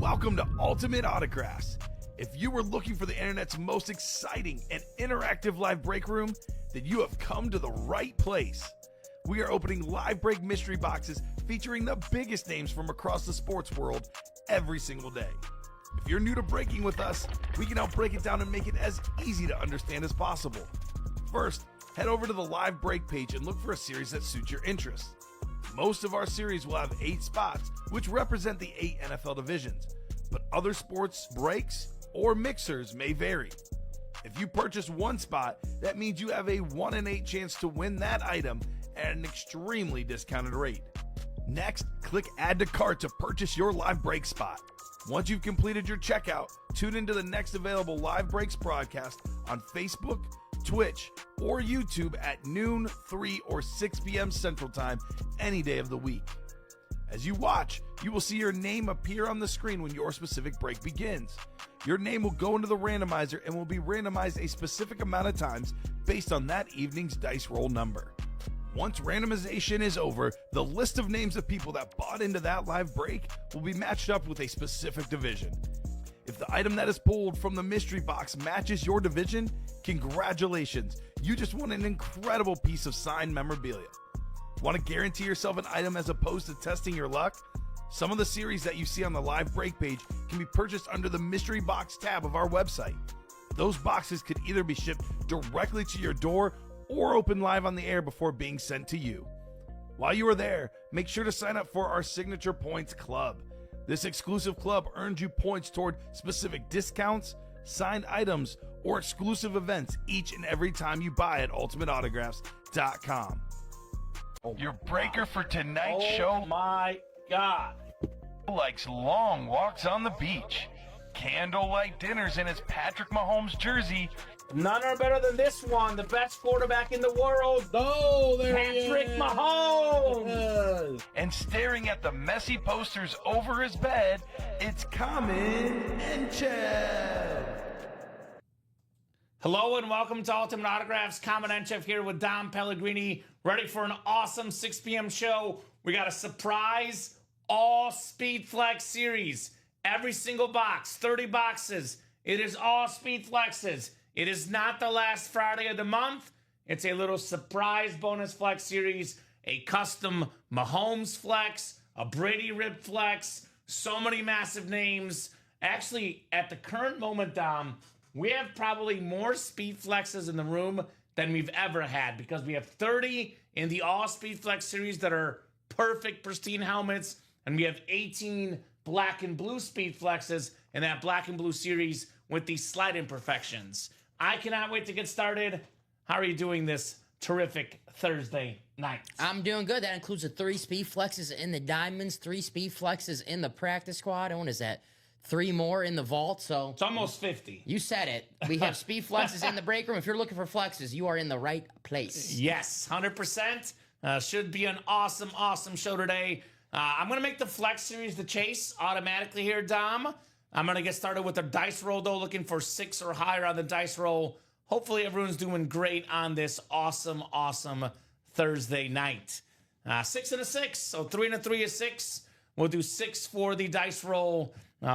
Welcome to Ultimate Autographs. If you were looking for the internet's most exciting and interactive live break room, then you have come to the right place. We are opening live break mystery boxes featuring the biggest names from across the sports world every single day. If you're new to breaking with us, we can help break it down and make it as easy to understand as possible. First, head over to the live break page and look for a series that suits your interests. Most of our series will have 8 spots, which represent the 8 NFL divisions, but other sports breaks or mixers may vary. If you purchase one spot, that means you have a 1 in 8 chance to win that item at an extremely discounted rate. Next, click Add to Cart to purchase your live break spot. Once you've completed your checkout, tune into the next available live breaks broadcast on Facebook, Twitch, or YouTube at noon, 3, or 6 p.m. Central Time any day of the week. As you watch, you will see your name appear on the screen when your specific break begins. Your name will go into the randomizer and will be randomized a specific amount of times based on that evening's dice roll number. Once randomization is over, the list of names of people that bought into that live break will be matched up with a specific division. If the item that is pulled from the mystery box matches your division, congratulations, you just won an incredible piece of signed memorabilia. Want to guarantee yourself an item as opposed to testing your luck? Some of the series that you see on the live break page can be purchased under the mystery box tab of our website. Those boxes could either be shipped directly to your door or open live on the air before being sent to you. While you are there, make sure to sign up for our Signature Points Club. This exclusive club earns you points toward specific discounts, signed items, or exclusive events each and every time you buy at ultimateautographs.com. Your breaker for tonight's show. Oh my God. Likes long walks on the beach, candlelight dinners in his Patrick Mahomes jersey. None are better than this one, the best quarterback in the world. Oh, there Patrick he is. Mahomes. And staring at the messy posters over his bed, it's Kamen Entchev. Hello and welcome to Ultimate Autographs. Kamen Entchev here with Dom Pellegrini, ready for an awesome 6 p.m. show. We got a surprise all Speed Flex series. Every single box, 30 boxes. It is all Speed Flexes. It is not the last Friday of the month. It's a little surprise bonus flex series, a custom Mahomes flex, a Brady Rib flex, so many massive names. Actually, at the current moment, Dom, we have probably more Speed Flexes in the room than we've ever had because we have 30 in the all Speed Flex series that are perfect, pristine helmets, and we have 18 black and blue Speed Flexes in that black and blue series with these slight imperfections. I cannot wait to get started. How are you doing this terrific Thursday night? I'm doing good. That includes the 3 Speed Flexes in the Diamonds, 3 Speed Flexes in the Practice Squad. And what is that? 3 more in the Vault. So It's almost 50. you said it. We have Speed Flexes in the break room. If you're looking for flexes, you are in the right place. Yes, 100%. Should be an awesome, awesome show today. I'm going to make the Flex series the chase automatically here, Dom. I'm going to get started with the dice roll, though, looking for 6 or higher on the dice roll. Hopefully everyone's doing great on this awesome, awesome Thursday night. 6 and a 6, so 3 and a 3 is 6. We'll do 6 for the dice roll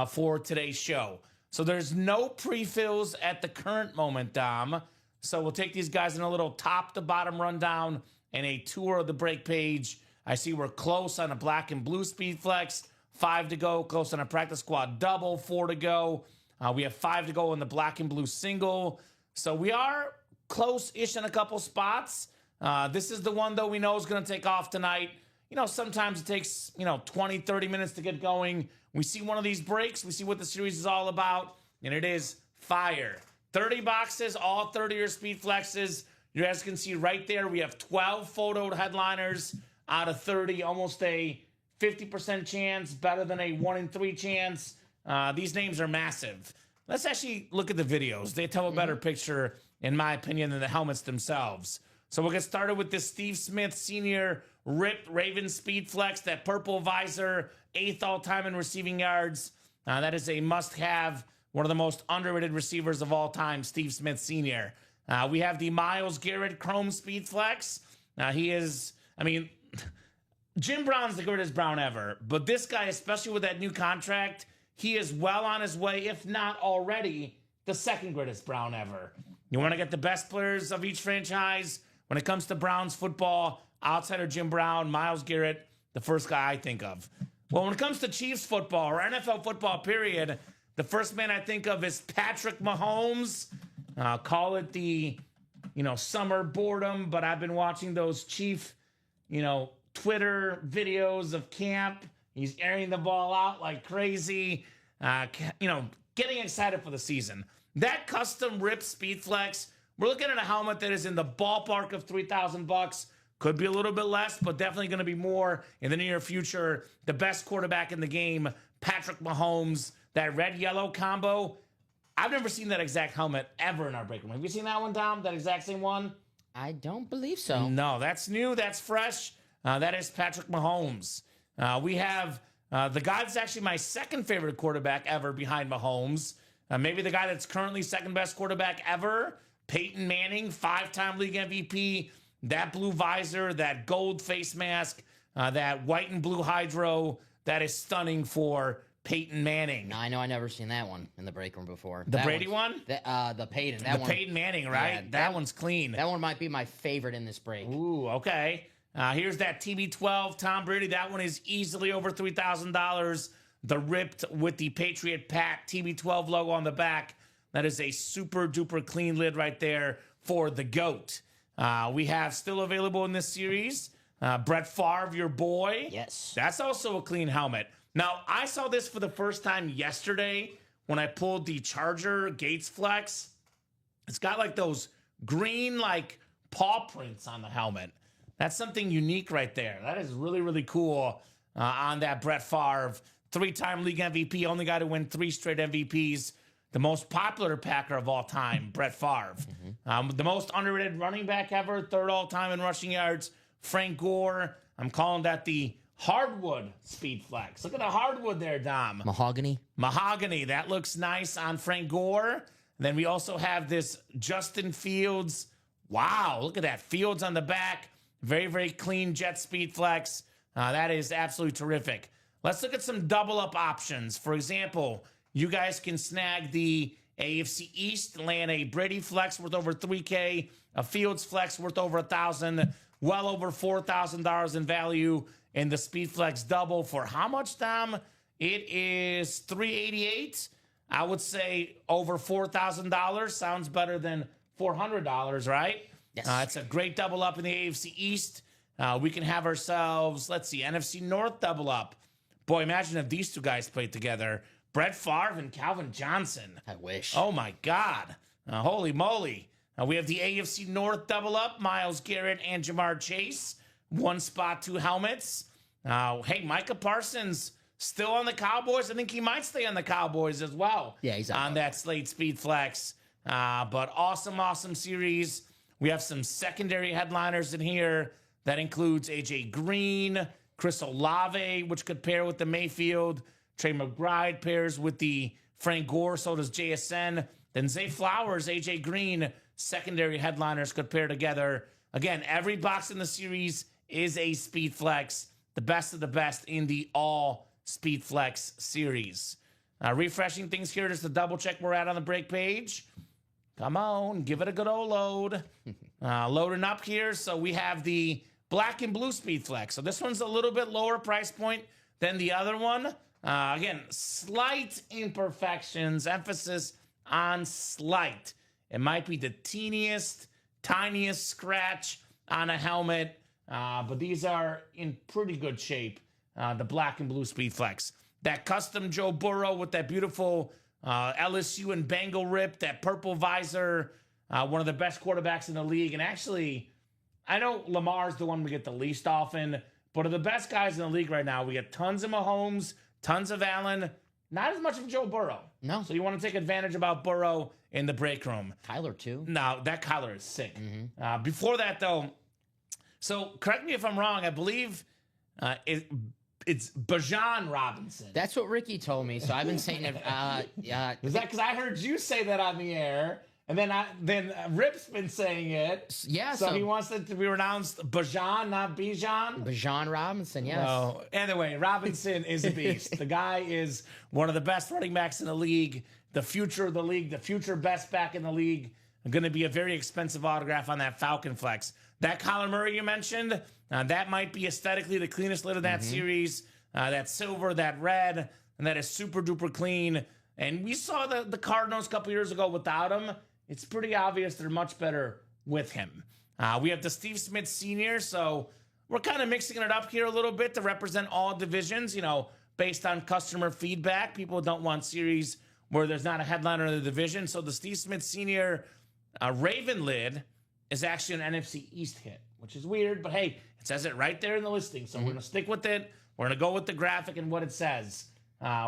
for today's show. So there's no pre-fills at the current moment, Dom. So we'll take these guys in a little top-to-bottom rundown and a tour of the break page. I see we're close on a black and blue Speed Flex. 5 to go, close on a Practice Squad double, 4 to go. We have 5 to go in the black and blue single. So we are close-ish in a couple spots. This is the one, though, we know is going to take off tonight. You know, sometimes it takes, 20, 30 minutes to get going. We see one of these breaks. We see what the series is all about, and it is fire. 30 boxes, all 30 are Speed Flexes. You guys can see right there we have 12 photoed headliners out of 30, almost a 50% chance, better than a 1 in 3 chance. These names are massive. Let's actually look at the videos. They tell a better picture, in my opinion, than the helmets themselves. So we'll get started with this Steve Smith Sr. ripped Raven Speed Flex, that purple visor, 8th all-time in receiving yards. That is a must-have, one of the most underrated receivers of all time, Steve Smith Sr. We have the Myles Garrett Chrome Speed Flex. He is, Jim Brown's the greatest Brown ever, but this guy, especially with that new contract, he is well on his way, if not already, the second greatest Brown ever. You want to get the best players of each franchise when it comes to Browns football, outside of Jim Brown, Myles Garrett, the first guy I think of. Well, when it comes to Chiefs football or NFL football, period, the first man I think of is Patrick Mahomes. Call it the, summer boredom, but I've been watching those Chief, Twitter videos of camp. He's airing the ball out like crazy, getting excited for the season. That custom ripped Speedflex, we're looking at a helmet that is in the ballpark of $3,000. Could be a little bit less, but definitely going to be more in the near future. The best quarterback in the game, Patrick Mahomes. That red-yellow combo, I've never seen that exact helmet ever in our break room. Have you seen that one, Dom? That exact same one? I don't believe so. No, that's new. That's fresh. That is Patrick Mahomes. We have the guy that's actually my second favorite quarterback ever behind Mahomes. Maybe the guy that's currently second best quarterback ever, Peyton Manning, 5-time league MVP. That blue visor, that gold face mask, that white and blue hydro, that is stunning for Peyton Manning. I know I never seen that one in the break room before. The Brady one? The Peyton. The Peyton Manning, right? Yeah, that one's clean. That one might be my favorite in this break. Ooh, okay. Here's that TB12 Tom Brady. That one is easily over $3,000. The ripped with the Patriot Pat TB12 logo on the back. That is a super duper clean lid right there for the GOAT. We have still available in this series, Brett Favre, your boy. Yes. That's also a clean helmet. Now, I saw this for the first time yesterday when I pulled the Charger Gates Flex. It's got like those green paw prints on the helmet. That's something unique right there. That is really, really cool on that Brett Favre. 3-time league MVP, only guy to win 3 straight MVPs. The most popular Packer of all time, Brett Favre. The most underrated running back ever, 3rd all-time in rushing yards, Frank Gore. I'm calling that the hardwood speed flex. Look at the hardwood there, Dom. Mahogany. Mahogany. That looks nice on Frank Gore. And then we also have this Justin Fields. Wow, look at that. Fields on the back. Very, very clean jet speed flex. That is absolutely terrific. Let's look at some double up options. For example, you guys can snag the AFC East, land a Brady flex worth over $3K, a Fields flex worth over $1,000, well over $4,000 in value. And the Speed Flex double for how much, Dom? It is $388. I would say over $4,000. Sounds better than $400, right? Yes. It's a great double up in the AFC East. We can have ourselves, let's see, NFC North double up. Boy, imagine if these two guys played together. Brett Favre and Calvin Johnson. I wish. Oh, my God. Holy moly. We have the AFC North double up. Myles Garrett and Jamar Chase. 1 spot, 2 helmets. Hey, Micah Parsons still on the Cowboys. I think he might stay on the Cowboys as well. Yeah, he's on that Slate Speed Flex. But awesome series. We have some secondary headliners in here. That includes AJ Green, Chris Olave, which could pair with the Mayfield. Trey McBride pairs with the Frank Gore. So does JSN. Then Zay Flowers, AJ Green, secondary headliners could pair together. Again, every box in the series is a Speed Flex, the best of the best in the all Speed Flex series. Refreshing things here just to double check where we're at on the break page. Come on, give it a good old load. Loading up here. So we have the black and blue Speed Flex. So this one's a little bit lower price point than the other one. Again, slight imperfections, emphasis on slight. It might be the teeniest, tiniest scratch on a helmet, but these are in pretty good shape, the black and blue Speed Flex. That custom Joe Burrow with that beautiful LSU and Bengal rip, that purple visor, one of the best quarterbacks in the league. And actually, I know Lamar's the one we get the least often, but of the best guys in the league right now, we get tons of Mahomes, tons of Allen, not as much of Joe Burrow. No. So you want to take advantage about Burrow in the break room. Kyler, too. No, that Kyler is sick. Before that, though, so correct me if I'm wrong, I believe it's Bijan Robinson. That's what Ricky told me, so I've been saying it. Is that because I heard you say that on the air, And then Rip's been saying it. Yeah, So he wants it to be pronounced Bajan, not Bijan. Bajan Robinson, yes. No. Anyway, Robinson is a beast. The guy is one of the best running backs in the league, the future of the league, the future best back in the league. Going to be a very expensive autograph on that Falcon Flex. That Kyler Murray you mentioned, that might be aesthetically the cleanest lid of that series. That silver, that red, and that is super duper clean. And we saw the Cardinals a couple years ago without him. It's pretty obvious they're much better with him. We have the Steve Smith Sr., so we're kind of mixing it up here a little bit to represent all divisions, based on customer feedback. People don't want series where there's not a headliner in the division. So the Steve Smith Sr. Raven lid is actually an NFC East hit, which is weird, but hey, it says it right there in the listing. So we're going to stick with it. We're going to go with the graphic and what it says.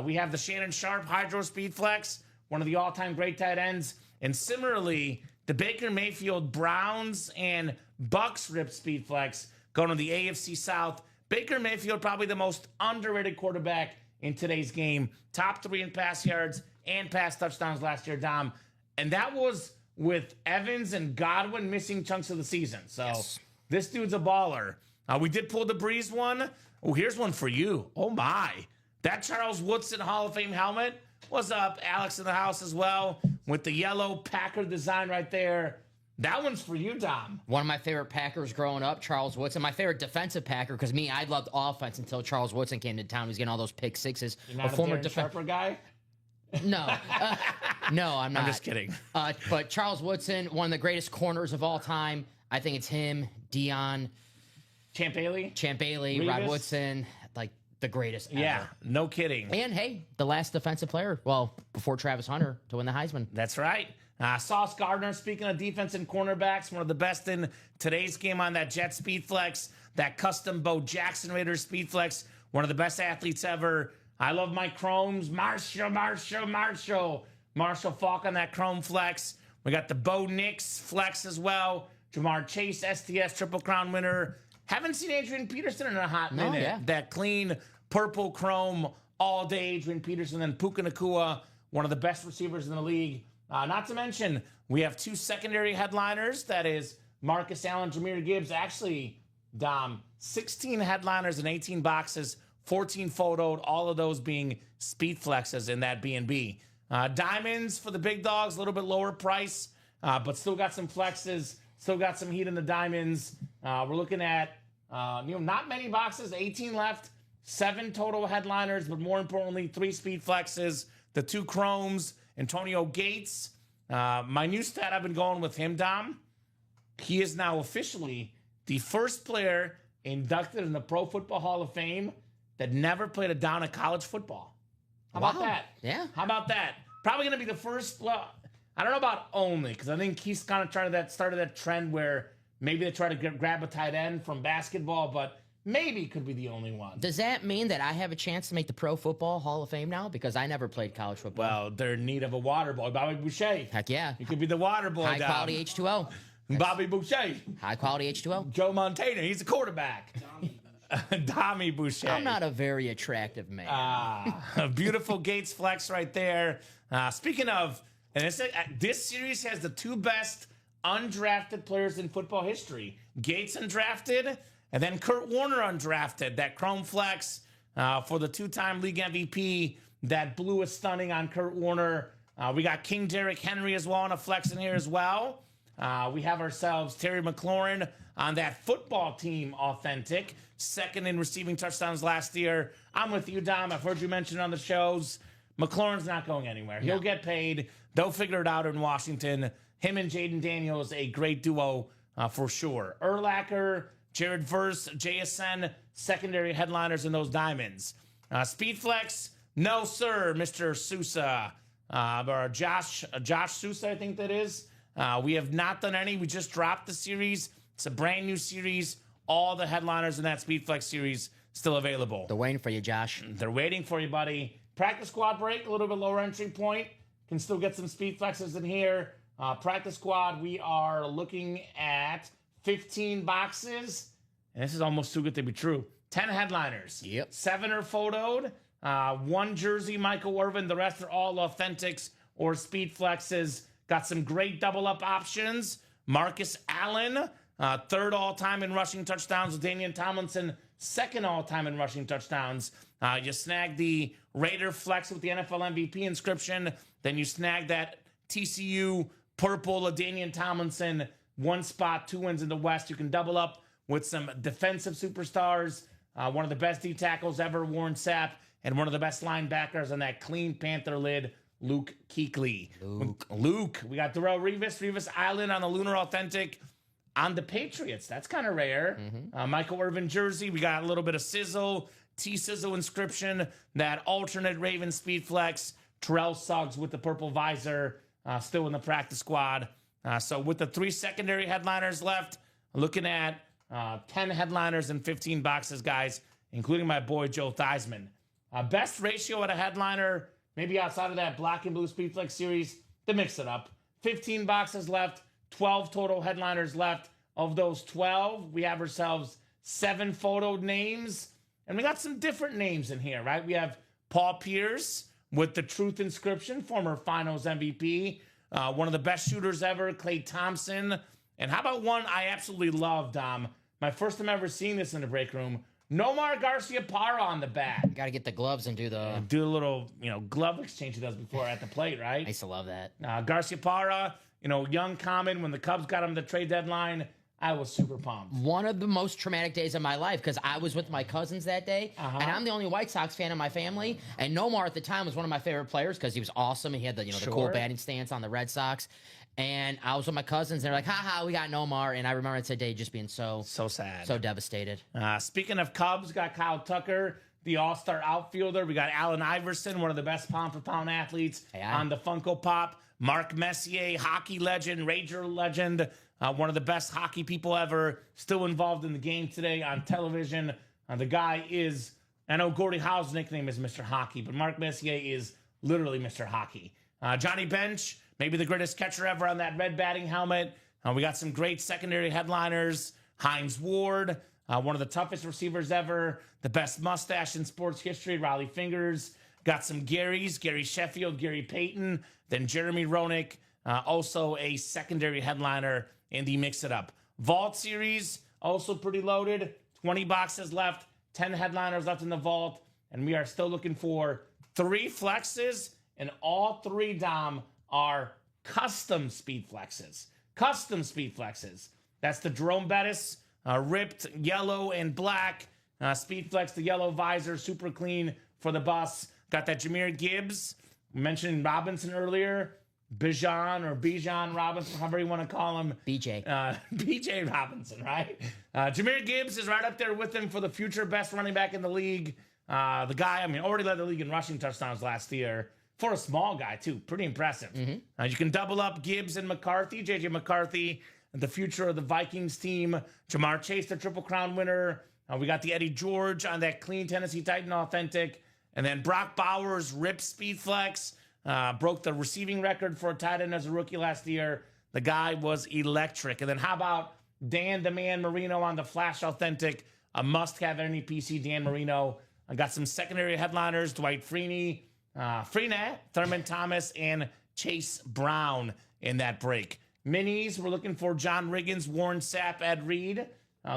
We have the Shannon Sharp Hydro Speed Flex, one of the all-time great tight ends. And similarly, the Baker Mayfield Browns and Bucks Rip Speed Flex going to the AFC South. Baker Mayfield, probably the most underrated quarterback in today's game. Top 3 in pass yards and pass touchdowns last year, Dom. And that was with Evans and Godwin missing chunks of the season. So This dude's a baller. We did pull the Breeze one. Oh, here's one for you. Oh, my. That Charles Woodson Hall of Fame helmet. What's up, Alex in the house as well, with the yellow Packer design right there. That one's for you, Dom. One of my favorite Packers growing up, Charles Woodson. My favorite defensive Packer, because I loved offense until Charles Woodson came to town. He was getting all those pick sixes. You're not a former Sharper guy? No. No, I'm not. I'm just kidding. But Charles Woodson, one of the greatest corners of all time. I think it's him, Dion. Champ Bailey, Rod Woodson, like the greatest ever. Yeah, no kidding. And hey, the last defensive player, before Travis Hunter, to win the Heisman. That's right. Sauce Gardner, speaking of defense and cornerbacks, one of the best in today's game on that Jet Speed Flex, that custom Bo Jackson Raiders Speed Flex, one of the best athletes ever. I love my chromes. Marshall Falk on that chrome flex. We got the Bo Nix flex as well. Jamar Chase, STS Triple Crown winner. Haven't seen Adrian Peterson in a hot minute. Yeah. That clean purple chrome all day Adrian Peterson. And Puka Nacua, one of the best receivers in the league. Not to mention, we have 2 secondary headliners. That is Marcus Allen, Jahmyr Gibbs. Actually, Dom, 16 headliners and 18 boxes, 14 photoed, all of those being speed flexes in that B&B. Diamonds for the big dogs, a little bit lower price, but still got some flexes, still got some heat in the diamonds. We're looking at, not many boxes, 18 left, 7 total headliners, but more importantly, 3 speed flexes, the 2 chromes, Antonio Gates. My new stat, I've been going with him, Dom. He is now officially the first player inducted in the Pro Football Hall of Fame that never played a down of college football. How about that? Yeah. How about that? Probably going to be the first. Well, I don't know about only, because I think he's kind of started that trend where maybe they try to grab a tight end from basketball, but maybe could be the only one. Does that mean that I have a chance to make the Pro Football Hall of Fame now? Because I never played college football. Well, they're in need of a water boy. Bobby Boucher. Heck yeah. You could be the water boy. High quality H2O. Bobby Boucher. High quality H2O. Joe Montana. He's a quarterback. Tommy Boucher. I'm not a very attractive man. Beautiful Gates flex right there. Speaking of, and this series has the 2 best undrafted players in football history. Gates undrafted, and then Kurt Warner undrafted. That chrome flex for the 2-time league MVP. That blue is stunning on Kurt Warner. We got King Derrick Henry as well on a flex in here as well. We have ourselves Terry McLaurin on that football team authentic. 2nd in receiving touchdowns last year. I'm with you, Dom. I've heard you mention on the shows. McLaurin's not going anywhere. He'll get paid. They'll figure it out in Washington. Him and Jaden Daniels, a great duo for sure. Urlacher, Jared Verse, JSN, secondary headliners in those diamonds. Speedflex, no, sir, Mr. Sousa. Or Josh Sousa, I think that is. We have not done any. We just dropped the series. It's a brand new series. All the headliners in that Speedflex series still available. They're waiting for you, Josh. They're waiting for you, buddy. Practice squad break, a little bit lower entry point. Can still get some Speedflexes in here. Practice squad, we are looking at 15 boxes. And this is almost too good to be true. 10 headliners. Yep. 7 are photoed. 1 jersey, Michael Irvin. The rest are all authentics or Speedflexes. Got some great double-up options. Marcus Allen, third all-time in rushing touchdowns with Daniel Tomlinson, second all-time in rushing touchdowns. You snag the Raider flex with the NFL MVP inscription. Then you snag that TCU purple LaDainian Tomlinson, one spot, 2 wins in the West. You can double up with some defensive superstars. One of the best D tackles ever, Warren Sapp, and one of the best linebackers on that clean Panther lid, Luke Kuechly. Luke. We got Darrell Revis Island on the Lunar Authentic on the Patriots. That's kind of rare. Michael Irvin jersey. We got a little bit of sizzle, T-Sizzle inscription, that alternate Raven Speed Flex, Terrell Suggs with the purple visor, still in the practice squad. So with the 3 secondary headliners left, looking at 10 headliners and 15 boxes, guys, including my boy Joe Theismann. Best ratio at a headliner, maybe outside of that black and blue Speed Flex series, to mix it up. 15 boxes left, 12 total headliners left. Of those 12, we have ourselves 7 photoed names, and we got some different names in here, right? We have Paul Pierce with the Truth inscription, former Finals MVP, one of the best shooters ever, Klay Thompson. And how about one I absolutely love, Dom? My first time ever seeing this in the break room. Nomar Garcia-Parra on the back. Got to get the gloves and do a little, glove exchange he does before at the plate, right? I used to love that. Garcia-Parra, young Kamen, when the Cubs got him the trade deadline, I was super pumped. One of the most traumatic days of my life because I was with my cousins that day, and I'm the only White Sox fan in my family. And Nomar at the time was one of my favorite players because he was awesome. He had the the cool batting stance on the Red Sox. And I was with my cousins, and they're like, "Ha, we got Nomar." And I remember that day just being so sad, so devastated. Speaking of Cubs, got Kyle Tucker, the all-star outfielder. We got Allen Iverson, one of the best pound-for-pound athletes on the Funko Pop. Mark Messier, hockey legend, Ranger legend, one of the best hockey people ever, still involved in the game today on television. The guy is, I know Gordie Howe's nickname is Mr. Hockey, but Mark Messier is literally Mr. Hockey. Johnny Bench, maybe the greatest catcher ever on that red batting helmet. We got some great secondary headliners. Hines Ward, one of the toughest receivers ever, the best mustache in sports history, Raleigh Fingers. Got some Garys, Gary Sheffield, Gary Payton, then Jeremy Roenick, also a secondary headliner in the Mix It Up. Vault series, also pretty loaded. 20 boxes left, 10 headliners left in the vault, and we are still looking for 3 flexes, and all 3, Dom, are custom speed flexes. Custom speed flexes. That's the Jerome Bettis, ripped yellow and black. Speed flex, the yellow visor, super clean for the bus. Got that Jahmyr Gibbs. We mentioned Robinson earlier. Bijan Robinson, however you want to call him. BJ. BJ Robinson, right? Jahmyr Gibbs is right up there with him for the future best running back in the league. The guy, already led the league in rushing touchdowns last year. For a small guy, too. Pretty impressive. You can double up Gibbs and McCarthy. J.J. McCarthy, the future of the Vikings team. Jamar Chase, the Triple Crown winner. We got the Eddie George on that clean Tennessee Titan Authentic. And then Brock Bowers, Rip Speed Flex. Broke the receiving record for a tight end as a rookie last year. The guy was electric. And then how about Dan the Man Marino on the Flash Authentic? A must-have any PC, Dan Marino. I got some secondary headliners, Dwight Freeney, Thurman Thomas, and Chase Brown in that break. Minis, we're looking for John Riggins, Warren Sapp, Ed Reed.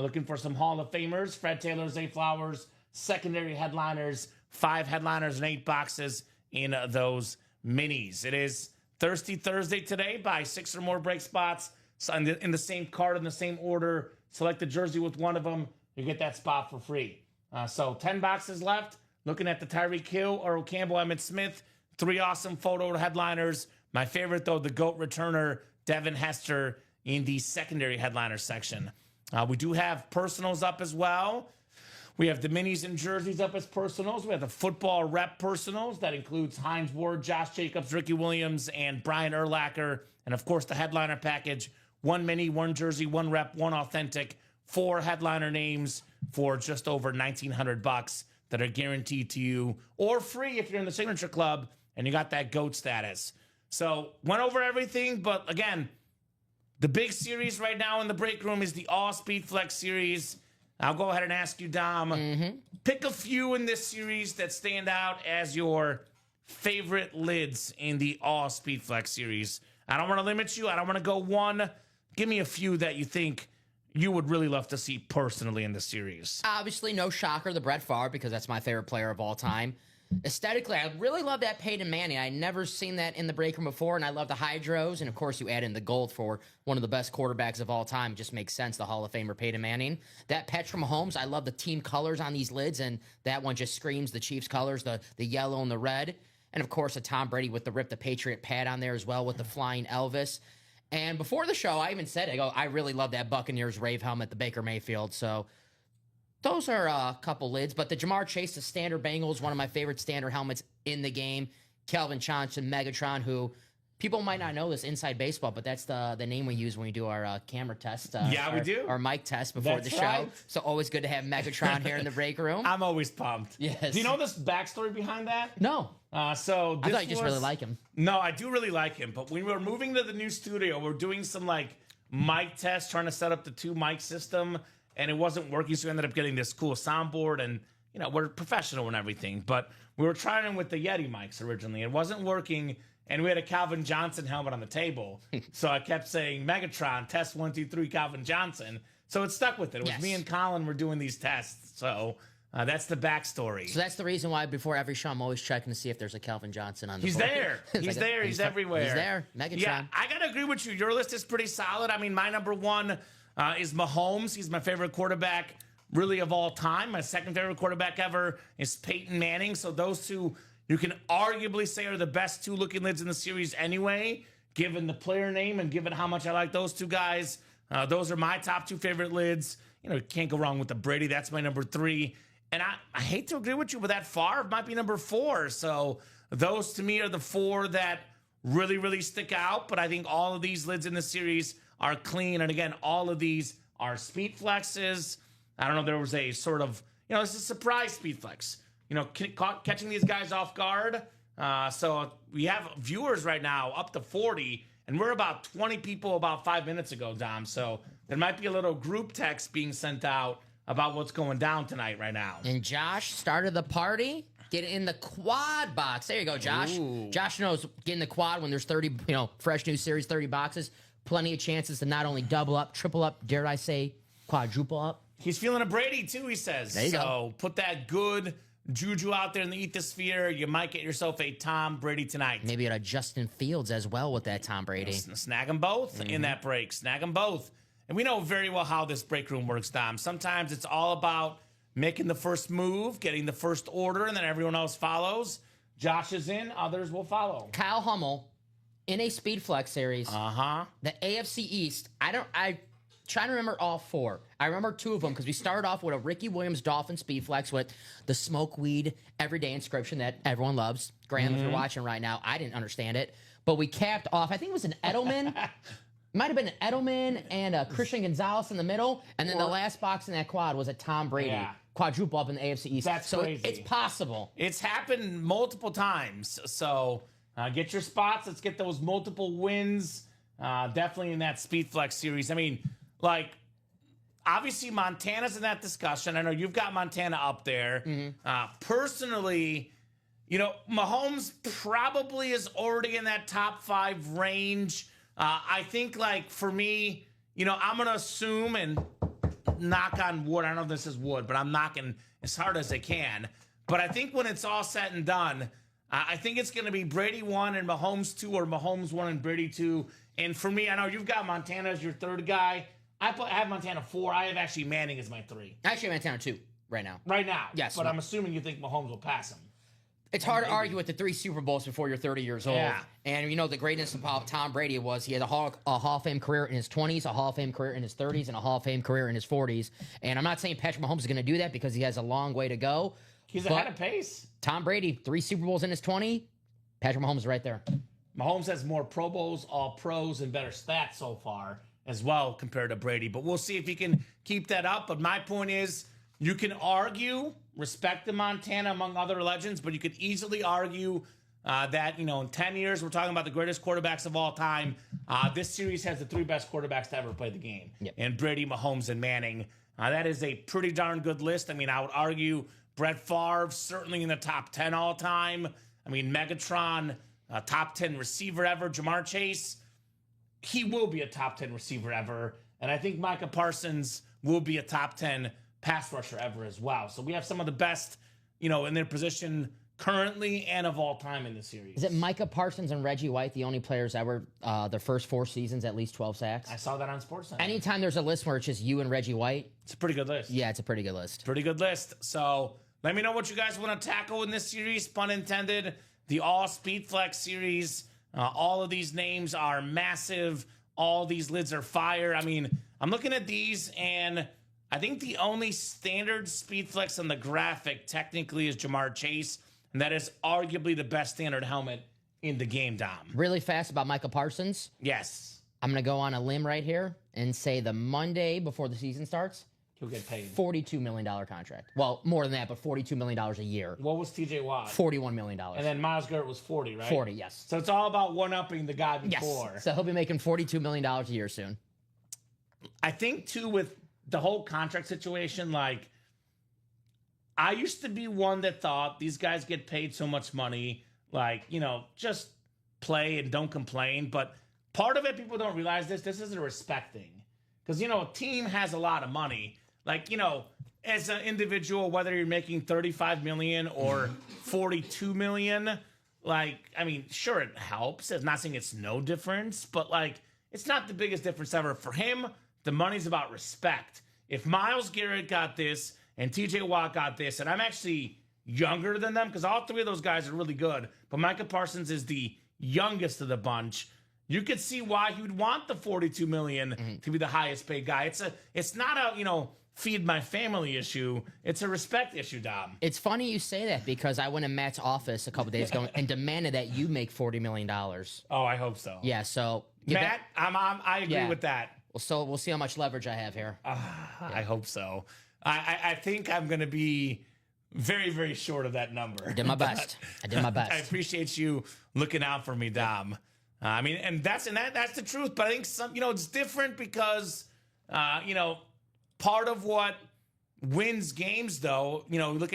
Looking for some Hall of Famers, Fred Taylor, Zay Flowers. Secondary headliners, 5 headliners and 8 boxes in those minis. It is Thirsty Thursday today. Buy 6 or more break spots in the same card, in the same order. Select the jersey with one of them. You get that spot for free. So 10 boxes left. Looking at the Tyreek Hill, Earl Campbell, Emmitt Smith. 3 awesome photo headliners. My favorite, though, the GOAT returner, Devin Hester, in the secondary headliner section. We do have personals up as well. We have the minis and jerseys up as personals. We have the football rep personals. That includes Hines Ward, Josh Jacobs, Ricky Williams, and Brian Urlacher. And, of course, the headliner package. 1 mini, 1 jersey, 1 rep, 1 authentic. 4 headliner names for just over $1,900 that are guaranteed to you or free if you're in the Signature Club and you got that GOAT status. So, went over everything, but, again, the big series right now in the break room is the All Speed Flex series. I'll go ahead and ask you, Dom, pick a few in this series that stand out as your favorite lids in the All Speed Flex series. I don't want to limit you. I don't want to go one. Give me a few that you think you would really love to see personally in the series. Obviously, no shocker, the Brett Favre, because that's my favorite player of all time. Aesthetically, I really love that Peyton Manning. I'd never seen that in the break room before, and I love the hydros. And, of course, you add in the gold for one of the best quarterbacks of all time. It just makes sense, the Hall of Famer Peyton Manning. That Patrick Mahomes, I love the team colors on these lids, and that one just screams the Chiefs colors, the yellow and the red. And, of course, a Tom Brady with the Rip the Patriot pad on there as well with the flying Elvis. And before the show, I even said, I really love that Buccaneers rave helmet, the Baker Mayfield. So those are a couple lids. But the Jamar Chase, the standard Bengals, one of my favorite standard helmets in the game. Calvin Johnson, Megatron, who people might not know this inside baseball, but that's the name we use when we do our camera test. We do. Our mic test before the show. Right. So always good to have Megatron here in the break room. I'm always pumped. Yes. Do you know this backstory behind that? No. So I thought you just really like him. No, I do really like him. But when we were moving to the new studio, we're doing some mic tests, trying to set up the 2 mic system, and it wasn't working. So we ended up getting this cool soundboard, and we're professional and everything. But we were trying with the Yeti mics originally. It wasn't working, and we had a Calvin Johnson helmet on the table. So I kept saying Megatron, test 1, 2, 3, Calvin Johnson. So it stuck with it. It was me and Colin were doing these tests. So that's the backstory. So that's the reason why before every show, I'm always checking to see if there's a Calvin Johnson on the board. there. He's there. He's everywhere. He's there. Megatron. Yeah, I got to agree with you. Your list is pretty solid. I mean, my number 1 is Mahomes. He's my favorite quarterback really of all time. My second favorite quarterback ever is Peyton Manning. So those two, you can arguably say, are the best 2 looking lids in the series anyway, given the player name and given how much I like those 2 guys. Those are my top 2 favorite lids. You can't go wrong with the Brady. That's my number 3. And I hate to agree with you, but that Favre might be number 4. So those to me are the 4 that really, really stick out. But I think all of these lids in the series are clean. And again, all of these are speed flexes. I don't know, there was a sort of, it's a surprise speed flex. Catching these guys off guard. So we have viewers right now up to 40, and we're about 20 people about 5 minutes ago, Dom. So there might be a little group text being sent out about what's going down tonight right now. And Josh started the party. Get in the quad box. There you go, Josh. Ooh. Josh knows get in the quad when there's 30, fresh new series, 30 boxes. Plenty of chances to not only double up, triple up, dare I say, quadruple up. He's feeling a Brady, too, he says. There you go. Put that good juju out there in the ethosphere. You might get yourself a Tom Brady tonight. Maybe a Justin Fields as well with that Tom Brady. Snag them both in that break. Snag them both. And we know very well how this break room works, Dom. Sometimes it's all about making the first move, getting the first order, and then everyone else follows. Josh is in. Others will follow. Kyle Hummel in a Speed Flex series. The AFC East. I trying to remember all 4. I remember 2 of them because we started off with a Ricky Williams Dolphin Speed Flex with the smoke weed everyday inscription that everyone loves. Graham, if you're watching right now, I didn't understand it. But we capped off, I think it was an Edelman. Might have been an Edelman and a Christian Gonzalez in the middle. And then the last box in that quad was a Tom Brady. Yeah. Quadruple up in the AFC East. That's crazy. It's possible. It's happened multiple times. So get your spots. Let's get those multiple wins. Definitely in that Speed Flex series. I mean, obviously Montana's in that discussion. I know you've got Montana up there. Personally, Mahomes probably is already in that top 5 range. I think, for me, I'm going to assume and knock on wood. I don't know if this is wood, but I'm knocking as hard as I can. But I think when it's all said and done, I think it's going to be Brady 1 and Mahomes 2, or Mahomes 1 and Brady 2. And for me, I know you've got Montana as your 3rd guy. I have Montana 4. I have actually Manning as my 3. Actually, Montana 2 right now. Right now. Yes. But I'm assuming you think Mahomes will pass him. It's hard to argue with the 3 Super Bowls before you're 30 years old. Yeah. And the greatness of Tom Brady was he had a Hall of Fame career in his 20s, a Hall of Fame career in his 30s, and a Hall of Fame career in his 40s. And I'm not saying Patrick Mahomes is going to do that because he has a long way to go. He's ahead of pace. Tom Brady, 3 Super Bowls in his 20. Patrick Mahomes is right there. Mahomes has more Pro Bowls, all pros, and better stats so far as well compared to Brady. But we'll see if he can keep that up. But my point is, you can argue, respect the Montana among other legends, but you could easily argue that, in 10 years, we're talking about the greatest quarterbacks of all time. This series has the 3 best quarterbacks to ever play the game. Yep. And Brady, Mahomes, and Manning. That is a pretty darn good list. I mean, I would argue Brett Favre, certainly in the top 10 all time. I mean, Megatron, top 10 receiver ever. Jamar Chase, he will be a top 10 receiver ever. And I think Micah Parsons will be a top 10 pass rusher ever as well. So we have some of the best, in their position currently and of all time in the series. Is it Micah Parsons and Reggie White, the only players ever, their first 4 seasons, at least 12 sacks? I saw that on SportsCenter. Anytime there's a list where it's just you and Reggie White. It's a pretty good list. Yeah, it's a pretty good list. Pretty good list. So let me know what you guys want to tackle in this series, pun intended. The All Speed Flex series. All of these names are massive. All these lids are fire. I mean, I'm looking at these, and I think the only standard Speed Flex on the graphic technically is Jamar Chase. And that is arguably the best standard helmet in the game, Dom. Really fast about Micah Parsons. Yes. I'm going to go on a limb right here and say the Monday before the season starts, he'll get paid. $42 million contract. Well, more than that, but $42 million a year. What was TJ Watt? $41 million. And then Myles Garrett was 40, right? 40, yes. So it's all about one-upping the guy before. Yes. So he'll be making $42 million a year soon. I think, too, with the whole contract situation, like, I used to be one that thought these guys get paid so much money, like, just play and don't complain. But part of it, people don't realize this is a respect thing. Because, a team has a lot of money. Like, as an individual, whether you're making $35 million or $42 million, like, I mean, sure, it helps. I'm not saying it's no difference, but, like, it's not the biggest difference ever. For him, the money's about respect. If Myles Garrett got this and TJ Watt got this, and I'm actually younger than them because all 3 of those guys are really good, but Micah Parsons is the youngest of the bunch, you could see why he would want the $42 million to be the highest paid guy. It's not a, feed my family issue. It's a respect issue, Dom. It's funny you say that because I went in Matt's office a couple days ago and demanded that you make $40 million. Oh, I hope so. Yeah, so... Matt, I agree with that. Well, so we'll see how much leverage I have here. I hope so. I think I'm going to be very, very short of that number. I did my best. I appreciate you looking out for me, Dom. I mean, and that's the truth. But I think it's different because, part of what wins games, though,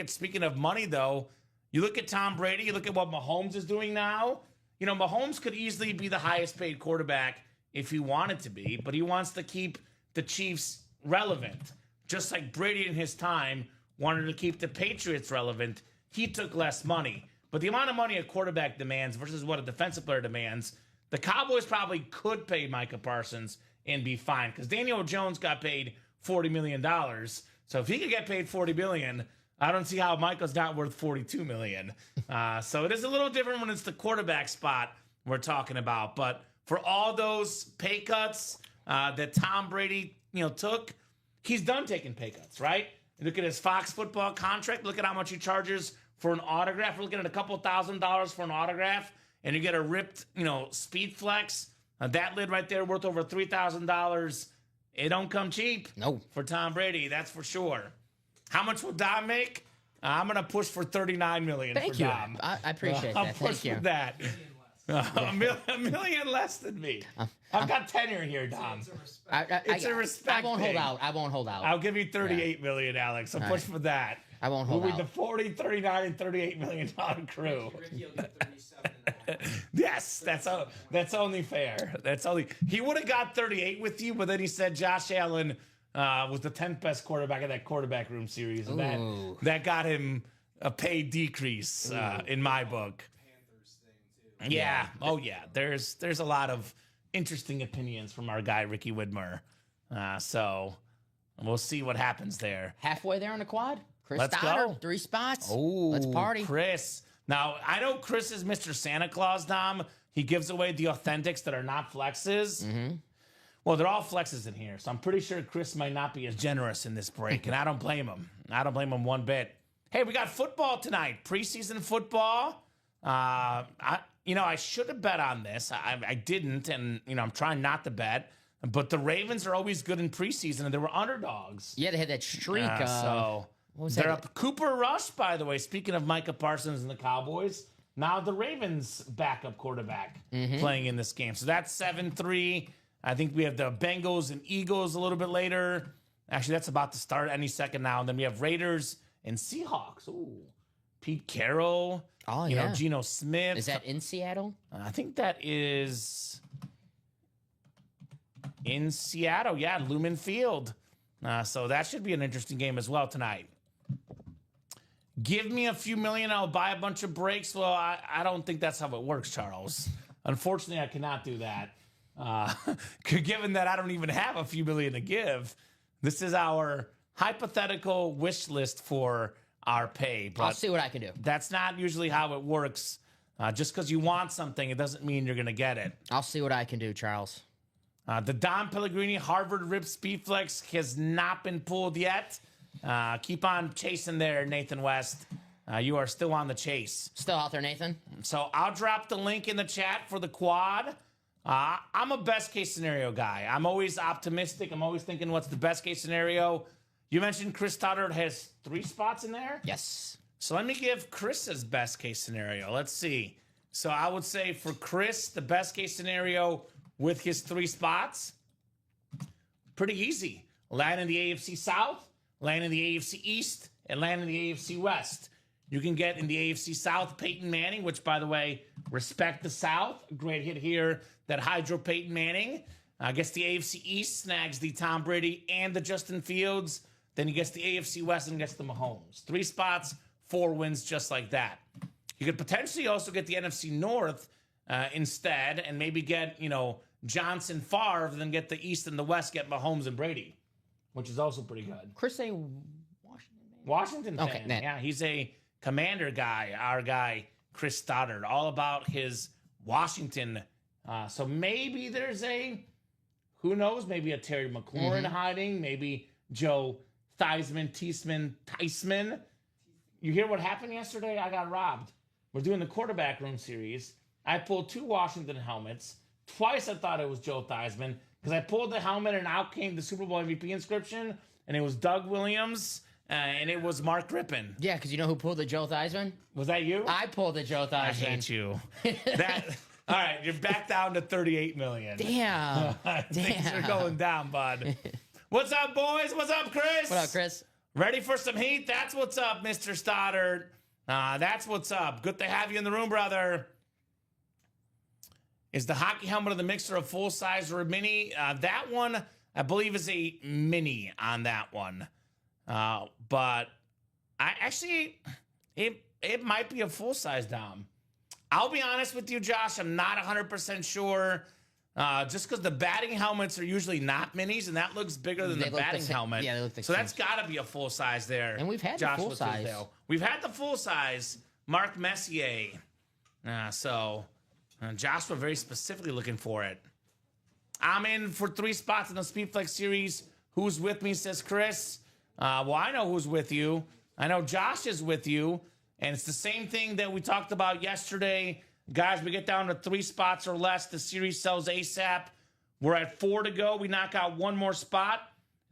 speaking of money, though, you look at Tom Brady, you look at what Mahomes is doing now. Mahomes could easily be the highest paid quarterback if he wanted to be, but he wants to keep the Chiefs relevant. Just like Brady in his time wanted to keep the Patriots relevant, he took less money. But the amount of money a quarterback demands versus what a defensive player demands, the Cowboys probably could pay Micah Parsons and be fine because Daniel Jones got paid $40 million. So if he could get paid $40 million, I don't see how Micah's not worth $42 million. So it is a little different when it's the quarterback spot we're talking about. But for all those pay cuts that Tom Brady, took, he's done taking pay cuts, right? Look at his Fox football contract. Look at how much he charges for an autograph. We're looking at a couple $1,000s for an autograph, and you get a ripped, Speed Flex. That lid right there worth over $3,000. It don't come cheap. No. For Tom Brady, that's for sure. How much will Dom make? I'm gonna push for $39 million. Thank for you. Dom. I appreciate that. I'll push Thank you. for that. A million less than me. I've got tenure here, Dom. It's a respect I won't thing. hold out. I'll give you $38 million, Alex. I'll push for that. I won't hold we'll out. be the 40, 39, and $38 million crew. Ricky will get 37.5. Yes, that's only fair. He would have got 38 with you, but then he said Josh Allen was the 10th best quarterback of that quarterback room series, and that got him a pay decrease in my book. Panthers thing too. Yeah. Oh yeah. There's a lot of interesting opinions from our guy Ricky Widmer. So we'll see what happens there. Halfway there on the quad. Chris Let's Stoddard, go. 3 spots. Oh, let's party. Chris. Now I know Chris is Mr. Santa Claus, Dom. He gives away the authentics that are not flexes. Mm-hmm. Well, they're all flexes in here, so I'm pretty sure Chris might not be as generous in this break, and I don't blame him. I don't blame him one bit. Hey, we got football tonight, preseason football. I should have bet on this. I didn't, and I'm trying not to bet. But the Ravens are always good in preseason, and they were underdogs. Yeah, they had that streak. So they're up. Cooper Rush, by the way. Speaking of Micah Parsons and the Cowboys, now the Ravens' backup quarterback playing in this game. So that's 7-3. I think we have the Bengals and Eagles a little bit later. Actually, that's about to start any second now. And then we have Raiders and Seahawks. Ooh, Pete Carroll. Oh, yeah. Geno Smith. Is that in Seattle? I think that is. in Seattle. Yeah, Lumen Field. So that should be an interesting game as well tonight. Give me a few million, I'll buy a bunch of breaks. Well, I don't think that's how it works, Charles. Unfortunately, I cannot do that. Given that I don't even have a few million to give, this is our hypothetical wish list for our pay. But I'll see what I can do. that's not usually how it works. Just because you want something, it doesn't mean you're going to get it. I'll see what I can do, Charles. The Don Pellegrini Harvard Rip Speedflex has not been pulled yet. Keep on chasing there, Nathan West. You are still on the chase. Still out there, Nathan? So I'll drop the link in the chat for the quad. I'm a best case scenario guy. I'm always optimistic. I'm always thinking what's the best case scenario. You mentioned Chris Stoddard has 3 spots in there? Yes. So let me give Chris's best case scenario. Let's see. So I would say for Chris, the best case scenario with his 3 spots, pretty easy. Land in the AFC South, land in the AFC East, and land in the AFC West. You can get in the AFC South Peyton Manning, which, by the way, respect the South. Great hit here, that Hydro Peyton Manning. Gets the AFC East, snags the Tom Brady and the Justin Fields. Then he gets the AFC West and gets the Mahomes. 3 spots, 4 wins just like that. You could potentially also get the NFC North instead and maybe get, Johnson, Favre, then get the East and the West, get Mahomes and Brady, which is also pretty good. Chris A. Washington fan. Okay, man. Yeah, he's a Commander guy, our guy, Chris Stoddard, all about his Washington. So maybe there's who knows, maybe a Terry McLaurin hiding, maybe Joe Theismann. You hear what happened yesterday? I got robbed. We're doing the quarterback room series. I pulled 2 Washington helmets. Twice I thought it was Joe Theismann because I pulled the helmet and out came the Super Bowl MVP inscription, and it was Doug Williams and it was Mark Rippon. Yeah, because you know who pulled the Joe Theismann? Was that you? I pulled the Joe Theismann. I hate you. All right, you're back down to 38 million. Damn. Things are going down, bud. What's up, boys? What's up, Chris? What up, Chris? Ready for some heat? That's what's up, Mr. Stoddard. That's what's up. Good to have you in the room, brother. Is the hockey helmet of the mixer a full size or a mini? That one, I believe, is a mini on that one. But I actually, it might be a full size, Dom. I'll be honest with you, Josh. I'm not 100% sure. Just because the batting helmets are usually not minis, and that looks bigger than the batting helmet. Yeah, they look the so same. that's got to be a full size there. And we've had Josh the full size. Tisdale. We've had the full size. Mark Messier. Josh was very specifically looking for it. I'm in for 3 spots in the Speedflex series. Who's with me, says Chris. Well, I know who's with you. I know Josh is with you. And it's the same thing that we talked about yesterday. Guys, we get down to 3 spots or less. The series sells ASAP. We're at 4 to go. We knock out 1 more spot.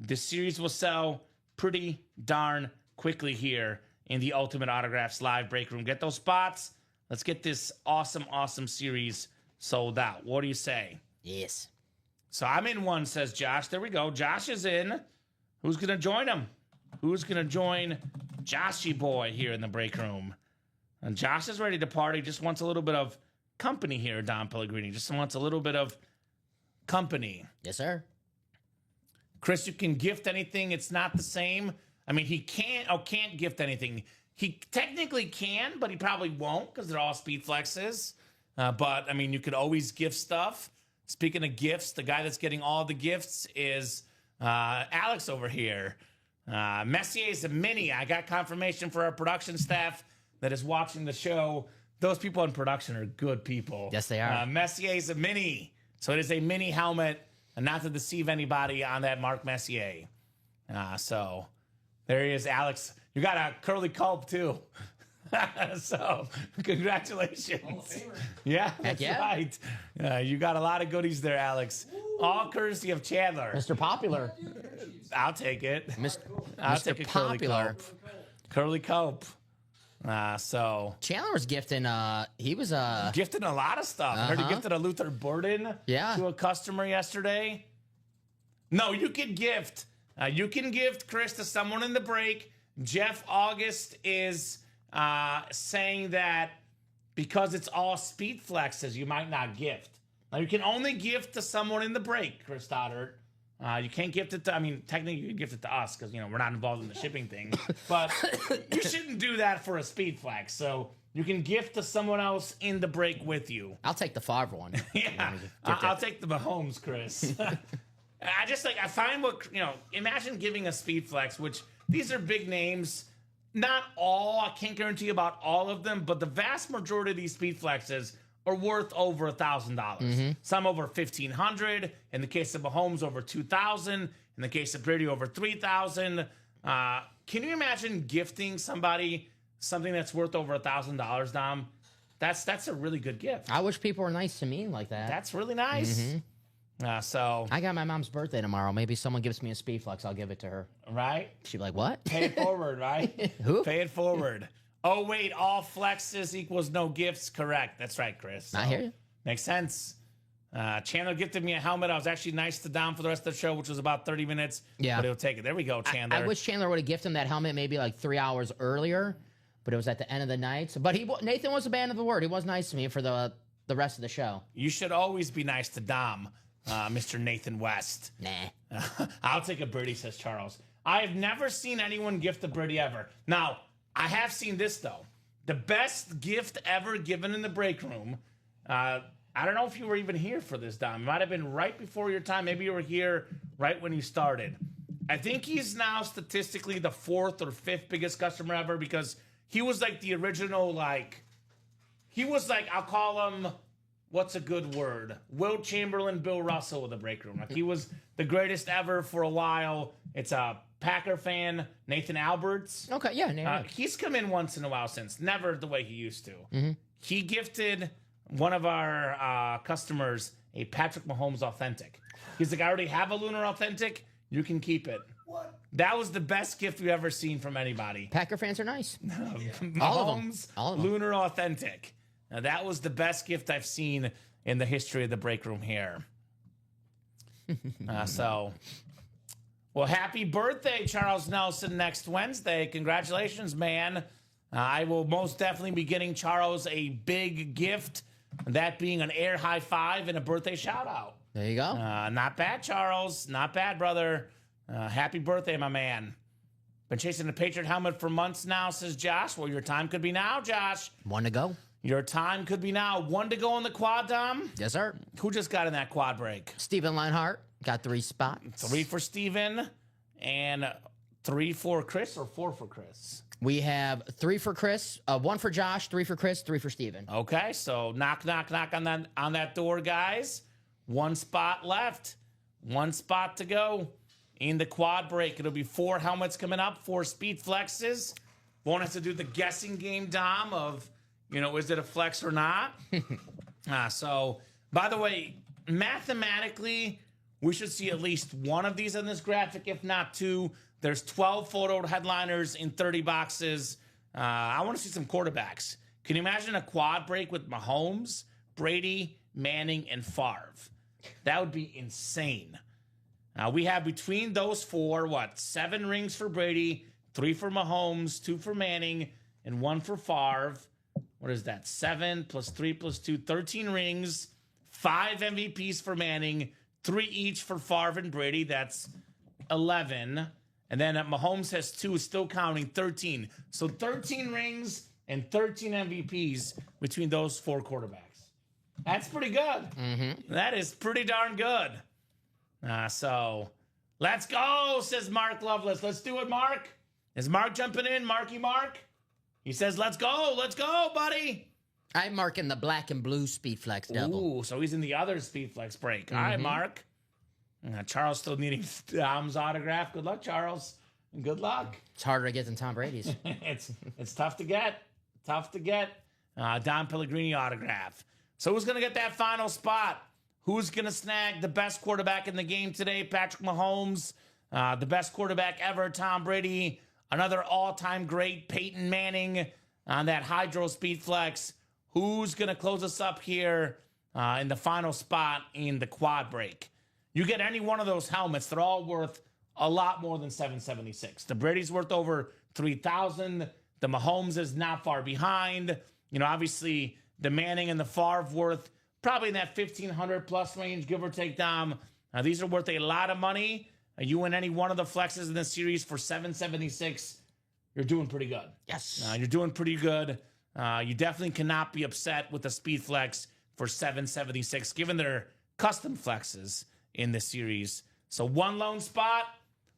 The series will sell pretty darn quickly here in the Ultimate Autographs live break room. Get those spots. Let's get this awesome series sold out. What do you say? Yes. So I'm in 1, says Josh. There we go. Josh is in. Who's going to join him? Who's going to join Joshy boy here in the break room? And Josh is ready to party. Just wants a little bit of company here, Don Pellegrini. Just wants a little bit of company. Yes, sir. Chris, you can gift anything. It's not the same. I mean, he can't gift anything. He technically can, but he probably won't because they're all speed flexes. But, I mean, you could always gift stuff. Speaking of gifts, the guy that's getting all the gifts is Alex over here. Messier is a mini. I got confirmation for our production staff that is watching the show. Those people in production are good people. Yes, they are. Messier is a mini. So it is a mini helmet, and not to deceive anybody on that Mark Messier. So there he is, Alex. You got a curly culp, too. So congratulations. Yeah, that's right. You got a lot of goodies there, Alex. All courtesy of Chandler. Mr. Popular. I'll take it. I'll take a Popular. curly culp. So Chandler was gifting. He was gifting a lot of stuff. I heard he gifted a Luther Burden to a customer yesterday. No, you can gift. You can gift, Chris, to someone in the break. Jeff August is saying that because it's all speed flexes, you might not gift. Now, you can only gift to someone in the break, Chris Stoddard. You can't gift it to, I mean, technically you can gift it to us because, we're not involved in the shipping thing. But you shouldn't do that for a speed flex. So you can gift to someone else in the break with you. I'll take the Favre one. Yeah, I'll take the Mahomes, Chris. I find imagine giving a speed flex, which these are big names. Not all, I can't guarantee about all of them, but the vast majority of these speed flexes are worth over $1,000. Some over $1,500. In the case of Mahomes, over $2,000. In the case of Brady, over $3,000. Can you imagine gifting somebody something that's worth over $1,000, Dom? That's a really good gift. I wish people were nice to me like that. That's really nice. So I got my mom's birthday tomorrow. Maybe someone gives me a speed flex. I'll give it to her. Right? She'd be like, what? Pay it forward, right? Who? Pay it forward. Oh, wait, all flexes equals no gifts. Correct. That's right, Chris. I hear you. Makes sense. Chandler gifted me a helmet. I was actually nice to Dom for the rest of the show, which was about 30 minutes. Yeah. But he'll take it. There we go, Chandler. I wish Chandler would have gifted him that helmet maybe like 3 hours earlier, but it was at the end of the night. But Nathan was a man of the word. He was nice to me for the rest of the show. You should always be nice to Dom, Mr. Nathan West. Nah. I'll take a birdie, says Charles. I have never seen anyone gift a birdie ever. Now, I have seen this, though. The best gift ever given in the break room. I don't know if you were even here for this, Dom. It might have been right before your time. Maybe you were here right when you started. I think he's now statistically the 4th or 5th biggest customer ever because he was like the original, I'll call him, what's a good word? Will Chamberlain, Bill Russell of the break room. Like he was the greatest ever for a while. It's a Packer fan, Nathan Alberts. Okay, yeah. He's come in once in a while since. Never the way he used to. He gifted one of our customers a Patrick Mahomes Authentic. He's like, I already have a Lunar Authentic. You can keep it. What? That was the best gift we've ever seen from anybody. Packer fans are nice. Mahomes All of them. Lunar Authentic. Now, that was the best gift I've seen in the history of the break room here. Well, happy birthday, Charles Nelson, next Wednesday. Congratulations, man. I will most definitely be getting Charles a big gift, that being an air high five and a birthday shout out. There you go. Not bad, Charles. Not bad, brother. Happy birthday, my man. Been chasing the Patriot helmet for months now, says Josh. Well, your time could be now, Josh. 1 to go. Your time could be now. 1 to go on the quad, Dom. Yes, sir. Who just got in that quad break? Steven Leinhart got 3 spots. 3 for Steven and 3 for Chris, or 4 for Chris? We have 3 for Chris, 1 for Josh, 3 for Chris, 3 for Steven. Okay, so knock on that door, guys. 1 spot left. 1 spot to go in the quad break. It'll be 4 helmets coming up, 4 speed flexes. Won't have to do the guessing game, Dom, of, is it a flex or not? So, by the way, mathematically, we should see at least 1 of these on this graphic, if not 2. There's 12 photo headliners in 30 boxes. I want to see some quarterbacks. Can you imagine a quad break with Mahomes, Brady, Manning, and Favre? That would be insane. We have between those 4, 7 rings for Brady, 3 for Mahomes, 2 for Manning, and 1 for Favre. What is that? 7 plus 3 plus 2, 13 rings, 5 MVPs for Manning, 3 each for Favre and Brady. That's 11. And then Mahomes has 2, still counting, 13. So 13 rings and 13 MVPs between those 4 quarterbacks. That's pretty good. That is pretty darn good. So let's go, says Mark Lovelace. Let's do it, Mark. Is Mark jumping in? Marky Mark? He says, let's go, buddy. I'm marking the black and blue speed flex double. Ooh, so he's in the other speed flex break. All right, Mark. Charles still needing Dom's autograph. Good luck, Charles. Good luck. It's harder to get than Tom Brady's. It's tough to get. Tough to get. Don Pellegrini autograph. So who's going to get that final spot? Who's going to snag the best quarterback in the game today? Patrick Mahomes, the best quarterback ever, Tom Brady, another all-time great, Peyton Manning, on that Hydro Speed Flex. Who's going to close us up here in the final spot in the quad break? You get any one of those helmets, they're all worth a lot more than $776. The Brady's worth over $3,000. The Mahomes is not far behind. Obviously, the Manning and the Favre worth probably in that 1,500 plus range, give or take, Dom. These are worth a lot of money. You win any one of the flexes in this series for $776. You're doing pretty good. Yes. You're doing pretty good. You definitely cannot be upset with the Speed Flex for $776, given their custom flexes in this series. So one lone spot.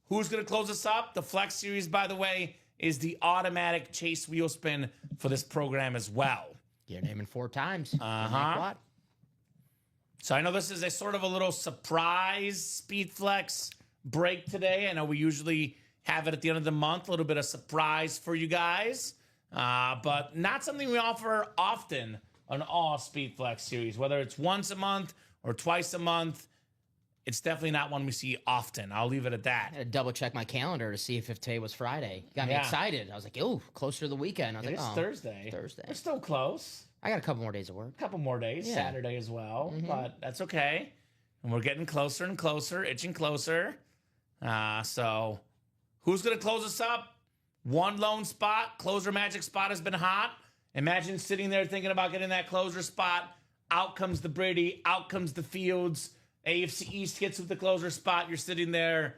Who's going to close us up? The Flex series, by the way, is the automatic chase wheel spin for this program as well. You're naming 4 times. Uh-huh. So I know this is a sort of a little surprise Speed Flex break today. I know we usually have it at the end of the month, a little bit of surprise for you guys, but not something we offer often on all Speed Flex series, whether it's once a month or twice a month. It's definitely not one we see often. I'll leave it at that. I had to double check my calendar to see if today was Friday. Got me excited. I was like, oh, closer to the weekend. I was It's like, oh, Thursday. We're still close. I got a couple more days of work. A couple more days, Yeah. Saturday as well, but that's okay. And we're getting closer and closer, itching closer. So who's going to close us up? One lone spot. Closer magic spot has been hot. Imagine sitting there thinking about getting that closer spot. Out comes the Brady. Out comes the Fields. AFC East hits with the closer spot. You're sitting there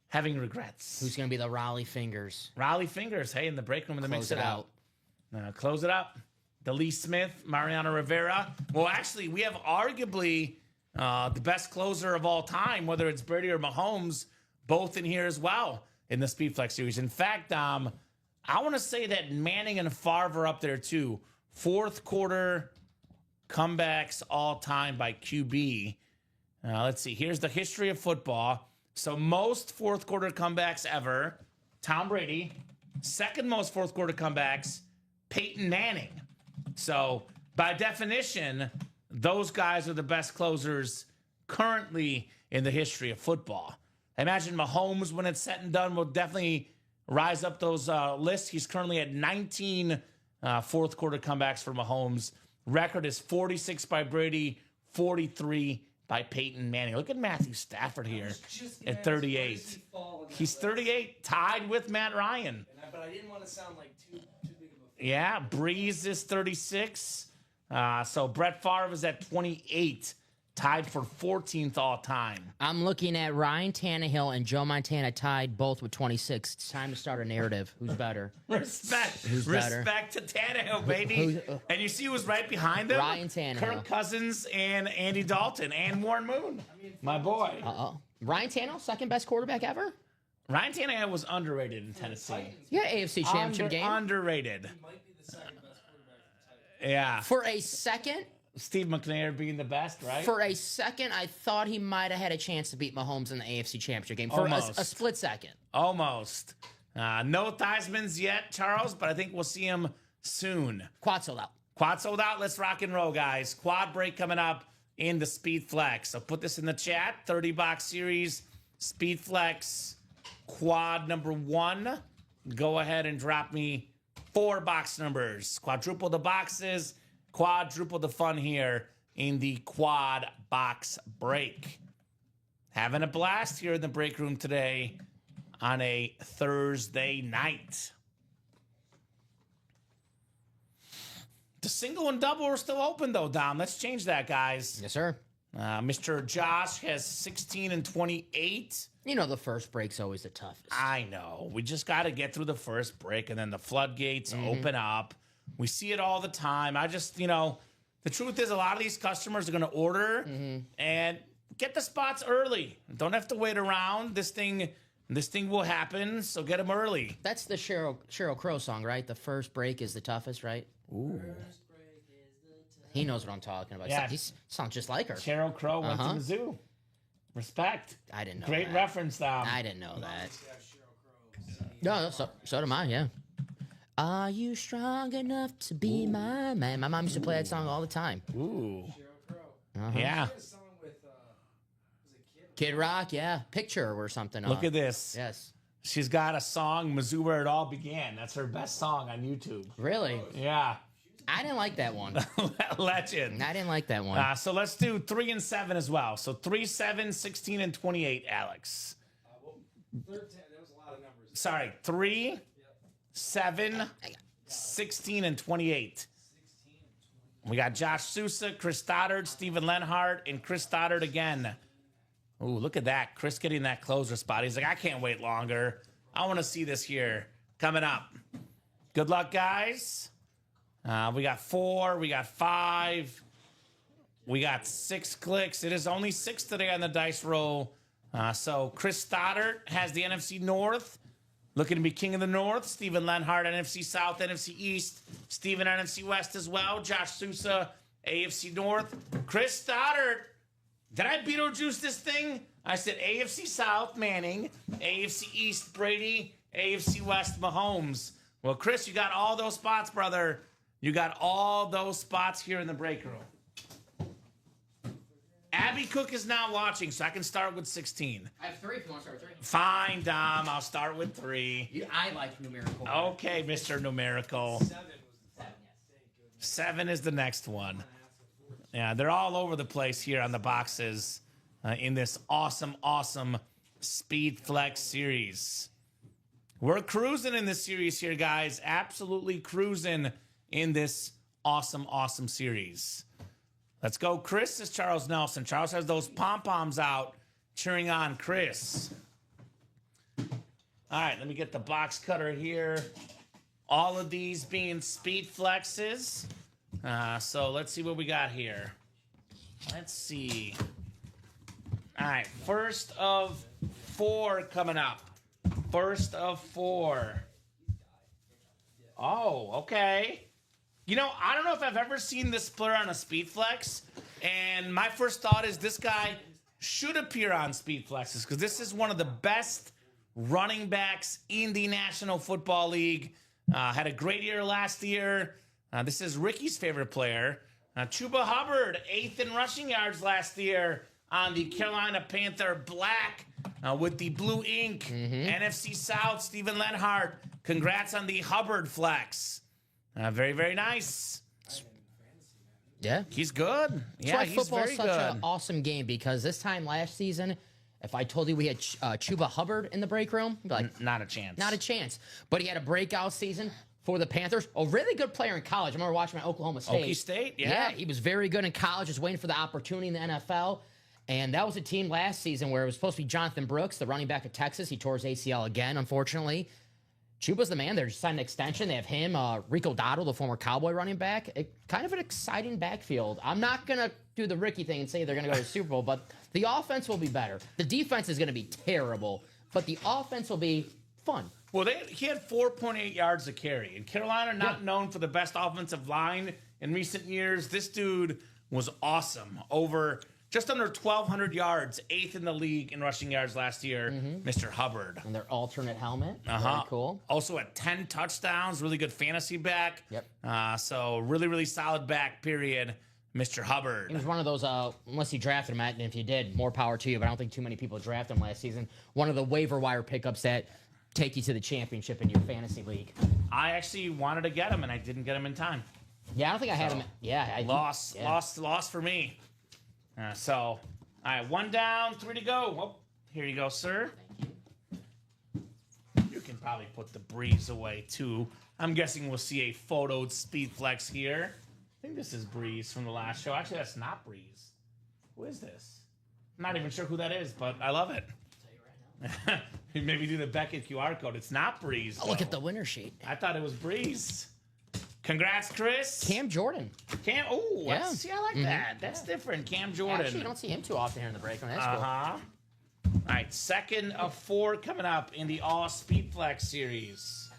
having regrets. Who's going to be the Raleigh Fingers? Raleigh Fingers. Hey, in the break room in the mix Close it it out. Close it up. DeLee Smith, Mariano Rivera. Well, actually, we have arguably the best closer of all time, whether it's Brady or Mahomes, both in here as well in the Speed Flex series. In fact, I want to say that Manning and Favre are up there too. Fourth quarter comebacks all time by QB. Let's see. Here's the history of football. So most fourth quarter comebacks ever, Tom Brady. Second most fourth quarter comebacks, Peyton Manning. So by definition, those guys are the best closers currently in the history of football. I imagine Mahomes, when it's said and done, will definitely rise up those lists. He's currently at 19 fourth quarter comebacks for Mahomes. Record is 46 by Brady, 43 by Peyton Manning. Look at Matthew Stafford here at 38. He's 38, tied with Matt Ryan. But I didn't want to sound like too big of a. Yeah, Breeze is 36. So Brett Favre is at 28, tied for 14th all time. I'm looking at Ryan Tannehill and Joe Montana tied both with 26. It's time to start a narrative. Who's better? Respect. better? Respect to Tannehill, baby. And you see who's right behind him? Ryan Tannehill. Kirk Cousins and Andy Dalton and Warren Moon. My boy. Ryan Tannehill, second best quarterback ever? Ryan Tannehill was underrated in Tennessee. Yeah, AFC Championship game. Underrated. He might be the second best quarterback for Titans. Yeah. For a second, Steve McNair being the best, right? For a second, I thought he might have had a chance to beat Mahomes in the AFC Championship game. For a split second. Almost. No Theismans yet, Charles, but I think we'll see him soon. Quad sold out. Quad sold out. Let's rock and roll, guys. Quad break coming up in the Speed Flex. So put this in the chat. 30-box series, Speed Flex, quad number 1. Go ahead and drop me 4 box numbers. Quadruple the boxes. Quadruple the fun here in the quad box break. Having a blast here in the break room today on a Thursday night. The single and double are still open, though, Dom. Let's change that, guys. Yes, sir. Mr. Josh has 16 and 28. You know the first break's always the toughest. I know. We just got to get through the first break, and then the floodgates open up. We see it all the time. I just, the truth is a lot of these customers are going to order and get the spots early. Don't have to wait around. This thing will happen, so get them early. That's the Sheryl Crow song, right? The first break is the toughest, right? Ooh. He knows what I'm talking about. Yeah. He sounds just like her. Sheryl Crow went to the zoo. Respect. I didn't know Great that. reference, Dom. I didn't know that. No, so do mine, yeah. Are you strong enough to be my man? My mom used to play that song all the time. Ooh. Sheryl Crow. Yeah. She had a song with, was it Kid Rock, yeah. Picture or something. Look at this. Yes. She's got a song, Mizzou Where It All Began. That's her best song on YouTube. Really? Yeah. I didn't like that one. Legend. I didn't like that one. So let's do 3 and 7 as well. So 3, 7, 16, and 28, Alex. Third 10, there was a lot of numbers. Sorry, 3, 7, 16, and 28. We got Josh Sousa, Chris Stoddard, Steven Lenhart, and Chris Stoddard again. Ooh, look at that. Chris getting that closer spot. He's like, I can't wait longer. I want to see this here coming up. Good luck, guys. We got 4. We got 5. We got 6 clicks. It is only 6 today on the dice roll. So Chris Stoddard has the NFC North. Looking to be king of the North. Steven Lenhart, NFC South, NFC East. Steven, NFC West as well. Josh Sousa, AFC North. Chris Stoddard. Did I Beetlejuice this thing? I said AFC South, Manning. AFC East, Brady. AFC West, Mahomes. Well, Chris, you got all those spots, brother. You got all those spots here in the break room. Abby Cook is now watching, so I can start with 16. I have 3 if you want to start with 3. Fine, Dom. I'll start with 3. I like numerical. Okay, Mr. Numerical. 7 was the 7 is the next one. Yeah, they're all over the place here on the boxes in this awesome, awesome Speed Flex series. We're cruising in this series here, guys. Absolutely cruising in this awesome, awesome series. Let's go. Chris is Charles Nelson. Charles has those pom-poms out cheering on Chris. All right, let me get the box cutter here. All of these being Speed Flexes. So let's see what we got here. Let's see. All right, first of 4 coming up. First of 4. Oh, okay. You know, I don't know if I've ever seen this player on a Speed Flex, and my first thought is this guy should appear on Speed Flexes because this is one of the best running backs in the National Football League. Had a great year last year. This is Ricky's favorite player. Chuba Hubbard, 8th in rushing yards last year on the Carolina Panther Black with the blue ink. NFC South, Steven Lenhart. Congrats on the Hubbard Flex. Very, very nice. Yeah. He's good. That's Yeah, why he's football very is such good. an awesome game because this time last season, if I told you we had Chuba Hubbard in the break room, you'd be like, Not a chance. not a chance. But he had a breakout season for the Panthers. A really good player in college. I remember watching him at Oklahoma State. Okie State, yeah. Yeah, he was very good in college, just waiting for the opportunity in the NFL. And that was a team last season where it was supposed to be Jonathan Brooks, the running back of Texas. He tore his ACL again, unfortunately. Chuba's the man. They're just signed an extension. They have him, Rico Dotto, the former Cowboy running back. Kind of an exciting backfield. I'm not going to do the Ricky thing and say they're going to go to the Super Bowl, but the offense will be better. The defense is going to be terrible, but the offense will be fun. Well, he had 4.8 yards a carry. And Carolina, not known for the best offensive line in recent years. This dude was awesome. Over just under 1,200 yards, 8th in the league in rushing yards last year, Mr. Hubbard. And their alternate helmet. Very cool. Also at 10 touchdowns, really good fantasy back. Yep. So really, really solid back, period, Mr. Hubbard. He was one of those, unless you drafted him, and if you did, more power to you, but I don't think too many people drafted him last season. One of the waiver wire pickups that take you to the championship in your fantasy league. I actually wanted to get him, and I didn't get him in time. Yeah, I don't think I had him. Yeah. Lost for me. All right, 1 down, 3 to go. Oh, here you go, sir. You can probably put the Breeze away, too. I'm guessing we'll see a photoed Speed Flex here. I think this is Breeze from the last show. Actually, that's not Breeze. Who is this? I'm not even sure who that is, but I love it. Maybe do the Beckett QR code. It's not Breeze. Oh, look at the winner sheet. I thought it was Breeze. Congrats, Chris. Cam Jordan. Yeah. See, I like that. That's different. Cam Jordan. Actually, you don't see him too often here in the break room. That's cool. All right, second of 4 coming up in the All Speed Flex series.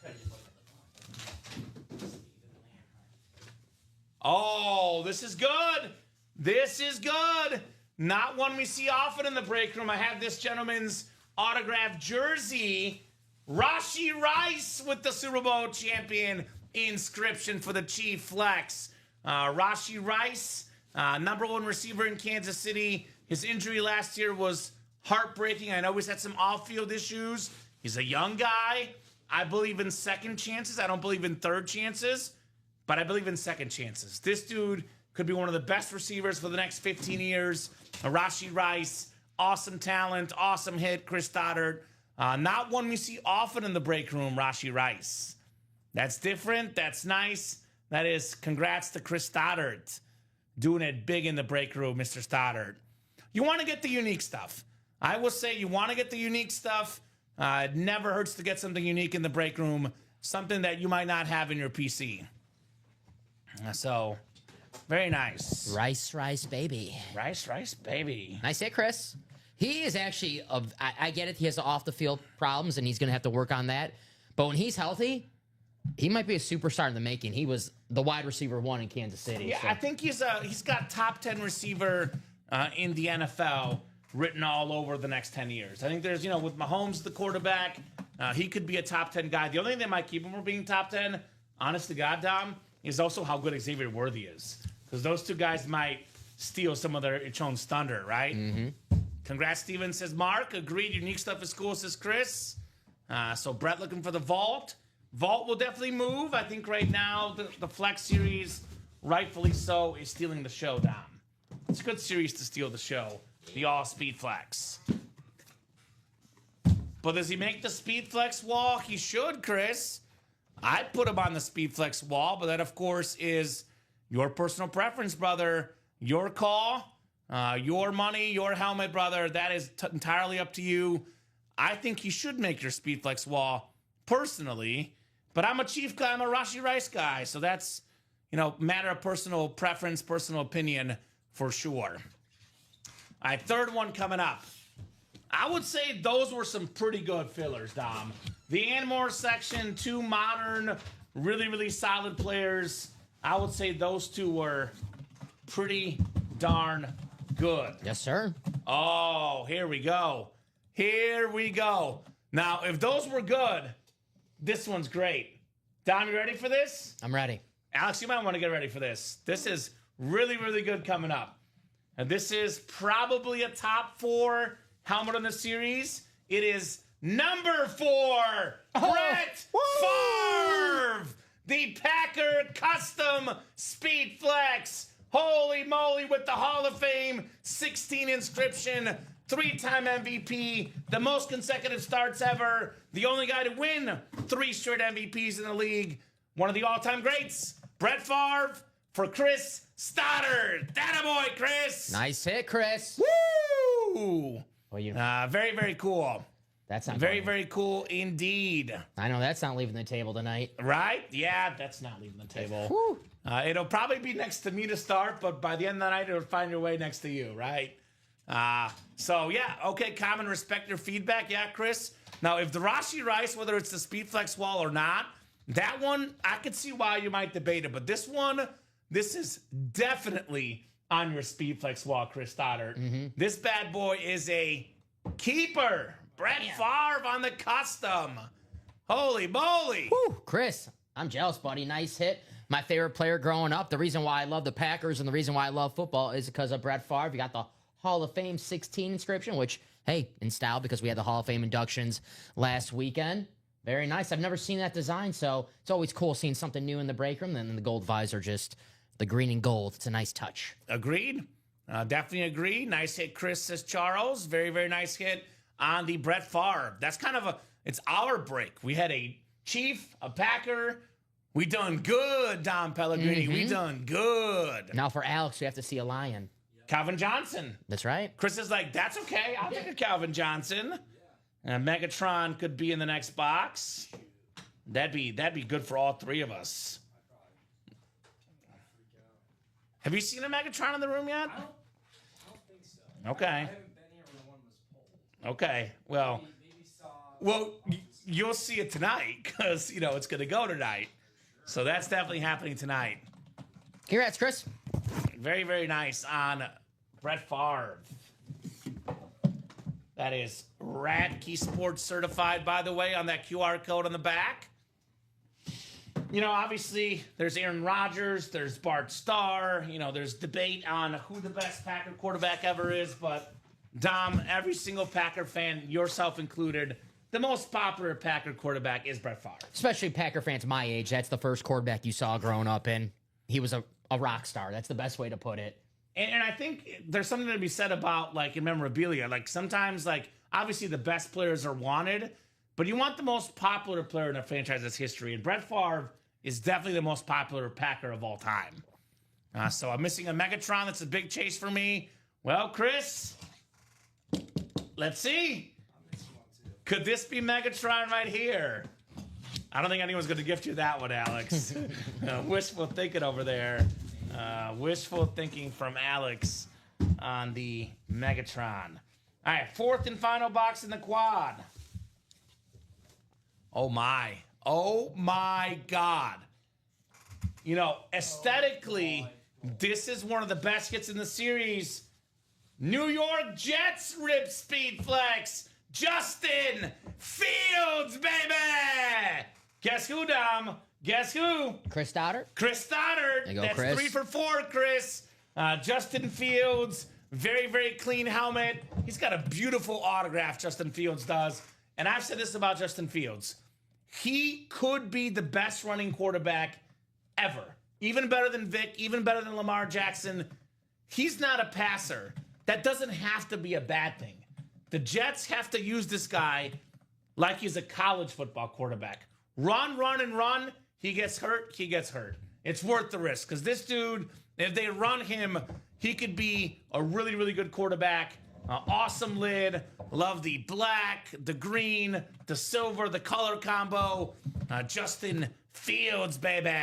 Oh, this is good. This is good. Not one we see often in the break room. I have this gentleman's autographed jersey. Rashee Rice with the Super Bowl champion inscription for the Chief Flex. Rashee Rice, number 1 receiver in Kansas City. His injury last year was heartbreaking. I know he's had some off-field issues. He's a young guy. I believe in second chances. I don't believe in third chances, but I believe in second chances. This dude could be one of the best receivers for the next 15 years. Rashee Rice, awesome talent, awesome hit. Chris Stoddard, not one we see often in the break room, Rashee Rice. That's different. That's nice. That is, congrats to Chris Stoddard. Doing it big in the break room, Mr. Stoddard. You want to get the unique stuff. I will say you want to get the unique stuff. It never hurts to get something unique in the break room. Something that you might not have in your PC. So, very nice. Rice, baby. Rice, baby. Nice hit, Chris. He is actually, I get it, he has off the field problems, and he's going to have to work on that. But when he's healthy, he might be a superstar in the making. He was the wide receiver 1 in Kansas City. Yeah, so. I think he's got top 10 receiver in the NFL written all over the next 10 years. I think there's, with Mahomes, the quarterback, he could be a top 10 guy. The only thing that might keep him from being top 10, honest to God, Dom, is also how good Xavier Worthy is. Because those two guys might steal some of their own thunder, right? Mm-hmm. Congrats, Steven, says Mark. Agreed, unique stuff is cool, says Chris. So Brett looking for the vault. Vault will definitely move. I think right now the Flex series, rightfully so, is stealing the show, Dom. It's a good series to steal the show. The all Speed Flex. But does he make the Speed Flex wall? He should, Chris. I'd put him on the Speed Flex wall, but that, of course, is your personal preference, brother. Your call, your money, your helmet, brother. That is entirely up to you. I think he should make your Speed Flex wall, personally. But I'm a Chief guy. I'm a Rashi Rice guy. So that's, matter of personal preference, personal opinion, for sure. All right, third one coming up. I would say those were some pretty good fillers, Dom. The Anmore section, 2 modern, really, really solid players. I would say those 2 were pretty darn good. Yes, sir. Oh, here we go. Here we go. Now, if those were good, this one's great. Dom, you ready for this? I'm ready. Alex, you might want to get ready for this. This is really, really good coming up. And this is probably a top 4 helmet in the series. It is number 4, Brett Favre, the Packer Custom Speed Flex. Holy moly, with the Hall of Fame 16 inscription, 3-time MVP, the most consecutive starts ever, the only guy to win 3 straight MVPs in the league, one of the all-time greats, Brett Favre for Chris Stoddard. Attaboy, Chris. Nice hit, Chris. Woo! Well, Very, very cool. That's not Very, going. very cool indeed. I know that's not leaving the table tonight. Right? Yeah, that's not leaving the table. Whew. It'll probably be next to me to start, but by the end of the night, it'll find your way next to you, right? So, yeah, okay, common respect your feedback. Yeah, Chris. Now, if the Rashi Rice, whether it's the Speed Flex wall or not, that one, I could see why you might debate it. But this one, this is definitely on your Speed Flex wall, Chris Stoddard. Mm-hmm. This bad boy is a keeper. Brett Favre on the custom. Holy moly. Whew, Chris, I'm jealous, buddy. Nice hit. My favorite player growing up. The reason why I love the Packers and the reason why I love football is because of Brett Favre. You got the Hall of Fame 16 inscription, which, hey, in style because we had the Hall of Fame inductions last weekend. Very nice. I've never seen that design, so it's always cool seeing something new in the break room. And then the gold visor, just the green and gold. It's a nice touch. Agreed. Definitely agree. Nice hit, Chris, says Charles. Very, very nice hit on the Brett Favre. That's kind of it's our break. We had a Chief, a Packer. We done good, Dom Pellegrini. We done good. Now for Alex, we have to see a lion. Calvin Johnson. That's right. Chris is like, that's okay. I'll take a Calvin Johnson. And Megatron could be in the next box. That'd be good for all 3 of us. Have you seen a Megatron in the room yet? I don't think so. Okay. I haven't been here when the one was pulled. Okay. Well, Maybe saw. well, you'll see it tonight because it's going to go tonight. So that's definitely happening tonight. Congrats, Chris. Very, very nice on Brett Favre. That is Radkey Sports certified, by the way, on that QR code on the back. Obviously, there's Aaron Rodgers, there's Bart Starr, there's debate on who the best Packer quarterback ever is, but Dom, every single Packer fan, yourself included, the most popular Packer quarterback is Brett Favre. Especially Packer fans my age. That's the first quarterback you saw growing up in. He was a rock star. That's the best way to put it. And I think there's something to be said about, in memorabilia. Sometimes, obviously the best players are wanted, but you want the most popular player in a franchise's history. And Brett Favre is definitely the most popular Packer of all time. So I'm missing a Megatron. That's a big chase for me. Well, Chris, let's see. Could this be Megatron right here? I don't think anyone's going to gift you that one, Alex. Wishful thinking over there. Wishful thinking from Alex on the Megatron. All right, fourth and final box in the quad. Oh my God. You know, aesthetically, this is one of the best hits in the series. New York Jets rip speed flex. Justin Fields, baby! Guess who, Dom? Guess who? Chris Stoddard. Chris Stoddard. There you go, That's Chris. 3 for 4, Chris. Justin Fields, very, very clean helmet. He's got a beautiful autograph, Justin Fields does. And I've said this about Justin Fields. He could be the best running quarterback ever. Even better than Vic, even better than Lamar Jackson. He's not a passer. That doesn't have to be a bad thing. The Jets have to use this guy like he's a college football quarterback. Run, run, and run. He gets hurt, he gets hurt. It's worth the risk because this dude, if they run him, he could be a really, really good quarterback. Awesome lid. Love the black, the green, the silver, the color combo. Justin Fields, baby.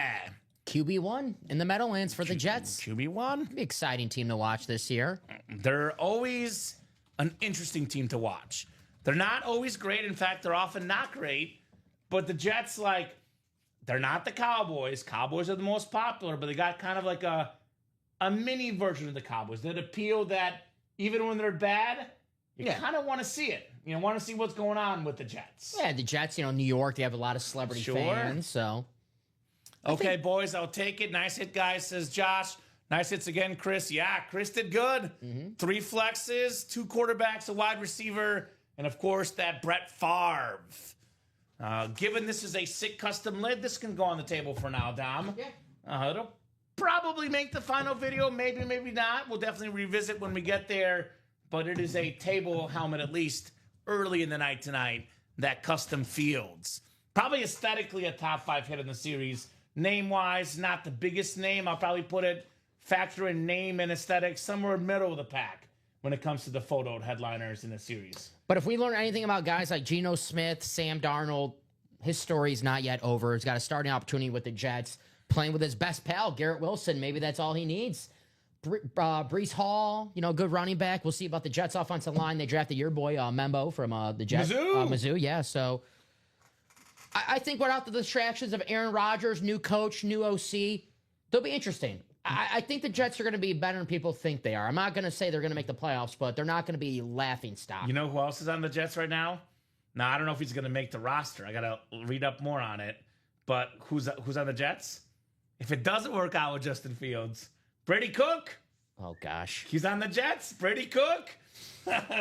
QB1 in the Meadowlands for the Jets. QB1. Be exciting team to watch this year. They're always an interesting team to watch. They're not always great. In fact, they're often not great. But the Jets, like, they're not the Cowboys. Cowboys are the most popular, but they got kind of like a mini version of the Cowboys that appeal that even when they're bad, you kind of want to see it. You know, want to see what's going on with the Jets. Yeah, the Jets, you know, New York, they have a lot of celebrity fans, so. Okay, boys, I'll take it. Nice hit, guys, says Josh. Nice hits again, Chris. Yeah, Chris did good. 3 flexes, 2 quarterbacks, a wide receiver, and, of course, that Brett Favre. Given this is a sick custom lid, this can go on the table for now, Dom. Yeah. It'll probably make the final video. Maybe, maybe not. We'll definitely revisit when we get there. But it is a table helmet, at least early in the night tonight, that custom Fields. Probably aesthetically a top 5 hit in the series. Name-wise, not the biggest name. I'll probably put it, factor in name and aesthetics, somewhere middle of the pack when it comes to the photo headliners in the series. But if we learn anything about guys like Geno Smith, Sam Darnold, his story's not yet over. He's got a starting opportunity with the Jets, playing with his best pal, Garrett Wilson. Maybe that's all he needs. Brees Hall, you know, good running back. We'll see about the Jets offensive line. They drafted your boy, Membo, from the Jets. Mizzou, yeah. So I think without the distractions of Aaron Rodgers, new coach, new OC, they'll be interesting. I think the Jets are going to be better than people think they are. I'm not going to say they're going to make the playoffs, but they're not going to be laughing stock. You know who else is on the Jets right now? Now, I don't know if he's going to make the roster. I got to read up more on it. But who's on the Jets? If it doesn't work out with Justin Fields, Brady Cook. Oh, gosh. He's on the Jets. Brady Cook.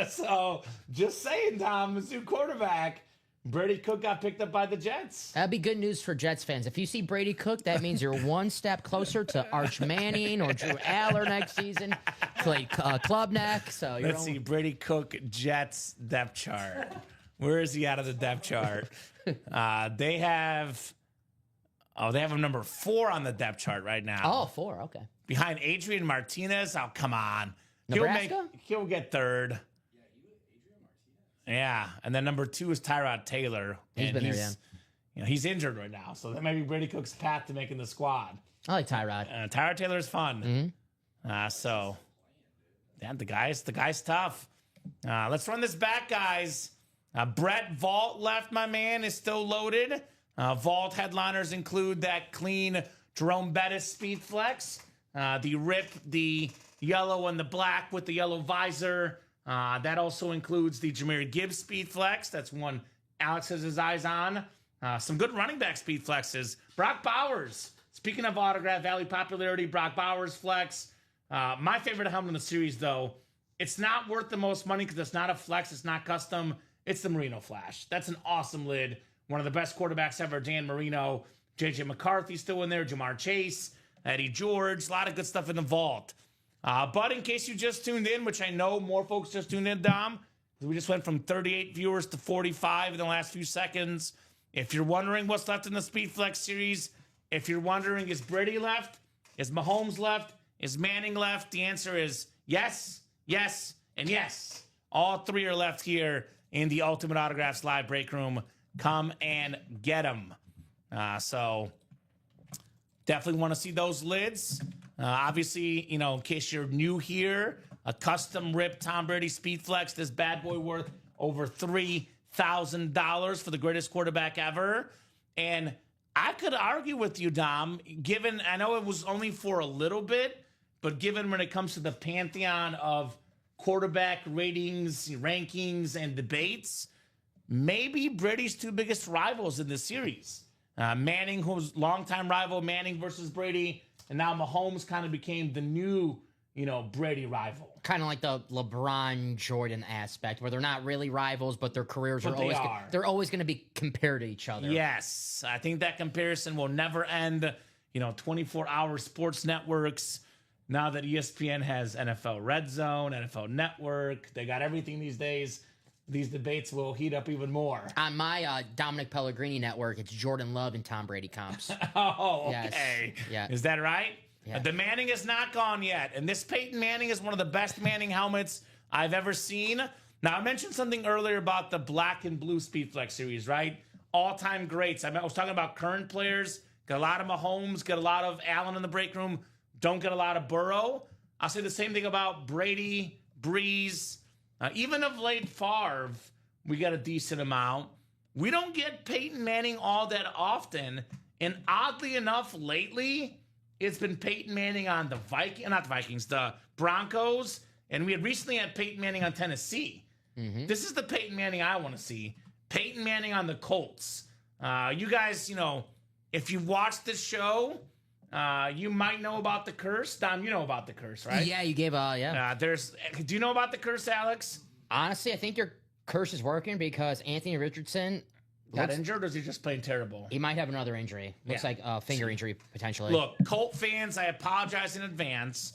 So, just saying, Tom, Mizzou quarterback. Brady Cook got picked up by the Jets. That'd be good news for Jets fans. If you see Brady Cook, that means you're one step closer to Arch Manning or Drew Aller next season. Play club neck. So you're Let's see, Brady Cook, Jets depth chart. Where is he out of the depth chart? They have him number 4 on the depth chart right now. Oh, 4, okay. Behind Adrian Martinez. Oh, come on. Nebraska? He'll get 3rd. Yeah, and then number 2 is Tyrod Taylor. He's been there, yeah. You know, he's injured right now, so that might be Brady Cook's path to making the squad. I like Tyrod. Tyrod Taylor's fun. So, yeah, the guy's tough. Let's run this back, guys. Brett Vault left, my man, is still loaded. Vault headliners include that clean Jerome Bettis Speed Flex, the rip, the yellow and the black with the yellow visor. That also includes the Jahmyr Gibbs Speed Flex. That's one Alex has his eyes on. Some good running back Speed Flexes. Brock Bowers. Speaking of autograph value popularity, Brock Bowers Flex. My favorite helmet in the series, though, it's not worth the most money because it's not a flex. It's not custom. It's the Marino Flash. That's an awesome lid. One of the best quarterbacks ever, Dan Marino. J.J. McCarthy's still in there. Jamar Chase. Eddie George. A lot of good stuff in the vault. But in case you just tuned in, which I know more folks just tuned in, Dom, we just went from 38 viewers to 45 in the last few seconds. If you're wondering what's left in the Speed Flex series, if you're wondering, is Brady left? Is Mahomes left? Is Manning left? The answer is yes, yes, and yes. All three are left here in the Ultimate Autographs live break room. Come and get them. So definitely want to see those lids. Obviously, in case you're new here, a custom ripped Tom Brady Speed Flex. This bad boy worth over $3,000 for the greatest quarterback ever. And I could argue with you, Dom, given, I know it was only for a little bit, but given when it comes to the pantheon of quarterback ratings, rankings, and debates, maybe Brady's two biggest rivals in this series. Manning, who's longtime rival, Manning versus Brady, and now Mahomes kind of became the new, Brady rival. Kind of like the LeBron Jordan aspect, where they're not really rivals, but their careers But they're always going to be compared to each other. Yes, I think that comparison will never end. 24-hour sports networks. Now that ESPN has NFL Red Zone, NFL Network, they got everything these days. These debates will heat up even more. On my Dominic Pellegrini network, it's Jordan Love and Tom Brady comps. Oh, okay. Yes. Yeah. Is that right? Yeah. The Manning is not gone yet. And this Peyton Manning is one of the best Manning helmets I've ever seen. Now, I mentioned something earlier about the black and blue Speed Flex series, right? All-time greats. I was talking about current players. Get a lot of Mahomes, get a lot of Allen in the break room. Don't get a lot of Burrow. I'll say the same thing about Brady, Breeze, even of late Favre. We got a decent amount. We don't get Peyton Manning all that often. And oddly enough, lately, it's been Peyton Manning on the the Broncos. And we had recently had Peyton Manning on Tennessee. Mm-hmm. This is the Peyton Manning I want to see. Peyton Manning on the Colts. You guys, if you watched this show, you might know about the curse. Dom, you know about the curse, right? Yeah, you gave do you know about the curse, Alex? Honestly, I think your curse is working because Anthony Richardson Got injured, or is he just playing terrible? He might have another injury. Looks like a finger injury, potentially. Look, Colt fans, I apologize in advance.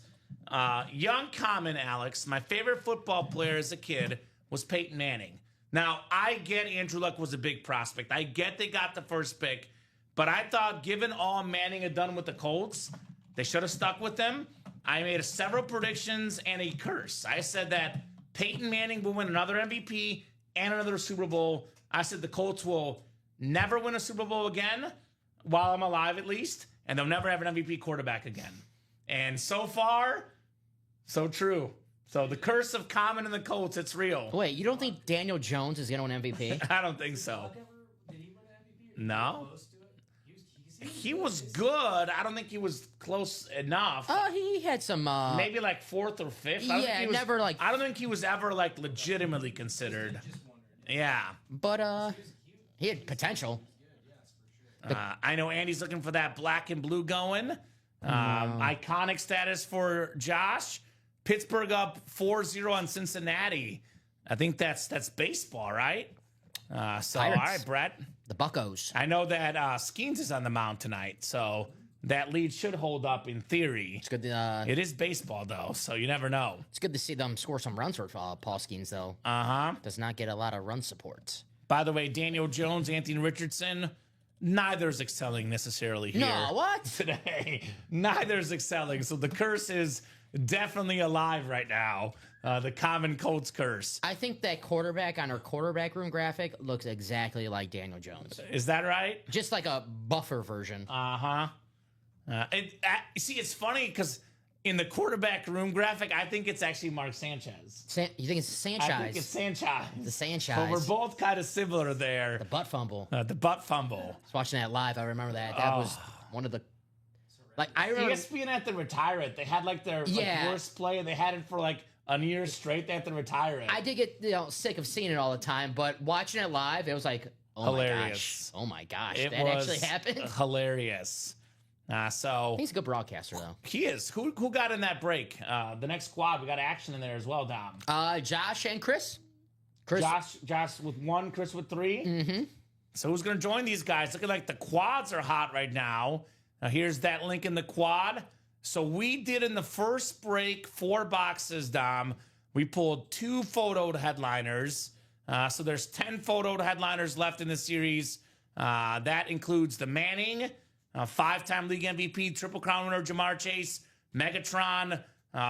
Young Kamen, Alex, my favorite football player as a kid was Peyton Manning. Now, I get Andrew Luck was a big prospect. I get they got the first pick. But I thought, given all Manning had done with the Colts, they should have stuck with them. I made several predictions and a curse. I said that Peyton Manning will win another MVP and another Super Bowl. I said the Colts will never win a Super Bowl again, while I'm alive at least, and they'll never have an MVP quarterback again. And so far, so true. So the curse of Kamen and the Colts, it's real. Wait, you don't think Daniel Jones is going to win MVP? I don't think so. Did he win an MVP? No. Close to it? He was good. I don't think he was close enough. Oh, he had some. Maybe like fourth or fifth. Yeah, never like. I don't think he was ever like legitimately considered. Yeah. But he had potential. I know Andy's looking for that black and blue going. Iconic status for Josh. Pittsburgh up 4-0 on Cincinnati. I think that's baseball, right? So, all right, Brett. The Buccos. I know that Skeens is on the mound tonight, so that lead should hold up in theory. It's good. It is baseball, though, so you never know. It's good to see them score some runs for Paul Skeens, though. Does not get a lot of run support. By the way, Daniel Jones, Anthony Richardson, neither's excelling necessarily here. No, what? Today. Neither's excelling, so the curse is definitely alive right now. The Kamen Colts curse. I think that quarterback on our quarterback room graphic looks exactly like Daniel Jones. Is that right? Just like a buffer version. See, it's funny because in the quarterback room graphic, I think it's actually Mark Sanchez. You think it's Sanchez? I think it's Sanchez. The Sanchez. But we're both kind of similar there. The butt fumble. The butt fumble. I was watching that live. I remember that. That was one of the. Like I remember. ESPN had to retire it. They had like their worst play, and they had it for like a year straight. They had to retire it. I did get sick of seeing it all the time, but watching it live, it was like, oh hilarious. My gosh, it that was actually happened. Hilarious. So he's a good broadcaster, though. He is. Who got in that break? The next squad, we got action in there as well, Dom. Josh and Chris. Josh with 1, Chris with 3. Mm-hmm. So who's going to join these guys? Looking like the quads are hot right now. Here's that link in the quad. So we did in the first break 4 boxes, Dom. We pulled 2 photoed headliners. So there's 10 photoed headliners left in the series. That includes the Manning, 5-time league MVP, Triple Crown winner Jamar Chase, Megatron,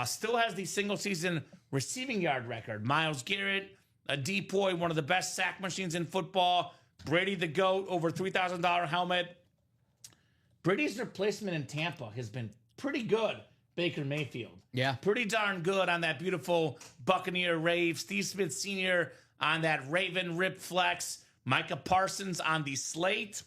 still has the single season receiving yard record. Myles Garrett, a depoy, one of the best sack machines in football. Brady the GOAT, over $3,000 helmet. Brady's replacement in Tampa has been pretty good, Baker Mayfield. Yeah. Pretty darn good on that beautiful Buccaneer rave. Steve Smith Sr. on that Raven Rip Flex. Micah Parsons on the slate.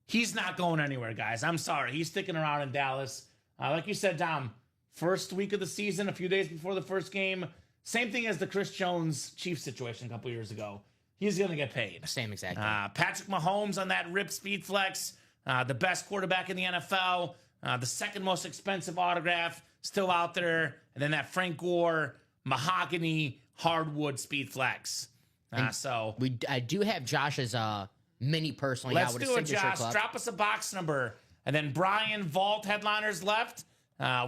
He's not going anywhere, guys. I'm sorry. He's sticking around in Dallas. Like you said, Dom, first week of the season, a few days before the first game. Same thing as the Chris Jones Chiefs situation a couple years ago. He's going to get paid. Same exact thing. Patrick Mahomes on that Rip Speed Flex. The best quarterback in the NFL. The second most expensive autograph still out there. And then that Frank Gore Mahogany Hardwood Speed Flex. I do have Josh's mini personally. Let's with do a it, signature Josh. club. Drop us a box number. And then Brian Vault headliners left.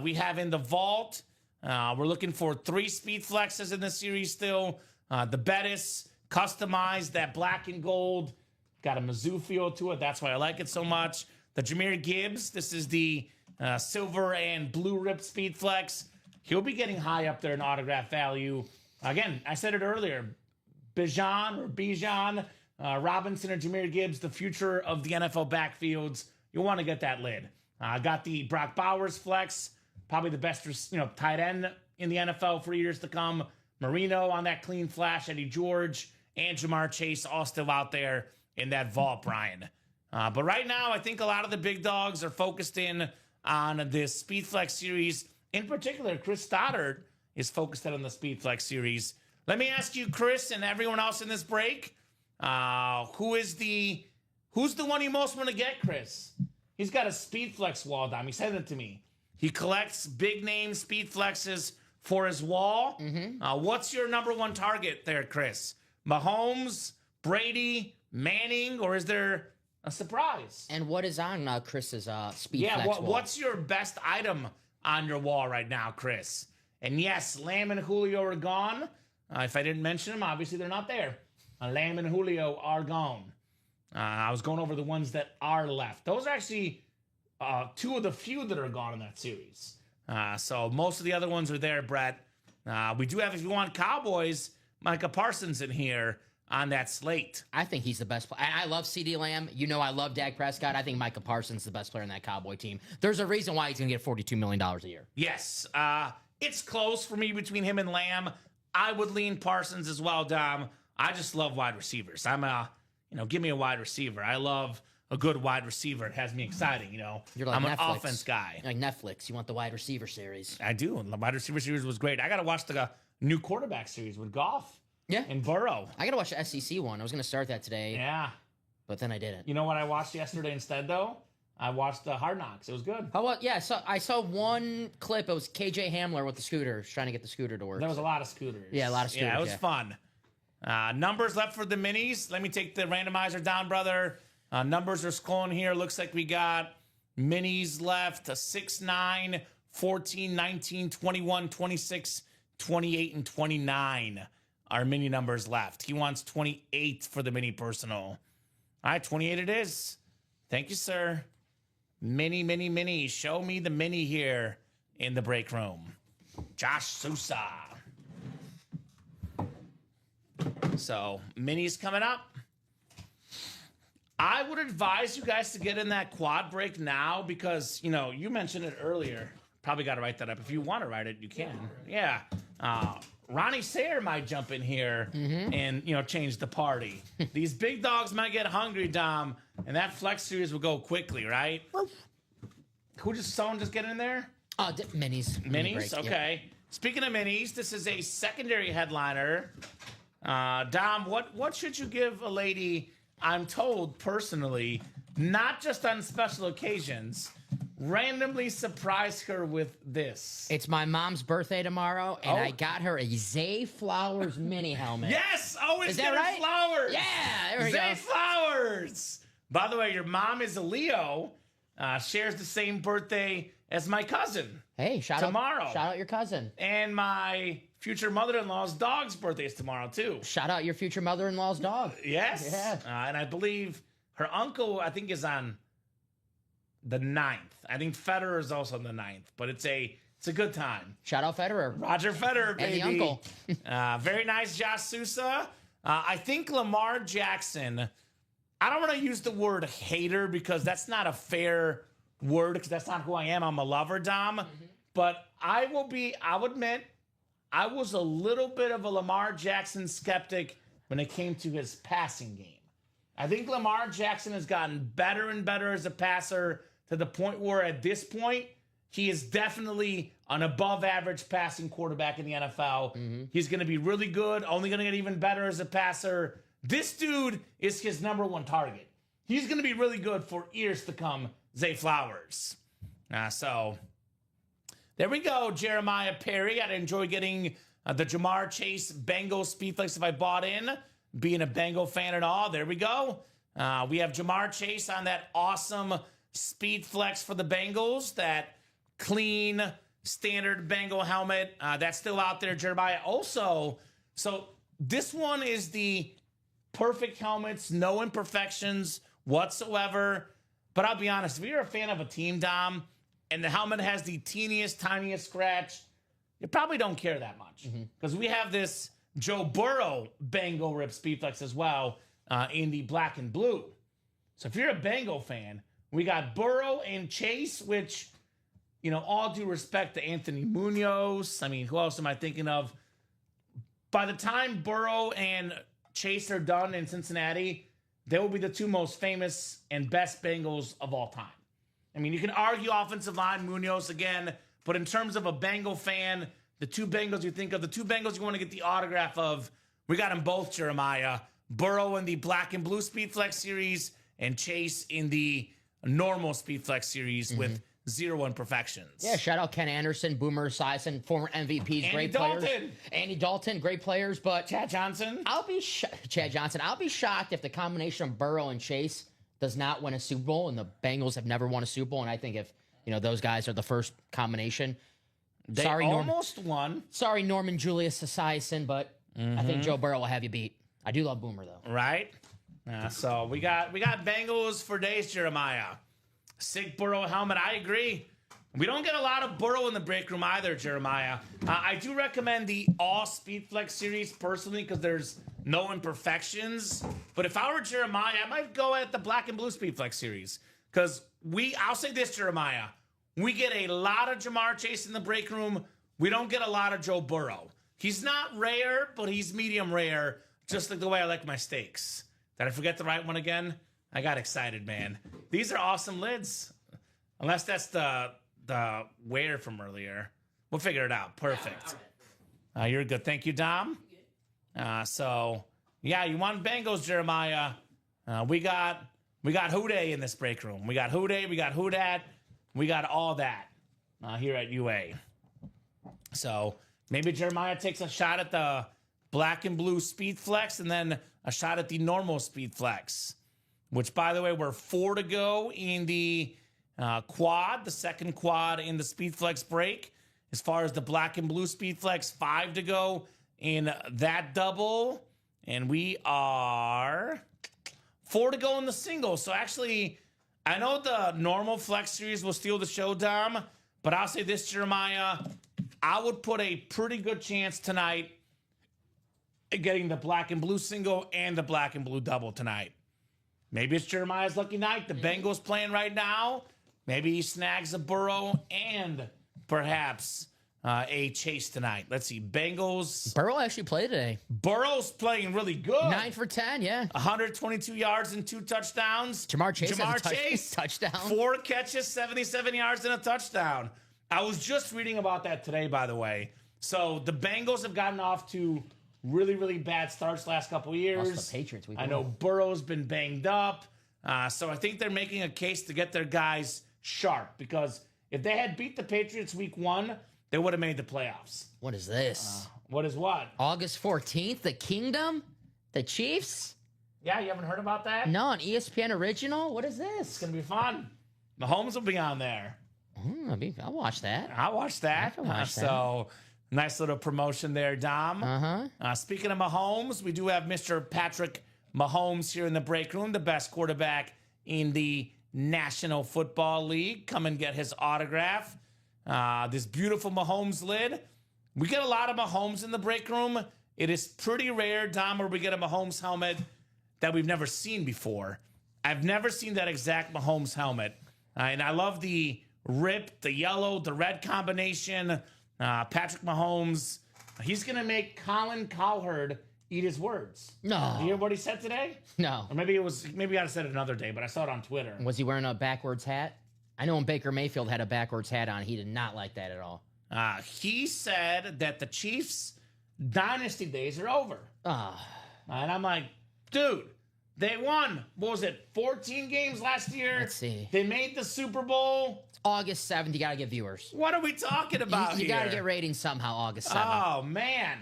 We have in the Vault. We're looking for 3 Speed Flexes in this series still. The Bettis, customized, that black and gold. Got a Mizzou feel to it. That's why I like it so much. The Jahmyr Gibbs. This is the silver and blue Rip Speed Flex. He'll be getting high up there in autograph value. Again, I said it earlier. Bijan Robinson or Jahmyr Gibbs, the future of the NFL backfields. You'll want to get that lid. Got the Brock Bowers Flex. Probably the best tight end in the NFL for years to come. Marino on that clean flash. Eddie George and Jamar Chase all still out there in that vault, Brian. But right now, I think a lot of the big dogs are focused in on this Speed Flex series. In particular, Chris Stoddard is focused in on the Speed Flex series. Let me ask you, Chris, and everyone else in this break, who's the one you most want to get, Chris? He's got a Speed Flex wall, Dom. He said it to me. He collects big name Speed Flexes for his wall. Mm-hmm. What's your number one target there, Chris? Mahomes, Brady, Manning, or is there a surprise? And what is on Chris's Speed Flex wall? What's your best item on your wall right now, Chris? And yes, Lamb and Julio are gone. If I didn't mention them, obviously they're not there. Lamb and Julio are gone. I was going over the ones that are left. Those are actually 2 of the few that are gone in that series. So most of the other ones are there, Brett. We do have, if you want Cowboys, Micah Parsons in here on that slate. I think he's the best player. I love CeeDee Lamb. You know I love Dak Prescott. I think Micah Parsons is the best player in that Cowboy team. There's a reason why he's going to get $42 million a year. Yes. It's close for me between him and Lamb. I would lean Parsons as well, Dom. I just love wide receivers. Give me a wide receiver. I love a good wide receiver. It has me exciting, You're like I'm Netflix. an offense guy. You're like Netflix. You want the wide receiver series. I do. And the wide receiver series was great. I got to watch the new quarterback series with Goff. Yeah. And Burrow. I got to watch the SEC one. I was going to start that today. Yeah. But then I didn't. You know what I watched yesterday instead, though? I watched the Hard Knocks. It was good. Oh, well, yeah, I saw one clip. It was KJ Hamler with the scooter, trying to get the scooter to work. There was a lot of scooters. Yeah, a lot of scooters. Yeah, it was fun. Numbers left for the minis. Let me take the randomizer down, brother. Numbers are scrolling here. Looks like we got minis left. 6, 9, 14, 19, 21, 26, 28, and 29 are mini numbers left. He wants 28 for the mini personal. All right, 28 it is. Thank you, sir. Mini. Show me the mini here in the break room. Josh Sousa. So, mini's coming up. I would advise you guys to get in that quad break now because, you mentioned it earlier. Probably got to write that up. If you want to write it, you can. Yeah. Ronnie Sayer might jump in here and, change the party. These big dogs might get hungry, Dom, and that flex series will go quickly, right? Someone just get in there? Minis. Minis? Break, okay. Yep. Speaking of minis, this is a secondary headliner. Dom, what should you give a lady, I'm told personally, not just on special occasions, randomly surprise her with this? It's my mom's birthday tomorrow, and I got her a Zay Flowers mini helmet. Yes! Always Is that get her right? flowers! Yeah, there we Zay go. Flowers! By the way, your mom is a Leo, shares the same birthday as my cousin. Hey, shout out your cousin. And my future mother-in-law's dog's birthday is tomorrow, too. Shout out your future mother-in-law's dog. Yes. Yeah. And I believe her uncle, I think, is on the 9th. I think Federer is also on the 9th, but it's a good time. Shout out Federer. Roger Federer, baby. And the uncle. Very nice, Josh Sousa. I think Lamar Jackson, I don't want to use the word hater because that's not a fair word because that's not who I am. I'm a lover, Dom. But I'll admit, I was a little bit of a Lamar Jackson skeptic when it came to his passing game. I think Lamar Jackson has gotten better and better as a passer to the point where at this point, he is definitely an above average passing quarterback in the NFL. He's going to be really good, only going to get even better as a passer. This dude is his number one target. He's going to be really good for years to come, Zay Flowers. So there we go, Jeremiah Perry. I'd enjoy getting the Jamar Chase Bengal Speed Flex if I bought in, being a Bengal fan and all. There we go. We have Jamar Chase on that awesome Speed Flex for the Bengals, that clean standard Bengal helmet. That's still out there, Jeremiah. Also, so this one is the perfect helmets, no imperfections whatsoever. But I'll be honest, if you're a fan of a team, Dom, and the helmet has the teeniest, tiniest scratch, you probably don't care that much. Because we have this Joe Burrow Bengal Rip Speedflex as well in the black and blue. So if you're a Bengal fan, we got Burrow and Chase, which, all due respect to Anthony Munoz. I mean, who else am I thinking of? By the time Burrow and Chase are done in Cincinnati, they will be the two most famous and best Bengals of all time. I mean, you can argue offensive line, Munoz again, but in terms of a Bengal fan, the two Bengals you think of, the two Bengals you want to get the autograph of, we got them both, Jeremiah. Burrow in the black and blue Speed Flex series and Chase in the normal Speed Flex series with 0 imperfections. Yeah, shout out Ken Anderson, Boomer Esiason, former MVPs, great players. Andy Dalton, great players, but Chad Johnson. Chad Johnson. I'll be shocked if the combination of Burrow and Chase does not win a Super Bowl, and the Bengals have never won a Super Bowl. And I think if those guys are the first combination, they almost won. Sorry, Norman Julius Esiason, but I think Joe Burrow will have you beat. I do love Boomer though. Right. So we got Bengals for days, Jeremiah. Sick Burrow helmet. I agree. We don't get a lot of Burrow in the break room either, Jeremiah. I do recommend the All Speed Flex series personally because there's no imperfections. But if I were Jeremiah, I might go at the black and blue Speed Flex series because I'll say this, Jeremiah. We get a lot of Jamar Chase in the break room. We don't get a lot of Joe Burrow. He's not rare, but he's medium rare, just like the way I like my steaks. Did I forget the right one again? I got excited, man. These are awesome lids. Unless that's the wear from earlier. We'll figure it out. Perfect. You're good. Thank you, Dom. So, yeah, you want Bengals, Jeremiah. We got Houday in this break room. We got Houday. We got Houdat. We got all that here at UA. So maybe Jeremiah takes a shot at the black and blue Speed Flex and then a shot at the normal Speed Flex, which, by the way, we're 4 to go in the quad, the second quad in the Speed Flex break. As far as the black and blue Speed Flex, 5 to go in that double. And we are 4 to go in the single. So actually, I know the normal Flex series will steal the show, Dom, but I'll say this, Jeremiah. I would put a pretty good chance tonight at getting the black and blue single and the black and blue double tonight. Maybe it's Jeremiah's lucky night. The Bengals playing right now. Maybe he snags a Burrow and perhaps a Chase tonight. Let's see. Bengals. Burrow actually played today. Burrow's playing really good. 9 for 10, yeah. 122 yards and 2 touchdowns. Jamar Chase touchdown. 4 catches, 77 yards and a touchdown. I was just reading about that today, by the way. So the Bengals have gotten off to really, really bad starts last couple years. Lost the Patriots. I know Burrow's been banged up. So I think they're making a case to get their guys sharp because if they had beat the Patriots week 1, they would have made the playoffs. What is this? What is what? August 14th, the Kingdom? The Chiefs? Yeah, you haven't heard about that? No, an ESPN original? What is It's this? going to be fun. Mahomes will be on there. I'll watch that. I'll watch that. I can watch that. So, nice little promotion there, Dom. Speaking of Mahomes, we do have Mr. Patrick Mahomes here in the break room, the best quarterback in the National Football League. Come and get his autograph. This beautiful Mahomes lid. We get a lot of Mahomes in the break room. It is pretty rare, Dom, where we get a Mahomes helmet that we've never seen before. I've never seen that exact Mahomes helmet. And I love the rip, the yellow, the red combination. Patrick Mahomes. He's going to make Colin Cowherd eat his words. No. You hear what he said today? No. Or maybe I'd have said it another day, but I saw it on Twitter. Was he wearing a backwards hat? I know when Baker Mayfield had a backwards hat on, he did not like that at all. He said that the Chiefs' dynasty days are over. And I'm like, dude, they won, what was it, 14 games last year? Let's see. They made the Super Bowl. It's August 7th. You got to get viewers. What are we talking about You here? got to get ratings somehow August 7th. Oh, man.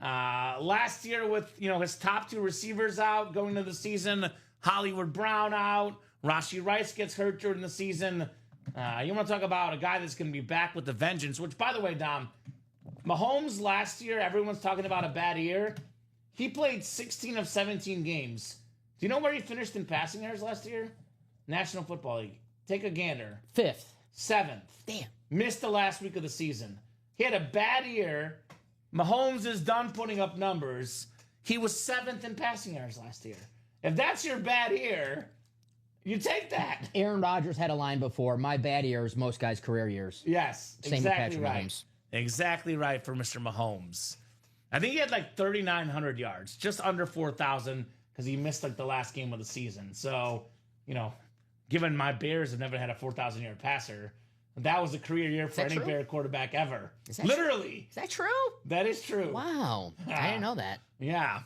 Last year with, his top 2 receivers out going into the season, Hollywood Brown out, Rashee Rice gets hurt during the season. You want to talk about a guy that's going to be back with the vengeance, which, by the way, Dom, Mahomes last year, everyone's talking about a bad year. He played 16 of 17 games. Do you know where he finished in passing yards last year? National Football League. Take a gander. 5th. 7th. Damn. Missed the last week of the season. He had a bad year. Mahomes is done putting up numbers. He was 7th in passing yards last year. If that's your bad year, you take that. Aaron Rodgers had a line before. My bad years, most guys' career years. Yes, Same exactly with Patrick right. Mahomes. Exactly right for Mr. Mahomes. I think he had like 3,900 yards, just under 4,000, because he missed like the last game of the season. So, given my Bears have never had a 4,000-yard passer, that was a career year for any true? Bear quarterback ever. Is that Literally. Is that true? That is true. Wow. I didn't know that. Yeah.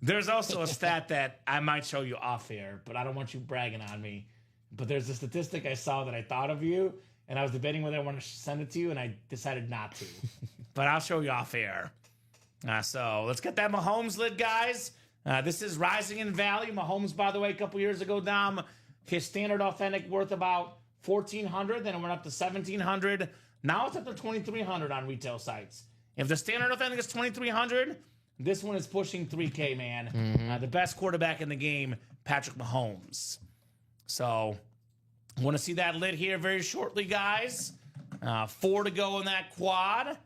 There's also a stat that I might show you off air, but I don't want you bragging on me. But there's a statistic I saw that I thought of you, and I was debating whether I want to send it to you, and I decided not to. But I'll show you off air. So let's get that Mahomes lid, guys. This is rising in value. Mahomes, by the way, a couple years ago, Dom, his standard authentic worth about $1,400. Then it went up to $1,700. Now it's up to $2,300 on retail sites. If the standard authentic is $2,300, this one is pushing $3K, man. The best quarterback in the game, Patrick Mahomes. So, want to see that lid here very shortly, guys. 4 to go in that quad.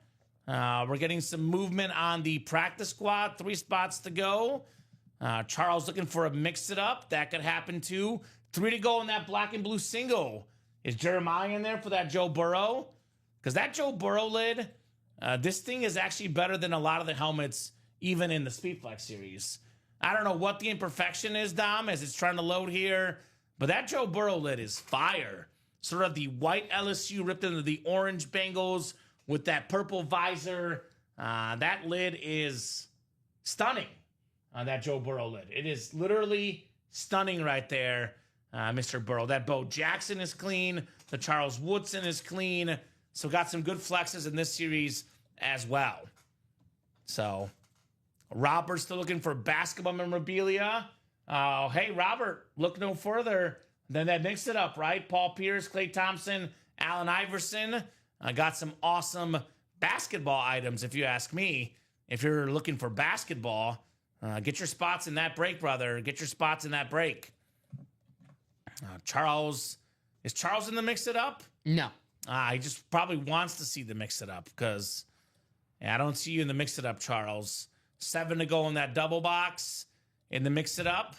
We're getting some movement on the practice squad. 3 spots to go. Charles looking for a mix it up. That could happen too. 3 to go in that black and blue single. Is Jeremiah in there for that Joe Burrow? Because that Joe Burrow lid, this thing is actually better than a lot of the helmets, even in the Speedflex series. I don't know what the imperfection is, Dom, as it's trying to load here. But that Joe Burrow lid is fire. Sort of the white LSU ripped into the orange Bengals with that purple visor. That lid is stunning. That Joe Burrow lid. It is literally stunning right there, Mr. Burrow. That Bo Jackson is clean. The Charles Woodson is clean. So got some good flexes in this series as well. So Robert's still looking for basketball memorabilia. Hey, Robert, look no further than that mix it up, right? Paul Pierce, Klay Thompson, Allen Iverson. Got some awesome basketball items, if you ask me. If you're looking for basketball, get your spots in that break, brother. Get your spots in that break. Charles, is Charles in the mix it up? No. He just probably wants to see the mix it up because I don't see you in the mix it up, Charles. 7 to go in that double box. In the mix it up,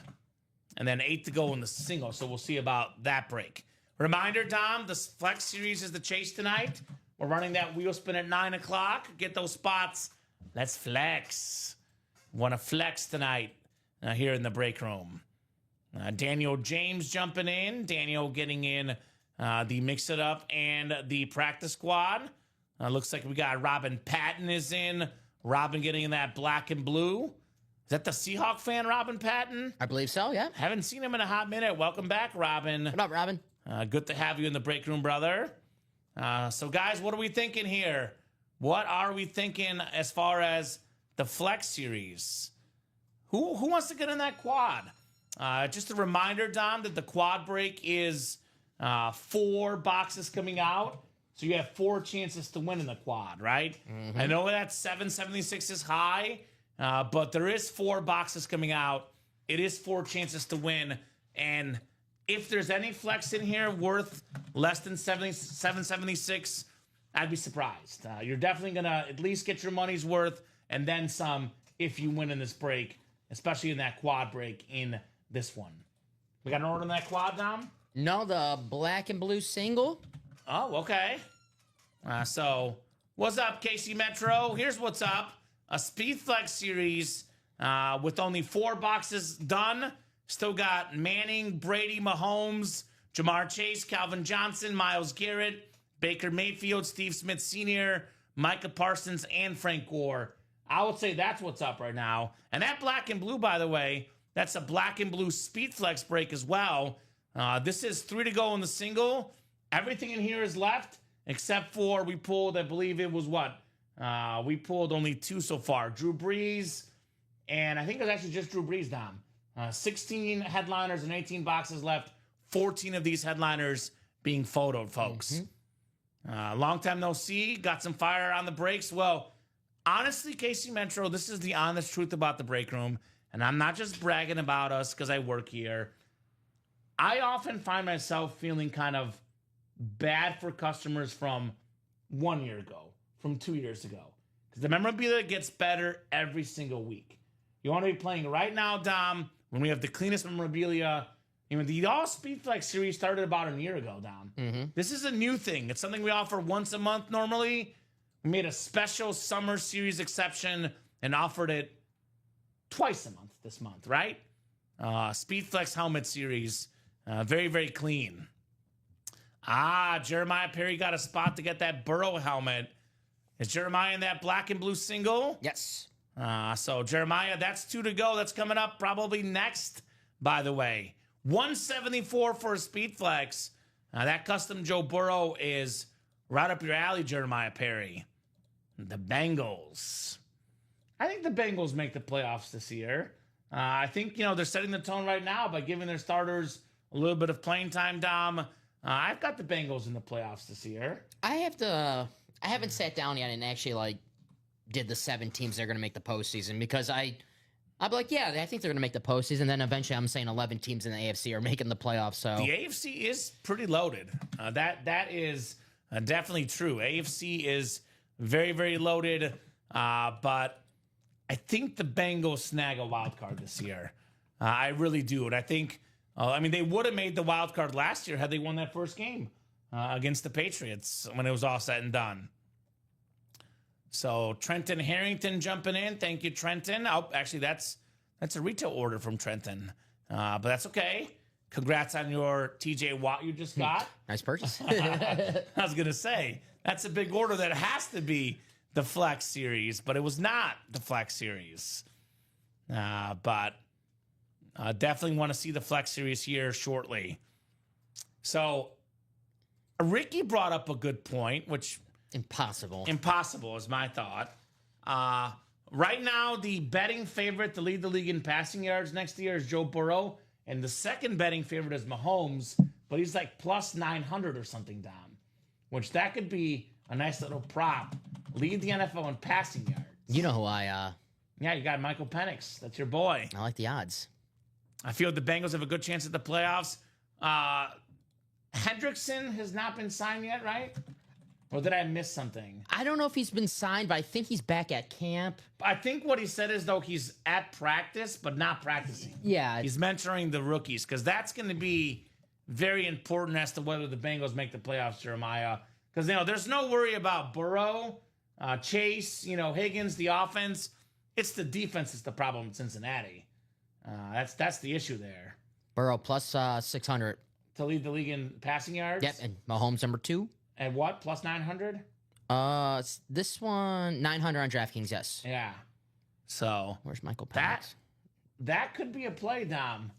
and then 8 to go in the single. So we'll see about that break. Reminder, Dom, the Flex Series is the chase tonight. We're running that wheel spin at 9 o'clock. Get those spots. Let's flex. Want to flex tonight here in the break room. Daniel James jumping in. Daniel getting in the mix it up and the practice squad. Looks like we got Robin Patton is in. Robin getting in that black and blue. Is that the Seahawk fan, Robin Patton? I believe so, yeah. Haven't seen him in a hot minute. Welcome back, Robin. What up, Robin? Good to have you in the break room, brother. So, guys, what are we thinking here? What are we thinking as far as the Flex Series? Who wants to get in that quad? Just a reminder, Dom, that the quad break is 4 boxes coming out. So you have 4 chances to win in the quad, right? I know that 776 is high. But there is 4 boxes coming out. It is 4 chances to win. And if there's any flex in here worth less than 776, I'd be surprised. You're definitely going to at least get your money's worth and then some if you win in this break, especially in that quad break in this one. We got an order on that quad, Dom? No, the black and blue single. Oh, okay. So, what's up, KC Metro? Here's what's up. A Speed Flex series with only 4 boxes done. Still got Manning, Brady, Mahomes, Jamar Chase, Calvin Johnson, Myles Garrett, Baker Mayfield, Steve Smith Sr., Micah Parsons, and Frank Gore. I would say that's what's up right now. And that black and blue, by the way, that's a black and blue Speed Flex break as well. This is 3 to go in the single. Everything in here is left, except for we pulled, I believe it was what? We pulled only 2 so far. Drew Brees, and I think it was actually just Drew Brees, Dom. 16 headliners and 18 boxes left. 14 of these headliners being photoed, folks. Long time no see. Got some fire on the breaks. Well, honestly, KC Metro, this is the honest truth about the break room. And I'm not just bragging about us because I work here. I often find myself feeling kind of bad for customers from 1 year ago, from 2 years ago. Because the memorabilia gets better every single week. You want to be playing right now, Dom, when we have the cleanest memorabilia. The All Speed Flex series started about a year ago, Dom. This is a new thing. It's something we offer once a month normally. We made a special summer series exception and offered it twice a month this month, right? Speed Flex helmet series. Very, very clean. Jeremiah Perry got a spot to get that Burrow helmet. Is Jeremiah in that black and blue single? Yes. So Jeremiah, that's 2 to go. That's coming up probably next, by the way. 174 for a Speed Flex. That custom Joe Burrow is right up your alley, Jeremiah Perry. The Bengals. I think the Bengals make the playoffs this year. I think, they're setting the tone right now by giving their starters a little bit of playing time, Dom. I've got the Bengals in the playoffs this year. I haven't sat down yet and actually, did the 7 teams that are going to make the postseason because I'm like, yeah, I think they're going to make the postseason. Then eventually I'm saying 11 teams in the AFC are making the playoffs. So the AFC is pretty loaded. That is definitely true. AFC is very, very loaded. But I think the Bengals snag a wild card this year. I really do. And I think, they would have made the wild card last year had they won that first game against the Patriots when it was all said and done. So Trenton Harrington jumping in. Thank you, Trenton. Oh, actually, that's a retail order from Trenton. But that's okay. Congrats on your TJ Watt you just got. Nice purchase. I was going to say, that's a big order that has to be the Flex series, but it was not the Flex series. But definitely want to see the Flex series here shortly. So Ricky brought up a good point, which... Impossible is my thought. Right now, the betting favorite to lead the league in passing yards next year is Joe Burrow. And the second betting favorite is Mahomes, but he's like plus 900 or something, Dom. Which that could be a nice little prop. Lead the NFL in passing yards. You know who I... Yeah, you got Michael Penix. That's your boy. I like the odds. I feel the Bengals have a good chance at the playoffs. Hendrickson has not been signed yet, right? Or did I miss something? I don't know if he's been signed, but I think he's back at camp. I think what he said is, though, he's at practice, but not practicing. Yeah. He's mentoring the rookies, because that's going to be very important as to whether the Bengals make the playoffs, Jeremiah. Because, there's no worry about Burrow, Chase, Higgins, the offense. It's the defense that's the problem in Cincinnati. That's the issue there. Burrow plus 600. To lead the league in passing yards? Yep, and Mahomes number 2. And what? Plus 900? This one 900 on DraftKings. Yes. Yeah. So where's Michael Penix? That could be a play, Dom.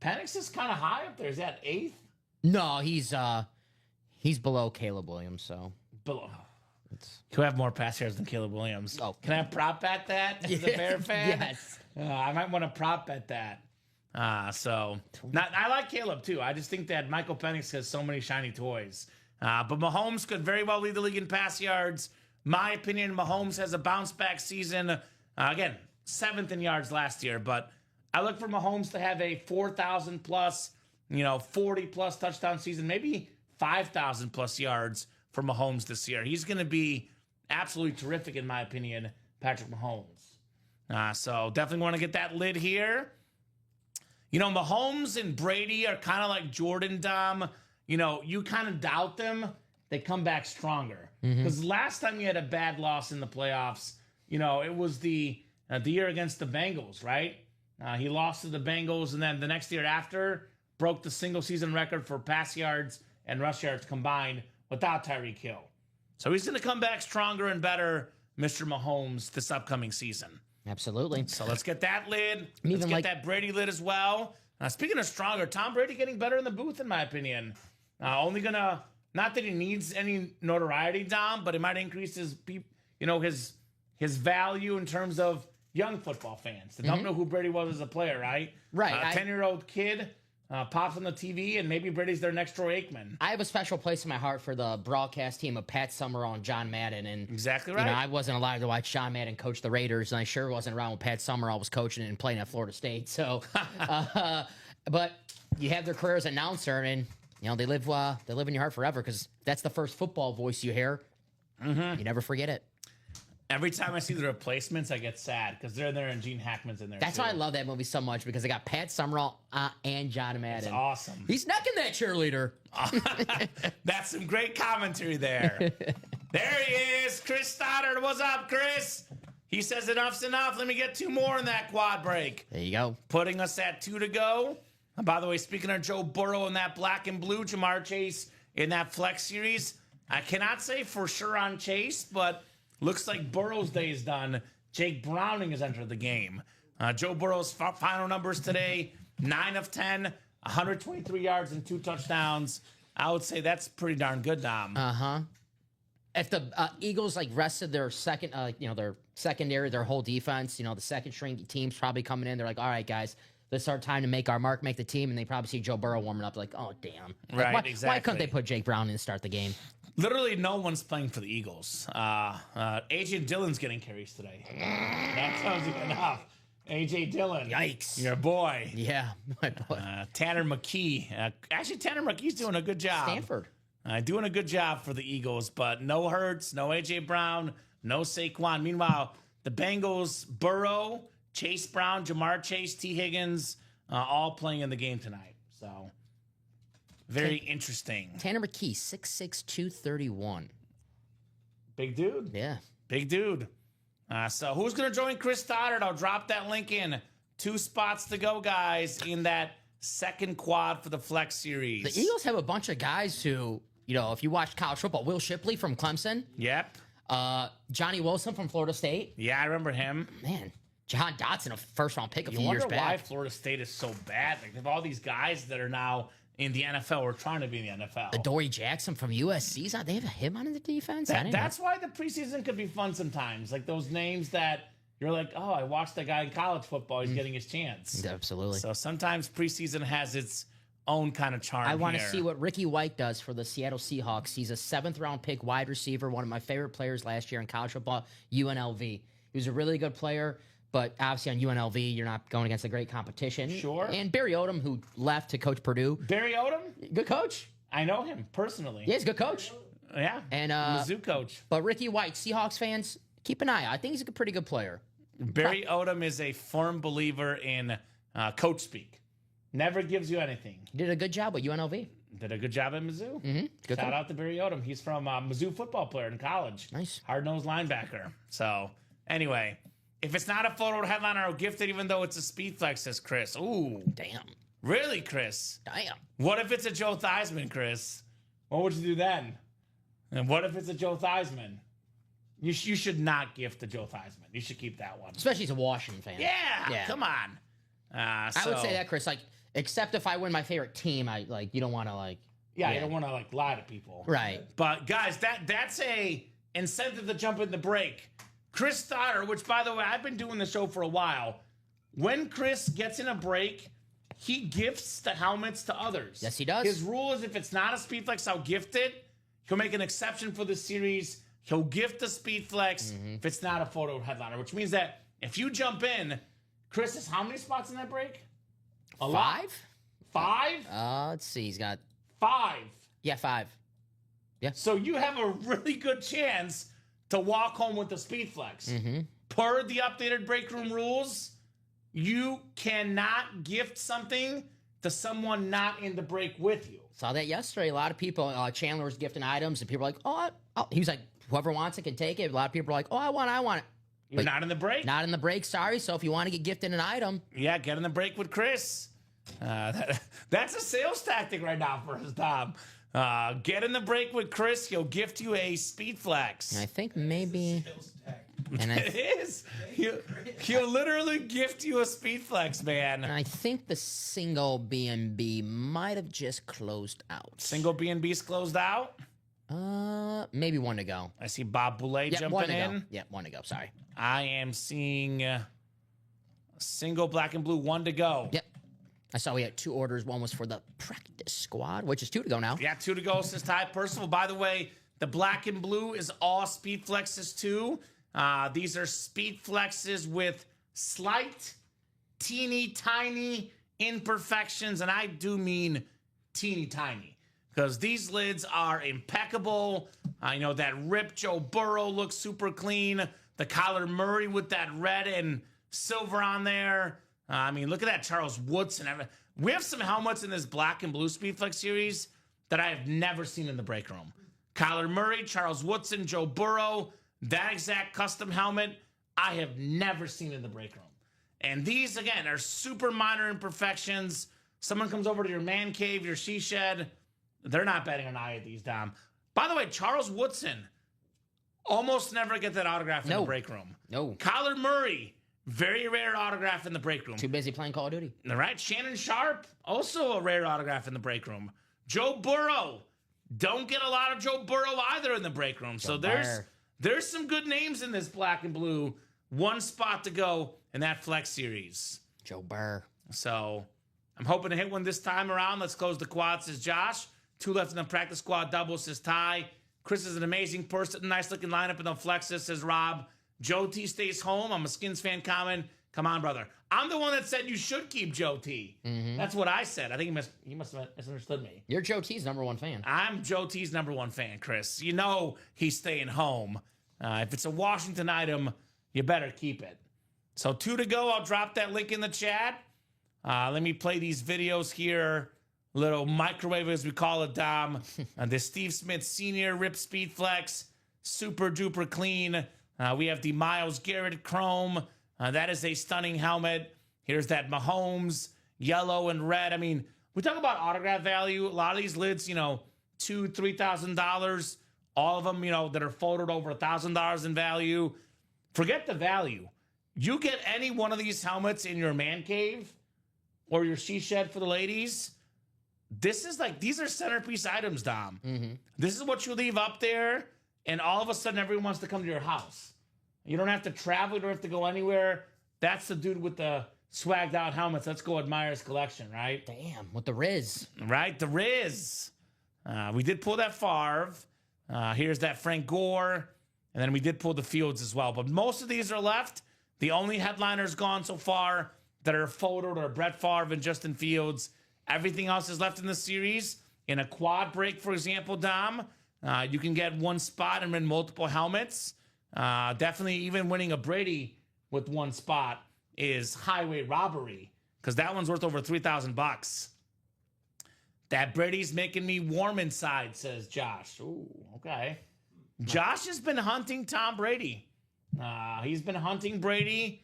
Penix is kind of high up there. Is that 8th? No, he's below Caleb Williams. So below. He'll have more pass yards than Caleb Williams. Oh, can I prop bet that as a Bear fan? Yes. I might want to prop bet that. I like Caleb too. I just think that Michael Penix has so many shiny toys. But Mahomes could very well lead the league in pass yards. My opinion, Mahomes has a bounce-back season. Again, 7th in yards last year. But I look for Mahomes to have a 4,000-plus 40 plus touchdown season, maybe 5,000 plus yards for Mahomes this year. He's going to be absolutely terrific, in my opinion, Patrick Mahomes. So definitely want to get that lid here. Mahomes and Brady are kind of like Jordan, Dom. You kind of doubt them. They come back stronger. Because last time he had a bad loss in the playoffs, it was the year against the Bengals, right? He lost to the Bengals, and then the next year after, broke the single season record for pass yards and rush yards combined without Tyreek Hill. So he's going to come back stronger and better, Mr. Mahomes, this upcoming season. Absolutely. So let's get that lid. Let's get that Brady lid as well. Speaking of stronger, Tom Brady getting better in the booth, in my opinion. Only going to, not that he needs any notoriety, Dom, but it might increase his value in terms of young football fans that don't know who Brady was as a player, right? Right. A 10-year-old kid pops on the TV, and maybe Brady's their next Troy Aikman. I have a special place in my heart for the broadcast team of Pat Summerall and John Madden. And exactly right. I wasn't allowed to watch John Madden coach the Raiders, and I sure wasn't around when Pat Summerall was coaching and playing at Florida State. So, but you have their career as announcer, and they live in your heart forever because that's the first football voice you hear. You never forget it. Every time I see the replacements, I get sad because they're there and Gene Hackman's in there. That's too. why I love that movie so much because they got Pat Summerall and John Madden. It's awesome. He's necking that cheerleader. That's some great commentary there. There he is, Chris Stoddard. What's up, Chris? He says enough's enough. Let me get 2 more in that quad break. There you go. Putting us at 2 to go. And by the way, speaking of Joe Burrow in that black and blue, Jamar Chase in that flex series, I cannot say for sure on Chase, but looks like Burrow's day is done. Jake Browning has entered the game. Joe Burrow's final numbers today, 9 of 10, 123 yards and 2 touchdowns. I would say that's pretty darn good, Dom. If the Eagles rested their second, their secondary, their whole defense, the second string team's probably coming in. They're like, all right, guys, this is our time to make our mark, make the team, and they probably see Joe Burrow warming up. Like, oh damn, right? Exactly. Why couldn't they put Jake Browning to start the game? Literally, no one's playing for the Eagles. A.J. Dillon's getting carries today. That tells you enough. A.J. Dillon. Yikes. Your boy. Yeah, my boy. Tanner McKee. Actually, Tanner McKee's doing a good job. Stanford. Doing a good job for the Eagles, but no Hurts, no A.J. Brown, no Saquon. Meanwhile, the Bengals, Burrow, Chase Brown, Jamar Chase, T. Higgins, all playing in the game tonight. So, very interesting. Tanner McKee, 6'6", 231. Big dude. Yeah. Big dude. So who's going to join Chris Stoddard? I'll drop that link in. 2 spots to go, guys, in that second quad for the Flex Series. The Eagles have a bunch of guys who, if you watch college football, Will Shipley from Clemson. Yep. Johnny Wilson from Florida State. Yeah, I remember him. Man, Jahan Dotson, a first-round pick a few years back. You wonder why Florida State is so bad. Like, they have all these guys that are now in the NFL or trying to be in the NFL. Adoree Jackson from USC. They have him on the defense? That's why the preseason could be fun sometimes. Like those names that you're like, oh, I watched that guy in college football. He's getting his chance. Absolutely. So sometimes preseason has its own kind of charm. I want to see what Ricky White does for the Seattle Seahawks. He's a 7th-round pick wide receiver, one of my favorite players last year in college football, UNLV. He was a really good player. But obviously on UNLV, you're not going against a great competition. Sure. And Barry Odom, who left to coach Purdue. Barry Odom? Good coach. I know him personally. Yeah, he's a good coach. Yeah. And Mizzou coach. But Ricky White, Seahawks fans, keep an eye out. I think he's a pretty good player. Barry Odom is a firm believer in coach speak. Never gives you anything. He did a good job with UNLV. Did a good job at Mizzou. Mm-hmm. Shout out to Barry Odom. He's from Mizzou football player in college. Nice. Hard-nosed linebacker. So, anyway, if it's not a photo headliner, I'll gift it even though it's a speed flex, says Chris. Ooh. Damn. Really, Chris? Damn. What if it's a Joe Theismann, Chris? What would you do then? And what if it's a Joe Theismann? You should not gift the Joe Theismann. You should keep that one. Especially as a Washington fan. Yeah. Come on. I would say that, Chris. Except if I win my favorite team, you don't want to Yeah, you don't want to lie to people. Right. But guys, that's a incentive to jump in the break. Chris Stoddard, which by the way, I've been doing the show for a while. When Chris gets in a break, he gifts the helmets to others. Yes, he does. His rule is if it's not a Speedflex, I'll gift it. He'll make an exception for the series. He'll gift the Speedflex if it's not a photo headliner, which means that if you jump in, Chris is how many spots in that break? A lot. 5? Let's see. He's got 5. 5. So you have a really good chance to walk home with the Speed Flex. Per the updated break room rules, you cannot gift something to someone not in the break with you. Saw that yesterday. A lot of people, Chandler was gifting items, and people were like, he was like, whoever wants it can take it. A lot of people are like, I want it. You're not in the break? Not in the break, sorry. So if you want to get gifted an item. Yeah, get in the break with Chris. That's a sales tactic right now for us, Tom. Get in the break with Chris. He'll gift you a Speed Flex. And I think maybe... It is. He'll literally gift you a Speed Flex, man. And I think the single B&B might have just closed out. Single B&B's closed out? Maybe one to go. I see Bob Boulay jumping in. Yeah, one to go. Sorry. I am seeing single black and blue, 1 to go. Yep. I saw we had 2 orders. One was for the practice squad, which is 2 to go now. Yeah, 2 to go, says Ty Percival. By the way, the black and blue is all Speed Flexes too. These are Speed Flexes with slight, teeny tiny imperfections, and I do mean teeny tiny, because these lids are impeccable. I know that ripped Joe Burrow looks super clean. The Kyler Murray with that red and silver on there. I mean, look at that Charles Woodson. We have some helmets in this black and blue Speed Flex series that I have never seen in the break room. Kyler Murray, Charles Woodson, Joe Burrow, that exact custom helmet I have never seen in the break room. And these, again, are super minor imperfections. Someone comes over to your man cave, your she shed, they're not betting an eye at these, Dom. By the way, Charles Woodson, almost never get that autograph in the break room. No. Kyler Murray, very rare autograph in the break room. Too busy playing Call of Duty. All right. Shannon Sharp, also a rare autograph in the break room. Joe Burrow, don't get a lot of Joe Burrow either in the break room. So there's some good names in this black and blue. 1 spot to go in that Flex series. Joe Burr. So I'm hoping to hit one this time around. Let's close the quad, says Josh. 2 left in the practice squad double, says Ty. Chris is an amazing person. Nice looking lineup in the Flexes, says Rob. Joe T stays home. I'm a Skins fan comment. Come on, brother. I'm the one that said you should keep Joe T. That's what I said. I think he must have misunderstood me. You're Joe T's #1 fan. I'm Joe T's #1 fan, Chris. You know he's staying home. If it's a Washington item, you better keep it. So 2 to go. I'll drop that link in the chat. Let me play these videos here. Little microwave, as we call it, Dom. The Steve Smith Sr. Rip Speed Flex. Super duper clean. We have the Myles Garrett Chrome. That is a stunning helmet. Here's that Mahomes yellow and red. I mean, we talk about autograph value. A lot of these lids, $2,000, $3,000. All of them, that are photoed over $1,000 in value. Forget the value. You get any one of these helmets in your man cave or your she shed for the ladies. These are centerpiece items, Dom. This is what you leave up there, and all of a sudden everyone wants to come to your house. You don't have to travel. You don't have to go anywhere. That's the dude with the swagged out helmets. Let's go admire his collection, right? Damn, with the Riz. Right, the Riz. We did pull that Favre. Here's that Frank Gore. And then we did pull the Fields as well. But most of these are left. The only headliners gone so far that are photoed are Brett Favre and Justin Fields. Everything else is left in the series. In a quad break, for example, Dom, you can get 1 spot and win multiple helmets. Definitely even winning a Brady with 1 spot is highway robbery, because that one's worth over $3,000. That Brady's making me warm inside, says Josh. Ooh, okay. Josh has been hunting Tom Brady. He's been hunting Brady.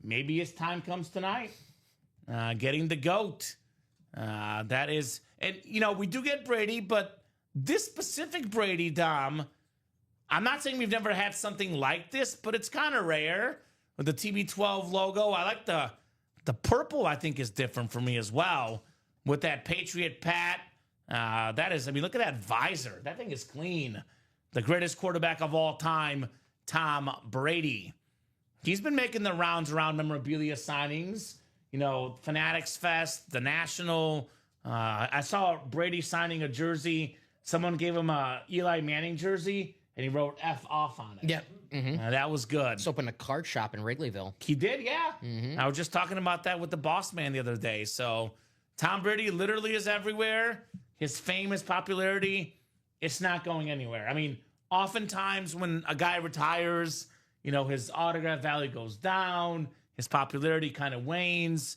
Maybe his time comes tonight. Getting the GOAT. That is, and we do get Brady, but this specific Brady, Dom, I'm not saying we've never had something like this, but it's kind of rare with the TB12 logo. I like the purple. I think is different for me as well with that Patriot Pat. That is, look at that visor. That thing is clean. The greatest quarterback of all time, Tom Brady. He's been making the rounds around memorabilia signings. Fanatics Fest, the National. I saw Brady signing a jersey. Someone gave him a Eli Manning jersey, and he wrote F off on it. Yep. That was good. Just opened a card shop in Wrigleyville. He did, yeah. I was just talking about that with the boss man the other day. So Tom Brady literally is everywhere. His fame, his popularity, it's not going anywhere. I mean, oftentimes when a guy retires, you know, his autograph value goes down, his popularity kind of wanes.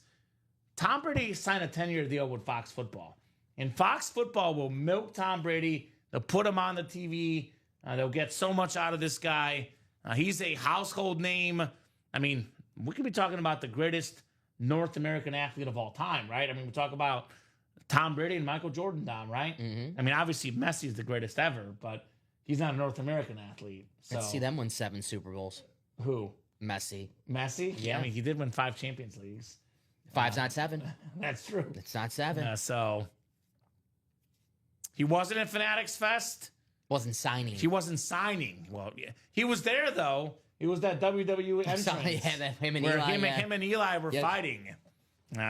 Tom Brady signed a 10-year deal with Fox Football. And Fox Football will milk Tom Brady. They'll put him on the TV. They'll get so much out of this guy. He's a household name. I mean, we could be talking about the greatest North American athlete of all time, right? I mean, we talk about Tom Brady and Michael Jordan, Dom, right? Mm-hmm. I mean, obviously Messi's the greatest ever, but he's not a North American athlete. So. Let's see them win 7 Super Bowls. Who? Messi. Messi? Yeah, I mean, he did win 5 Champions Leagues. 5's not 7. That's true. It's not 7. So he wasn't at Fanatics Fest. Wasn't signing. He wasn't signing. Well, yeah. He was there, though. It was that WWE entrance where him and Eli were fighting.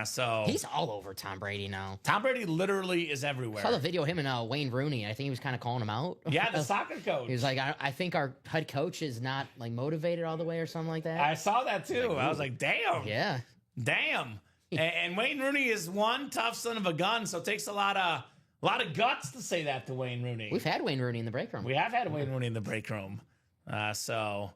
So he's all over Tom Brady now. Tom Brady literally is everywhere. I saw the video of him and Wayne Rooney. I think he was kind of calling him out. Yeah, the soccer coach. He was like, I think our head coach is not like motivated all the way or something like that. I saw that too. I was like, damn. Yeah. Damn. And Wayne Rooney is one tough son of a gun, so it takes a lot of guts to say that to Wayne Rooney. We've had Wayne Rooney in the break room. We have had Wayne Rooney in the break room. So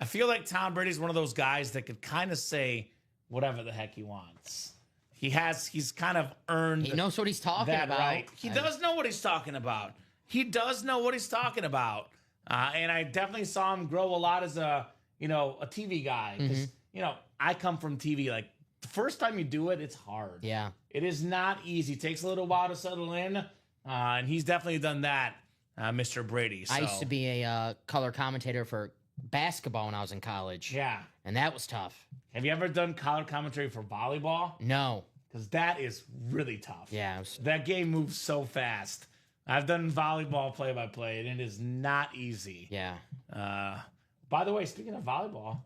I feel like Tom Brady's one of those guys that could kind of say whatever the heck he wants. He's kind of earned. He knows what he's talking about. Right. He does know what he's talking about. He does know what he's talking about. And I definitely saw him grow a lot as a TV guy. Because, I come from TV. Like, the first time you do it, it's hard. Yeah. It is not easy. It takes a little while to settle in. And he's definitely done that, Mr. Brady. So. I used to be a color commentator for basketball when I was in college. Yeah. And that was tough. Have you ever done color commentary for volleyball? No. Because that is really tough. Yeah. That game moves so fast. I've done volleyball play-by-play, and it is not easy. Yeah. By the way, speaking of volleyball,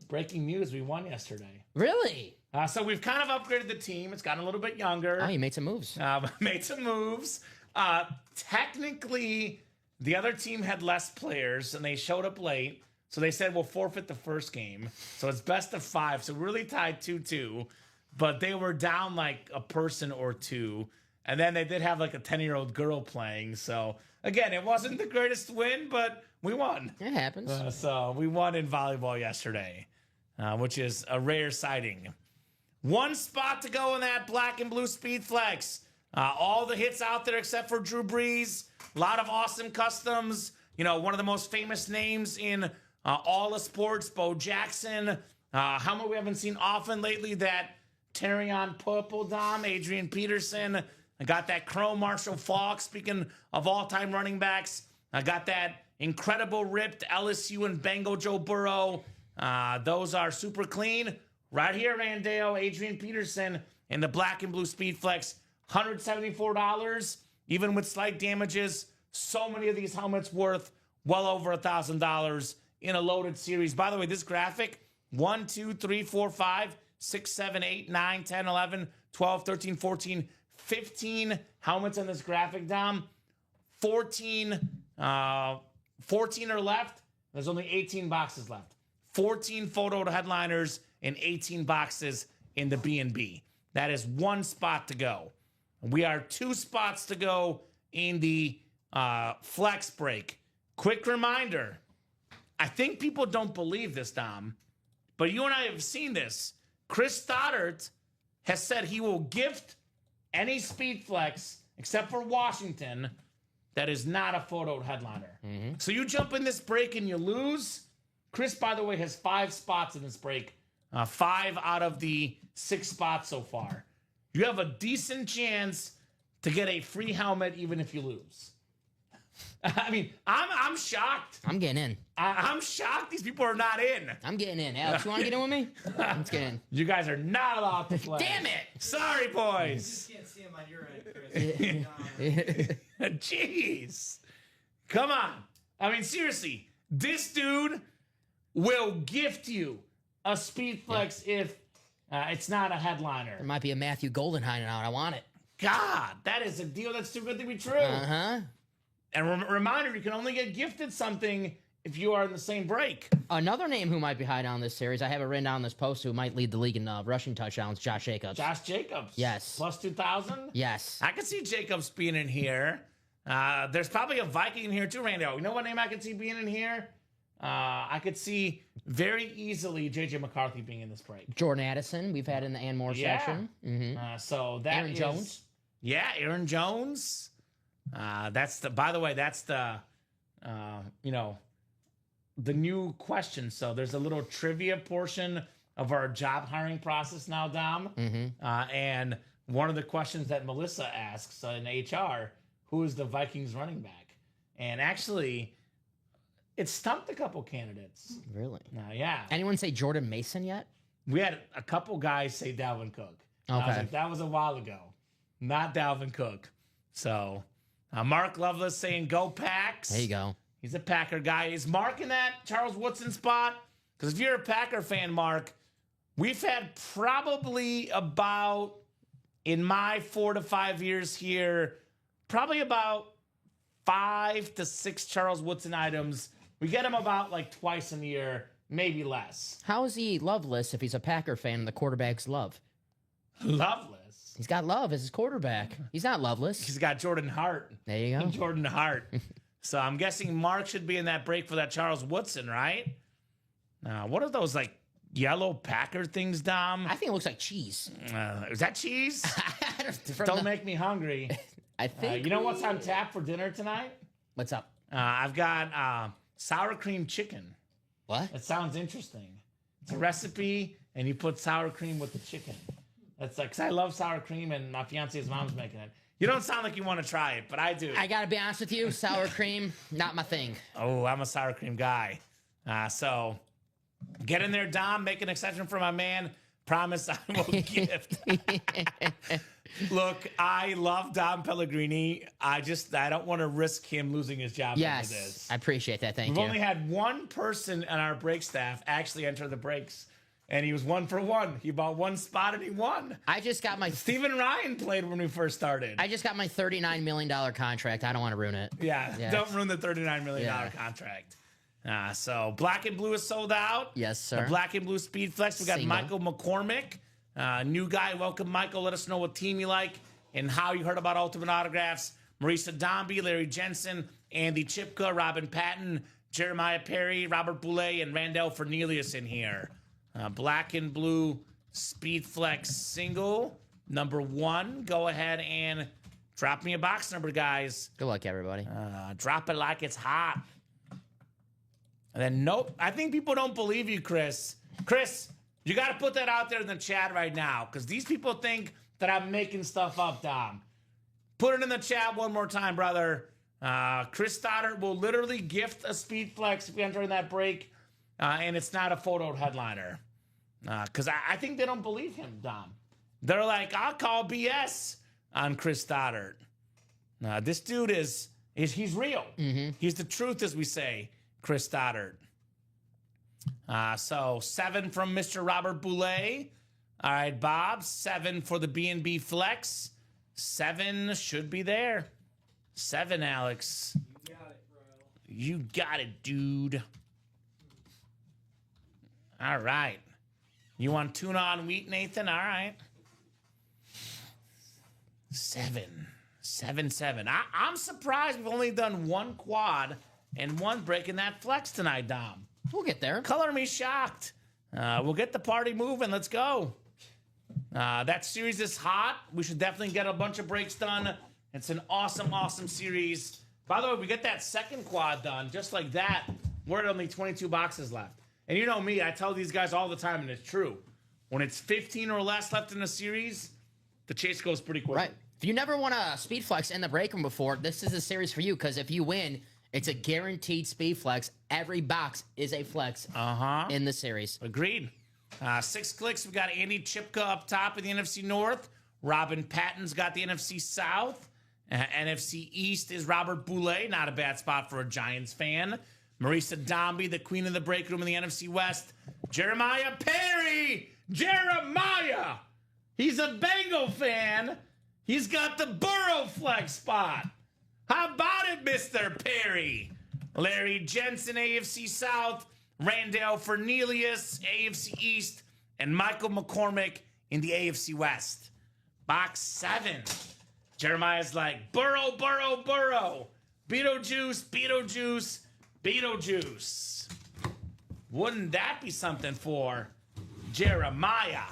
breaking news, we won yesterday. Really? So we've kind of upgraded the team. It's gotten a little bit younger. Oh, you made some moves. Made some moves. Technically, the other team had less players, and they showed up late. So they said we'll forfeit the first game. So it's best of 5. So we're really tied 2-2. But they were down like a person or two. And then they did have like a 10-year-old girl playing. So again, it wasn't the greatest win, but we won. It happens. So we won in volleyball yesterday, which is a rare sighting. 1 spot to go in that black and blue speed flex. All the hits out there except for Drew Brees. A lot of awesome customs. One of the most famous names in all of sports, Bo Jackson. How much we haven't seen often lately, that Terry on Purple Dom, Adrian Peterson. I got that Chrome Marshall Faulk, speaking of all-time running backs. I got that incredible ripped LSU and Bengal Joe Burrow. Those are super clean. Right here, Randale, Adrian Peterson in the black and blue speed flex. $174, even with slight damages. So many of these helmets worth well over $1,000 in a loaded series. By the way, this graphic, 1, 2, 3, 4, 5, 6, 7, 8, 9, 10, 11, 12, 13, 14, 15 helmets on this graphic, Dom. 14 are left. There's only 18 boxes left. 14 photo headliners and 18 boxes in the B&B. That is 1 spot to go. We are 2 spots to go in the flex break. Quick reminder. I think people don't believe this, Dom, but you and I have seen this. Chris Stoddart has said he will gift any speed flex except for Washington that is not a photo headliner. Mm-hmm. So you jump in this break and you lose. Chris, by the way, has 5 spots in this break. 5 out of the 6 spots so far. You have a decent chance to get a free helmet even if you lose. I mean, I'm shocked. I'm getting in. I'm shocked these people are not in. I'm getting in. Alex, you want to get in with me? Let's get in. You guys are not allowed to play. Damn it! Sorry, boys. You just can't see him on your end, Chris. Jeez. Come on. I mean, seriously, this dude will gift you a speed flex if it's not a headliner. There might be a Matthew Goldenhine out. I want it. God, that is a deal that's too good to be true. Uh-huh. And reminder, you can only get gifted something if you are in the same break. Another name who might be high down this series, I have it written down in this post, who might lead the league in rushing touchdowns, Josh Jacobs. Josh Jacobs. Yes. Plus 2,000? Yes. I could see Jacobs being in here. There's probably a Viking in here too, Randy. You know what name I could see being in here? I could see very easily J.J. McCarthy being in this break. Jordan Addison, we've had in the and more section. Mm-hmm. So that Aaron Jones. Yeah, Aaron Jones. That's the. By the way, that's the. The new question. So there's a little trivia portion of our job hiring process now, Dom. Mm-hmm. And one of the questions that Melissa asks in HR, who is the Vikings running back? And actually, it stumped a couple candidates. Really? Yeah. Anyone say Jordan Mason yet? We had a couple guys say Dalvin Cook. Okay. I was like, that was a while ago. Not Dalvin Cook. So, Mark Lovelace saying, go Packs. There you go. He's a Packer guy. Is Mark in that Charles Woodson spot? Because if you're a Packer fan, Mark, we've had probably about, in my 4 to 5 years here, probably about 5 to 6 Charles Woodson items. We get him about like twice a year, maybe less. How is he loveless if he's a Packer fan and the quarterback's Love? Loveless. He's got Love as his quarterback. He's not loveless. He's got Jordan Hart. There you go. Jordan Hart. So I'm guessing Mark should be in that break for that Charles Woodson, right? What are those like yellow Packer things, Dom? I think it looks like cheese. Is that cheese? From Don't the- make me hungry. I think. You know what's on tap for dinner tonight? What's up? I've got sour cream chicken. What? It sounds interesting. It's a recipe, and you put sour cream with the chicken. That's like, 'cause I love sour cream, and my fiance's mom's making it. You don't sound like you want to try it, but I do. I gotta be honest with you, sour cream, not my thing. Oh, I'm a sour cream guy. So get in there, Dom. Make an exception for my man. Promise I will gift. Look, I love Dom Pellegrini. I don't want to risk him losing his job over Yes, this. I appreciate that. Thank We've you. only had one person on our break staff actually enter the breaks, and he was 1 for 1. He bought one spot and he won. I just got my Steven Ryan played when we first started. $39 million contract. I don't want to ruin it. Yeah, don't ruin the $39 million contract. So Black and Blue is sold out. Yes, sir. The Black and Blue Speed Flex. We got Single. Michael McCormick, new guy. Welcome, Michael. Let us know what team you like and how you heard about Ultimate Autographs. Marisa Dombey, Larry Jensen, Andy Chipka, Robin Patton, Jeremiah Perry, Robert Boulay, and Randall Fernelius in here. Black and Blue Speed Flex single, number 1. Go ahead and drop me a box number, guys. Good luck, everybody. Drop it like it's hot. And then, nope. I think people don't believe you, Chris. Chris, you got to put that out there in the chat right now, because these people think that I'm making stuff up, Dom. Put it in the chat one more time, brother. Chris Stoddard will literally gift a Speed Flex if you enter in that break, and it's not a photo headliner. Because I think they don't believe him, Dom. They're like, I'll call BS on Chris Stoddard. This dude he's real. Mm-hmm. He's the truth, as we say, Chris Stoddard. So 7 from Mr. Robert Boulay. All right, Bob. 7 for the B&B Flex. 7 should be there. 7, Alex. You got it, bro. You got it, dude. All right. You want tuna on wheat, Nathan? All right. 7. 7. I'm surprised we've only done 1 quad and 1 break in that flex tonight, Dom. We'll get there. Color me shocked. We'll get the party moving. Let's go. That series is hot. We should definitely get a bunch of breaks done. It's an awesome, awesome series. By the way, we get that second quad done just like that. We're at only 22 boxes left. And you know me, I tell these guys all the time, and it's true. When it's 15 or less left in a series, the chase goes pretty quick. Right. If you never won a Speed Flex in the break room before, this is a series for you, because if you win, it's a guaranteed Speed Flex. Every box is a flex in the series. Agreed. 6 clicks. We got Andy Chipka up top in the NFC North. Robin Patton's got the NFC South. NFC East is Robert Boulay. Not a bad spot for a Giants fan. Marisa Dombey, the queen of the break room in the NFC West. Jeremiah Perry. Jeremiah. He's a Bengal fan. He's got the Burrow flex spot. How about it, Mr. Perry? Larry Jensen, AFC South. Randall Fernelius, AFC East. And Michael McCormick in the AFC West. Box 7. Jeremiah's like, Burrow, Burrow, Burrow. Beetlejuice, Beetlejuice, Beetlejuice. Wouldn't that be something for Jeremiah?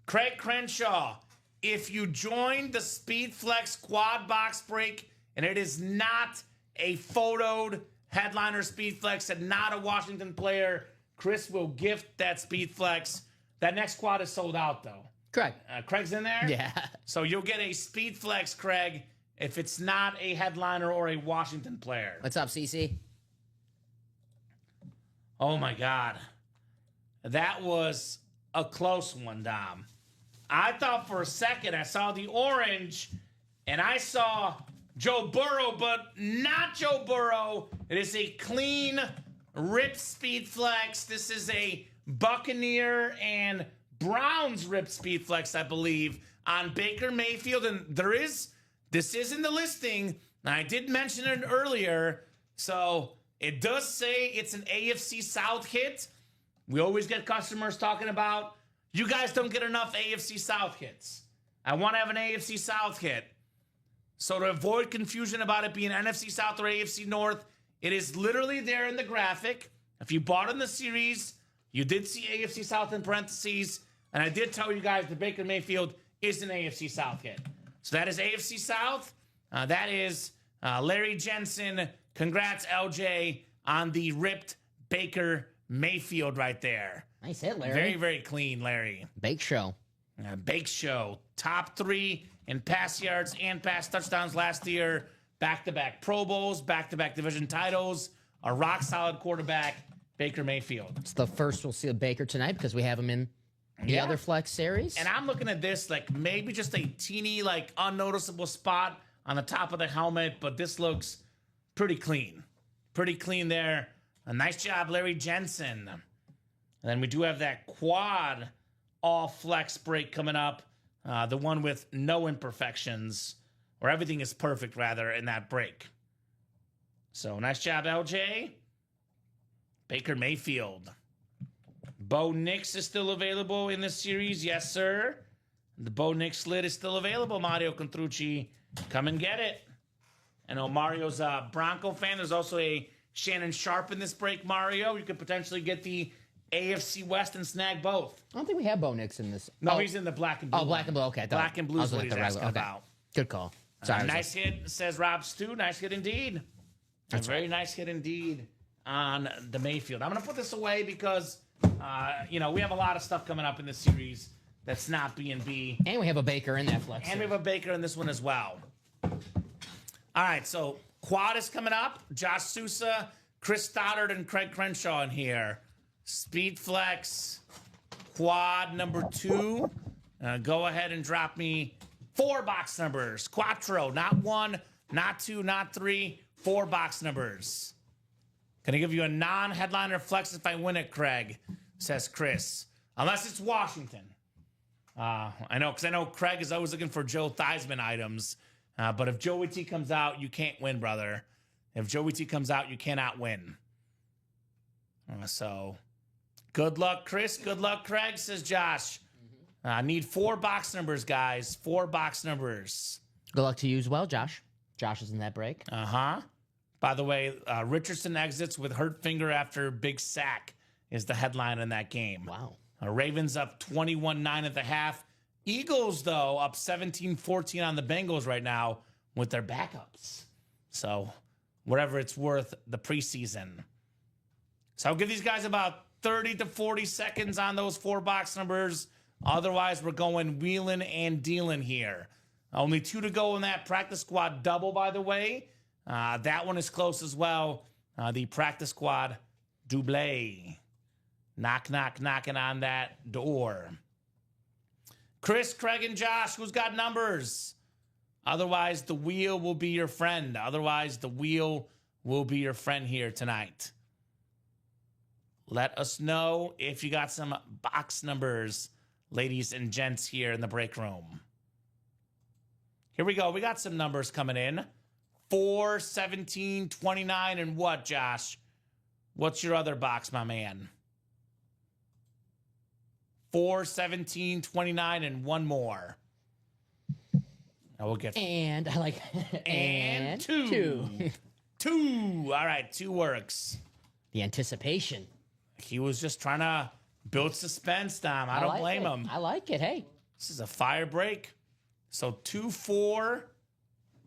Craig Crenshaw, if you join the Speedflex quad box break and it is not a photoed headliner Speedflex and not a Washington player, Chris will gift that Speedflex. That next quad is sold out, though. Correct. Craig's in there? Yeah. So you'll get a Speedflex, Craig, if it's not a headliner or a Washington player. What's up, CC? Oh, my God. That was a close one, Dom. I thought for a second I saw the orange, and I saw Joe Burrow, but not Joe Burrow. It is a clean, ripped Speedflex. This is a Buccaneer and Browns ripped Speedflex, I believe, on Baker Mayfield. And this is in the listing. And I did mention it earlier. So it does say it's an AFC South hit. We always get customers talking about, you guys don't get enough AFC South hits. I want to have an AFC South hit. So to avoid confusion about it being NFC South or AFC North, it is literally there in the graphic. If you bought in the series, you did see AFC South in parentheses. And I did tell you guys the Baker Mayfield is an AFC South hit. So that is AFC South. That is Larry Jensen. Congrats, LJ, on the ripped Baker Mayfield right there. Nice hit, Larry. Very, very clean, Larry. Bake show. Bake show. Top 3 in pass yards and pass touchdowns last year. Back-to-back Pro Bowls, back-to-back division titles. A rock-solid quarterback, Baker Mayfield. It's the first we'll see of Baker tonight because we have him in the other flex series. And I'm looking at this like maybe just a teeny, like unnoticeable spot on the top of the helmet, but this looks pretty clean. Pretty clean there. A nice job, Larry Jensen. And then we do have that quad all flex break coming up. The one with no imperfections, or everything is perfect, rather, in that break. So nice job, LJ. Baker Mayfield. Bo Nix is still available in this series. Yes, sir. The Bo Nix lid is still available, Mario Contrucci. Come and get it. I know Mario's a Bronco fan. There's also a Shannon Sharp in this break, Mario. You could potentially get the AFC West and snag both. I don't think we have Bo Nix in this. No, he's in the black and blue. Oh, black and blue. Okay. Black and blue is what he's asking about. Good call. Sorry. Nice hit, says Rob Stu. Nice hit indeed. That's a very nice hit indeed on the Mayfield. I'm going to put this away because, we have a lot of stuff coming up in this series that's not B&B. And we have a Baker in that flex. And we have a Baker in this one as well. All right, so quad is coming up. Josh Sousa, Chris Stoddard, and Craig Crenshaw in here. Speed Flex, quad number 2. Go ahead and drop me 4 box numbers. Quattro, not 1, not 2, not 3, 4 box numbers. Can I give you a non-headliner flex if I win it, Craig? Says Chris. Unless it's Washington. I know Craig is always looking for Joe Theismann items. But if Joey T comes out, you can't win, brother. If Joey T comes out, you cannot win. So, good luck, Chris. Good luck, Craig, says Josh. I need 4 box numbers, guys. 4 box numbers. Good luck to you as well, Josh. Josh is in that break. Uh-huh. By the way, Richardson exits with hurt finger after big sack is the headline in that game. Wow. Ravens up 21-9 at the half. Eagles, though, up 17-14 on the Bengals right now with their backups. So, whatever it's worth, the preseason. So, I'll give these guys about 30 to 40 seconds on those 4 box numbers. Otherwise, we're going wheeling and dealing here. Only 2 to go in that practice squad double, by the way. That one is close as well. The practice squad double. Knock, knock, knocking on that door. Chris, Craig, and Josh, who's got numbers? Otherwise, the wheel will be your friend. Otherwise, the wheel will be your friend here tonight. Let us know if you got some box numbers, ladies and gents, here in the break room. Here we go. We got some numbers coming in. 4, 17, 29, and what, Josh? What's your other box, my man? 4, 17, 29, and one more. I will get. And I like. And two. Two. All right, 2 works. The anticipation. He was just trying to build suspense, Dom. I don't like blame it. him. I like it. Hey. This is a fire break. So 2, 4,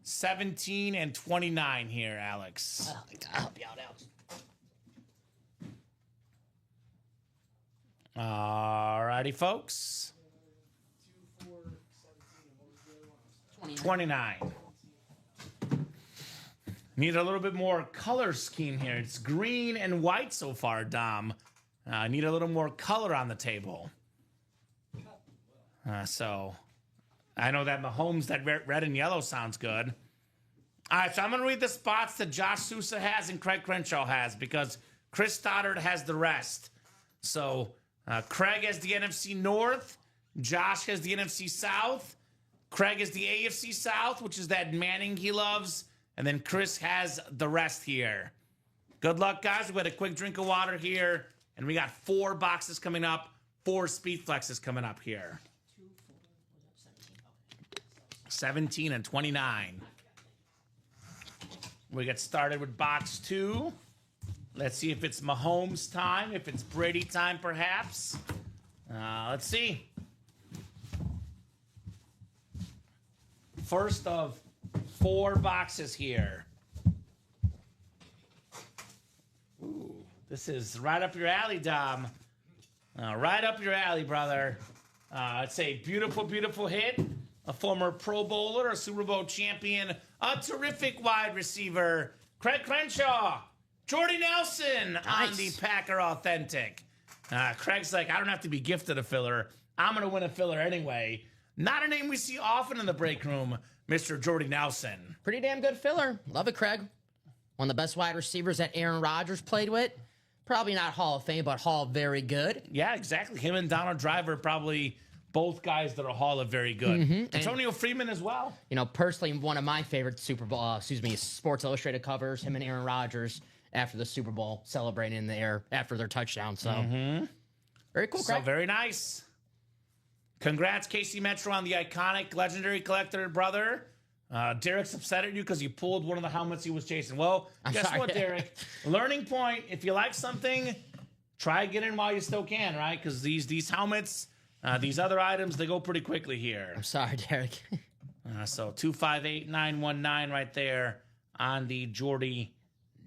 17, and 29 here, Alex. I'll help you out, Alex. All righty, folks. 29. Need a little bit more color scheme here. It's green and white so far, Dom. Need a little more color on the table. So I know that Mahomes, that red and yellow sounds good. All right, so I'm going to read the spots that Josh Sousa has and Craig Crenshaw has because Chris Stoddard has the rest. So Craig has the NFC North. Josh has the NFC South. Craig has the AFC South, which is that Manning he loves. And then Chris has the rest here. Good luck, guys. We got a quick drink of water here. And we got 4 boxes coming up, 4 speed flexes coming up here. 17 and 29. We get started with box 2. Let's see if it's Mahomes time, if it's Brady time, perhaps. Let's see. First of 4 boxes here. Ooh, this is right up your alley, Dom. Right up your alley, brother. It's a beautiful, beautiful hit. A former Pro Bowler, a Super Bowl champion, a terrific wide receiver, Craig Crenshaw, Jordy Nelson on the Packer Authentic. Craig's like, I don't have to be gifted a filler. I'm going to win a filler anyway. Not a name we see often in the break room, Mr. Jordy Nelson. Pretty damn good filler. Love it, Craig. One of the best wide receivers that Aaron Rodgers played with. Probably not Hall of Fame, but Hall very good. Yeah, exactly. Him and Donald Driver probably both guys that are Hall of very good. Mm-hmm. Antonio Freeman as well. You know, personally, one of my favorite Sports Illustrated covers, him and Aaron Rodgers after the Super Bowl celebrating in the air after their touchdown. So, very cool, Craig. So, very nice. Congrats, Casey Metro, on the iconic legendary collector brother. Derek's upset at you because you pulled one of the helmets he was chasing. Well, guess what, Derek? Learning point, if you like something, try get in while you still can, right? Because these helmets, these other items, they go pretty quickly here. I'm sorry, Derek. So 258919 right there on the Jordy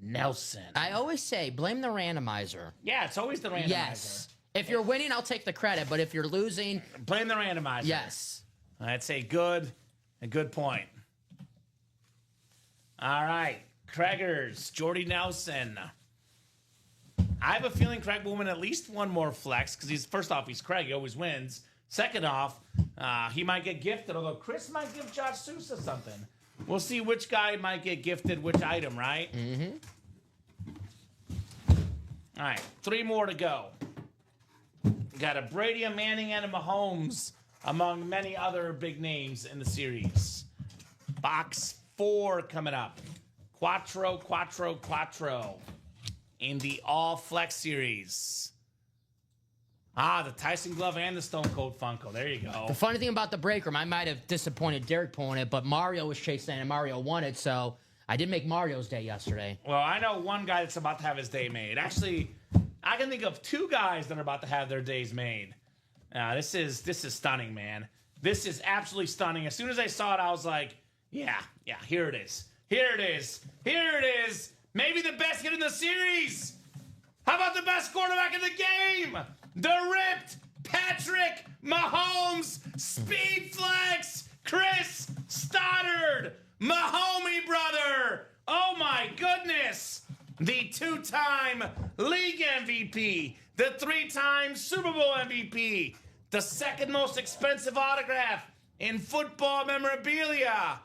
Nelson. I always say, blame the randomizer. Yeah, it's always the randomizer. Yes. If you're winning, I'll take the credit, but if you're losing... blame the randomizer. Yes. That's a good point. All right, Craigers, Jordy Nelson. I have a feeling Craig will win at least one more flex because first off, he's Craig. He always wins. Second off, he might get gifted, although Chris might give Josh Sousa something. We'll see which guy might get gifted which item, right? Mm-hmm. All right, 3 more to go. Got a Brady, a Manning, and a Mahomes, among many other big names in the series. Box 4 coming up. Quattro in the All Flex series. The Tyson Glove and the Stone Cold Funko. There you go. The funny thing about the break room, I might have disappointed Derek pulling it, but Mario was chasing it and Mario won it, so I did make Mario's day yesterday. Well, I know one guy that's about to have his day made. Actually, I can think of 2 guys that are about to have their days made. This is stunning, man. This is absolutely stunning. As soon as I saw it, I was like, yeah, here it is. Here it is. Maybe the best hit in the series. How about the best quarterback in the game? The ripped Patrick Mahomes Speed Flex Chris Stoddard Mahomey brother. Oh my goodness. The 2-time league MVP, the 3-time Super Bowl MVP, the second most expensive autograph in football memorabilia.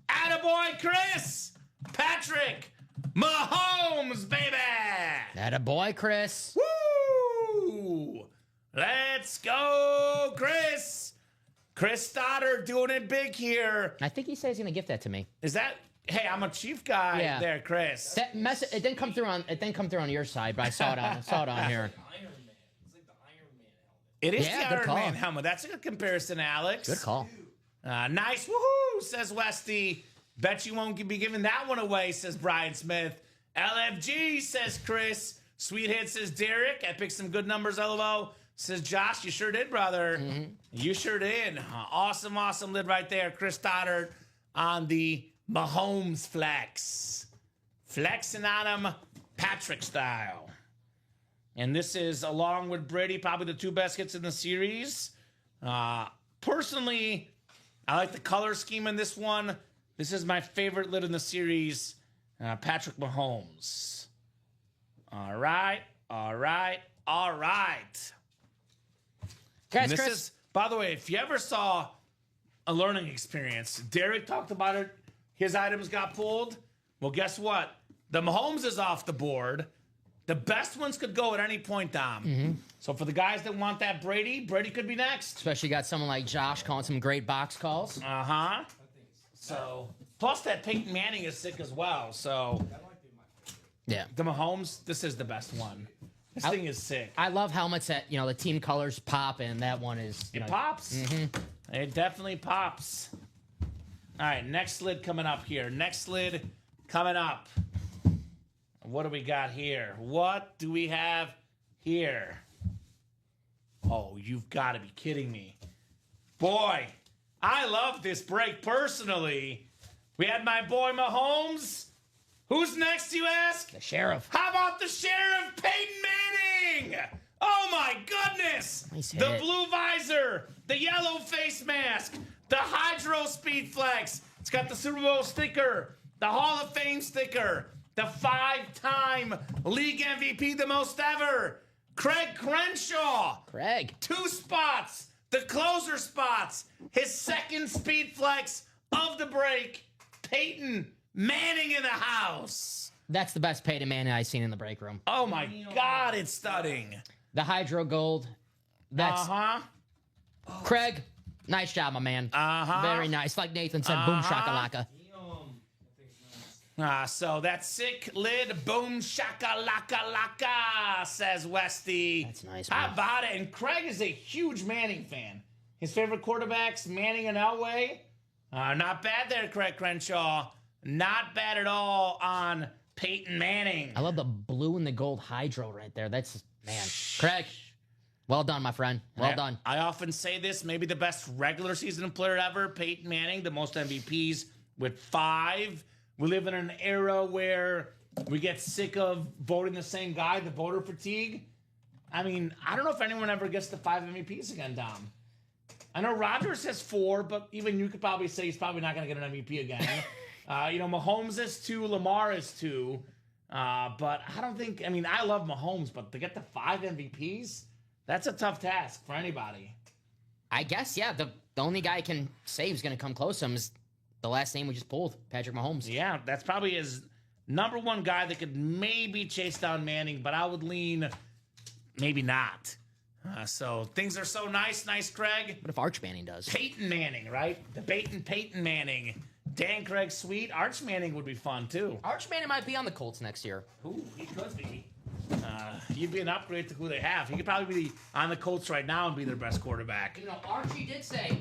Attaboy Chris! Patrick Mahomes, baby! Attaboy, Chris. Woo! Let's go, Chris! Chris Stoddard doing it big here. I think he said he's going to gift that to me. Is that... Hey, I'm a Chief guy Yeah. there, Chris. That message it didn't come through on your side, but I saw it on here. Iron Man. It's like the Iron Man helmet. It is Yeah, the good Iron call. Man helmet. That's a good comparison, Alex. Good call. Nice. Woohoo, says Westy. Bet you won't be giving that one away, says Brian Smith. LFG, says Chris. Sweet hit, says Derek. I picked some good numbers, LOL. Says Josh, you sure did, brother. You sure did. Awesome, awesome lid right there. Chris Stoddard on the Mahomes flex. Flexing on him, Patrick style. And this is, along with Brady, probably the two best hits in the series. Personally, I like the color scheme in this one. This is my favorite lid in the series, Patrick Mahomes. All right, all right, all right. Guys, This Chris, is, by the way, if you ever saw a learning experience, Derek talked about it. His items got pulled. Well, guess what? The Mahomes is off the board. The best ones could go at any point, Dom. So for the guys that want that Brady could be next. especially got someone like Josh calling some great box calls. Uh-huh. So, plus that Peyton Manning is sick as well. So, Yeah. the Mahomes, this is the best one. This thing is sick. I love helmets that, the team colors pop, and that one is, It pops. It definitely pops. All right, next lid coming up here. Next lid coming up. What do we got here? What do we have here? Oh, you've got to be kidding me. Boy, I love this break personally. We had my boy Mahomes. Who's next, you ask? the sheriff. How about the Sheriff Peyton Manning? Oh my goodness! Nice The hit. blue visor, the yellow face mask, the Hydro Speed Flex. It's got the Super Bowl sticker, the Hall of Fame sticker, the 5-time league MVP, the most ever. Craig Crenshaw. Craig. 2 spots, the closer spots, his second Speed Flex of the break. Peyton Manning in the house. That's the best Peyton Manning I've seen in the break room. Oh my God, it's stunning. The Hydro Gold. That's Craig. Nice job, my man. Very nice. Like Nathan said, boom shakalaka. That thing's nice. So that sick lid, boom shaka laka laka, says Westy. That's nice, How man. about it? And Craig is a huge Manning fan. His favorite quarterbacks, Manning and Elway. Not bad there, Craig Crenshaw. Not bad at all on Peyton Manning. I love the blue and the gold Hydro right there. That's, man. Craig, well done, my friend. Well done. I often say this, maybe the best regular season player ever, Peyton Manning, the most MVPs with 5. We live in an era where we get sick of voting the same guy, the voter fatigue. I mean, I don't know if anyone ever gets to 5 MVPs again, Dom. I know Rodgers has 4, but even you could probably say he's probably not going to get an MVP again. Mahomes is 2, Lamar is 2. But I don't think, I love Mahomes, but to get to 5 MVPs, that's a tough task for anybody. I guess, yeah. The only guy I can say who's going to come close to him is the last name we just pulled, Patrick Mahomes. Yeah, that's probably his number one guy that could maybe chase down Manning, but I would lean maybe not. So things are so nice, Craig. What if Arch Manning does? Peyton Manning, right? Debating Peyton Manning. Dan Craig sweet. Arch Manning would be fun, too. Arch Manning might be on the Colts next year. Ooh, he could be. He'd be an upgrade to who they have. He could probably be on the Colts right now and be their best quarterback. Archie did say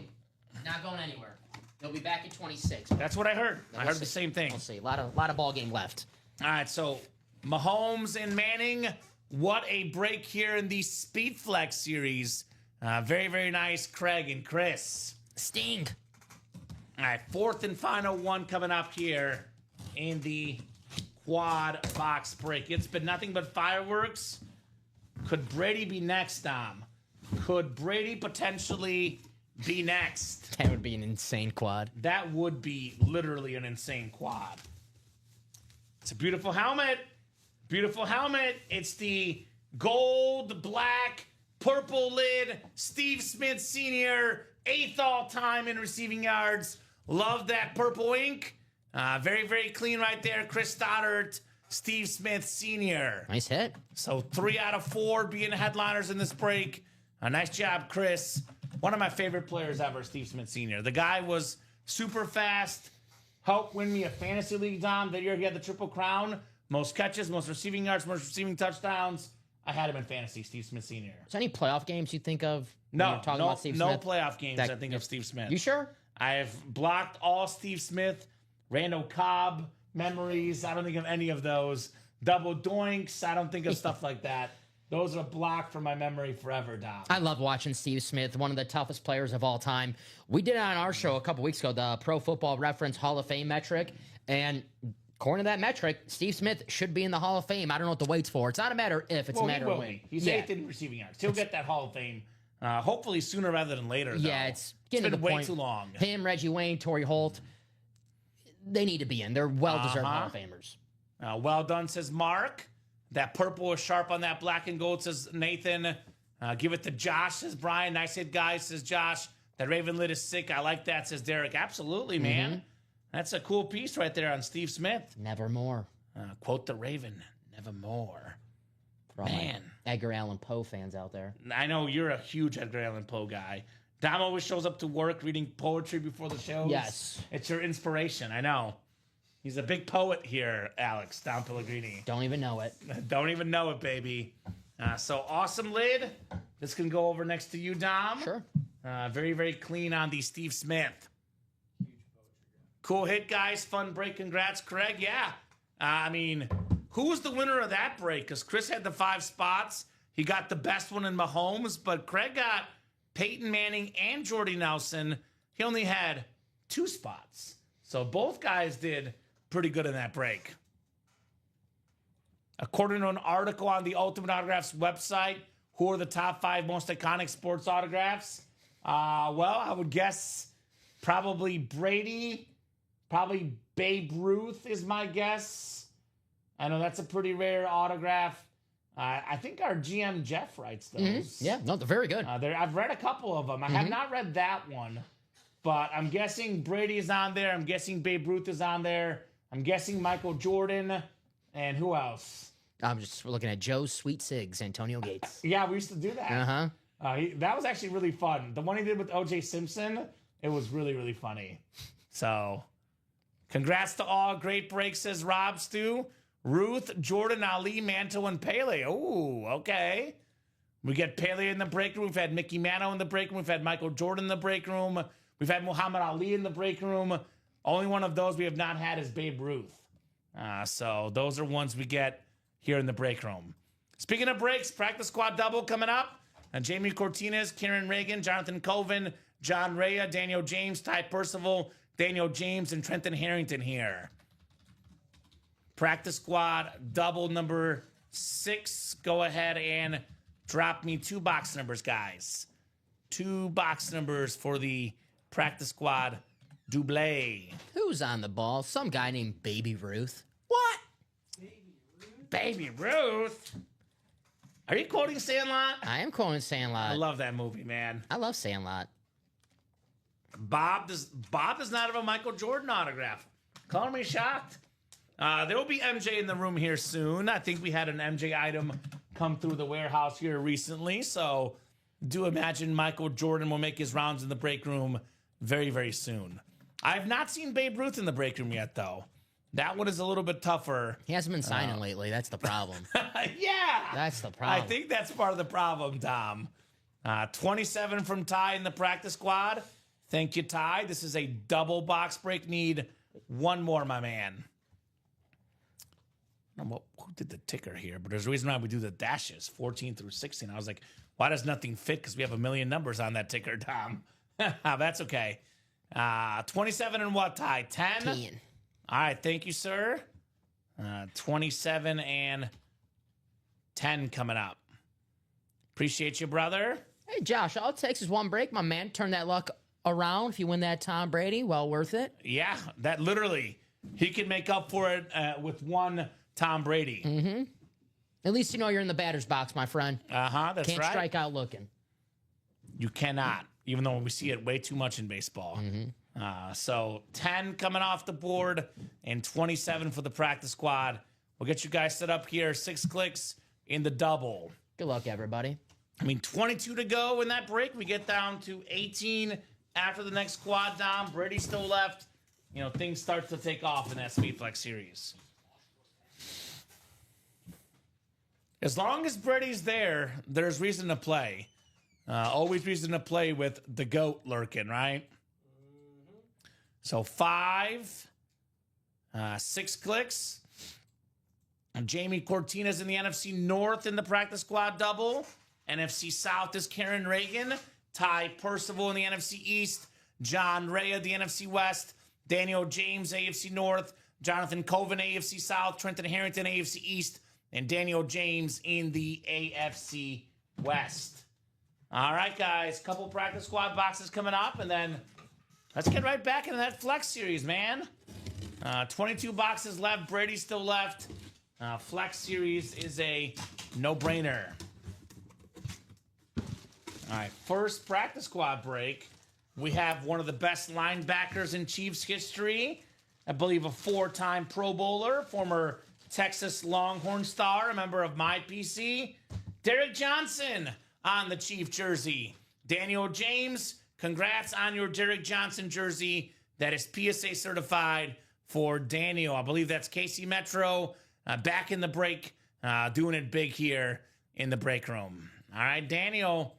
not going anywhere. He'll be back in 26. That's what I heard. I We'll heard see. the same thing. We'll see. A lot of ball game left. All right, so Mahomes and Manning, what a break here in the Speed Flex series. Very, very nice, Craig and Chris. Sting. All right, 4th and final one coming up here in the quad box break. It's been nothing but fireworks. Could Brady be next, Dom? Could Brady potentially be next? That would be an insane quad. That would be literally an insane quad. It's a beautiful helmet. Beautiful helmet. It's the gold, black, purple lid. Steve Smith Sr., 8th all-time in receiving yards. Love that purple ink. Very, very clean right there. Chris Stoddard, Steve Smith Sr. Nice hit. So 3 out of 4 being headliners in this break. Nice job, Chris. One of my favorite players ever, Steve Smith Sr. The guy was super fast. help win me a fantasy league, Dom. That year he had the Triple Crown. Most catches, most receiving yards, most receiving touchdowns. I had him in fantasy, Steve Smith Sr. Is there any playoff games you think of when No, you're talking no, about Steve no Smith? playoff games I think of Steve Smith. You sure? I have blocked all Steve Smith, Randall Cobb memories. I don't think of any of those. Double doinks. I don't think of stuff like that. Those are blocked from my memory forever, Dom. I love watching Steve Smith, one of the toughest players of all time. We did it on our show a couple weeks ago, the Pro Football Reference Hall of Fame metric, and according to that metric, Steve Smith should be in the Hall of Fame. I don't know what the wait's for. It's not a matter if, it's a matter of when. He's 8th in receiving yards. He'll get that Hall of Fame. Hopefully sooner rather than later. Though. Yeah, it's getting been to the way point. too long. Him, Reggie Wayne, Torrey Holt, they need to be in. They're well-deserved Hall of Famers. Well done, says Mark. That purple is sharp on that black and gold, says Nathan. Give it to Josh, says Brian. Nice hit, guys, says Josh. That Raven lid is sick. I like that, says Derek. Absolutely, man. That's a cool piece right there on Steve Smith. Nevermore. Quote the Raven, nevermore. For all my Edgar Allan Poe fans out there. I know you're a huge Edgar Allan Poe guy. Dom always shows up to work reading poetry before the shows. Yes. It's your inspiration, I know. He's a big poet here, Alex, Dom Pellegrini. Don't even know it. Don't even know it, baby. So awesome lid. This can go over next to you, Dom. Sure. Very, very clean on the Steve Smith. Cool hit, guys. Fun break. Congrats, Craig. Yeah. I mean, who was the winner of that break? Because Chris had the 5 spots. He got the best one in Mahomes, but Craig got Peyton Manning and Jordy Nelson. He only had 2 spots. So both guys did pretty good in that break. According to an article on the Ultimate Autographs website, who are the top 5 most iconic sports autographs? Well, I would guess probably Brady, probably Babe Ruth is my guess. I know that's a pretty rare autograph. I think our GM Jeff writes those. Yeah, no, they're very good. I've read a couple of them. I have not read that one, but I'm guessing Brady is on there. I'm guessing Babe Ruth is on there. I'm guessing Michael Jordan, and who else? I'm just looking at Joe Sweet Sigs, Antonio Gates. Yeah, we used to do that. That was actually really fun. The one he did with O.J. Simpson, it was really, really funny. So, congrats to all. Great break, says Rob Stu. Ruth, Jordan, Ali, Mantle, and Pele. Oh, okay. We get Pele in the break room. We've had Mickey Mantle in the break room. We've had Michael Jordan in the break room. We've had Muhammad Ali in the break room. Only one of those we have not had is Babe Ruth. So those are ones we get here in the break room. Speaking of breaks, practice squad double coming up. Jamie Cortinez, Kieran Reagan, Jonathan Coven, John Rea, Daniel James, Ty Percival, Daniel James, and Trenton Harrington here. Practice squad double number 6. Go ahead and drop me 2 box numbers, guys. 2 box numbers for the practice squad double. Who's on the ball? Some guy named Baby Ruth. What? Baby Ruth? Are you quoting Sandlot? I am quoting Sandlot. I love that movie, man. I love Sandlot. Bob does not have a Michael Jordan autograph. Call me shocked. There will be MJ in the room here soon. I think we had an MJ item come through the warehouse here recently, so do imagine Michael Jordan will make his rounds in the break room very, very soon. I have not seen Babe Ruth in the break room yet, though. That one is a little bit tougher. He hasn't been signing lately. That's the problem. Yeah. That's the problem. I think that's part of the problem, Tom. 27 from Ty in the practice squad. Thank you, Ty. This is a double box break. Need one more, my man. I don't know who did the ticker here, but there's a reason why we do the dashes, 14 through 16. I was like, why does nothing fit? Because we have a million numbers on that ticker, Tom. That's okay. 27 and what, Ty? 10? 10. All right, thank you, sir. 27 and 10 coming up. Appreciate you, brother. Hey, Josh, all it takes is one break, my man. Turn that luck around if you win that Tom Brady. Well worth it. Yeah, that literally, he can make up for it with one Tom Brady. Mm-hmm. At least you know you're in the batter's box, my friend. That's right. Can't strike out looking. You cannot, even though we see it way too much in baseball. Mm-hmm. So 10 coming off the board and 27 for the practice squad. We'll get you guys set up here. 6 clicks in the double. Good luck, everybody. 22 to go in that break. We get down to 18 after the next squad, Dom. Brady still left. things start to take off in that Speedflex series. As long as Brady's there, there's reason to play. Always reason to play with the GOAT lurking, right? So 5, 6 clicks. And Jamie Cortina's in the NFC North in the practice squad double. NFC South is Karen Reagan. Ty Percival in the NFC East. John Rea, the NFC West. Daniel James, AFC North. Jonathan Coven, AFC South. Trenton Harrington, AFC East. And Daniel James in the AFC West. All right, guys. Couple practice squad boxes coming up. And then let's get right back into that flex series, man. 22 boxes left. Brady still left. Flex series is a no-brainer. All right, first practice squad break. We have one of the best linebackers in Chiefs history. I believe a 4-time Pro Bowler, former Texas Longhorn star, a member of my PC. Derek Johnson on the Chief jersey. Daniel James, congrats on your Derek Johnson jersey. That is PSA certified for Daniel. I believe that's KC Metro. Back in the break, doing it big here in the break room. All right, Daniel,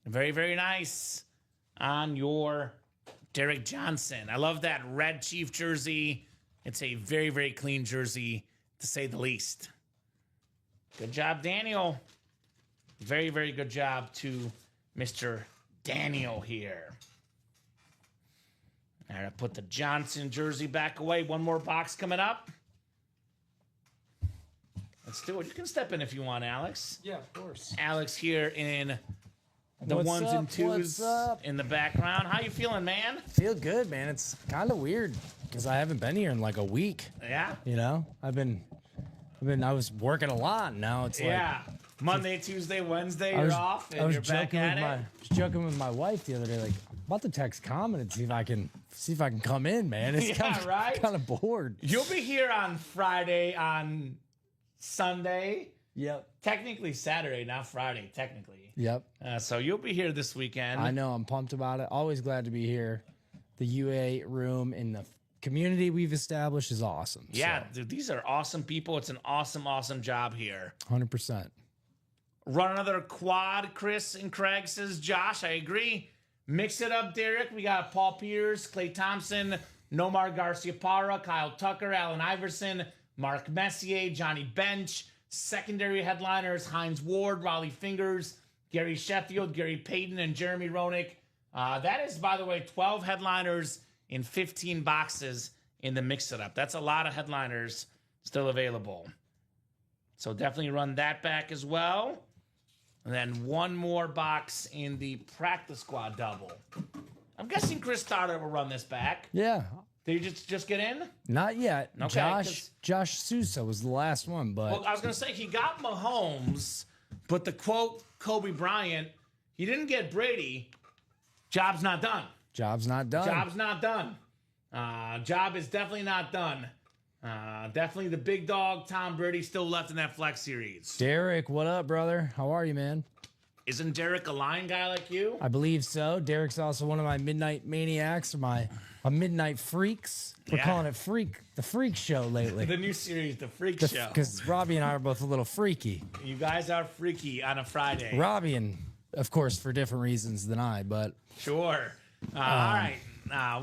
very, very nice on your Derek Johnson. I love that red Chief jersey. It's a very, very clean jersey, to say the least. Good job, Daniel. Very, very good job to Mr. Daniel here. All right, I put the Johnson jersey back away. One more box coming up. Let's do it. You can step in if you want, Alex. Yeah, of course. Alex here in the What's ones up? and twos What's up? in the background. How you feeling, man? Feel good, man. It's kind of weird because I haven't been here in like a week. Yeah? You know, I was working a lot. Now it's Yeah. Monday, Tuesday, Wednesday, like you're off, and you're back at it. I was joking with my wife the other day, like I'm about to text Kamen and see if I can come in, man. It's Yeah, right? kind of bored. You'll be here on Friday, on Sunday. Yep. Technically Saturday, not Friday, technically. Yep. So you'll be here this weekend. I know. I'm pumped about it. Always glad to be here. The UA room in the community we've established is awesome. Yeah, dude, these are awesome people. It's an awesome, awesome job here. 100%. Run another quad, Chris and Craig, says Josh. I agree. Mix it up, Derek. We got Paul Pierce, Clay Thompson, Nomar Garcia-Parra, Kyle Tucker, Allen Iverson, Mark Messier, Johnny Bench. Secondary headliners, Hines Ward, Raleigh Fingers, Gary Sheffield, Gary Payton, and Jeremy Roenick. That is, by the way, 12 headliners in 15 boxes in the mix-it-up. That's a lot of headliners still available. So definitely run that back as well. And then one more box in the practice squad double. I'm guessing Chris Stoddard will run this back. Yeah. Did you just get in? Not yet. Okay, Josh Sousa was the last one, but Well, I was going to say he got Mahomes, but the quote Kobe Bryant, he didn't get Brady. Job's not done. job's not done. Job's not done. Job is definitely not done. Definitely the big dog, Tom Brady, still left in that flex series. Derek, what up, brother? How are you, man? Isn't Derek a line guy like you? I believe so. Derek's also one of my midnight maniacs, or my midnight freaks. We're Yeah. calling it the freak show lately. The new series, The Freak Show. Because Robbie and I are both a little freaky. You guys are freaky on a Friday. Robbie, and of course for different reasons than I, but Sure. All right.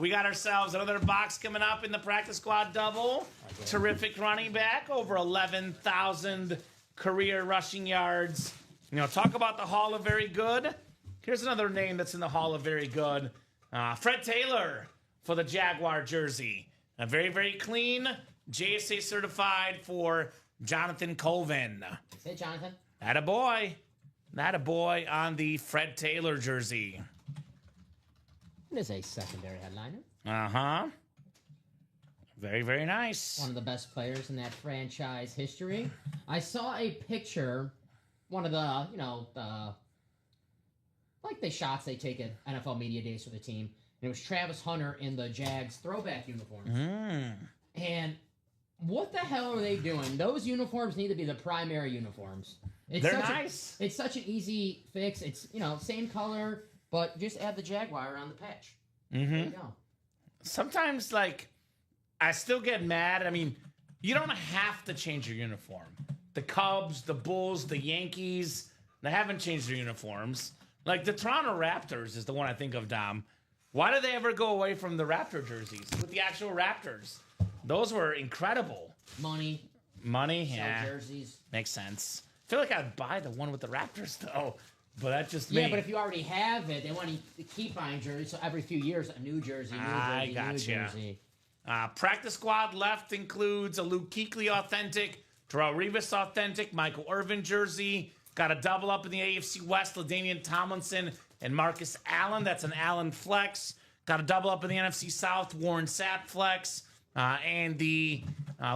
We got ourselves another box coming up in the practice squad double. Terrific running back, over 11,000 career rushing yards. Talk about the Hall of Very Good. Here's another name that's in the Hall of Very Good. Fred Taylor for the Jaguar jersey. Very, very clean. JSA certified for Jonathan Colvin. Say, Jonathan. Attaboy. Attaboy on the Fred Taylor jersey. It is a secondary headliner. Uh-huh. Very, very nice. One of the best players in that franchise history. I saw a picture, one of the, like the shots they take at NFL Media Days for the team. And it was Travis Hunter in the Jags throwback uniforms. And what the hell are they doing? Those uniforms need to be the primary uniforms. They're nice. It's such an easy fix. It's, same color, but just add the Jaguar on the patch. There you go. Sometimes, I still get mad. I mean, you don't have to change your uniform. The Cubs, the Bulls, the Yankees, they haven't changed their uniforms. Like the Toronto Raptors is the one I think of, Dom. Why did they ever go away from the Raptor jerseys with the actual Raptors? Those were incredible. Money, yeah. jerseys. Makes sense. I feel like I'd buy the one with the Raptors, though. But that's just me. Yeah, but if you already have it, they want to keep buying jerseys. So every few years, a new jersey, new jersey. Practice squad left includes a Luke Kuechly authentic, Terrell Rivas authentic, Michael Irvin jersey. Got a double up in the AFC West, LaDainian Tomlinson and Marcus Allen. That's an Allen flex. Got a double up in the NFC South, Warren Sapp flex. And the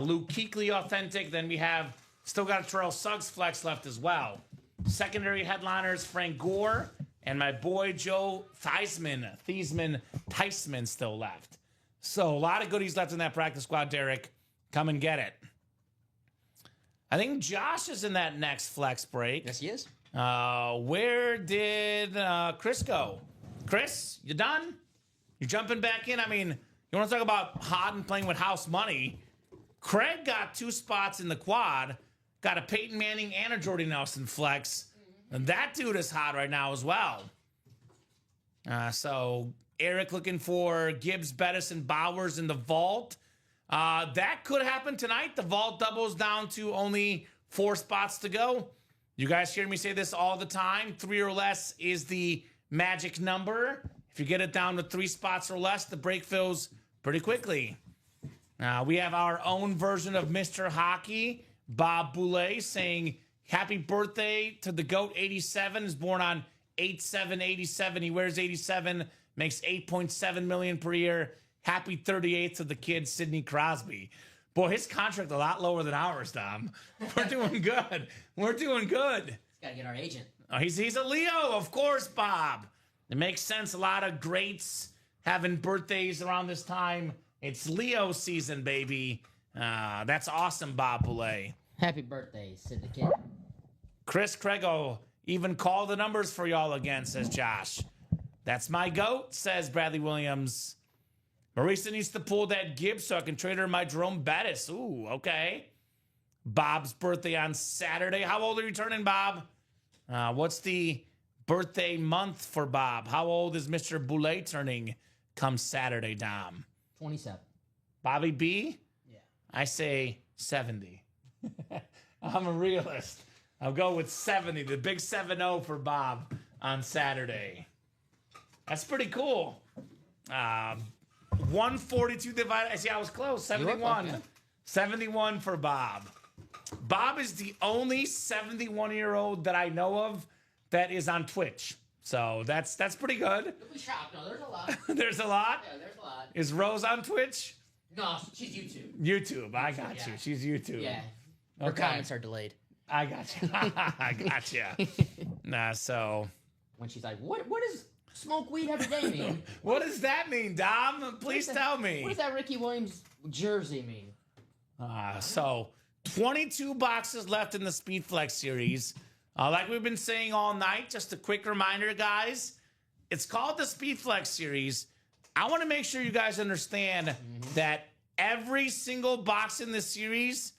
Luke Kuechly authentic. Then we have still got a Terrell Suggs flex left as well. Secondary headliners, Frank Gore and my boy Joe Theismann still left. So a lot of goodies left in that practice squad, Derek. Come and get it. I think Josh is in that next flex break. Yes, he is. Where did Chris go? Chris, you done? You jumping back in? I mean, you want to talk about hot and playing with house money? Craig got 2 spots in the quad. Got a Peyton Manning and a Jordy Nelson flex. And that dude is hot right now as well. So Eric looking for Gibbs, Bettis, and Bowers in the vault. That could happen tonight. The vault doubles down to only 4 spots to go. You guys hear me say this all the time. 3 or less is the magic number. If you get it down to 3 spots or less, the break fills pretty quickly. We have our own version of Mr. Hockey. Bob Boulay saying, happy birthday to the GOAT 87. Is born on 8/7/87. He wears 87, makes $8.7 million per year. Happy 38th to the kid, Sidney Crosby. Boy, his contract a lot lower than ours, Dom. We're doing good. We're doing good. Gotta get our agent. He's a Leo, of course, Bob. It makes sense. A lot of greats having birthdays around this time. It's Leo season, baby. That's awesome, Bob Boulay. Happy birthday, Sid the Kid. Chris Crego even call the numbers for y'all again, says Josh. That's my GOAT, says Bradley Williams. Marisa needs to pull that Gibbs so I can trade her my Jerome Bettis. Ooh, okay. Bob's birthday on Saturday. How old are you turning, Bob? What's the birthday month for Bob? How old is Mr. Boulay turning come Saturday, Dom? 27. Bobby B? Yeah. I say 70. I'm a realist. I'll go with 70, the big 7-0 for Bob on Saturday. That's pretty cool. 142 divided. See, I was close. 71. Yeah. 71 for Bob. Bob is the only 71-year-old that I know of that is on Twitch. So that's pretty good. You'll be shocked. No, there's a lot. There's a lot? Yeah, there's a lot. Is Rose on Twitch? No, she's YouTube. YouTube. I got you. Yeah. She's YouTube. Yeah. Her Okay. comments are delayed. I got you. I got you. So When she's like, what does smoke weed every day mean? what does that mean, Dom? Please tell me. What does that Ricky Williams jersey mean? So 22 boxes left in the Speed Flex series. Like we've been saying all night, just a quick reminder, guys. It's called the Speed Flex series. I want to make sure you guys understand that every single box in this series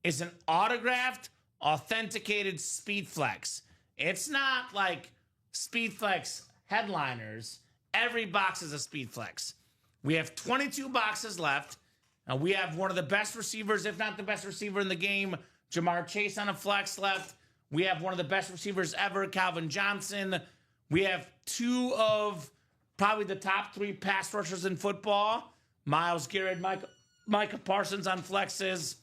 is an autographed, authenticated Speed Flex. It's not like Speed Flex headliners. Every box is a Speed Flex. We have 22 boxes left. We have one of the best receivers, if not the best receiver in the game, Jamar Chase on a flex left. We have one of the best receivers ever, Calvin Johnson. We have 2 of probably the top 3 pass rushers in football. Myles Garrett, Micah Parsons on flexes.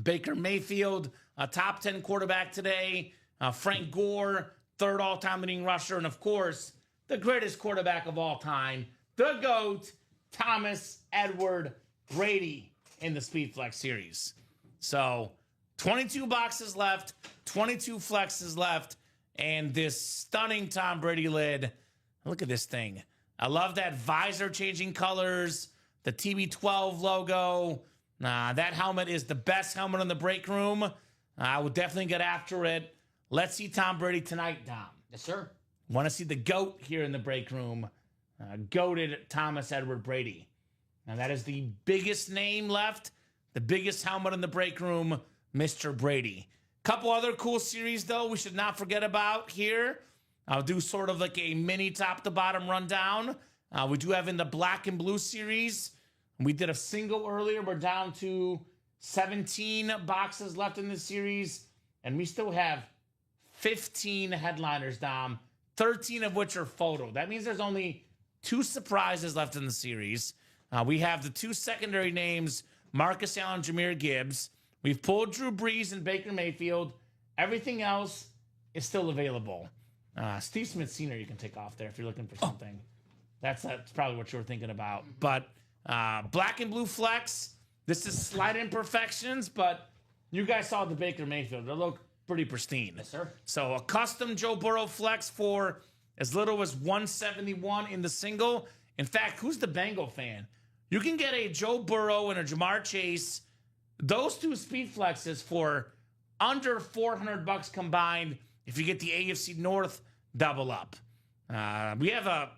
Baker Mayfield, a top 10 quarterback today. Frank Gore, 3rd all-time leading rusher. And, of course, the greatest quarterback of all time, the GOAT, Thomas Edward Brady in the Speed Flex series. So 22 boxes left, 22 flexes left, and this stunning Tom Brady lid. Look at this thing. I love that visor changing colors, the TB12 logo. That helmet is the best helmet in the break room. I will definitely get after it. Let's see Tom Brady tonight, Dom. Yes, sir. Want to see the GOAT here in the break room. Goated Thomas Edward Brady. And that is the biggest name left, the biggest helmet in the break room, Mr. Brady. Couple other cool series, though, we should not forget about here. I'll do sort of like a mini top-to-bottom rundown. We do have in the black and blue series. We did a single earlier. We're down to 17 boxes left in this series. And we still have 15 headliners, Dom. 13 of which are photo. That means there's only 2 surprises left in the series. We have the 2 secondary names, Marcus Allen, Jahmyr Gibbs. We've pulled Drew Brees and Baker Mayfield. Everything else is still available. Steve Smith Sr. you can take off there if you're looking for something. That's probably what you were thinking about. But black and blue flex, this is slight imperfections, but you guys saw the Baker Mayfield. They look pretty pristine. Yes, sir. So a custom Joe Burrow flex for as little as $171 in the single. In fact, who's the Bengal fan? You can get a Joe Burrow and a Jamar Chase, those 2 speed flexes for under $400 combined if you get the AFC North double up. We have a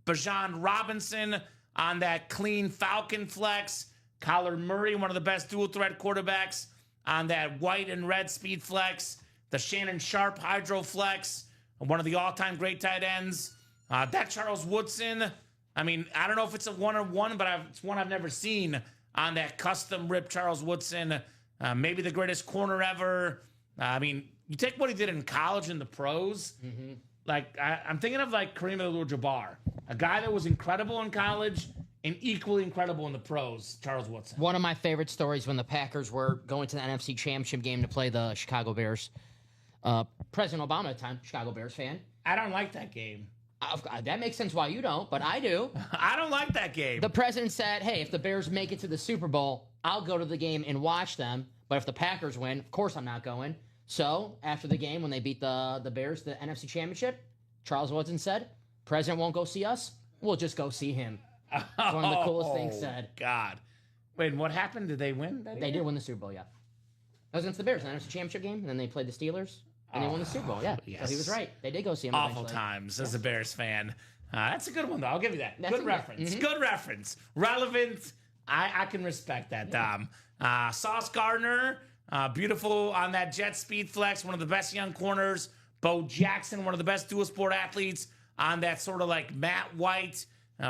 Bijan Robinson on that clean Falcon flex. Kyler Murray, one of the best dual threat quarterbacks, on that white and red speed flex. The Shannon Sharp Hydro flex, one of the all-time great tight ends. That Charles Woodson, I mean, I don't know if it's a 1-on-1, but it's one I've never seen on that custom rip Charles Woodson. Maybe the greatest corner ever. I mean, you take what he did in college and the pros. Mm-hmm. Like, I'm thinking of like Kareem Abdul-Jabbar, a guy that was incredible in college and equally incredible in the pros, Charles Woodson. One of my favorite stories when the Packers were going to the NFC Championship game to play the Chicago Bears. President Obama at the time, Chicago Bears fan. I don't like that game. That makes sense why you don't, but I do. I don't like that game. The president said, hey, if the Bears make it to the Super Bowl, I'll go to the game and watch them. But if the Packers win, of course I'm not going. So after the game, when they beat the Bears, the NFC Championship, Charles Woodson said, president won't go see us. We'll just go see him. It's one of the coolest things said. God. Wait, what happened? Did they win? They did win the Super Bowl, yeah. That was against the Bears in the NFC Championship game, and then they played the Steelers. And they won the Super Bowl, yeah. Yes. So he was right. They did go see him Awful eventually. times as a Bears fan. That's a good one, though. I'll give you that. That's Good a- reference. mhm. Good reference. Relevant. I can respect that, Dom. Sauce Gardner, beautiful on that jet speed flex. One of the best young corners. Bo Jackson, one of the best dual sport athletes on that sort of like Matt White,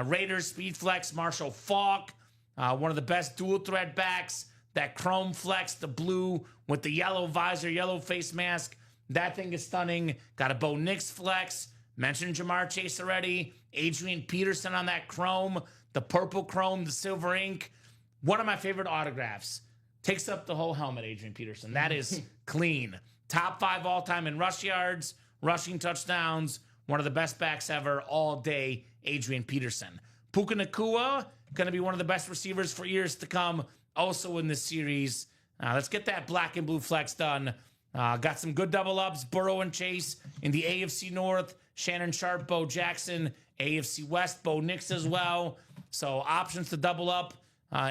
Raiders speed flex. Marshall Faulk, one of the best dual thread backs. That chrome flex, the blue with the yellow visor, yellow face mask. That thing is stunning. Got a Bo Nix flex. Mentioned Jamar Chase already. Adrian Peterson on that chrome. The purple chrome, the silver ink. One of my favorite autographs. Takes up the whole helmet, Adrian Peterson. That is clean. Top 5 all-time in rush yards, rushing touchdowns. One of the best backs ever all day, Adrian Peterson. Puka Nacua, going to be one of the best receivers for years to come. Also in this series. Let's get that black and blue flex done. Got some good double ups. Burrow and Chase in the AFC North. Shannon Sharp, Bo Jackson. AFC West, Bo Nix as well. So options to double up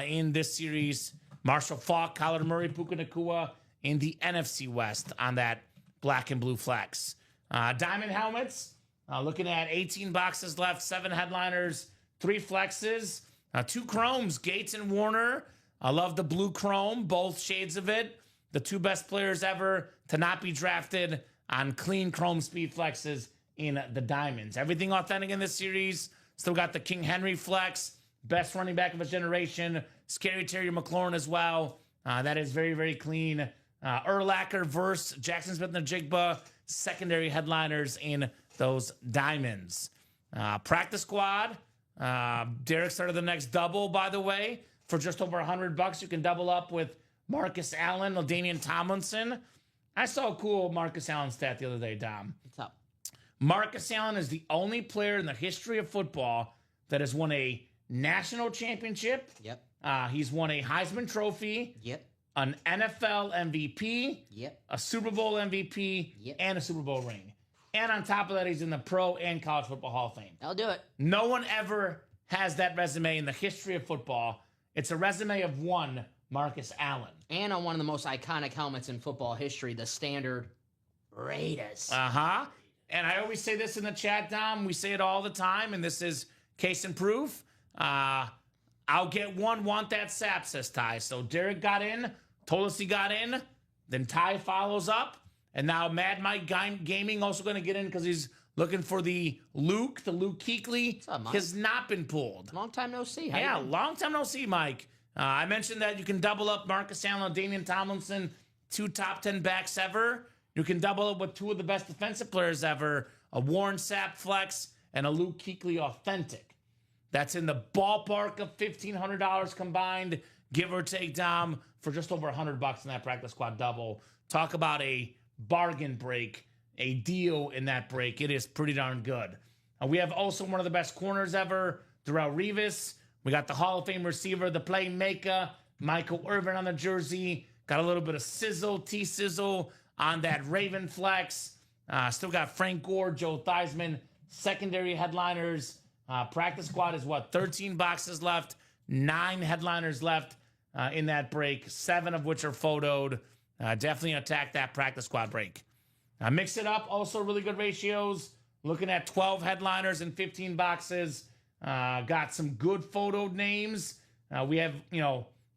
in this series. Marshall Faulk, Kyler Murray, Puka Nacua in the NFC West on that black and blue flex. Diamond helmets. Looking at 18 boxes left, 7 headliners, 3 flexes, 2 chromes, Gates and Warner. I love the blue chrome, both shades of it. The 2 best players ever to not be drafted on clean chrome speed flexes in the diamonds. Everything authentic in this series. Still got the King Henry flex, best running back of his generation. Scary Terry McLaurin as well. That is very, very clean. Urlacher versus Jackson Smith and Jigba, secondary headliners in those diamonds. Practice squad. Derek started the next double, by the way. For just over $100, you can double up with Marcus Allen, LaDainian Tomlinson. I saw a cool Marcus Allen stat the other day, Dom. What's up? Marcus Allen is the only player in the history of football that has won a national championship. Yep. He's won a Heisman Trophy, Yep. an NFL MVP, Yep. a Super Bowl MVP, Yep. and a Super Bowl ring. And on top of that, he's in the Pro and College Football Hall of Fame. I'll do it. No one ever has that resume in the history of football. It's a resume of one Marcus Allen. And on one of the most iconic helmets in football history, the standard Raiders. And I always say this in the chat, Dom. We say it all the time, and this is case and proof. I'll get one, want that sap, says Ty. So Derek got in, told us he got in. Then Ty follows up. And now Mad Mike Gaming also going to get in because he's looking for the Luke Kuechly. What's up, Mike? Has not been pulled. Long time no see. How Yeah, you doing? long time no see, Mike. I mentioned that you can double up Marcus Allen, Damian Tomlinson, 2 top 10 backs ever. You can double up with 2 of the best defensive players ever, a Warren Sapp flex and a Luke Kuechly authentic. That's in the ballpark of $1,500 combined, give or take, Dom, for just over $100 in that practice squad double. Talk about a bargain break, a deal in that break. It is pretty darn good. We have also one of the best corners ever, Darrelle Revis. We got the Hall of Fame receiver, the playmaker, Michael Irvin on the jersey. Got a little bit of sizzle, T-sizzle on that Raven flex. Still got Frank Gore, Joe Theismann, secondary headliners. Practice squad is 13 boxes left, 9 headliners left in that break, 7 of which are photoed. Definitely attack that practice squad break. Mix it up, also really good ratios. Looking at 12 headliners and 15 boxes. Got some good photoed names. We have,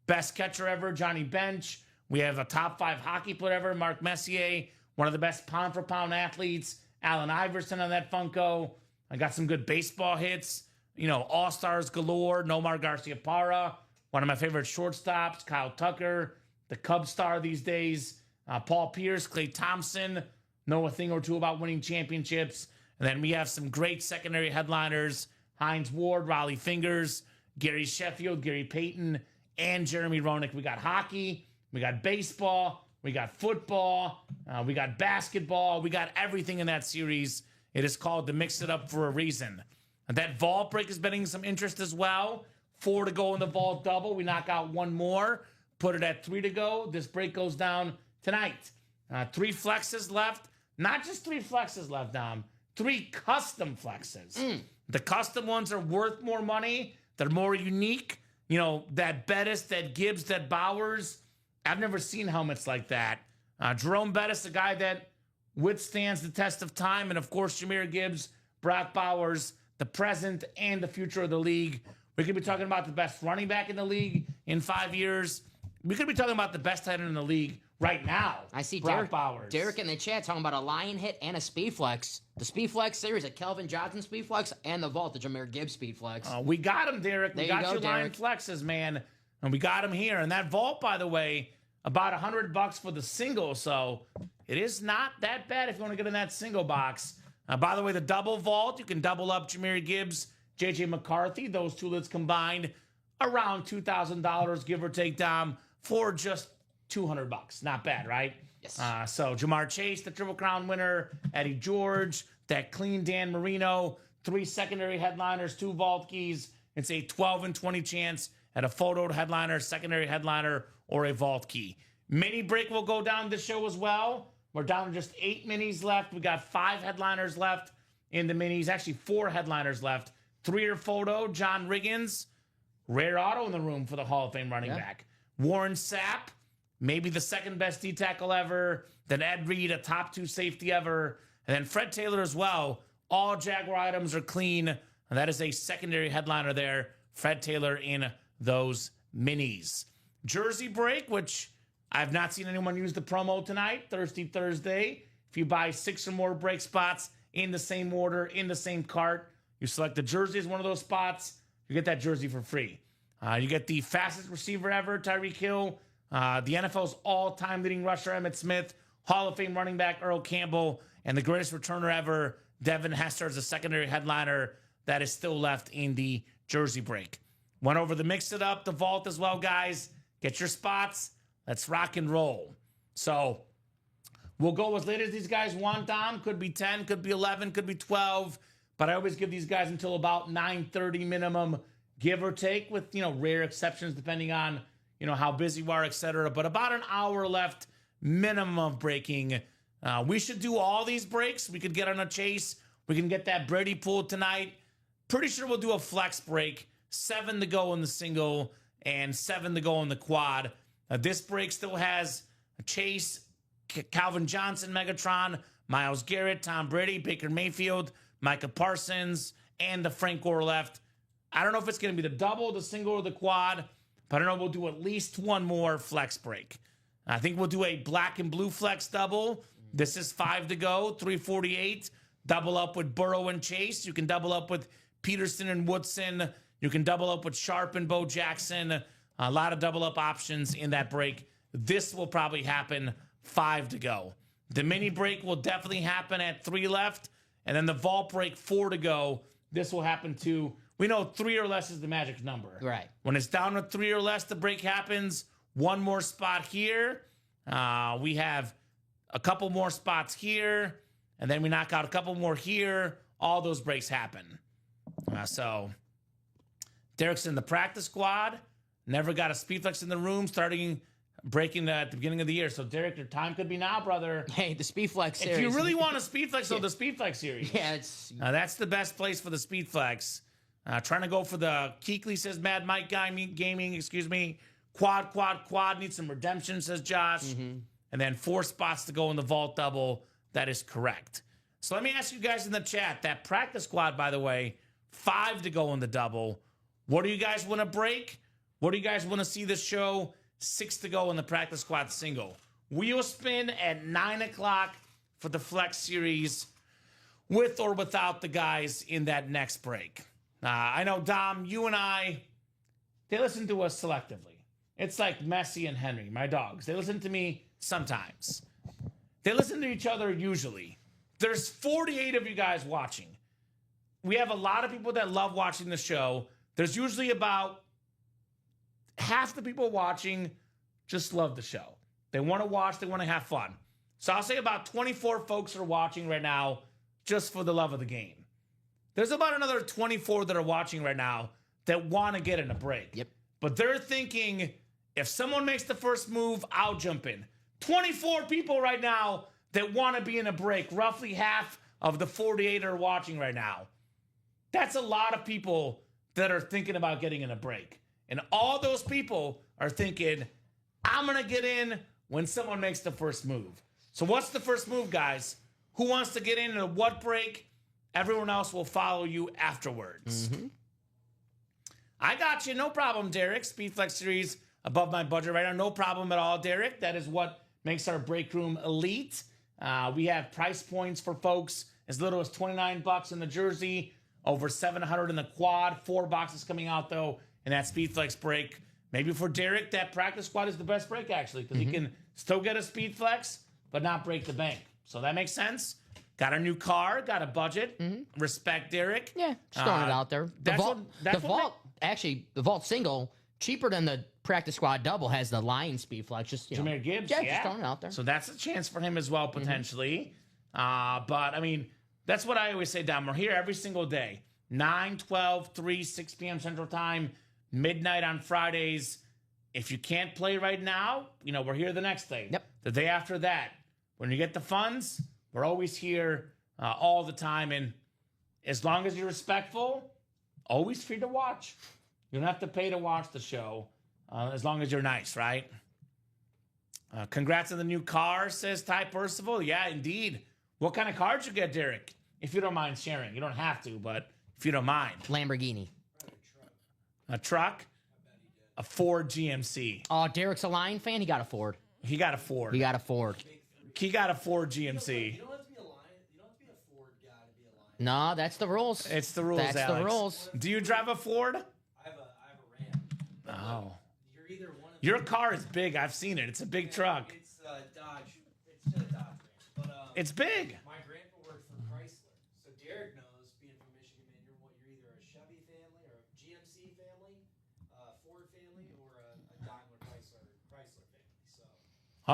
best catcher ever, Johnny Bench. We have a top 5 hockey player ever, Mark Messier. One of the best pound-for-pound athletes, Allen Iverson on that Funko. I got some good baseball hits. All-stars galore, Nomar Garciaparra. One of my favorite shortstops, Kyle Tucker. The Cubs star these days, Paul Pierce, Klay Thompson. Know a thing or two about winning championships. And then we have some great secondary headliners, Hines Ward, Raleigh Fingers, Gary Sheffield, Gary Payton, and Jeremy Roenick. We got hockey, we got baseball, we got football, we got basketball, we got everything in that series. It is called the Mix It Up for a reason. And that vault break is getting some interest as well. 4 to go in the vault double. We knock out 1 more, put it at 3 to go. This break goes down tonight. 3 flexes left. Not just 3 flexes left, Dom. 3 custom flexes. The custom ones are worth more money. They're more unique. That Bettis, that Gibbs, that Bowers. I've never seen helmets like that. Jerome Bettis, a guy that withstands the test of time. And, of course, Jahmyr Gibbs, Brock Bowers, the present and the future of the league. We could be talking about the best running back in the league in 5 years. We could be talking about the best tight end in the league right now. I see Brock Bowers. Derek in the chat talking about a Lion Hit and a Speed Flex. The Speed Flex series, a Kelvin Johnson Speed Flex, and the Vault, the Jahmyr Gibbs Speed Flex. We got him, Derek. There We you got go, your Lion Derek. flexes, man. And we got him here. And that Vault, by the way, about $100 for the single. So it is not that bad if you want to get in that single box. By the way, the double Vault, you can double up Jahmyr Gibbs, J.J. McCarthy. Those 2 lists combined around $2,000, give or take, Dom, for just $200. Not bad, right? Yes. So Jamar Chase, the Triple Crown winner, Eddie George, that clean Dan Marino, 3 secondary headliners, 2 vault keys. It's a 12 and 20 chance at a photoed headliner, secondary headliner, or a vault key. Mini break will go down this show as well. We're down to just 8 minis left. We got 5 headliners left in the minis. Actually, 4 headliners left. 3 are photo. John Riggins, rare auto in the room for the Hall of Fame running back. Warren Sapp, maybe the second best D tackle ever. Then Ed Reed, a top 2 safety ever. And then Fred Taylor as well. All Jaguar items are clean. And that is a secondary headliner there. Fred Taylor in those minis. Jersey break, which I've not seen anyone use the promo tonight, Thirsty Thursday. If you buy 6 or more break spots in the same order, in the same cart, you select the jersey as one of those spots, you get that jersey for free. You get the fastest receiver ever, Tyreek Hill, the NFL's all-time leading rusher, Emmitt Smith, Hall of Fame running back, Earl Campbell, and the greatest returner ever, Devin Hester, as a secondary headliner that is still left in the jersey break. Went over the Mix It Up, the vault as well, guys. Get your spots. Let's rock and roll. So we'll go as late as these guys want, Dom. Could be 10, could be 11, could be 12. But I always give these guys until about 9:30 minimum, give or take, with, rare exceptions depending on, how busy we are, etc. But about an hour left minimum of breaking. We should do all these breaks. We could get on a chase. We can get that Brady pool tonight. Pretty sure we'll do a flex break. 7 to go in the single and 7 to go in the quad. This break still has Chase, Calvin Johnson, Megatron, Myles Garrett, Tom Brady, Baker Mayfield, Micah Parsons, and the Frank Gore left. I don't know if it's going to be the double, the single, or the quad, but I know we'll do at least one more flex break. I think we'll do a black and blue flex double. This is 5 to go, 348. Double up with Burrow and Chase. You can double up with Peterson and Woodson. You can double up with Sharp and Bo Jackson. A lot of double up options in that break. This will probably happen 5 to go. The mini break will definitely happen at 3 left. And then the vault break 4 to go. This will happen to, we know 3 or less is the magic number. Right. When it's down to 3 or less, the break happens. One more spot here. We have a couple more spots here. And then we knock out a couple more here. All those breaks happen. So Derek's in the practice squad. Never got a speed flex in the room, breaking at the beginning of the year. So, Derek, your time could be now, brother. Hey, the Speed Flex series. If you really want a Speed Flex, the Speed Flex series. Yeah, it's... That's the best place for the Speed Flex. Trying to go for the Keekly, says Mad Mike Gaming, excuse me. Quad. Needs some redemption, says Josh. Mm-hmm. And then 4 spots to go in the vault double. That is correct. So let me ask you guys in the chat. That practice squad, by the way, 5 to go in the double. What do you guys want to break? What do you guys want to see this show? 6 to go in the practice squad single. Wheel spin at 9 o'clock for the flex series with or without the guys in that next break. I know, Dom, you and I, they listen to us selectively. It's like Messi and Henry, my dogs. They listen to me sometimes. They listen to each other usually. There's 48 of you guys watching. We have a lot of people that love watching the show. There's usually about half the people watching just love the show. They want to watch, they want to have fun. So I'll say about 24 folks are watching right now just for the love of the game. There's about another 24 that are watching right now that want to get in a break. Yep. But they're thinking, if someone makes the first move, I'll jump in. 24 people right now that want to be in a break. Roughly half of the 48 are watching right now. That's a lot of people that are thinking about getting in a break. And all those people are thinking, I'm going to get in when someone makes the first move. So what's the first move, guys? Who wants to get in at what break? Everyone else will follow you afterwards. Mm-hmm. I got you. No problem, Derek. Speed Flex series above my budget right now. No problem at all, Derek. That is what makes our break room elite. We have price points for folks as little as $29 in the jersey, over $700 in the quad. 4 boxes coming out, though, in that Speed Flex break. Maybe for Derek, that practice squad is the best break, actually, because he can still get a Speed Flex, but not break the bank. So that makes sense. Got a new car, got a budget. Respect, Derek. Yeah, just throwing it out there. The vault single, cheaper than the practice squad double, has the Lion Speed Flex. Just Jameer Gibbs, just throwing it out there. So that's a chance for him as well, potentially. But, I mean, that's what I always say, Dom. We're here every single day. 9, 12, 3, 6 p.m. Central Time, midnight on Fridays. If you can't play right now, we're here the next day. Yep. The day after that. When you get the funds, we're always here all the time. And as long as you're respectful, always free to watch. You don't have to pay to watch the show as long as you're nice, right? Congrats on the new car, says Ty Percival. Yeah, indeed. What kind of car did you get, Derek? If you don't mind sharing. You don't have to, but if you don't mind. Lamborghini. A truck? A Ford GMC. Oh, Derek's a Lion fan? He got a Ford. He got a Ford. He got a Ford. He got a Ford GMC. You don't have to be a Lion. You don't have to be a Ford guy to be a Lion. No, that's the rules. It's the rules, That's Alex. the rules. Do you drive a Ford? I have a Ram. Oh. You're either one of Your car is big. I've seen it. It's a big truck. It's Dodge. It's a Dodge Ram. But It's big. my grandpa worked for Chrysler, so Derek knows, being from Michigan, man, you're either a Chevy family or a GMC family, a Ford family, or a Daimler Chrysler family. So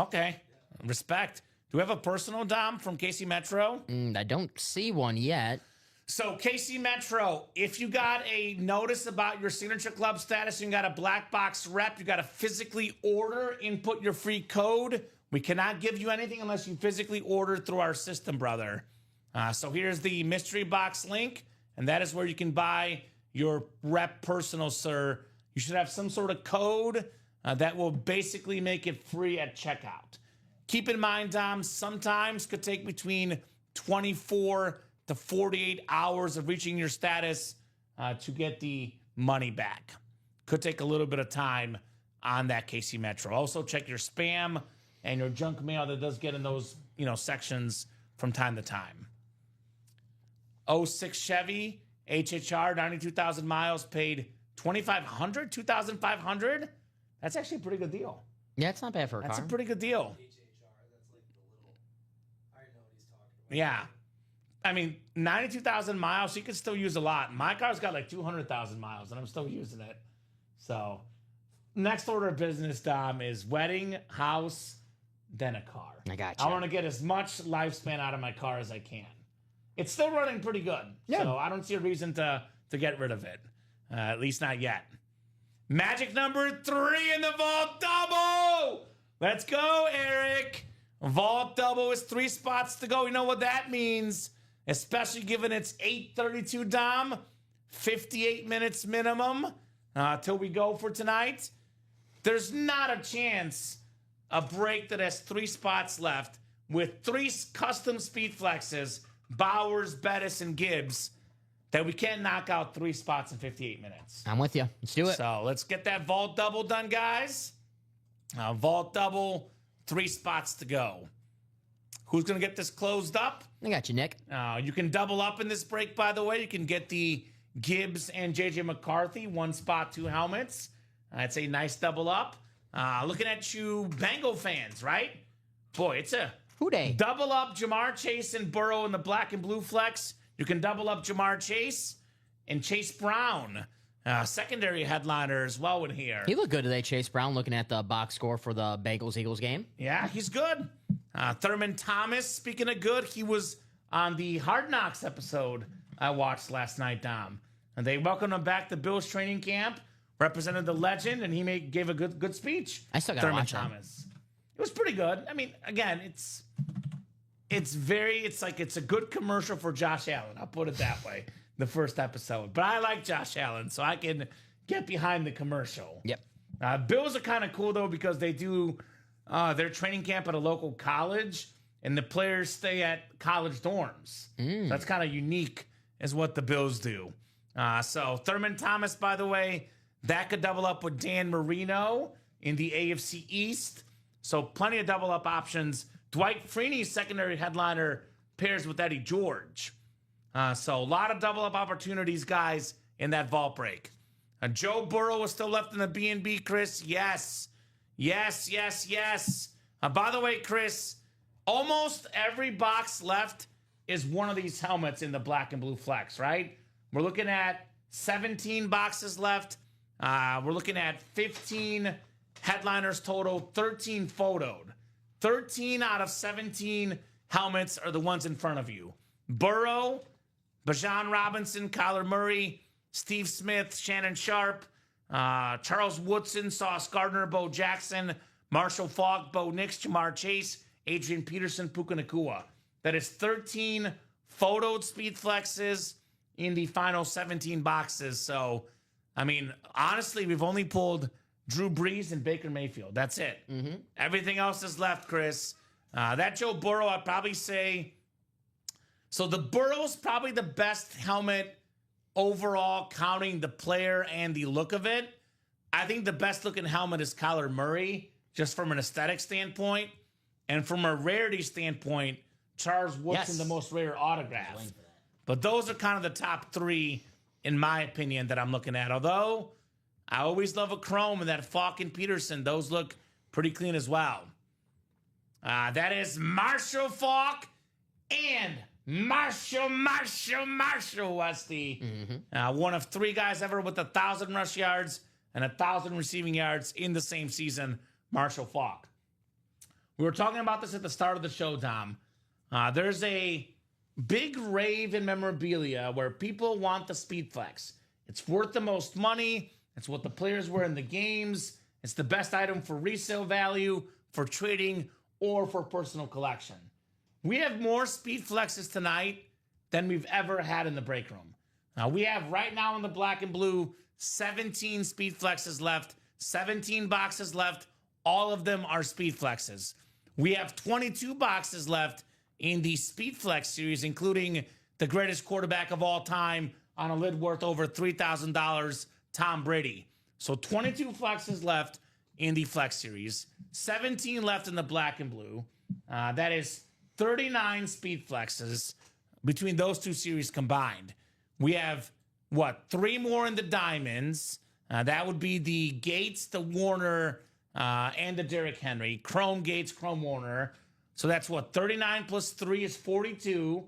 Okay. Respect. Do we have a personal, Dom, from KC Metro? I don't see one yet. So, KC Metro, if you got a notice about your signature club status, you got a black box rep, you got to physically order, input your free code. We cannot give you anything unless you physically order through our system, brother. So here's the mystery box link, and that is where you can buy your rep personal, sir. You should have some sort of code that will basically make it free at checkout. Keep in mind, Dom, sometimes could take between 24 to 48 hours of reaching your status to get the money back. Could take a little bit of time on that KC Metro. Also, check your spam and your junk mail that does get in those, sections from time to time. 06 Chevy, HHR, 92,000 miles, paid $2,500, $2,500. That's actually a pretty good deal. Yeah, it's not bad for a car. That's a pretty good deal. HHR, that's like the little. I know what he's talking about. Yeah. I mean, 92,000 miles, you can still use a lot. My car's got like 200,000 miles, and I'm still using it. So, next order of business, Dom, is wedding, house, then a car. I got you. I want to get as much lifespan out of my car as I can. It's still running pretty good. Yeah. So, I don't see a reason to get rid of it. At least not yet. Magic number 3 in the vault double. Let's go, Eric. Vault double is 3 spots to go. You know what that means? Especially given it's 8:32, Dom. 58 minutes minimum till we go for tonight. There's not a chance a break that has 3 spots left with 3 custom speed flexes, Bowers, Bettis, and Gibbs, that we can't knock out 3 spots in 58 minutes. I'm with you. Let's do it. So let's get that vault double done, guys. Vault double, 3 spots to go. Who's going to get this closed up? I got you, Nick. You can double up in this break, by the way. You can get the Gibbs and JJ McCarthy, 1 spot, 2 helmets. It's a nice double up. Looking at you, Bengal fans, right? Boy, it's a Who dey? double up Jamar Chase and Burrow in the black and blue flex. You can double up Jamar Chase and Chase Brown. Secondary headliner as well in here. He looked good today, Chase Brown, looking at the box score for the Bengals-Eagles game. Yeah, he's good. Thurman Thomas, speaking of good, he was on the Hard Knocks episode I watched last night, Dom. And they welcomed him back to Bills training camp, represented the legend, and he gave a good speech. I still got to Thurman watch him. Thomas. It was pretty good. I mean, again, it's a good commercial for Josh Allen. I'll put it that way. The first episode. But I like Josh Allen, so I can get behind the commercial. Yep. Bills are kind of cool, though, because they do their training camp at a local college, and the players stay at college dorms. So that's kind of unique, is what the Bills do. So Thurman Thomas, by the way, that could double up with Dan Marino in the AFC East. So plenty of double up options. Dwight Freeney's secondary headliner pairs with Eddie George. So a lot of double up opportunities, guys, in that vault break. Joe Burrow is still left in the B&B, Chris. Yes. By the way, Chris, almost every box left is one of these helmets in the black and blue flex, right? We're looking at 17 boxes left. We're looking at 15 headliners total, 13 photoed. 13 out of 17 helmets are the ones in front of you. Burrow, Bijan Robinson, Kyler Murray, Steve Smith, Shannon Sharp, Charles Woodson, Sauce Gardner, Bo Jackson, Marshall Faulk, Bo Nix, Jamar Chase, Adrian Peterson, Puka Nacua. That is 13 photoed speed flexes in the final 17 boxes. So, I mean, honestly, we've only pulled Drew Brees and Baker Mayfield. That's it. Everything else is left, Chris. That Joe Burrow, I'd probably say. So the Burrow's probably the best helmet overall, counting the player and the look of it. I think the best looking helmet is Kyler Murray, just from an aesthetic standpoint. And from a rarity standpoint, Charles Woodson, the most rare autograph. But those are kind of the top 3, in my opinion, that I'm looking at. Although, I always love a chrome and that Falk and Peterson. Those look pretty clean as well. That is Marshall Faulk and Marshall Westy. One of 3 guys ever with 1,000 rush yards and 1,000 receiving yards in the same season, Marshall Faulk. We were talking about this at the start of the show, Tom. There's a big rave in memorabilia where people want the speed flex. It's worth the most money. It's what the players wear in the games. It's the best item for resale value, for trading, or for personal collection. We have more speed flexes tonight than we've ever had in the break room. We have right now in the black and blue 17 speed flexes left, 17 boxes left. All of them are speed flexes. We have 22 boxes left in the speed flex series, including the greatest quarterback of all time on a lid worth over $3,000, Tom Brady. So 22 flexes left in the Flex Series, 17 left in the black and blue. That is 39 speed flexes between those two series combined. We have, 3 more in the diamonds. That would be the Gates, the Warner, and the Derrick Henry. Chrome Gates, Chrome Warner. So that's 39 plus 3 is 42.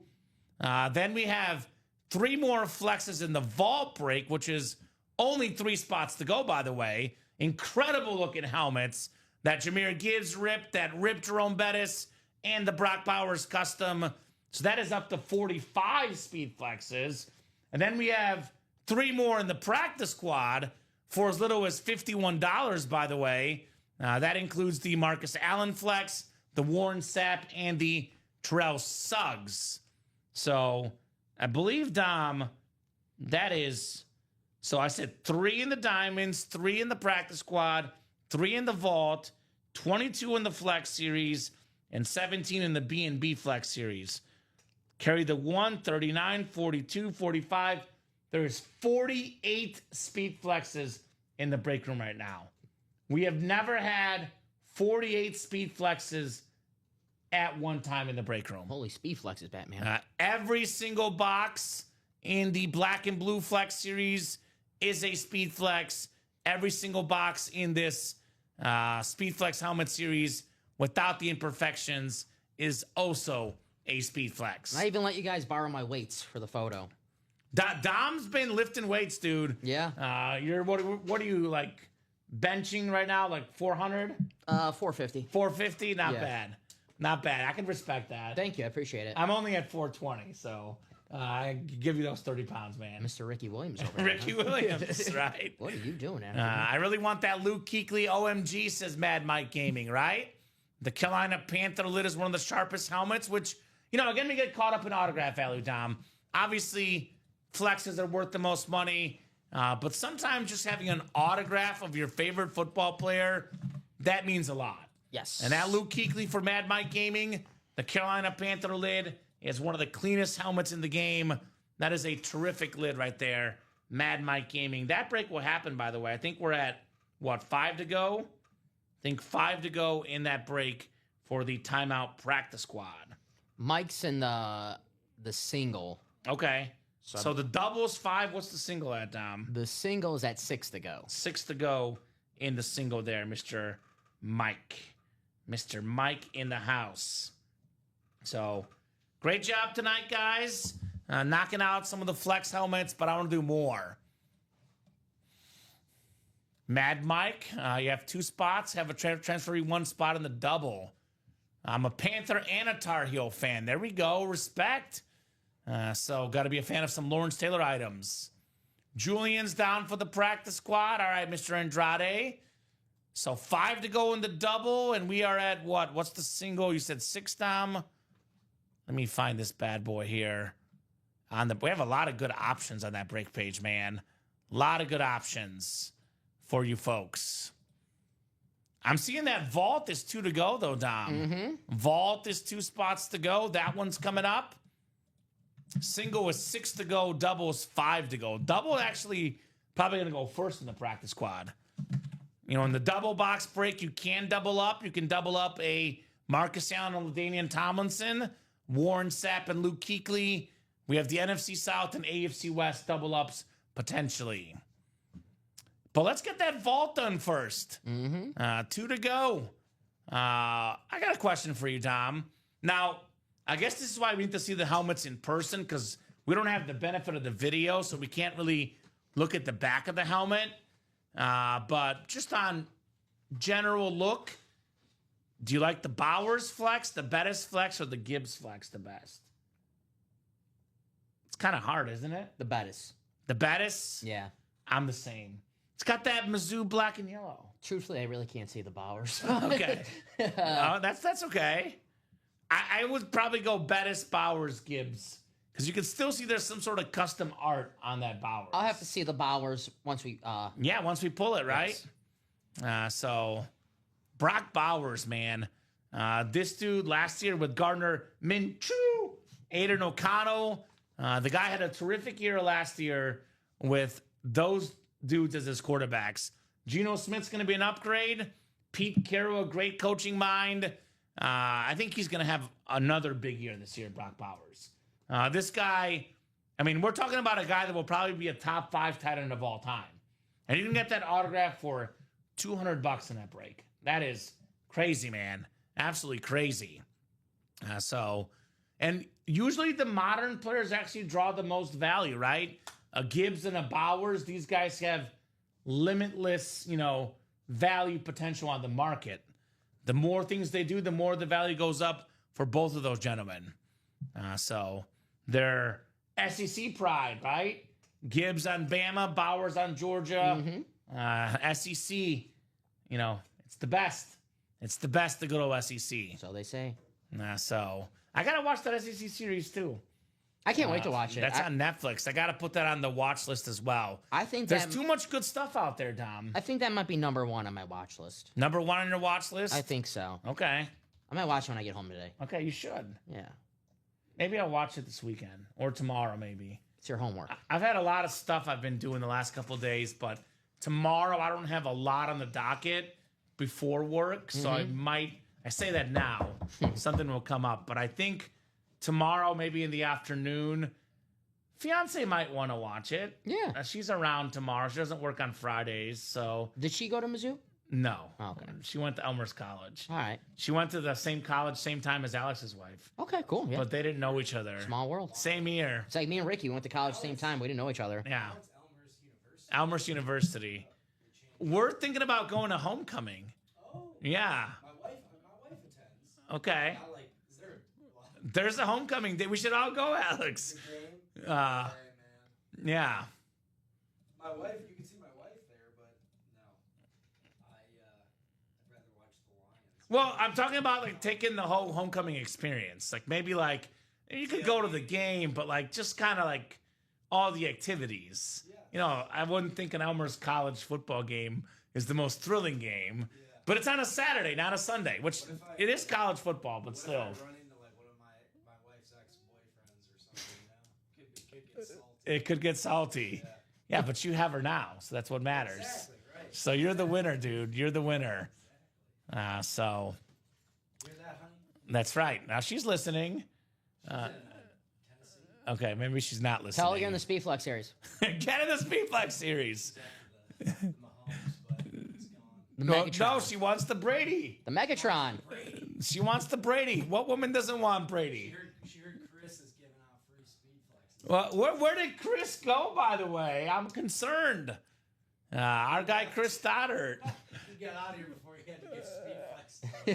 Then we have 3 more flexes in the vault break, which is only 3 spots to go, by the way. Incredible looking helmets. That Jahmyr Gibbs ripped, that ripped Jerome Bettis, and the Brock Bowers custom. So that is up to 45 speed flexes. And then we have 3 more in the practice squad for as little as $51, by the way. That includes the Marcus Allen flex, the Warren Sapp, and the Terrell Suggs. So I believe, Dom, that is... So I said 3 in the diamonds, 3 in the practice squad, 3 in the vault, 22 in the flex series, and 17 in the B&B flex series. Carry the 1, 39, 42, 45. There's 48 speed flexes in the break room right now. We have never had 48 speed flexes at one time in the break room. Holy speed flexes, Batman. Every single box in the black and blue flex series is a speed flex. Every single box in this speed flex helmet series without the imperfections is also a speed flex. I even let you guys borrow my weights for the photo. Dom's been lifting weights, dude. Yeah. You're what are you like benching right now? Like 400? 450. 450? Not Yeah. bad. Not bad. I can respect that. Thank you. I appreciate it. I'm only at 420, so I give you those 30 pounds, man. Mr. Ricky Williams over there. Ricky Williams, right? What are you doing, Adam? I really want that Luke Kuechly OMG, says Mad Mike Gaming, right? The Carolina Panther lid is one of the sharpest helmets, which, again, we get caught up in autograph value, Dom. Obviously, flexes are worth the most money, but sometimes just having an autograph of your favorite football player, that means a lot. Yes. And that Luke Kuechly for Mad Mike Gaming, the Carolina Panther lid, is one of the cleanest helmets in the game. That is a terrific lid right there. Mad Mike Gaming. That break will happen, by the way. I think we're at, 5 to go? I think 5 to go in that break for the timeout practice squad. Mike's in the single. Okay. So the double's 5. What's the single at, Dom? The single is at 6 to go. 6 to go in the single there, Mr. Mike. Mr. Mike in the house. So, great job tonight, guys. Knocking out some of the flex helmets, but I want to do more. Mad Mike, you have 2 spots. Have a transferee 1 spot in the double. I'm a Panther and a Tar Heel fan. There we go. Respect. So, got to be a fan of some Lawrence Taylor items. Julian's down for the practice squad. All right, Mr. Andrade. So, 5 to go in the double, and we are at what? What's the single? You said 6, Dom? Let me find this bad boy here. We have a lot of good options on that break page, man. A lot of good options for you folks. I'm seeing that vault is 2 to go, though, Dom. Mm-hmm. Vault is 2 spots to go. That one's coming up. Single is 6 to go. Double is 5 to go. Double actually probably going to go first in the practice squad. In the double box break, you can double up. You can double up a Marcus Allen and LaDainian Tomlinson, Warren Sapp and Luke Kuechly. We have the NFC South and AFC West double ups potentially. But let's get that vault done first. 2 to go. I got a question for you, Dom. Now, I guess this is why we need to see the helmets in person, because we don't have the benefit of the video, so we can't really look at the back of the helmet. But just on general look, do you like the Bowers flex, the Bettis flex, or the Gibbs flex the best? It's kind of hard, isn't it? The Bettis. The Bettis? Yeah. I'm the same. It's got that Mizzou black and yellow. Truthfully, I really can't see the Bowers. Okay. That's okay. I would probably go Bettis, Bowers, Gibbs. Because you can still see there's some sort of custom art on that Bowers. I'll have to see the Bowers once we... once we pull it, right? Yes. So, Brock Bowers, man. This dude last year with Gardner Minshew, Aiden O'Connell. The guy had a terrific year last year with those dudes as his quarterbacks. Geno Smith's going to be an upgrade. Pete Carroll, a great coaching mind. I think he's going to have another big year this year, Brock Bowers. This guy, I mean, we're talking about a guy that will probably be a top 5 tight end of all time. And you can get that autograph for $200 in that break. That is crazy, man. Absolutely crazy. And usually the modern players actually draw the most value, right? A Gibbs and a Bowers, these guys have limitless, value potential on the market. The more things they do, the more the value goes up for both of those gentlemen. So they're SEC pride, right? Gibbs on Bama, Bowers on Georgia. SEC, it's the best. It's the best to go to SEC. So they say. So I got to watch that SEC series too. I can't wait to watch it. That's on Netflix. I got to put that on the watch list as well. I think there's too much good stuff out there, Dom. I think that might be number 1 on my watch list. Number 1 on your watch list? I think so. Okay. I might watch it when I get home today. Okay, you should. Yeah. Maybe I'll watch it this weekend or tomorrow, maybe. It's your homework. I've had a lot of stuff I've been doing the last couple of days, but tomorrow I don't have a lot on the docket before work, so I say that now. Something will come up, but I think tomorrow, maybe in the afternoon, fiance might want to watch it. Yeah. She's around tomorrow. She doesn't work on Fridays, so. Did she go to Mizzou? No. Oh, okay. She went to Elmhurst College. All right. She went to the same college, same time as Alex's wife. Okay, cool. Yeah. But they didn't know each other. Small world. Same year. It's like me and Ricky went to college at the same time. We didn't know each other. Yeah. Elmhurst University. We're thinking about going to homecoming. Oh. Yeah. My wife attends. Okay. Not like, is there a There's a homecoming day. We should all go, Alex. game? Uh, Sorry, man. Yeah. My wife, you can see my wife there, but no. I'd rather watch the Lions. Well, I'm talking about like taking the whole homecoming experience. Like maybe like you could go to the game, but like just kind of like all the activities. I wouldn't think an Elmhurst College football game is the most thrilling game, but it's on a Saturday, not a Sunday, which it is college football, but still. If I run into like one of my wife's ex-boyfriends or something, could get salty. It could get salty. Yeah, but you have her now, so that's what matters. Exactly, right. So you're the winner, dude. You're the winner. So Hear that, honey? that's right. Now she's listening. Tennessee. Okay, maybe she's not listening. Tell her again the Speed Flex series. Get in the Speed Flex series. The Mahomes, but it's gone. The No, Megatron. she wants the Brady. The Megatron. She wants the Brady. What woman doesn't want Brady? She heard Chris is giving out free speed flex. Well, where did Chris go, by the way? I'm concerned. Our guy, Chris Stoddard. He got out of here before he had to get speed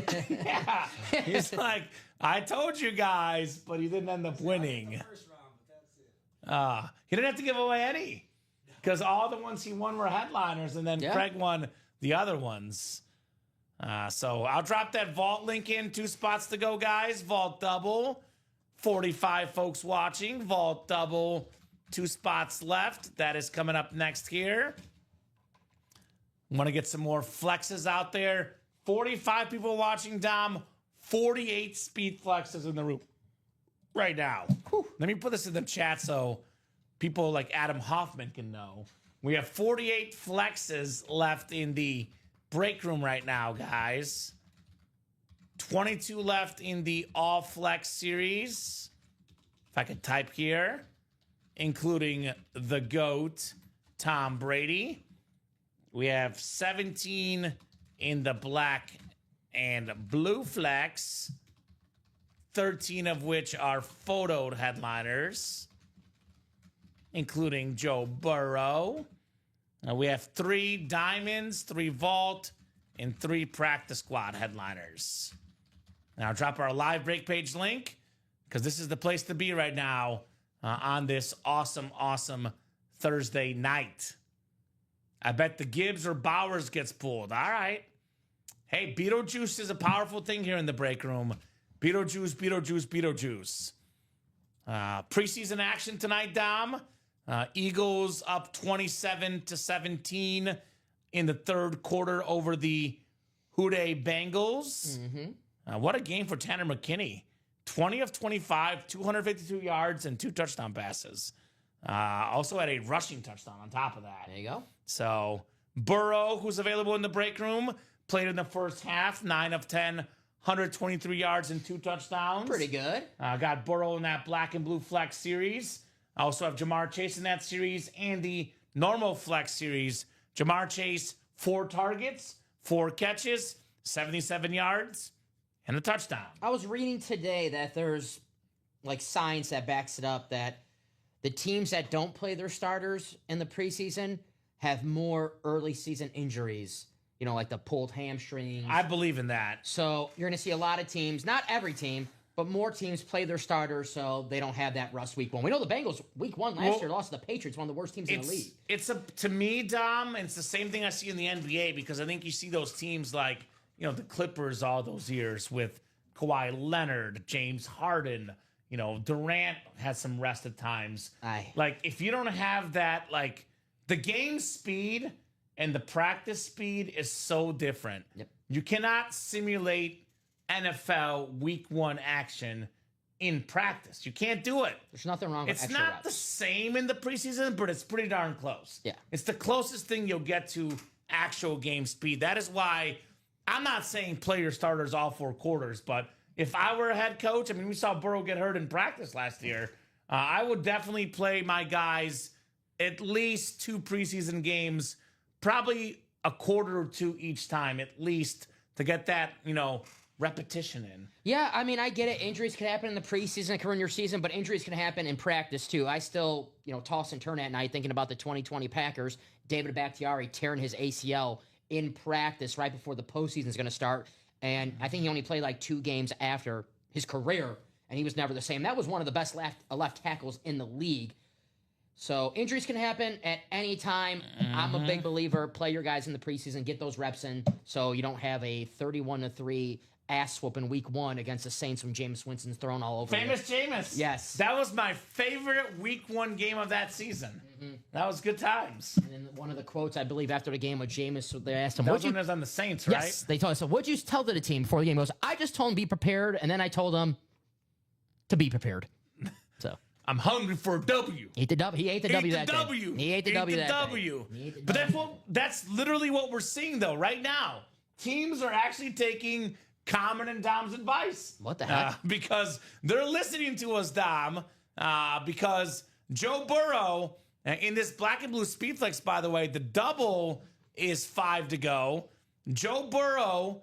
flex. Yeah. He's like, I told you guys, but he didn't end up winning. First round, but that's it. He didn't have to give away any because all the ones he won were headliners, and then Yeah. Craig won the other ones. So I'll drop that vault link in. 2 spots to go, guys. Vault double. 45 folks watching. Vault double. 2 spots left. That is coming up next here. Want to get some more flexes out there. 45 people watching, Dom. 48 speed flexes in the room right now. Let me put this in the chat so people like Adam Hoffman can know. We have 48 flexes left in the break room right now, guys. 22 left in the all flex series. If I could type here, including the GOAT, Tom Brady. We have 17 in the black and blue flex, 13 of which are photoed headliners, including Joe Burrow. We have 3 diamonds, 3 vault, and 3 practice squad headliners. Now I'll drop our live break page link because this is the place to be right now on this awesome, awesome Thursday night. I bet the Gibbs or Bowers gets pulled. All right. Hey, Beetlejuice is a powerful thing here in the break room. Beetlejuice, Beetlejuice, Beetlejuice. Preseason action tonight, Dom. Eagles up 27-17 in the third quarter over the Houday Bengals. What a game for Tanner McKinney. 20 of 25, 252 yards, and 2 touchdown passes. Also had a rushing touchdown on top of that. There you go. So Burrow, who's available in the break room, played in the first half, 9 of 10, 123 yards and 2 touchdowns. Pretty good. Got Burrow in that black and blue flex series. I also have Jamar Chase in that series and the normal flex series. Jamar Chase, 4 targets, 4 catches, 77 yards, and a touchdown. I was reading today that there's like science that backs it up that the teams that don't play their starters in the preseason have more early season injuries, you know, like the pulled hamstrings. I believe in that. So you're going to see a lot of teams, not every team, but more teams play their starters so they don't have that rust week 1. We know the Bengals week 1 last year lost to the Patriots, one of the worst teams in the league. To me, Dom, it's the same thing I see in the NBA because I think you see those teams like, you know, the Clippers all those years with Kawhi Leonard, James Harden, you know, Durant has some rest at times. Like, if you don't have that, like, the game speed and the practice speed is so different. Yep. You cannot simulate NFL week 1 action in practice. You can't do it. There's nothing wrong with It's extra not reps. the same in the preseason, but it's pretty darn close. Yeah. It's the closest thing you'll get to actual game speed. That is why I'm not saying play your starters all 4 quarters, but if I were a head coach, I mean, we saw Burrow get hurt in practice last year. I would definitely play my guys at least 2 preseason games, probably a quarter or 2 each time, at least to get that, you know, repetition in. Yeah, I mean, I get it. Injuries can happen in the preseason, it can ruin your season, but injuries can happen in practice too. I still, you know, toss and turn at night thinking about the 2020 Packers. David Bakhtiari tearing his ACL in practice right before the postseason is going to start. And I think he only played like 2 games after his career, and he was never the same. That was one of the best left tackles in the league. So injuries can happen at any time. I'm a big believer. Play your guys in the preseason, get those reps in, so you don't have a 31-3 ass whooping week 1 against the Saints when Jameis Winston's thrown all over. Famous Jameis. Yes. That was my favorite week 1 game of that season. That was good times. And then one of the quotes, I believe, after the game with Jameis, so they asked him, That was when it was on the Saints, right? Yes, they told us, so what'd you tell to the team before the game? He goes, I just told him be prepared, and then I told him to be prepared. So I'm hungry for a W. he ate the W. He ate the W that W. day. He ate the W that W. day. He ate the But W. that's literally what we're seeing though right now. Teams are actually taking Kamen and Dom's advice. What the heck? Because they're listening to us, Dom. Because Joe Burrow in this black and blue speed flex, by the way, the double is 5 to go. Joe Burrow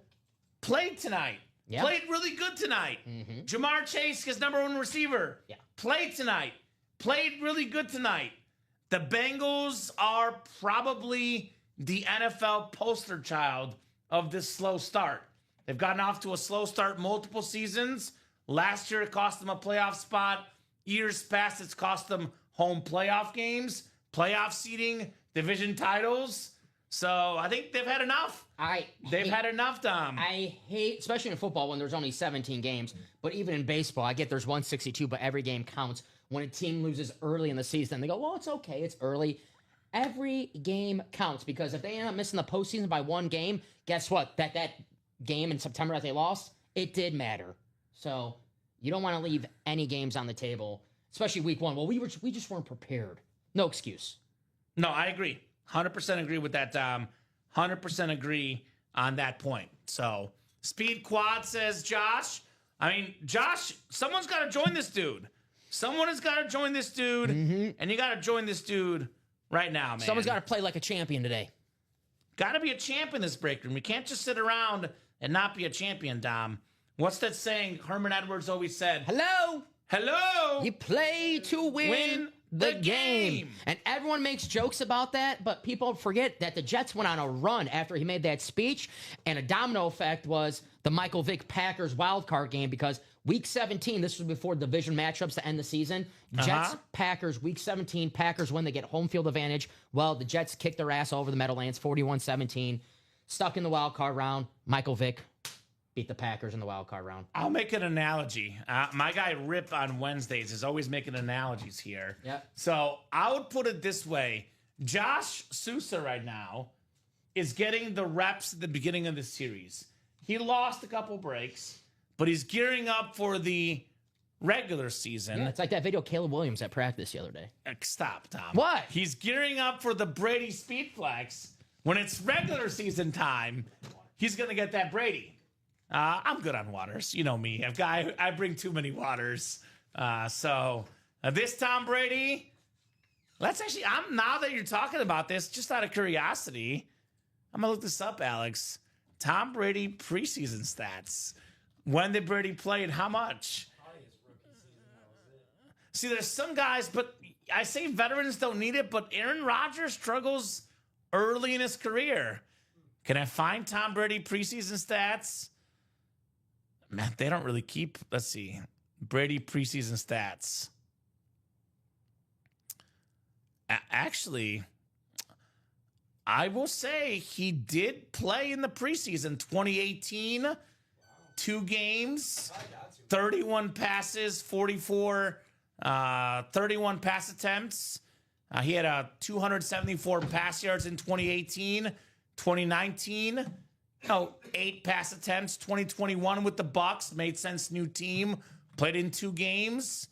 played tonight. Yep. Played really good tonight. Jamar Chase, his number 1 receiver, Yeah. played tonight. Played really good tonight. The Bengals are probably the NFL poster child of this slow start. They've gotten off to a slow start multiple seasons. Last year, it cost them a playoff spot. Years past, it's cost them home playoff games, playoff seeding, division titles. So I think they've had enough. They've had enough, Dom. I hate, especially in football when there's only 17 games, but even in baseball, I get there's 162, but every game counts. When a team loses early in the season, they go, well, it's okay, it's early. Every game counts because if they end up missing the postseason by 1 game, guess what? That game in September that they lost, it did matter. So you don't want to leave any games on the table, especially week 1. Well, we just weren't prepared. No excuse. No, I agree. 100% agree with that, Dom. 100% agree on that point. So, Speed Quad says, Josh. I mean, Josh, someone's got to join this dude. Someone has got to join this dude, and you got to join this dude right now, man. Someone's got to play like a champion today. Got to be a champ in this break room. We can't just sit around and not be a champion, Dom. What's that saying Herman Edwards always said? Hello? Hello? You play to win the game. And everyone makes jokes about that, but people forget that the Jets went on a run after he made that speech, and a domino effect was the Michael Vick Packers wildcard game because Week 17, this was before division matchups to end the season. Jets, Packers, Week 17, Packers win. They get home field advantage. Well, the Jets kicked their ass all over the Meadowlands, 41-17. Stuck in the wild card round. Michael Vick beat the Packers in the wild card round. I'll make an analogy. My guy Rip on Wednesdays is always making analogies here. Yeah. So I would put it this way. Josh Sousa right now is getting the reps at the beginning of the series. He lost a couple breaks, but he's gearing up for the regular season. Yeah, it's like that video of Caleb Williams at practice the other day. Stop, Tom. What? He's gearing up for the Brady Speed Flex. When it's regular season time, he's going to get that Brady. I'm good on waters. You know me. I bring too many waters. So this Tom Brady, let's actually, now that you're talking about this, just out of curiosity, I'm going to look this up, Alex. Tom Brady preseason stats. When did Brady play and how much? See, there's some guys, but I say veterans don't need it, but Aaron Rodgers struggles early in his career. Can I find Tom Brady preseason stats? Man, they don't really keep. Let's see. Brady preseason stats. Actually, I will say he did play in the preseason 2018. 2 games, 31 passes, 31 pass attempts. He had 274 pass yards in 2018, 2019. 8 pass attempts, 2021 with the Bucks. Made sense, new team. Played in 2 games.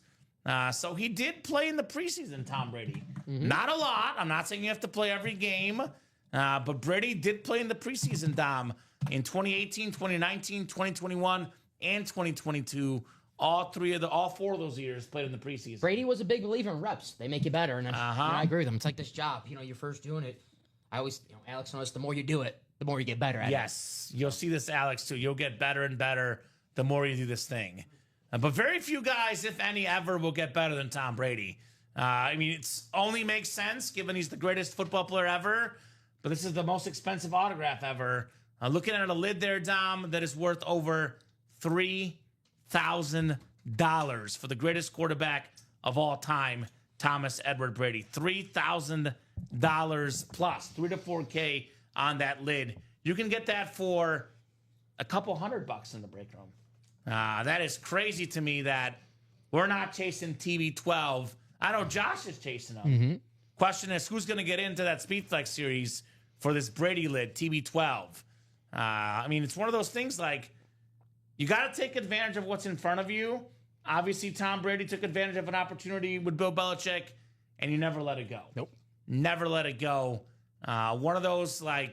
So he did play in the preseason, Tom Brady. Not a lot. I'm not saying you have to play every game. But Brady did play in the preseason, Dom, in 2018, 2019, 2021, and 2022. All 4 of those years played in the preseason. Brady was a big believer in reps. They make you better, and I agree with him. It's like this job. You're first doing it. I always, Alex knows the more you do it, the more you get better at it. Yes, you'll see this, Alex, too. You'll get better and better the more you do this thing. But very few guys, if any, ever will get better than Tom Brady. I mean, it only makes sense given he's the greatest football player ever. But this is the most expensive autograph ever. Looking at a lid there, Dom, that is worth over $3,000 for the greatest quarterback of all time, Thomas Edward Brady. $3,000 plus, $3 to $4K on that lid. You can get that for a couple $100 in the break room. That is crazy to me that we're not chasing TB12. I know Josh is chasing them. Question is, who's going to get into that Speedflex series for this Brady lid, TB12? I mean, it's one of those things like, you got to take advantage of what's in front of you. Obviously, Tom Brady took advantage of an opportunity with Bill Belichick, and you never let it go. Nope. Never let it go. One of those, I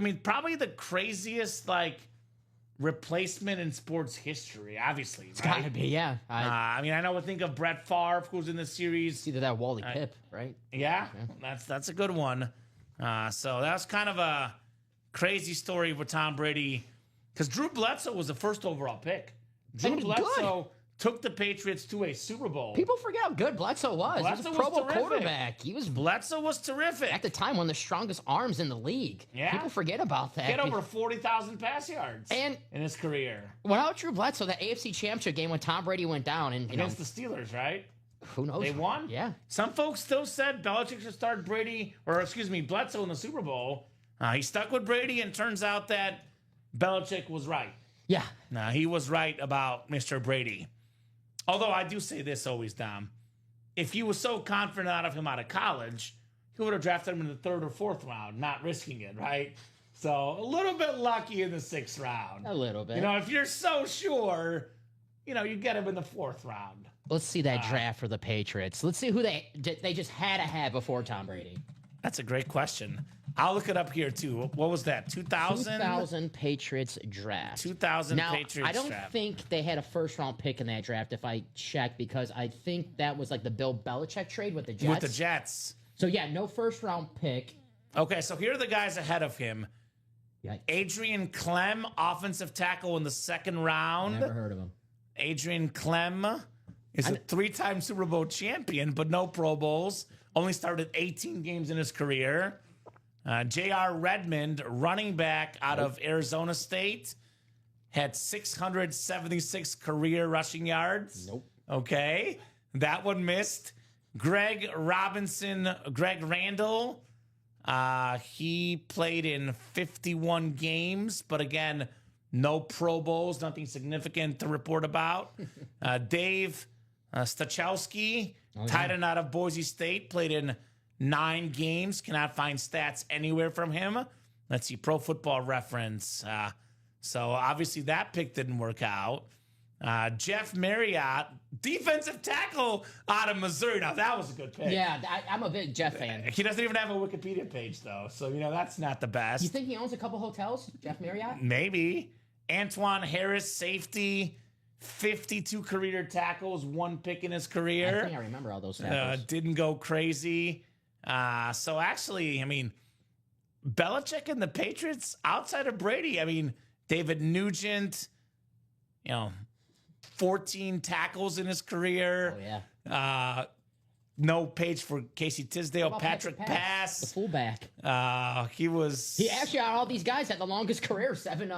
mean, probably the craziest, replacement in sports history, obviously. It's got to be, yeah. I mean, I know we think of Brett Favre, who's in the series. It's either that Wally Pipp, right? Yeah, that's a good one. So that's kind of a crazy story with Tom Brady, because Drew Bledsoe was the first overall pick. Drew Bledsoe took the Patriots to a Super Bowl. People forget how good Bledsoe was. He was a Pro Bowl quarterback. Bledsoe was terrific. At the time, one of the strongest arms in the league. Yeah. People forget about that. He had over 40,000 pass yards in his career. Without Drew Bledsoe, that AFC Championship game when Tom Brady went down. Against the Steelers, right? Who knows? They won? Yeah. Some folks still said Belichick should start Bledsoe in the Super Bowl. He stuck with Brady, and turns out that Belichick was right. Yeah. He was right about Mr. Brady. Although I do say this always, Dom. If he was so confident out of him out of college, he would have drafted him in the 3rd or 4th round, not risking it, right? So a little bit lucky in the 6th round. A little bit. If you're so sure, you get him in the 4th round. Let's see that draft for the Patriots. Let's see who they just had to have before Tom Brady. That's a great question. I'll look it up here, too. What was that, 2000? 2000 Patriots draft. 2000 Patriots draft. I don't think they had a first-round pick in that draft, if I check, because I think that was like the Bill Belichick trade with the Jets. With the Jets. So, yeah, no first-round pick. Okay, so here are the guys ahead of him. Yikes. Adrian Clem, offensive tackle in the 2nd round. Never heard of him. Adrian Clem is a 3-time Super Bowl champion, but no Pro Bowls. Only started 18 games in his career. J.R. Redmond, running back out of Arizona State, had 676 career rushing yards. Nope. Okay. That one missed. Greg Randall, he played in 51 games, but again, no Pro Bowls, nothing significant to report about. Dave Stachowski, tight end out of Boise State, played in 9 games. Cannot find stats anywhere from him. Let's see, Pro Football Reference. So obviously that pick didn't work out. Jeff Marriott, defensive tackle out of Missouri. Now, that was a good pick. Yeah, I'm a big Jeff fan. He doesn't even have a Wikipedia page, though. So, that's not the best. You think he owns a couple hotels, Jeff Marriott? Maybe. Antoine Harris, safety, 52 career tackles, 1 pick in his career. I think I remember all those tackles. Didn't go crazy. So, actually, Belichick and the Patriots, outside of Brady, David Nugent, 14 tackles in his career. Oh, yeah. No page for Casey Tisdale. Patrick The Pass. fullback. He actually, out of all these guys, had the longest career, 7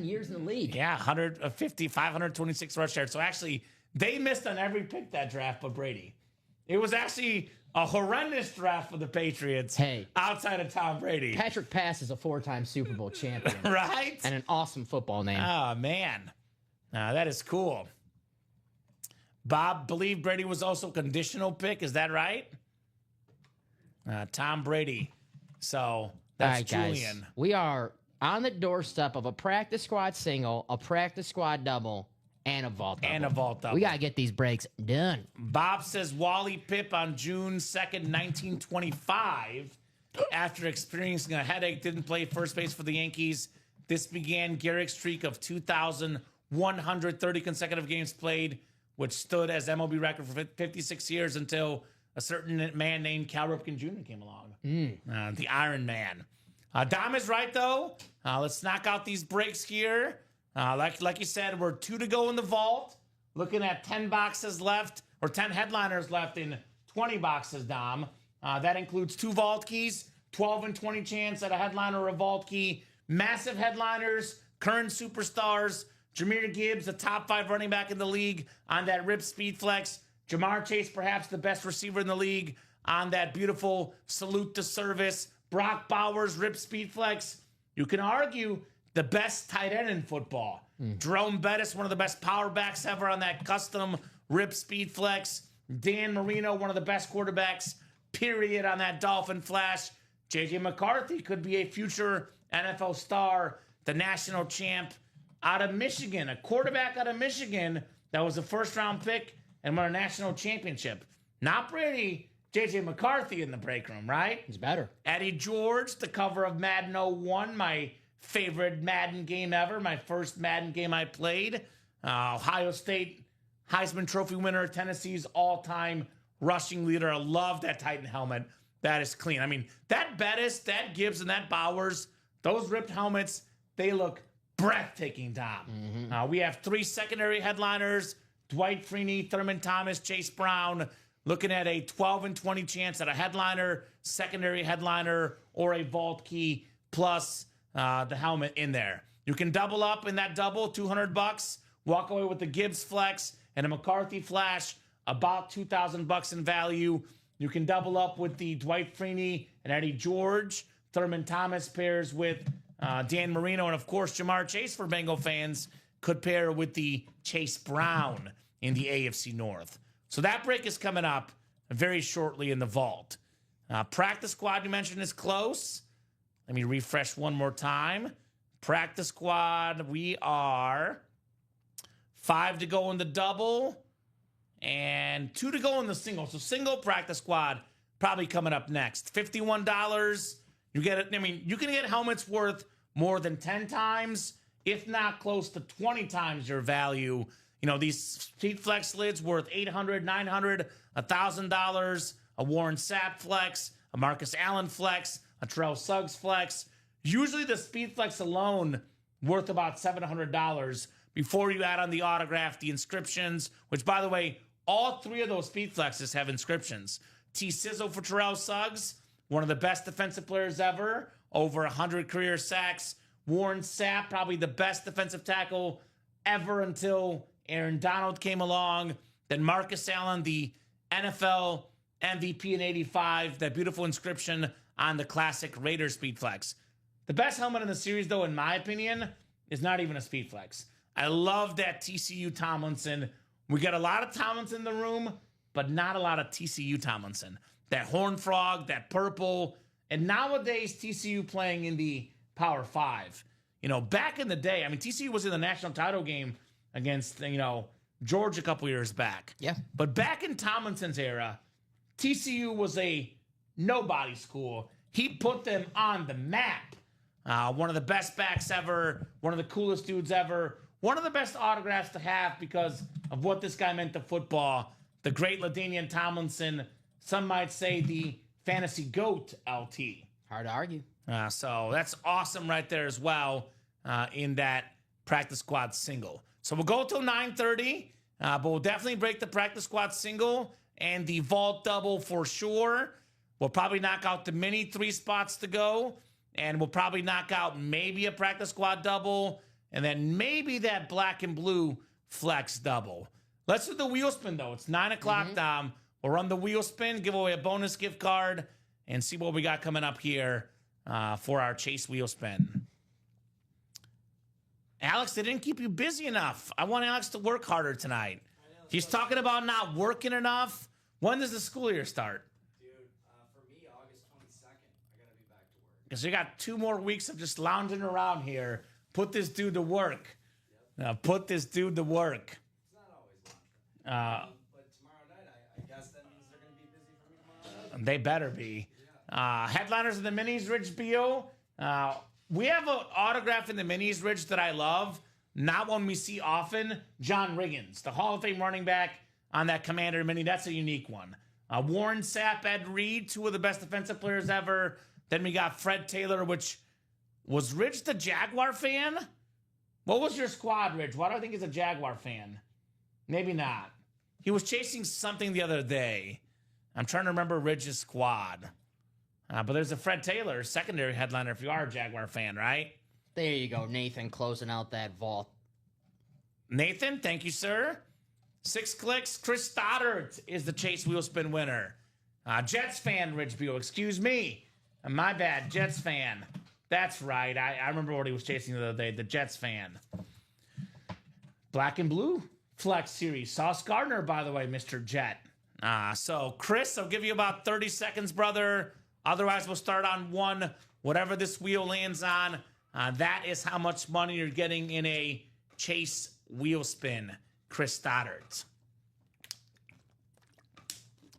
years in the league. Yeah, 526 rush yards. So actually, they missed on every pick that draft but Brady. It was actually a horrendous draft for the Patriots. Hey. Outside of Tom Brady. Patrick Pass is a 4-time Super Bowl champion. Right? And an awesome football name. Oh, man. That is cool. Bob believed Brady was also a conditional pick. Is that right? Tom Brady. So that's all right, Julian. guys. We are on the doorstep of a practice squad single, a practice squad double, and a vault double. We got to get these breaks done. Bob says Wally Pipp on June 2nd, 1925, after experiencing a headache, didn't play first base for the Yankees. This began Gehrig's streak of 2,130 consecutive games played, which stood as MLB record for 56 years until a certain man named Cal Ripken Jr. came along. The Iron Man. Dom is right, though. Let's knock out these breaks here. Like you said, we're 2 to go in the vault. Looking at 10 boxes left, or 10 headliners left in 20 boxes, Dom. That includes 2 vault keys, 12 and 20 chance at a headliner or a vault key. Massive headliners, current superstars, Jahmyr Gibbs, the top 5 running back in the league on that Rip Speed Flex. Jamar Chase, perhaps the best receiver in the league on that beautiful salute to service. Brock Bowers, Rip Speed Flex. You can argue the best tight end in football. Jerome Bettis, one of the best power backs ever on that custom Rip Speed Flex. Dan Marino, one of the best quarterbacks, period, on that Dolphin Flash. J.J. McCarthy could be a future NFL star, the national champ out of Michigan, a quarterback out of Michigan that was a first-round pick and won a national championship. Not Brady, J.J. McCarthy in the break room, right? He's better. Eddie George, the cover of Madden 01, my favorite Madden game ever, my first Madden game I played. Ohio State Heisman Trophy winner, Tennessee's all-time rushing leader. I love that Titan helmet. That is clean. That Bettis, that Gibbs, and that Bowers, those ripped helmets, they look breathtaking, Dom. We have 3 secondary headliners, Dwight Freeney, Thurman Thomas, Chase Brown, looking at a 12 and 20 chance at a headliner, secondary headliner, or a vault key, plus the helmet in there. You can double up in that double, $200, walk away with the Gibbs Flex and a McCarthy Flash, about $2,000 in value. You can double up with the Dwight Freeney and Eddie George. Thurman Thomas pairs with Dan Marino, and of course, Jamar Chase for Bengal fans could pair with the Chase Brown in the AFC North. So that break is coming up very shortly in the vault. Practice squad you mentioned is close. Let me refresh one more time. Practice squad, we are 5 to go in the double and 2 to go in the single. So single practice squad probably coming up next. $51. You get it. You can get helmets worth more than 10 times, if not close to 20 times your value. These Speed Flex lids worth $800, $900, $1,000. A Warren Sapp Flex, a Marcus Allen Flex, a Terrell Suggs Flex. Usually the Speed Flex alone worth about $700 before you add on the autograph, the inscriptions, which, by the way, all 3 of those Speed Flexes have inscriptions. T. Sizzle for Terrell Suggs, one of the best defensive players ever, over 100 career sacks. Warren Sapp, probably the best defensive tackle ever until Aaron Donald came along. Then Marcus Allen, the NFL MVP in '85, that beautiful inscription on the classic Raiders Speed Flex. The best helmet in the series, though, in my opinion, is not even a Speed Flex. I love that TCU Tomlinson. We got a lot of Tomlinson in the room, but not a lot of TCU Tomlinson. That Horned Frog, that purple, and nowadays TCU playing in the Power 5. Back in the day, TCU was in the national title game against, Georgia a couple years back. Yeah. But back in Tomlinson's era, TCU was a nobody school. He put them on the map. One of the best backs ever, one of the coolest dudes ever, one of the best autographs to have because of what this guy meant to football. The great LaDainian Tomlinson, some might say the fantasy GOAT, LT. Hard to argue. So that's awesome right there as well in that practice squad single. So we'll go till 9:30, but we'll definitely break the practice squad single and the vault double for sure. We'll probably knock out the mini 3 spots to go, and we'll probably knock out maybe a practice squad double, and then maybe that black and blue flex double. Let's do the wheel spin, though. It's 9 o'clock, Dom. We'll run the wheel spin, give away a bonus gift card, and see what we got coming up here for our Chase wheel spin. Alex, they didn't keep you busy enough. I want Alex to work harder tonight. He's talking about not working enough. When does the school year start? Dude, for me, August 22nd, I gotta be back to work. Because we got 2 more weeks of just lounging around here. Put this dude to work. Put this dude to work. It's not always launching. Uh, But tomorrow night, I guess that means they're gonna be busy for me tomorrow night. They better be. Headliners of the Minis, Ridge Bio. We have an autograph in the Minis, Ridge, that I love. Not one we see often. John Riggins, the Hall of Fame running back on that Commander Mini. That's a unique one. Warren Sapp, Ed Reed, 2 of the best defensive players ever. Then we got Fred Taylor, which was Ridge the Jaguar fan? What was your squad, Ridge? Why do I think he's a Jaguar fan? Maybe not. He was chasing something the other day. I'm trying to remember Ridge's squad. But there's a Fred Taylor, secondary headliner, if you are a Jaguar fan, right? There you go, Nathan, closing out that vault. Nathan, thank you, sir. 6 clicks. Chris Stoddard is the Chase wheel spin winner. Jets fan, Ridge Buell. Excuse me. My bad, Jets fan. That's right. I remember what he was chasing the other day. The Jets fan. Black and blue flex series. Sauce Gardner, by the way, Mr. Jet. So, Chris, I'll give you about 30 seconds, brother. Otherwise, we'll start on 1. Whatever this wheel lands on, that is how much money you're getting in a Chase wheel spin. Chris Stoddard.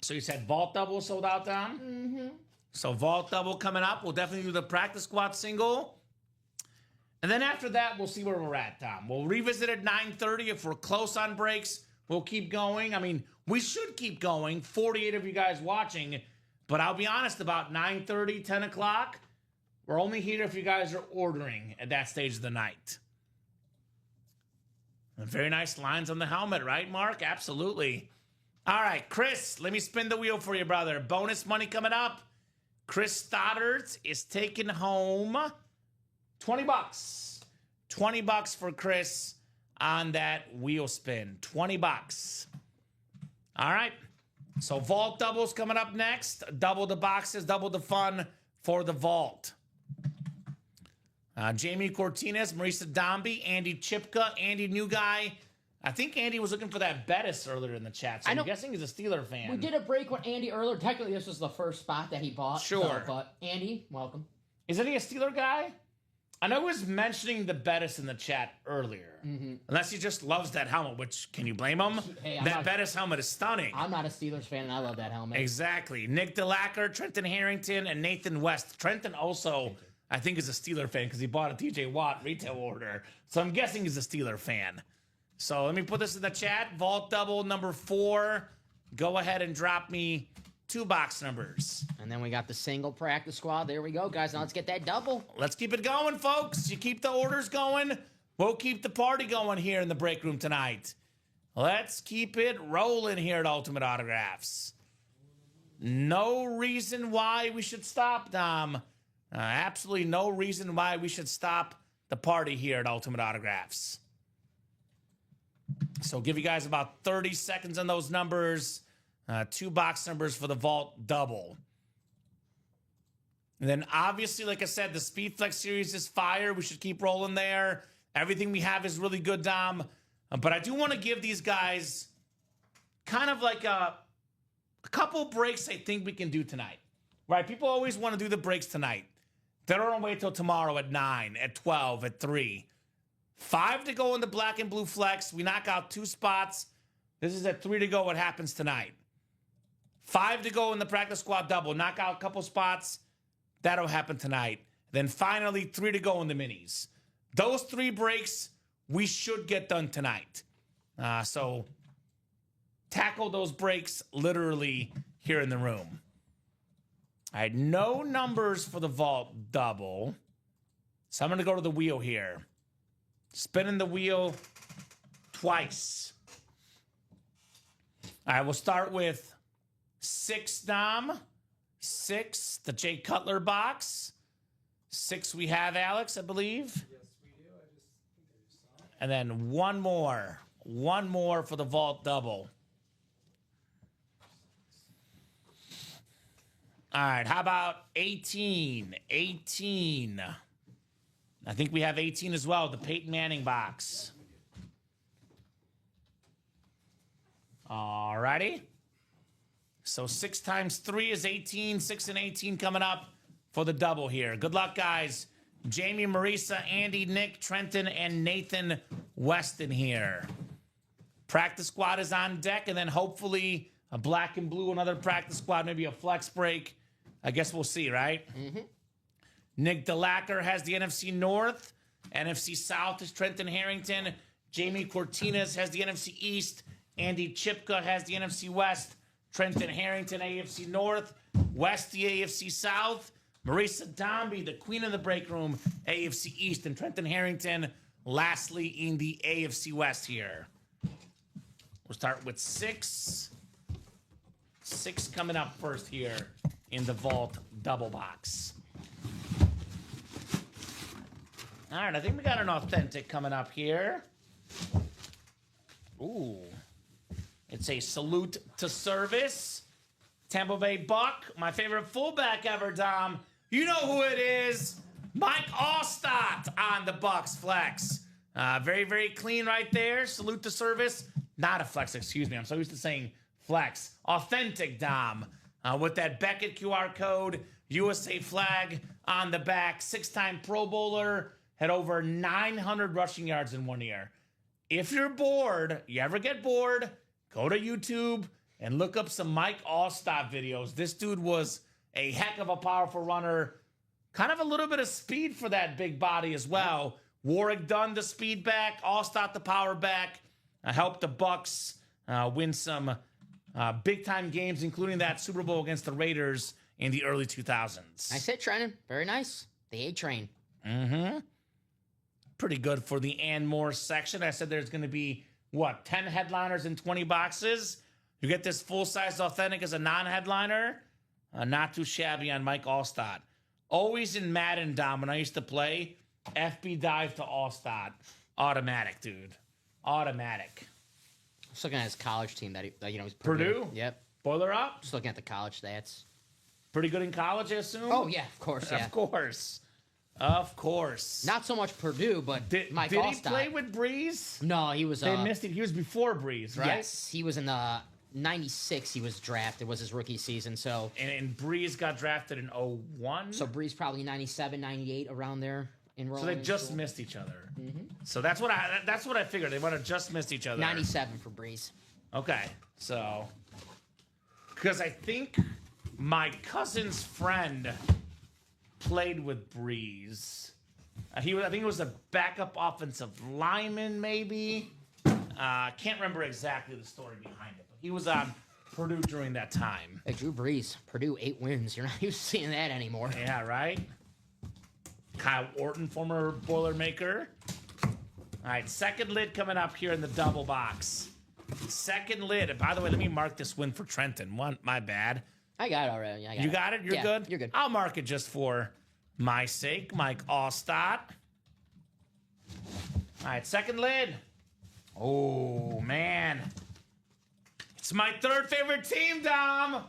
So you said vault double sold out, Dom? Mm-hmm. So vault double coming up. We'll definitely do the practice squad single. And then after that, we'll see where we're at, Tom. We'll revisit at 9:30. If we're close on breaks, we'll keep going. I mean, we should keep going. 48 of you guys watching. But I'll be honest, about 9:30, 10 o'clock, we're only here if you guys are ordering at that stage of the night. And very nice lines on the helmet, right, Mark? Absolutely. All right, Chris, let me spin the wheel for you, brother. Bonus money coming up. Chris Stoddard is taking home $20. $20 for Chris on that wheel spin. $20. All right. So vault doubles coming up next. Double the boxes, double the fun for the vault. Jamie Cortines, Marisa Dombey, Andy Chipka, Andy New Guy. I think Andy was looking for that Bettis earlier in the chat, so I'm guessing he's a Steeler fan. We did a break with Andy earlier. Technically, this was the first spot that he bought. Sure. So, but Andy, welcome. Isn't he a Steeler guy? I know he was mentioning the Bettis in the chat earlier. Mm-hmm. Unless he just loves that helmet, which, can you blame him? Hey, that Bettis helmet is stunning. I'm not a Steelers fan, and I love that helmet. Exactly. Nick DeLacker, Trenton Harrington, and Nathan West. Trenton also, I think, is a Steeler fan because he bought a TJ Watt retail order. So I'm guessing he's a Steeler fan. So let me put this in the chat. Vault double number 4. Go ahead and drop me 2 box numbers. And then we got the single practice squad. There we go, guys. Now let's get that double. Let's keep it going, folks. You keep the orders going. We'll keep the party going here in the break room tonight. Let's keep it rolling here at Ultimate Autographs. No reason why we should stop, Dom. Absolutely no reason why we should stop the party here at Ultimate Autographs. So give you guys about 30 seconds on those numbers. 2 box numbers for the vault double. And then obviously, like I said, the Speed Flex series is fire. We should keep rolling there. Everything we have is really good, Dom. But I do want to give these guys kind of like a couple breaks I think we can do tonight. Right? People always want to do the breaks tonight. They don't want to wait till tomorrow at 9, at 12, at 3. 5 to go in the black and blue flex. We knock out 2 spots. This is at 3 to go. What happens tonight? 5 to go in the practice squad double. Knock out a couple spots. That'll happen tonight. Then finally 3 to go in the minis. Those 3 breaks we should get done tonight. So tackle those breaks literally here in the room. I had no numbers for the vault double. So I'm going to go to the wheel here. Spinning the wheel twice. All right, we'll start with 6 Dom. 6, the Jay Cutler box. 6 we have, Alex, I believe. Yes, we do. I just think I just saw it. And then one more. One more for the vault double. All right, how about 18? 18. I think we have 18 as well, the Peyton Manning box. All righty. So 6 times 3 is 18. 6 and 18 coming up for the double here. Good luck, guys. Jamie, Marisa, Andy, Nick, Trenton, and Nathan Weston here. Practice squad is on deck, and then hopefully a black and blue, another practice squad, maybe a flex break. I guess we'll see, right? Mm-hmm. Nick DeLacker has the NFC North. NFC South is Trenton Harrington. Jamie Cortines has the NFC East. Andy Chipka has the NFC West. Trenton Harrington, AFC North. West, the AFC South. Marisa Dombey, the queen of the break room, AFC East. And Trenton Harrington, lastly, in the AFC West here. We'll start with 6. 6 coming up first here in the vault double box. All right, I think we got an authentic coming up here. Ooh. It's a salute to service. Tampa Bay Buck, my favorite fullback ever, Dom. You know who it is. Mike Allstott on the Bucks flex. Very, very clean right there. Salute to service. Not a flex, excuse me. I'm so used to saying flex. Authentic, Dom. With that Beckett QR code, USA flag on the back. 6-time Pro Bowler. Had over 900 rushing yards in 1 year. If you're bored, you ever get bored, go to YouTube and look up some Mike Allstott videos. This dude was a heck of a powerful runner. Kind of a little bit of speed for that big body as well. Warwick Dunn, the speed back. Allstott, the power back. Helped the Bucks win some big-time games, including that Super Bowl against the Raiders in the early 2000s. Nice hit, Trenton. Very nice. The A-Train. Mm-hmm. Pretty good for the and more section. I said there's going to be, 10 headliners and 20 boxes? You get this full-size authentic as a non-headliner. Not too shabby on Mike Allstott. Always in Madden, Dom, when I used to play, FB dive to Allstott. Automatic, dude. Automatic. Just looking at his college team that he's Purdue? Yep. Boiler up? Just looking at the college stats. Pretty good in college, I assume? Oh, yeah, of course, yeah. Of course. Of course. Not so much Purdue, but Mike Did Allstott. he play with Breeze? No, he was... They missed it. He was before Breeze, right? Yes, he was in the 96. He was drafted. Was his rookie season, so... And Breeze got drafted in 01? So Breeze probably 97, 98, around there. So they just missed each other. Mm-hmm. So that's what I figured. They might have just missed each other. 97 for Breeze. Okay, so... Because I think my cousin's friend played with Breeze. I think he was a backup offensive lineman, maybe. Can't remember exactly the story behind it, but he was on Purdue during that time. Hey, Drew Brees, Purdue 8 wins. You're not used to seeing that anymore. Yeah, right? Kyle Orton, former Boilermaker. All right, second lid coming up here in the double box. Second lid. And by the way, let me mark this win for Trenton. My bad. I got it already. You got it? You're good? You're good. I'll mark it just for my sake. Mike Allstott. All right, second lid. Oh, man. It's my third favorite team, Dom.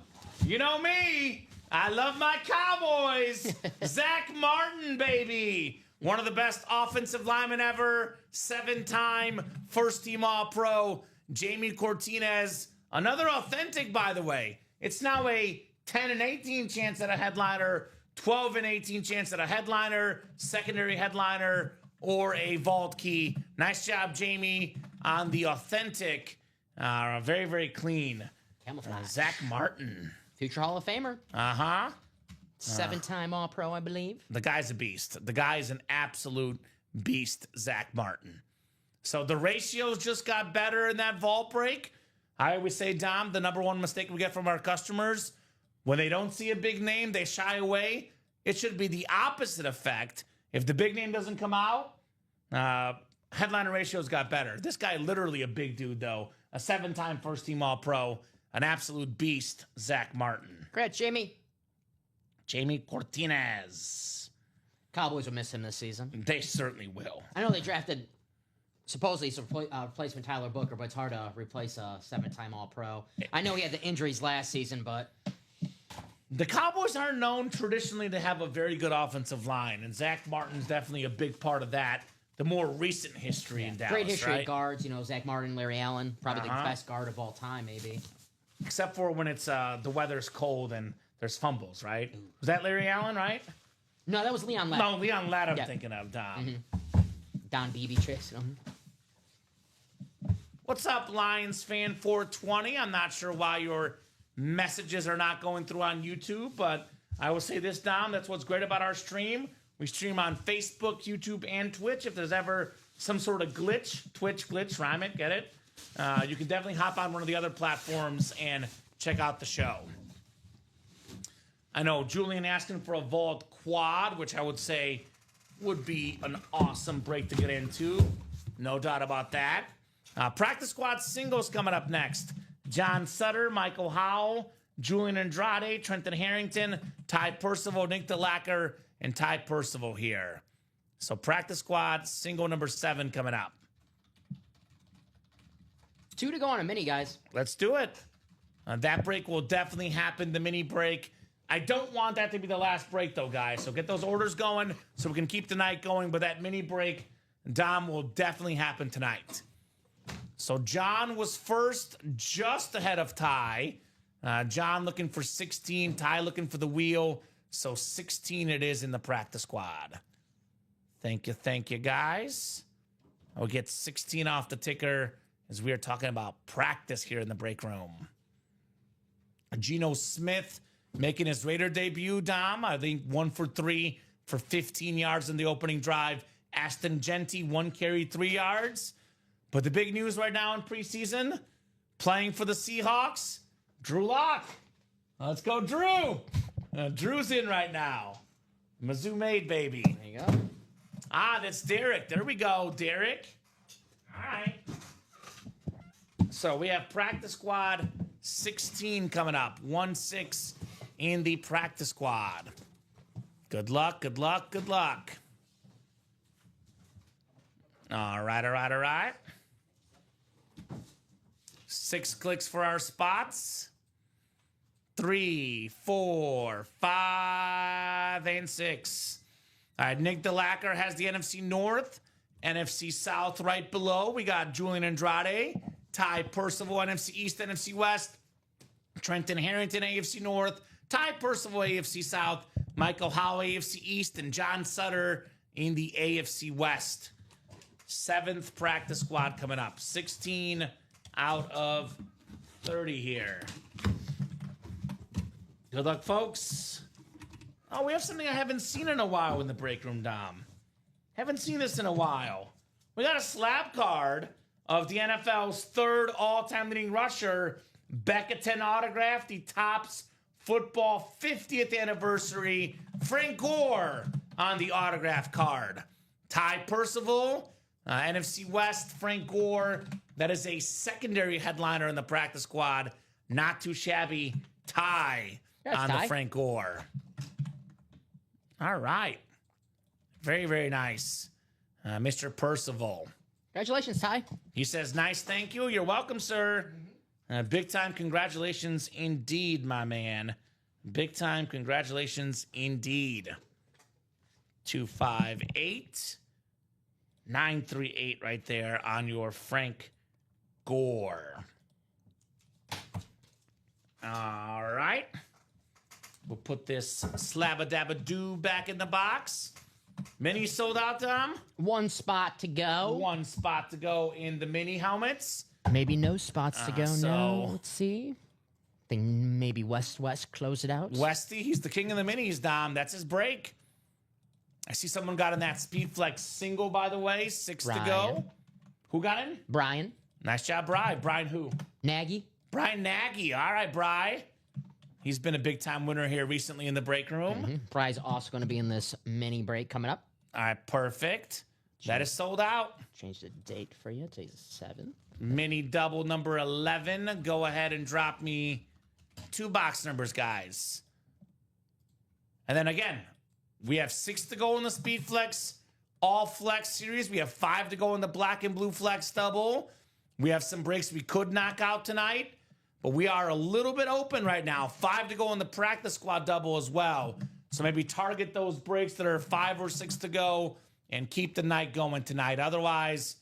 You know me. I love my Cowboys. Zach Martin, baby. One of the best offensive linemen ever. 7-time first-team All-Pro. Jamie Cortines. Another authentic, by the way. It's now a 10 and 18 chance at a headliner. 12 and 18 chance at a headliner. Secondary headliner. or a vault key. Nice job, Jamie, on the authentic, very, very clean. Camouflage. Zach Martin. Future Hall of Famer. Uh-huh. 7-time All-Pro, I believe. The guy's a beast. The guy is an absolute beast, Zach Martin. So the ratios just got better in that vault break. I always say, Dom, the number one mistake we get from our customers, when they don't see a big name, they shy away. It should be the opposite effect. If the big name doesn't come out, headliner ratios got better. This guy, literally a big dude, though. A 7-time first-team All-Pro. An absolute beast, Zach Martin. Congrats, Jamie. Jamie Cortinez. Cowboys will miss him this season. They certainly will. I know they drafted supposedly some replacement Tyler Booker, but it's hard to replace a 7-time All-Pro. I know he had the injuries last season, but The Cowboys are known traditionally to have a very good offensive line, and Zach Martin's definitely a big part of that. The more recent history in Dallas, great history right? of guards. You know, Zach Martin, Larry Allen, probably the best guard of all time, maybe. Except for when it's the weather's cold and there's fumbles, right? Was that Larry Allen, right? No, that was Leon Lett. No, Leon Ladd I'm Yeah. thinking of, Dom. Don Beebe tricks. What's up, Lions fan 420? I'm not sure why your messages are not going through on YouTube, but I will say this, Dom. That's what's great about our stream. We stream on Facebook, YouTube, and Twitch. If there's ever some sort of glitch, Twitch glitch, rhyme it, get it? You can definitely hop on one of the other platforms and check out the show. I know Julian asking for a vault quad, which I would say would be an awesome break to get into. No doubt about that. Practice squad singles coming up next. John Sutter, Michael Howell, Julian Andrade, Trenton Harrington, Ty Percival, Nick DeLacker, and Ty Percival here. So practice squad single number 7 coming up. 2 to go on a mini, guys. Let's do it. That break will definitely happen, the mini break. I don't want that to be the last break, though, guys. So get those orders going so we can keep the night going. But that mini break, Dom, will definitely happen tonight. So John was first, just ahead of Ty. John looking for 16, Ty looking for the wheel. So 16 it is in the practice squad. Thank you, guys. We'll get 16 off the ticker as we are talking about practice here in the break room. Geno Smith making his Raider debut, Dom. I think 1 for 3 for 15 yards in the opening drive. Ashton Genty, 1 carry, 3 yards. But the big news right now in preseason, playing for the Seahawks, Drew Lock. Let's go, Drew. Drew's in right now. Mizzou made, baby. There you go. That's Derek. There we go, Derek. All right. So we have practice squad 16 coming up. 1-6 in the practice squad. Good luck, good luck, good luck. All right. 6 clicks for our spots. 3, 4, 5, and 6. All right, Nick DeLacker has the NFC North, NFC South right below. We got Julian Andrade, Ty Percival, NFC East, NFC West, Trenton Harrington, AFC North, Ty Percival, AFC South, Michael Howell, AFC East, and John Sutter in the AFC West. 7th practice squad coming up. 16 out of 30 here. Good luck, folks. Oh, we have something I haven't seen in a while in the break room, Dom. Haven't seen this in a while. We got a slab card of the NFL's 3rd all-time leading rusher, Becketon autograph, the Topps Football 50th anniversary, Frank Gore on the autograph card. Ty Percival, NFC West, Frank Gore. That is a secondary headliner in the practice squad. Not too shabby. Ty on the Frank Gore. All right. Very, very nice. Mr. Percival. Congratulations, Ty. He says, nice, thank you. You're welcome, sir. Big time congratulations indeed, my man. Big time congratulations indeed. 258 938 right there on your Frank Gore. All right. We'll put this slabba-dabba-doo back in the box. Mini sold out, Dom. One spot to go. One spot to go in the mini helmets. Maybe no spots to go so- now. Let's see. Think maybe West close it out. Westy, he's the king of the minis, Dom. That's his break. I see someone got in that Speed Flex single, by the way. 6 to go. Brian. Who got in? Brian. Nice job, Bri. Brian who? Nagy. Brian Nagy. All right, Bri. He's been a big-time winner here recently in the break room. Brian's also going to be in this mini break coming up. All right, perfect. That is sold out. Change the date for you. Today's the 7th. Mini double number 11. Go ahead and drop me 2 box numbers, guys. And then again, we have 6 to go in the Speed Flex All Flex series. We have 5 to go in the Black and Blue Flex double. We have some breaks we could knock out tonight, but we are a little bit open right now. 5 to go in the Practice Squad double as well. So maybe target those breaks that are 5 or 6 to go and keep the night going tonight. Otherwise,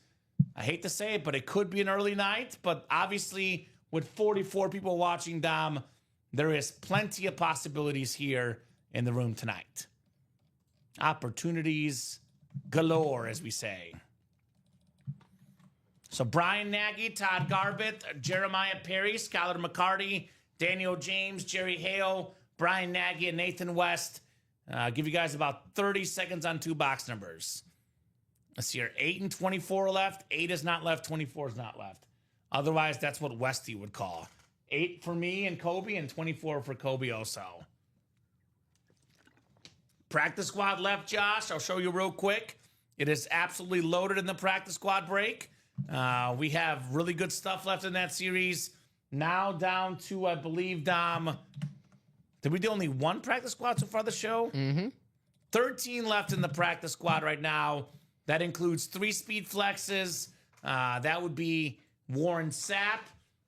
I hate to say it, but it could be an early night. But obviously, with 44 people watching, Dom, there is plenty of possibilities here in the room tonight. Opportunities galore, as we say. So Brian Nagy, Todd Garbett, Jeremiah Perry, Skylar McCarty, Daniel James, Jerry Hale, Brian Nagy, and Nathan West. Give you guys about 30 seconds on 2 box numbers. Let's see here. 8 and 24 left. 8 is not left. 24 is not left. Otherwise, that's what Westy would call. 8 for me and Kobe, and 24 for Kobe also. Practice squad left, Josh. I'll show you real quick. It is absolutely loaded in the practice squad break. We have really good stuff left in that series. Now down to, I believe, Dom, did we do only 1 practice squad so far this show? 13 left in the practice squad right now. That includes 3 speed flexes. That would be Warren Sapp,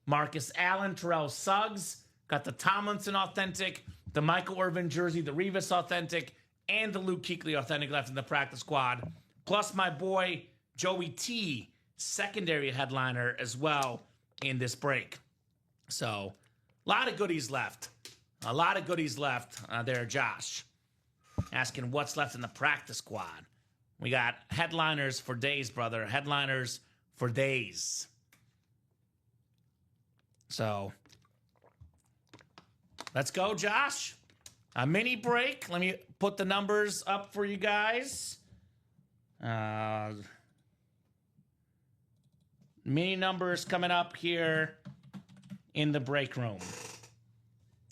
Marcus Allen, Terrell Suggs. Got the Tomlinson authentic, the Michael Irvin jersey, the Revis authentic, and the Luke Kuechly authentic left in the practice squad. Plus my boy Joey T, secondary headliner as well in this break. So a lot of goodies left. A lot of goodies left there, Josh. Asking what's left in the practice squad. We got headliners for days, brother. Headliners for days. So let's go, Josh. A mini break. Let me put the numbers up for you guys. Mini numbers coming up here in the break room.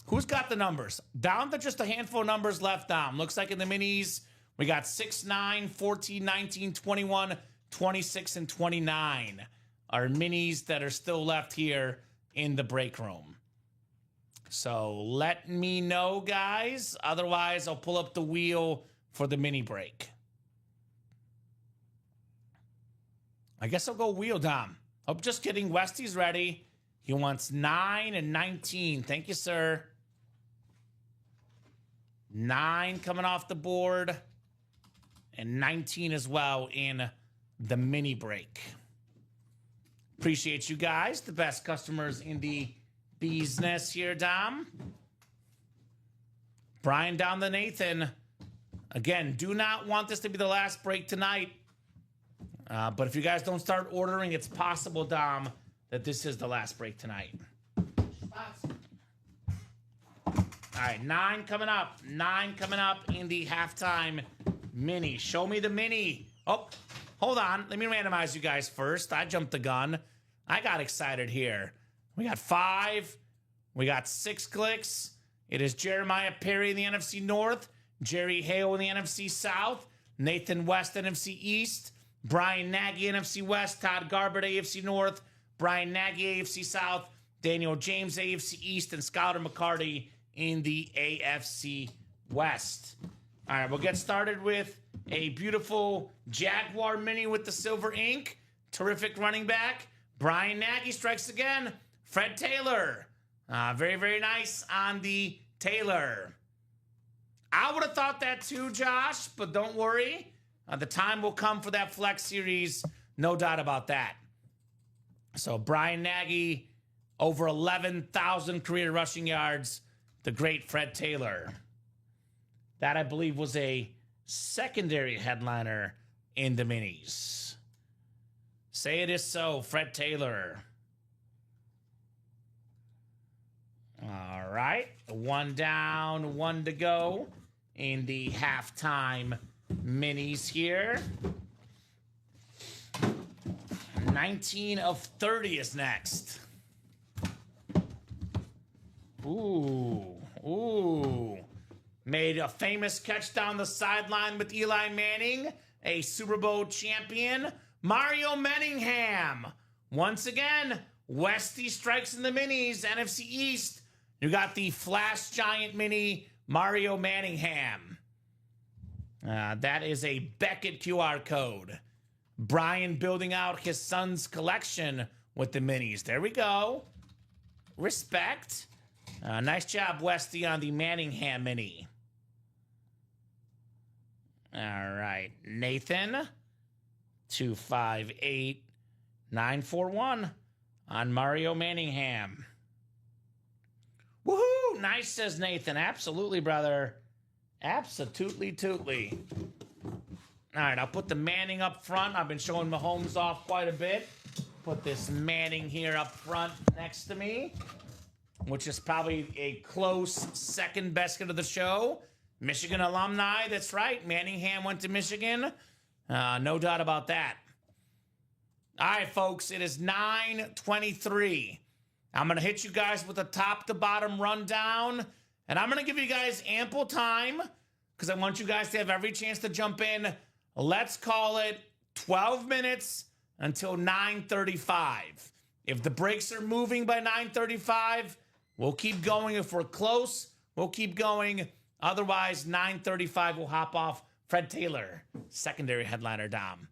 Who's got the numbers? Down to just a handful of numbers left, Dom. Looks like in the minis, we got 6, 9, 14, 19, 21, 26, and 29 are minis that are still left here in the break room. So let me know, guys. Otherwise, I'll pull up the wheel for the mini break. I guess I'll go wheel, Dom. Oh, just kidding. Westy's ready. He wants 9 and 19. Thank you, sir. 9 coming off the board. And 19 as well in the mini break. Appreciate you guys. The best customers in the business here, Dom. Brian down to Nathan. Again, do not want this to be the last break tonight. But if you guys don't start ordering, it's possible, Dom, that this is the last break tonight. All right, 9 coming up. 9 coming up in the halftime mini. Show me the mini. Oh, hold on. Let me randomize you guys first. I jumped the gun. I got excited here. We got 5. We got 6 clicks. It is Jeremiah Perry in the NFC North, Jerry Hale in the NFC South, Nathan West, NFC East, Brian Nagy, NFC West, Todd Garbett, AFC North, Brian Nagy, AFC South, Daniel James, AFC East, and Skylar McCarty in the AFC West. All right, we'll get started with a beautiful Jaguar mini with the silver ink. Terrific running back. Brian Nagy strikes again. Fred Taylor. Very, very nice on the Taylor. I would have thought that too, Josh, but don't worry. The time will come for that flex series. No doubt about that. So Brian Nagy, over 11,000 career rushing yards. The great Fred Taylor. That, I believe, was a secondary headliner in the minis. Say it is so, Fred Taylor. All right, one down, one to go in the halftime minis here. 19 of 30 is next. Ooh. Made a famous catch down the sideline with Eli Manning, a Super Bowl champion, Mario Manningham. Once again, Westy strikes in the minis, NFC East. You got the Flash Giant mini, Mario Manningham. That is a Beckett QR code. Brian building out his son's collection with the minis. There we go. Respect. Nice job, Westy, on the Manningham mini. All right. Nathan, 258941 on Mario Manningham. Woohoo! Nice, says Nathan. Absolutely, brother. Absolutely, tootly. All right, I'll put the Manning up front. I've been showing Mahomes off quite a bit. Put this Manning here up front next to me, which is probably a close second best hit of the show. Michigan alumni, that's right. Manningham went to Michigan. No doubt about that. All right, folks, it is 9:23. I'm going to hit you guys with a top-to-bottom rundown, and I'm going to give you guys ample time because I want you guys to have every chance to jump in. Let's call it 12 minutes until 9:35. If the brakes are moving by 9:35, we'll keep going. If we're close, we'll keep going. Otherwise, 9:35, we'll hop off Fred Taylor, secondary headliner, Dom.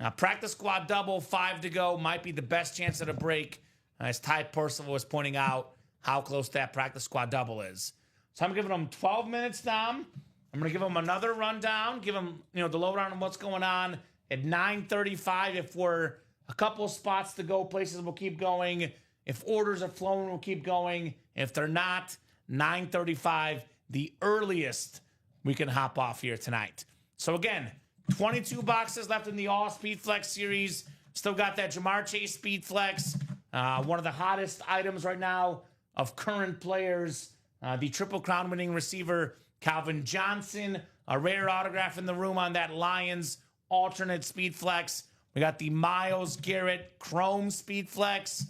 Now, practice squad double, 5 to go, might be the best chance at a break. As Ty Percival was pointing out how close that practice squad double is. So I'm giving them 12 minutes, Dom. I'm going to give them another rundown, give them, the lowdown on what's going on at 9:35. If we're a couple spots to go, places we'll keep going. If orders are flowing, we'll keep going. If they're not, 9:35, the earliest we can hop off here tonight. So again, 22 boxes left in the All Speed Flex series. Still got that Jamar Chase Speed Flex. One of the hottest items right now of current players. The Triple Crown winning receiver, Calvin Johnson. A rare autograph in the room on that Lions alternate Speed Flex. We got the Myles Garrett Chrome Speed Flex.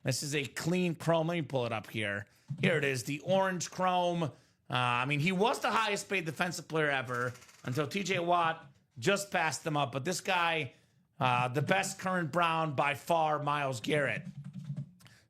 This is a clean chrome. Let me pull it up here. Here it is, the orange chrome. He was the highest paid defensive player ever until TJ Watt just passed him up. But this guy, the best current Brown by far, Myles Garrett.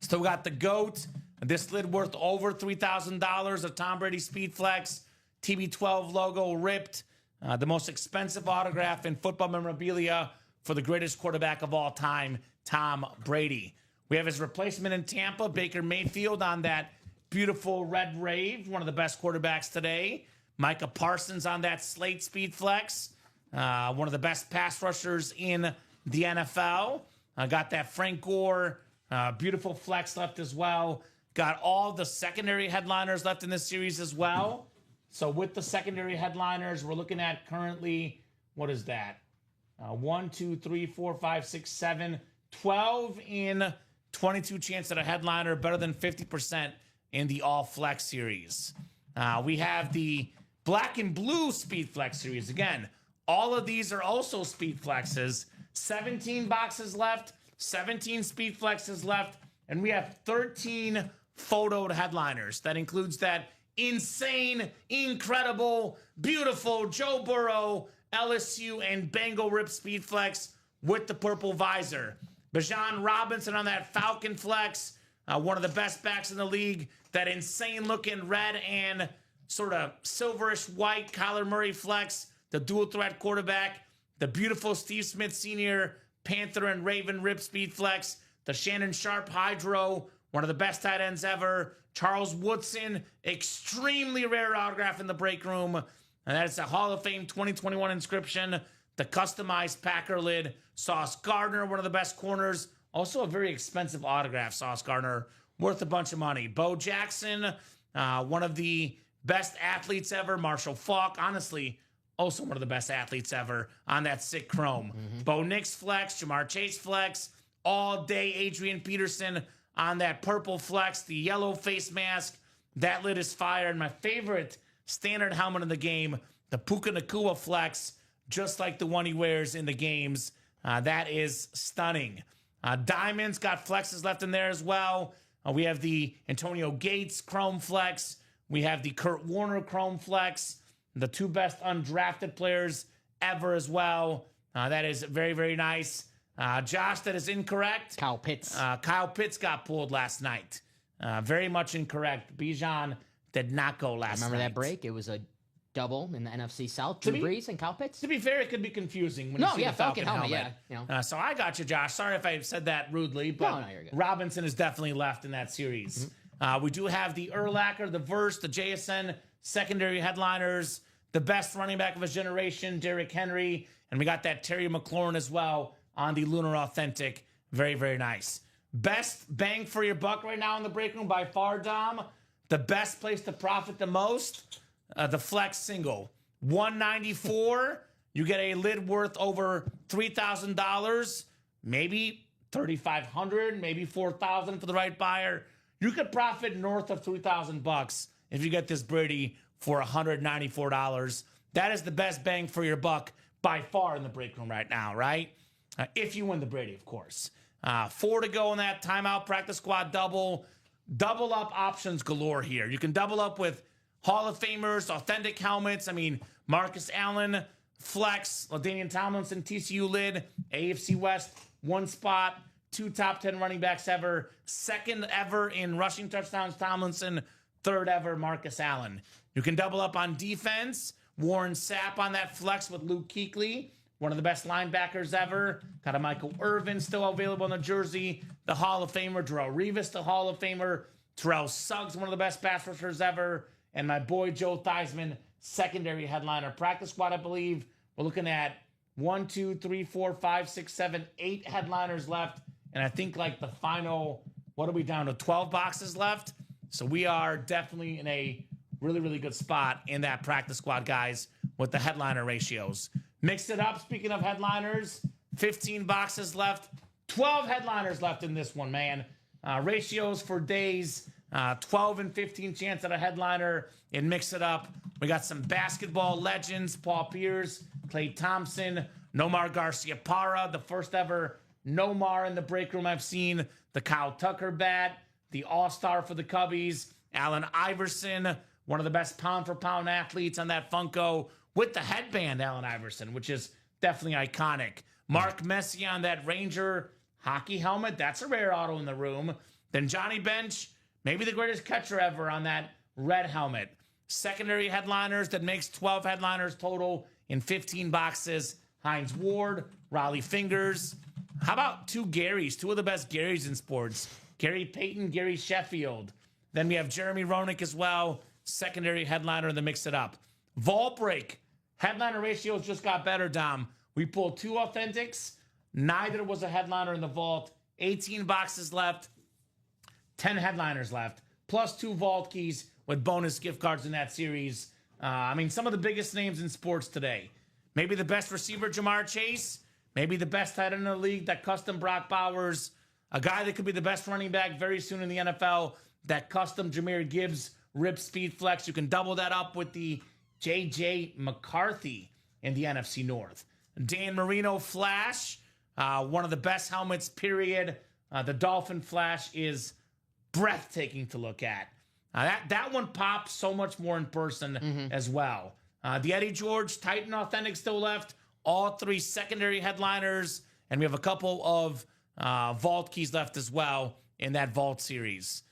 Still got the GOAT. This lid worth over $3,000 of Tom Brady Speed Flex. TB12 logo ripped. The most expensive autograph in football memorabilia for the greatest quarterback of all time, Tom Brady. We have his replacement in Tampa, Baker Mayfield, on that beautiful red rave, one of the best quarterbacks today. Micah Parsons on that Slate Speed Flex, one of the best pass rushers in the NFL. Got that Frank Gore, beautiful flex left as well. Got all the secondary headliners left in this series as well. So with the secondary headliners, we're looking at currently, what is that? 1, 2, 3, 4, 5, 6, 7, 12 in 22 chance at a headliner, better than 50% in the All Flex series. We have the Black and Blue Speed Flex series. Again, all of these are also Speed Flexes. 17 boxes left, 17 Speed Flexes left, and we have 13 photoed headliners. That includes that insane, incredible, beautiful Joe Burrow, LSU, and Bengal Rip Speed Flex with the purple visor. Bijan Robinson on that Falcon Flex, one of the best backs in the league. That insane-looking red and sort of silverish white Kyler Murray Flex, the dual-threat quarterback. The beautiful Steve Smith Sr. Panther and Raven Rip Speed Flex. The Shannon Sharp Hydro, one of the best tight ends ever. Charles Woodson, extremely rare autograph in the break room. And that's a Hall of Fame 2021 inscription. The customized Packer lid. Sauce Gardner, one of the best corners. Also a very expensive autograph, Sauce Gardner. Worth a bunch of money. Bo Jackson, one of the best athletes ever. Marshall Faulk. Honestly, also one of the best athletes ever on that sick chrome. Bo Nix flex, Jamar Chase flex, all day Adrian Peterson on that purple flex, the yellow face mask. That lid is fire. And my favorite standard helmet in the game, the Puka Nakua flex, just like the one he wears in the games. That is stunning. Diamonds got flexes left in there as well. We have the Antonio Gates Chrome Flex. We have the Kurt Warner Chrome Flex. The two best undrafted players ever as well. That is very, very nice. Josh, that is incorrect. Kyle Pitts. Kyle Pitts got pulled last night. Very much incorrect. Bijan did not go last night. Remember that break? It was a double in the NFC South. Drew Brees and Kyle Pitts. To be fair, it could be confusing when you see the Falcon helmet. Yeah, you know. So I got you, Josh. Sorry if I said that rudely, but No, you're good. Robinson is definitely left in that series. We do have the Urlacher, the Verse, the JSN secondary headliners, the best running back of his generation, Derrick Henry, and we got that Terry McLaurin as well on the Lunar Authentic. Very, very nice. Best bang for your buck right now in the break room by far, Dom. The best place to profit the most, the Flex Single. $194, you get a lid worth over $3,000, maybe $3,500, maybe $4,000 for the right buyer. You could profit north of $3,000 if you get this Brady for $194. That is the best bang for your buck by far in the break room right now, right? If you win the Brady, of course. 4 to go in that timeout practice squad double. Double up options galore here. You can double up with Hall of Famers, authentic helmets. I mean, Marcus Allen, Flex, LaDainian Tomlinson, TCU lid, AFC West, one spot, 2 top 10 running backs ever, 2nd ever in rushing touchdowns, Tomlinson, 3rd ever, Marcus Allen. You can double up on defense. Warren Sapp on that flex with Luke Kuechly, one of the best linebackers ever. Got a Michael Irvin still available in the jersey. The Hall of Famer, Darrelle Revis, the Hall of Famer. Terrell Suggs, one of the best pass rushers ever. And my boy Joe Theismann, secondary headliner. Practice squad, I believe. We're looking at 1, 2, 3, 4, 5, 6, 7, 8 headliners left. And I think like the final, what are we down to? 12 boxes left. So we are definitely in a really, really good spot in that practice squad, guys, with the headliner ratios. Mixed it up. Speaking of headliners, 15 boxes left. 12 headliners left in this one, man. Ratios for days, 12 and 15 chance at a headliner, and mix it up. We got some basketball legends, Paul Pierce, Klay Thompson, Nomar Garcia-Parra, the first ever Nomar in the break room I've seen, the Kyle Tucker bat, the all-star for the Cubbies, Allen Iverson, one of the best pound-for-pound athletes on that Funko, with the headband, Allen Iverson, which is definitely iconic. Mark Messier on that Ranger hockey helmet. That's a rare auto in the room. Then Johnny Bench, maybe the greatest catcher ever on that red helmet. Secondary headliners that makes 12 headliners total in 15 boxes. Hines Ward, Raleigh Fingers. How about 2 Garys, 2 of the best Garys in sports? Gary Payton, Gary Sheffield. Then we have Jeremy Roenick as well. Secondary headliner in the mix it up. Vault break. Headliner ratios just got better, Dom. We pulled 2 authentics. Neither was a headliner in the vault. 18 boxes left. 10 headliners left. Plus 2 vault keys with bonus gift cards in that series. I mean, some of the biggest names in sports today. Maybe the best receiver, Jamar Chase. Maybe the best tight end in the league, that custom Brock Bowers. A guy that could be the best running back very soon in the NFL, that custom Jahmyr Gibbs rip speed flex. You can double that up with the J.J. McCarthy in the NFC North. Dan Marino Flash, one of the best helmets, period. The Dolphin Flash is breathtaking to look at. That one pops so much more in person as well. The Eddie George Titan Authentic still left. All 3 secondary headliners. And we have a couple of vault keys left as well in that vault series.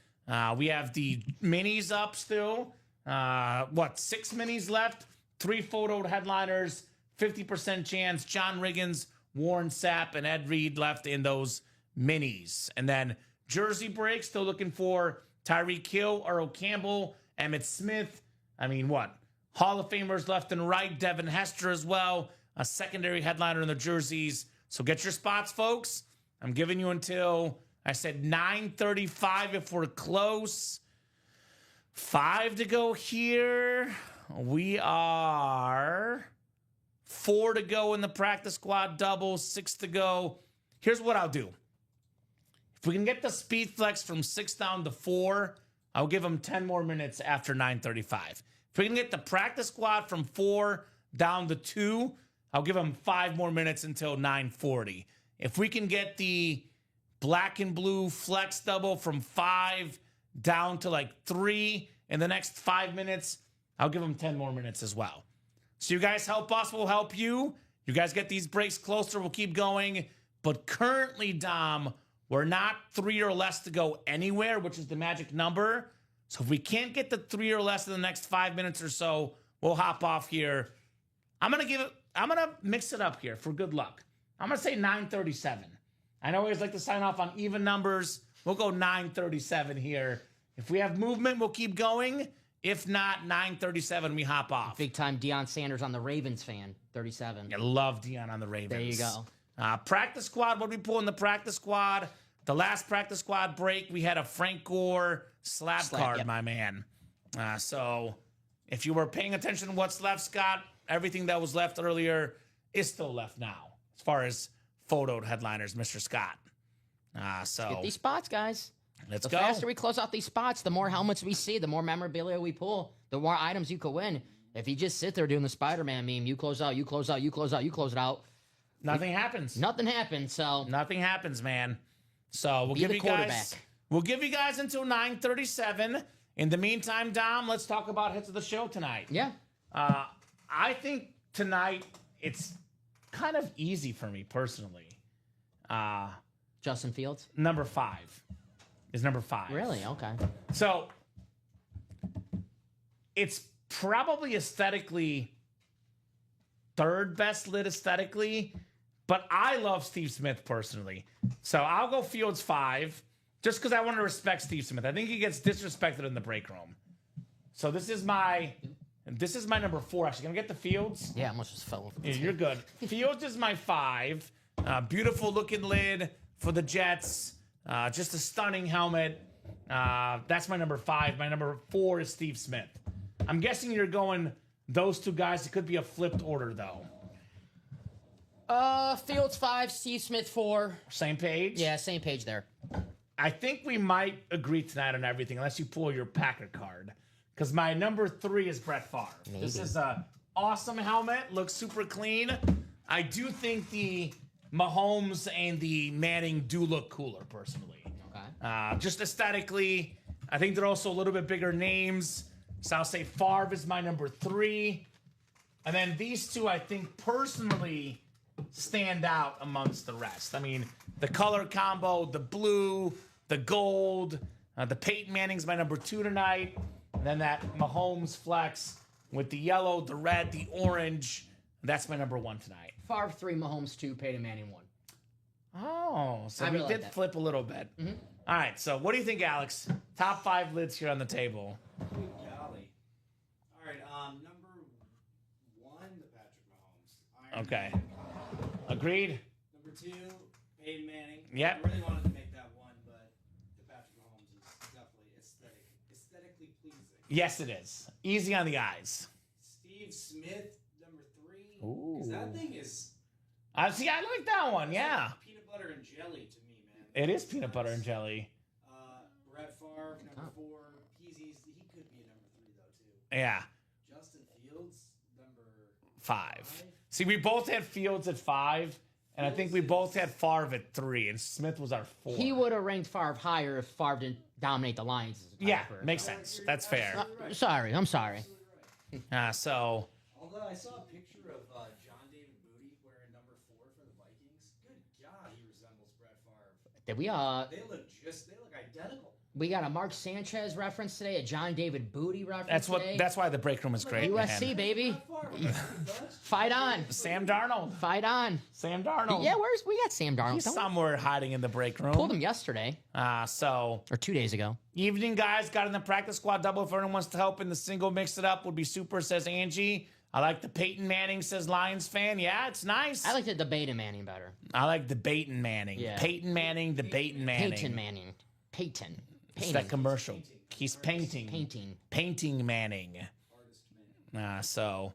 We have the minis up still. 6 minis left? 3 photoed headliners, 50% chance. John Riggins, Warren Sapp, and Ed Reed left in those minis. And then jersey break, still looking for Tyreek Hill, Earl Campbell, Emmitt Smith. I mean, what? Hall of Famers left and right. Devin Hester as well. A secondary headliner in the jerseys. So get your spots, folks. I'm giving you until, I said 9:35 if we're close. 5 to go here. We are 4 to go in the practice squad double, 6 to go. Here's what I'll do. If we can get the speed flex from 6 down to 4, I'll give them 10 more minutes after 9:35. If we can get the practice squad from 4 down to 2, I'll give them 5 more minutes until 9:40. If we can get the black and blue flex double from 5 down to like 3 in the next 5 minutes, I'll give them 10 more minutes as well. So you guys help us, we'll help you. You guys get these breaks closer, we'll keep going. But currently, Dom, we're not 3 or less to go anywhere, which is the magic number. So if we can't get the 3 or less in the next 5 minutes or so, we'll hop off here. I'm gonna mix it up here for good luck. I'm gonna say 9:37. I know we always like to sign off on even numbers. We'll go 9:37 here. If we have movement, we'll keep going. If not, 9:37, we hop off. Big time Deion Sanders on the Ravens fan, 37. I love Deion on the Ravens. There you go. Practice squad, what did we pull in the practice squad? The last practice squad break, we had a Frank Gore slab card, yep. my man. So if you were paying attention to what's left, Scott, everything that was left earlier is still left now, as far as photoed headliners, Mr. Scott. So Get these spots, guys. Let's The go. faster we close out these spots, the more helmets we see, the more memorabilia we pull, the more items you could win. If you just sit there doing the Spider-Man meme, you close out, you close out, you close out, you close it out, Nothing happens. nothing happens. So Nothing happens, man. So we'll Be give the you guys. quarterback. We'll give you guys until 9:37. In the meantime, Dom, let's talk about hits of the show tonight. yeah, I think tonight it's kind of easy for me personally. Justin Fields. Number 5 is number 5. Really? Okay. So it's probably aesthetically third best lit aesthetically, but I love Steve Smith personally. So I'll go Fields 5 just because I want to respect Steve Smith. I think he gets disrespected in the break room. So this is my number 4. Actually, gonna get the Fields. Yeah, I almost just fell off. Yeah, you're good. Fields is my 5. Beautiful looking lid for the Jets. Just a stunning helmet. That's my number 5. My number 4 is Steve Smith. I'm guessing you're going those two guys. It could be a flipped order though. Fields 5, Steve Smith 4. Same page? Yeah, same page there. I think we might agree tonight on everything unless you pull your Packer card. Because my number 3 is Brett Favre. This is a awesome helmet. Looks super clean. I do think the Mahomes and the Manning do look cooler, personally. Okay. Just aesthetically, I think they're also a little bit bigger names. So I'll say Favre is my number 3. And then these two, I think, personally stand out amongst the rest. I mean, the color combo, the blue, the gold, the Peyton Manning's my number 2 tonight. And then that Mahomes flex with the yellow, the red, the orange. That's my number 1 tonight. Favre 3, Mahomes 2, Peyton Manning 1. Oh, so I we really did like that. flip a little bit. All right, so what do you think, Alex? Top 5 lids here on the table. Good golly. All right, number 1, the Patrick Mahomes. Iron Okay. Man. Agreed? Number 2, Peyton Manning. Yep. I really wanted to make that 1, but the Patrick Mahomes is definitely aesthetically pleasing. Yes, it is. Easy on the eyes. Steve Smith, number 3. Ooh. Because that thing is See, I like that one, yeah. like peanut butter and jelly to me, man. It is peanut butter and jelly. Brett Favre, number 4. He could be a number 3 though too. Yeah, Justin Fields, number 5. See, we both had Fields at 5, and I think we both had Favre at 3, and Smith was our 4. He would have ranked Favre higher if Favre didn't dominate the Lions. As a Yeah, Packer. makes sense. That's fair. Sorry, I'm sorry. So, Although I saw a picture of John David Booty wearing number 4 for the Vikings. Good God, he resembles Brett Favre. Did we They look identical. we got a Mark Sanchez reference today, a John David Booty reference that's today. that's why the break room is great. USC man. baby. Brett Favre, Fight on. Sam Darnold. Fight on. Sam Darnold. Yeah, we got Sam Darnold. He's Don't- somewhere hiding in the break room. Pulled him yesterday So, or 2 days ago. evening, guys. Got in the practice squad double. If anyone wants to help in the single, mix it up would be super, says Angie. I like the Peyton Manning, says Lions fan. Yeah, it's nice. I like the debate in Manning better. I like the Peyton Manning. Yeah. Peyton Manning, the Peyton Manning. Peyton Manning. Peyton. It's that commercial. He's painting. Painting. Painting Manning. So,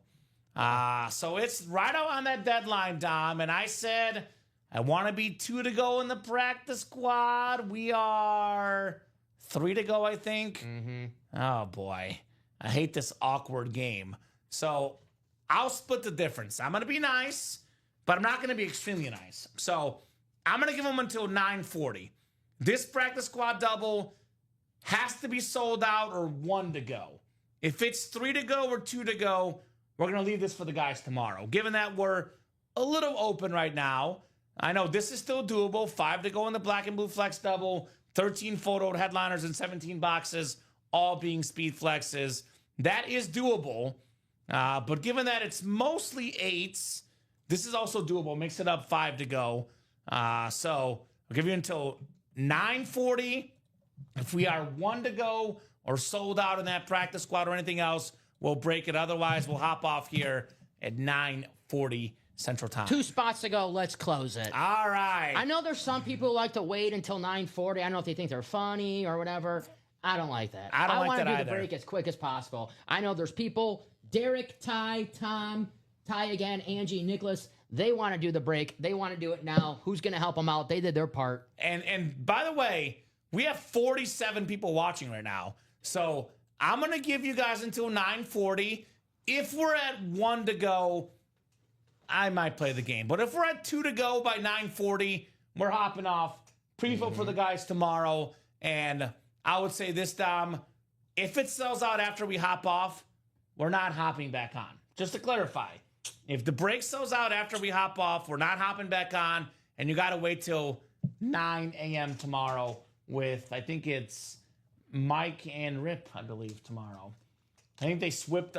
So it's right on that deadline, Dom. And I said I want to be 2 to go in the practice squad. We are 3 to go, I think. Oh, boy. I hate this awkward game. So I'll split the difference. I'm going to be nice, but I'm not going to be extremely nice. So I'm going to give them until 9:40. This practice squad double has to be sold out or 1 to go. If it's 3 to go or 2 to go, we're going to leave this for the guys tomorrow. Given that we're a little open right now, I know this is still doable. 5 to go in the black and blue flex double, 13 photoed headliners and 17 boxes, all being speed flexes. That is doable. But given that it's mostly 8s, this is also doable. Mix it up, 5 to go. So I'll give you until 9:40. If we are 1 to go or sold out in that practice squad or anything else, we'll break it. Otherwise, we'll hop off here at 9:40 Central Time. 2 spots to go. Let's close it. All right. I know there's some people who like to wait until 9:40. I don't know if they think they're funny or whatever. I don't like that. I don't like want that to do either. the break as quick as possible. I know there's people, Derek, Ty, Tom, Ty again, Angie, Nicholas, they want to do the break. They want to do it now. Who's going to help them out? They did their part. And by the way, we have 47 people watching right now. So I'm going to give you guys until 9:40. If we're at 1 to go, I might play the game. But if we're at 2 to go by 9:40, we're hopping off. Pre-vote for the guys tomorrow. And I would say this, Dom, if it sells out after we hop off, we're not hopping back on. Just to clarify, if the break sells out after we hop off, we're not hopping back on. And you got to wait till 9 a.m. tomorrow with, I think it's Mike and Rip, I believe, tomorrow. I think they swapped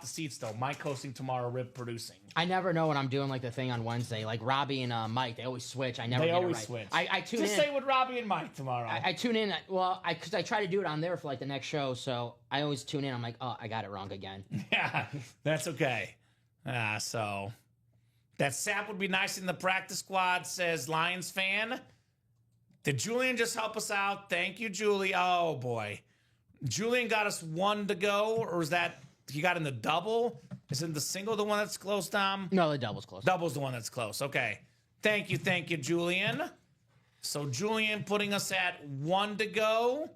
the seats, though. Mike hosting tomorrow, Rip producing. I never know when I'm doing like the thing on Wednesday. Like Robbie and Mike, they always switch. I never They get always it switch. right. I tune Just in. say with Robbie and Mike tomorrow. I tune in. Well, because I try to do it on there for like the next show. So I always tune in. I'm like, oh, I got it wrong again. Yeah, that's okay. So that sap would be nice in the practice squad, says Lions fan. Did Julian just help us out? Thank you, Julie. Oh, boy. Julian got us 1 to go, or is that he got in the double? Isn't the single the one that's close, Tom? No, the double's close. Double's the one that's close. Okay. Thank you, Julian. So Julian putting us at 1 to go.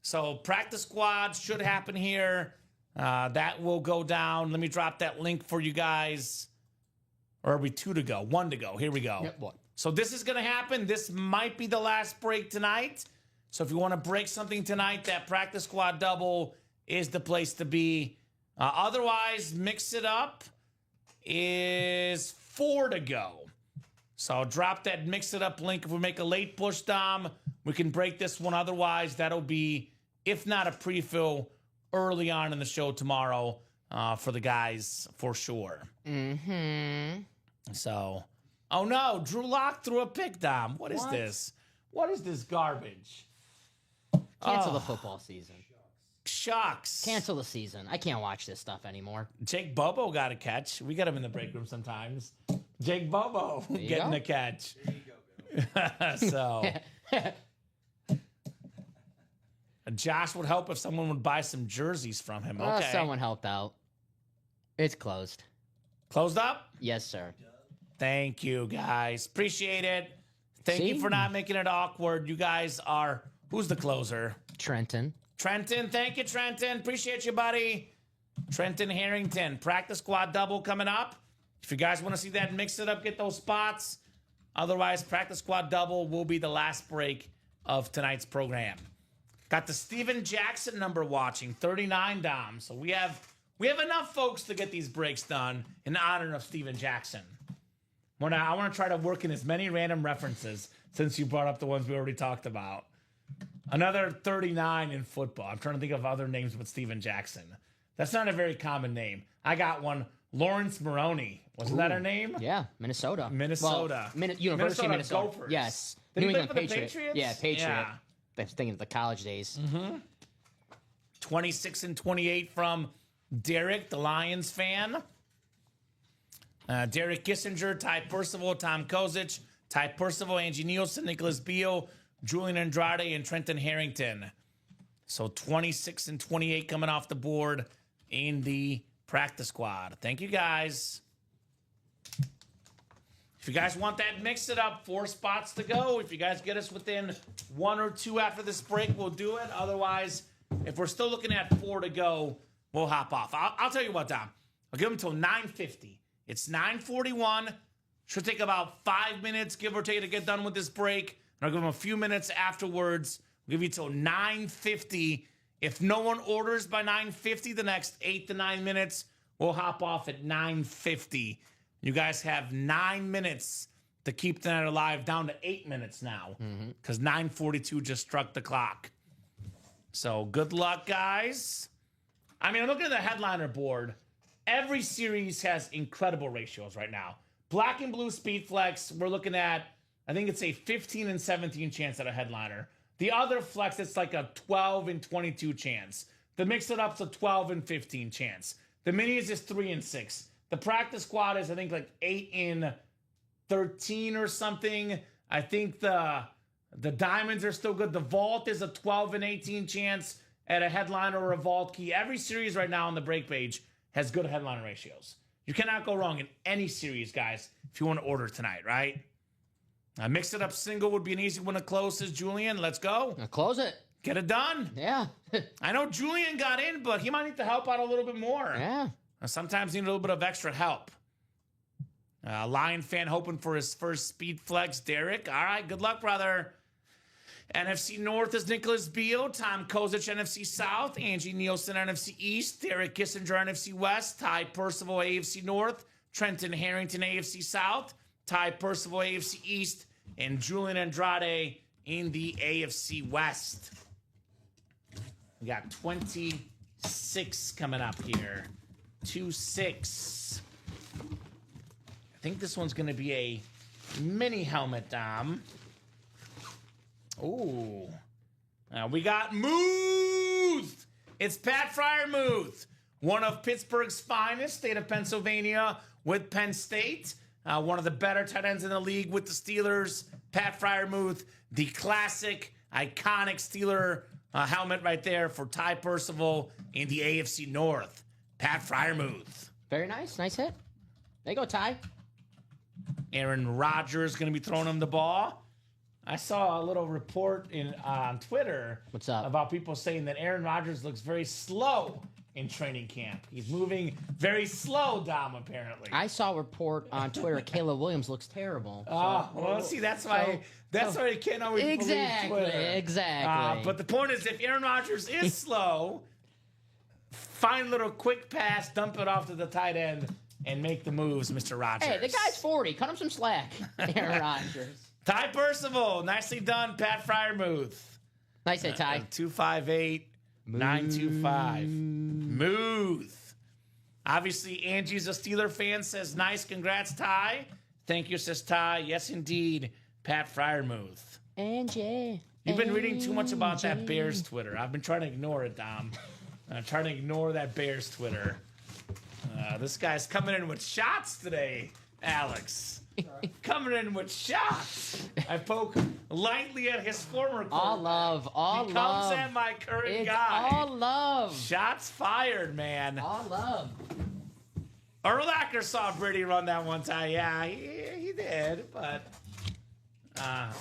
So practice squad should happen here. That will go down. Let me drop that link for you guys. Or are we 2 to go? 1 to go. Here we go. Yep, 1. So this is going to happen. This might be the last break tonight. So if you want to break something tonight, that practice squad double is the place to be. Otherwise, mix it up is 4 to go. So I'll drop that mix it up link. If we make a late push, Dom, we can break this one. Otherwise, that'll be, if not a pre-fill, early on in the show tomorrow for the guys for sure. So, oh no, Drew Lock threw a pick, Dom. What is this? What is this garbage? Cancel the football season. Shucks. Cancel the season. I can't watch this stuff anymore. Jake Bobo got a catch. We got him in the break room sometimes. Jake Bobo getting a catch. So Josh would help if someone would buy some jerseys from him. Okay. Someone helped out. It's closed. Closed up? Yes, sir. Thank you, guys. Appreciate it. Thank you See? for not making it awkward. You guys are, who's the closer? Trenton. Trenton. Thank you, Trenton. Appreciate you, buddy. Trenton Harrington. Practice squad double coming up. If you guys want to see that, mix it up, get those spots. Otherwise, practice squad double will be the last break of tonight's program. Got the Steven Jackson number watching, 39, Dom. So we have enough folks to get these breaks done in honor of Steven Jackson. I want to try to work in as many random references since you brought up the ones we already talked about. Another 39 in football. I'm trying to think of other names but Steven Jackson. That's not a very common name. I got one. Lawrence Maroney. Wasn't that her name? Yeah, Minnesota. Minnesota. Well, University of Minnesota. Gophers. Yes. Did he New play England for the Patriot. Patriots? Yeah, Patriot. Yeah. I was thinking of the college days. 26 and 28 from Derek, the Lions fan. Derek Kissinger, Ty Percival, Tom Kozic, Ty Percival, Angie Nielsen, Nicholas Beal, Julian Andrade, and Trenton Harrington. So 26 and 28 coming off the board in the Practice squad. Thank you, guys. If you guys want that, mix it up. 4 spots to go. If you guys get us within 1 or 2 after this break, we'll do it. Otherwise, if we're still looking at 4 to go, we'll hop off. I'll tell you what, Dom. I'll give them until 9:50. It's 9:41. Should take about 5 minutes, give or take, to get done with this break. And I'll give them a few minutes afterwards. We'll give you till 9:50. If no one orders by 9:50, the next 8 to 9 minutes, we'll hop off at 9:50. You guys have 9 minutes to keep the night alive, down to 8 minutes now, because 9:42 just struck the clock. So good luck, guys. I mean, I'm looking at the headliner board. Every series has incredible ratios right now. Black and Blue Speed Flex, we're looking at, I think it's a 15 and 17 chance at a headliner. The other flex, it's like a 12 and 22 chance. The Mix It Up's a 12 and 15 chance. The Minis is 3 and 6. The Practice Squad is, I think, like 8 and 13 or something. I think the Diamonds are still good. The Vault is a 12 and 18 chance at a headliner or a Vault key. Every series right now on the break page has good headliner ratios. You cannot go wrong in any series, guys, if you want to order tonight, right? Mix It Up single would be an easy one to close, says Julian. Let's go. Now close it. Get it done. Yeah. I know Julian got in, but he might need to help out a little bit more. Yeah. Sometimes need a little bit of extra help. Lion fan hoping for his first speed flex. Derek. All right. Good luck, brother. NFC North is Nicholas Beal. Tom Kozic, NFC South. Angie Nielsen, NFC East. Derek Kissinger, NFC West. Ty Percival, AFC North. Trenton Harrington, AFC South. Ty Percival, AFC East. And Julian Andrade in the AFC West. We got 26 coming up here. 2-6. I think this one's going to be a mini helmet, Dom. Ooh. We got Muth. It's Pat Fryermuth, one of Pittsburgh's finest, state of Pennsylvania with Penn State. One of the better tight ends in the league with the Steelers. Pat Fryermuth, the classic, iconic Steeler helmet right there for Ty Percival in the AFC North. Pat Fryermuth. Very nice. Nice hit. There you go, Ty. Aaron Rodgers going to be throwing him the ball. I saw a little report on Twitter. What's up? About people saying that Aaron Rodgers looks very slow in training camp. He's moving very slow, Dom, apparently. I saw a report on Twitter. Caleb Williams looks terrible. Oh, well, see, that's why you can't always believe Twitter. Exactly. But the point is, if Aaron Rodgers is slow, find a little quick pass, dump it off to the tight end, and make the moves, Mr. Rodgers. Hey, the guy's 40. Cut him some slack, Aaron Rodgers. Ty Percival, nicely done, Pat Fryermuth. Nice hit, Ty. 258-925. Muth. Obviously, Angie's a Steeler fan, says nice. Congrats, Ty. Thank you, says Ty. Yes, indeed, Pat Fryermuth. Angie. You've been reading too much about that Bears Twitter. I've been trying to ignore it, Dom. I'm trying to ignore that Bears Twitter. This guy's coming in with shots today, Alex. Coming in with shots. I poke lightly at his former quarterback. All love. All he love. comes at my current It's guy. all love. Shots fired, man. All love. Urlacher saw Brady run that one time. Yeah, he did, but...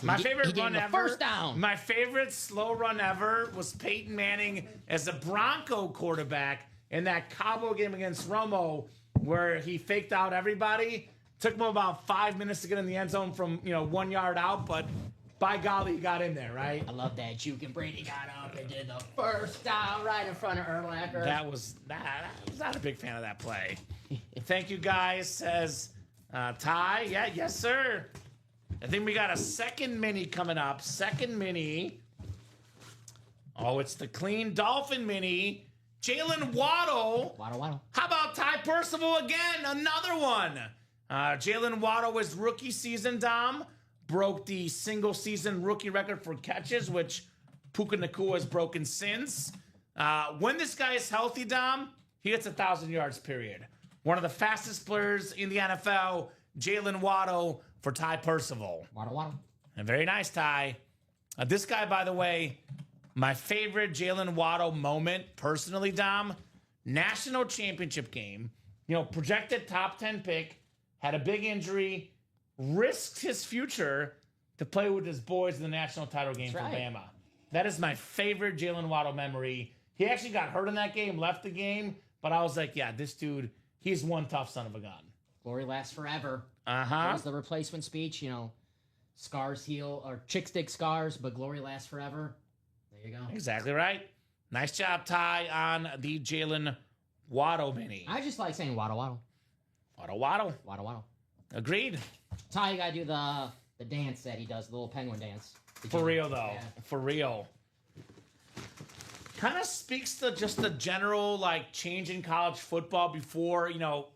my favorite gave run him a ever. first down. My favorite slow run ever was Peyton Manning as a Bronco quarterback in that Cabo game against Romo, where he faked out everybody. Took him about 5 minutes to get in the end zone from 1 yard out, but by golly, he got in there, right? I love that juke, and Brady got up and did the first down right in front of Urlacher. I was not a big fan of that play. Thank you, guys, says Ty. Yeah, yes, sir. I think we got a second mini coming up. Second mini. Oh, it's the clean Dolphin mini. Jalen Waddle. Waddle. How about Ty Percival again? Another one. Jalen Waddle was rookie season, Dom. Broke the single season rookie record for catches, which Puka Nacua has broken since. When this guy is healthy, Dom, he hits 1,000 yards, period. One of the fastest players in the NFL, Jalen Waddle for Ty Percival. Waddle. And very nice, Ty. This guy, by the way, my favorite Jalen Waddle moment, personally, Dom, national championship game, projected top 10 pick, had a big injury, risked his future to play with his boys in the national title game for Bama. That is my favorite Jalen Waddle memory. He actually got hurt in that game, left the game, but I was like, yeah, this dude, he's one tough son of a gun. Glory lasts forever. Uh-huh. Was the replacement speech, scars heal, or chicks dig scars, but glory lasts forever. There you go. Exactly right. Nice job, Ty, on the Jalen Waddle mini. I just like saying waddle, waddle. Waddle, waddle. Waddle, waddle. Agreed. Ty, you gotta do the dance that he does, the little penguin dance. For real, though. Yeah. For real. Kind of speaks to just the general, change in college football before,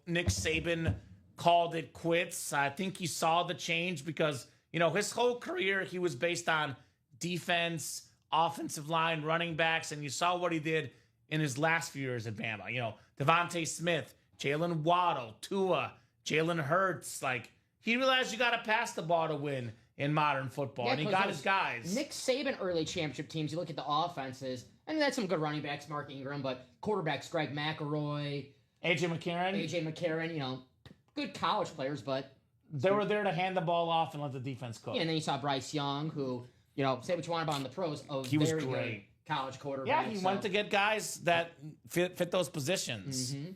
Nick Saban called it quits. I think he saw the change because, his whole career, he was based on defense, offensive line, running backs, and you saw what he did in his last few years at Bama. Devontae Smith, Jalen Waddle, Tua, Jalen Hurts. He realized you got to pass the ball to win in modern football, and he got his guys. Nick Saban early championship teams, you look at the offenses, and they had some good running backs, Mark Ingram, but quarterbacks, Greg McElroy, AJ McCarron, good college players, but they were there to hand the ball off and let the defense cook. Yeah, and then you saw Bryce Young, who, say what you want about him in the pros, he was very great good college quarterback. Yeah, he went to get guys that fit those positions. Mm-hmm.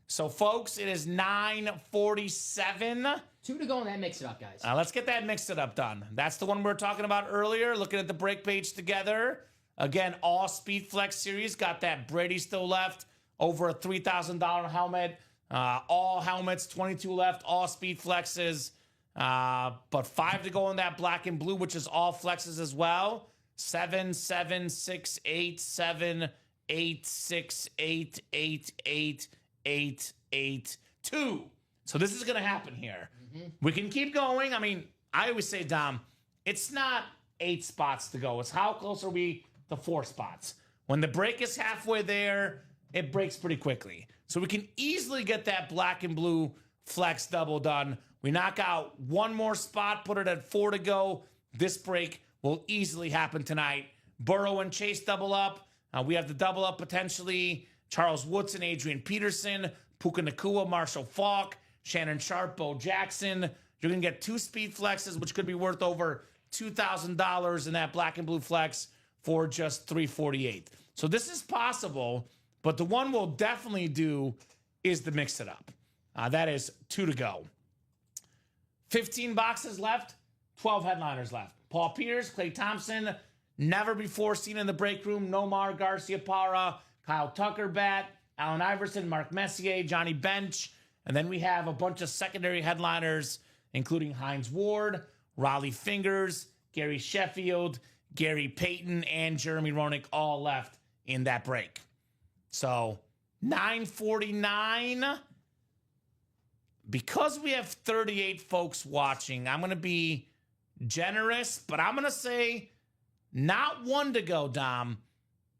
So, folks, it is 9:47. 2 to go, and that mix it up, guys. Let's get that mix it up done. That's the one we were talking about earlier, looking at the break page together. Again, all Speed Flex series. Got that Brady still left. Over a $3,000 helmet. All helmets, 22 left. All Speed Flexes. But 5 to go in that black and blue, which is all flexes as well. 7, 7, 6, 8, 7, 8, 6, 8, 8, 8, 8, 8, 2. So this is going to happen here. Mm-hmm. We can keep going. I mean, I always say, Dom, it's not 8 spots to go. It's how close are we to 4 spots. When the break is halfway there, it breaks pretty quickly. So we can easily get that black and blue flex double done. We knock out 1 more spot, put it at 4 to go. This break will easily happen tonight. Burrow and Chase double up. We have the double up potentially. Charles Woodson, Adrian Peterson, Puka Nacua, Marshall Faulk, Shannon Sharp, Bo Jackson. You're going to get 2 speed flexes, which could be worth over $2,000 in that black and blue flex for just $348. So this is possible, but the one we'll definitely do is the mix it up. That is 2 to go. 15 boxes left, 12 headliners left. Paul Pierce, Klay Thompson, never before seen in the break room. Nomar Garciaparra, Kyle Tucker bat, Allen Iverson, Mark Messier, Johnny Bench. And then we have a bunch of secondary headliners, including Hines Ward, Raleigh Fingers, Gary Sheffield, Gary Payton, and Jeremy Roenick all left in that break. So 9:49. Because we have 38 folks watching, I'm going to be generous, but I'm going to say not 1 to go, Dom.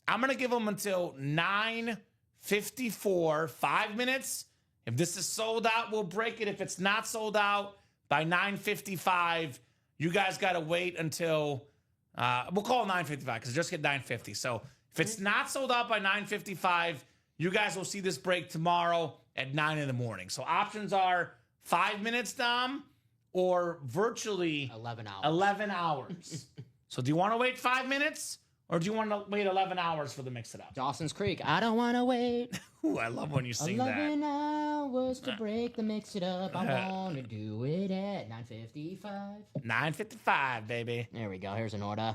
I'm going to give them until 9:54, 5 minutes. If this is sold out, we'll break it. If it's not sold out by 9:55, you guys got to wait until, we'll call it 9:55 because it just hit 9:50. So if it's not sold out by 9:55, you guys will see this break tomorrow at 9 in the morning. So options are 5 minutes, Dom, or virtually 11 hours. 11 hours. So do you want to wait 5 minutes, or do you want to wait 11 hours for the mix it up? Dawson's Creek. I don't want to wait. Ooh, I love when you sing 11 that. hours to break the mix it up. I want to do it at 9:55. 9:55, baby. There we go. Here's an order.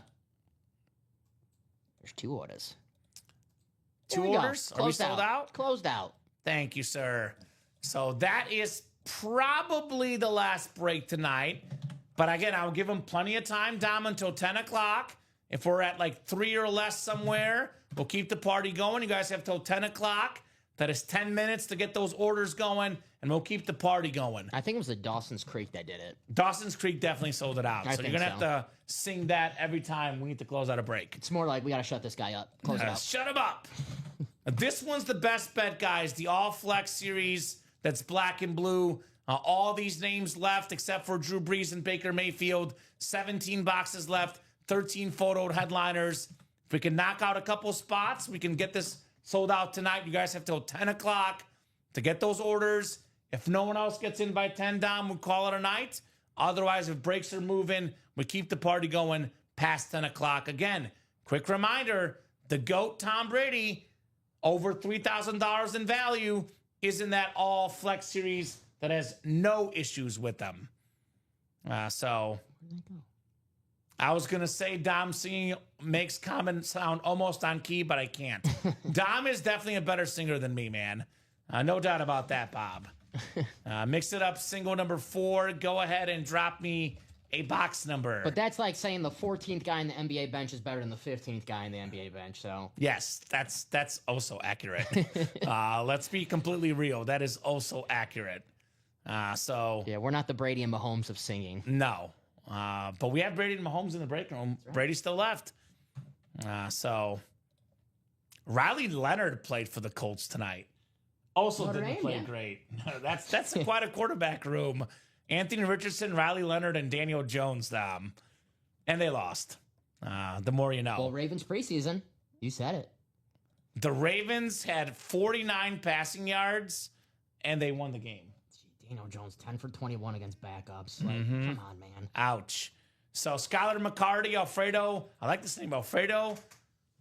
There's 2 orders. 2 orders? Are we sold out? Closed out. Thank you, sir. So that is probably the last break tonight. But again, I'll give them plenty of time, Dom, until 10 o'clock. If we're at 3 or less somewhere, we'll keep the party going. You guys have till 10 o'clock. That is 10 minutes to get those orders going, and we'll keep the party going. I think it was the Dawson's Creek that did it. Dawson's Creek definitely sold it out. So you're going to have to sing that every time we need to close out a break. It's more like we got to shut this guy up. Close it up. Shut him up. This one's the best bet, guys. The All Flex series that's black and blue. All these names left except for Drew Brees and Baker Mayfield. 17 boxes left. 13 photoed headliners. If we can knock out a couple spots, we can get this sold out tonight. You guys have till 10 o'clock to get those orders. If no one else gets in by 10, Dom, we'll call it a night. Otherwise, if breaks are moving, we keep the party going past 10 o'clock. Again, quick reminder, the GOAT Tom Brady, over $3,000 in value, is in that all flex series that has no issues with them. So I was going to say Dom singing makes Kamen sound almost on key, but I can't. Dom is definitely a better singer than me, man. No doubt about that, Bob. Mix it up, single number 4. Go ahead and drop me a box number. But that's like saying the 14th guy in the NBA bench is better than the 15th guy in the NBA bench. So yes, that's also accurate. Let's be completely real. That is also accurate. So yeah, we're not the Brady and Mahomes of singing. No, but we have Brady and Mahomes in the break room. Right. Brady still left. So Riley Leonard played for the Colts tonight. Also didn't play great. That's quite a quarterback room. Anthony Richardson, Riley Leonard, and Daniel Jones. And they lost. The more you know. Well, Ravens preseason. You said it. The Ravens had 49 passing yards, and they won the game. Daniel Jones, 10 for 21 against backups. Like, come on, man. Ouch. So Skylar McCarty, Alfredo, I like this name, Alfredo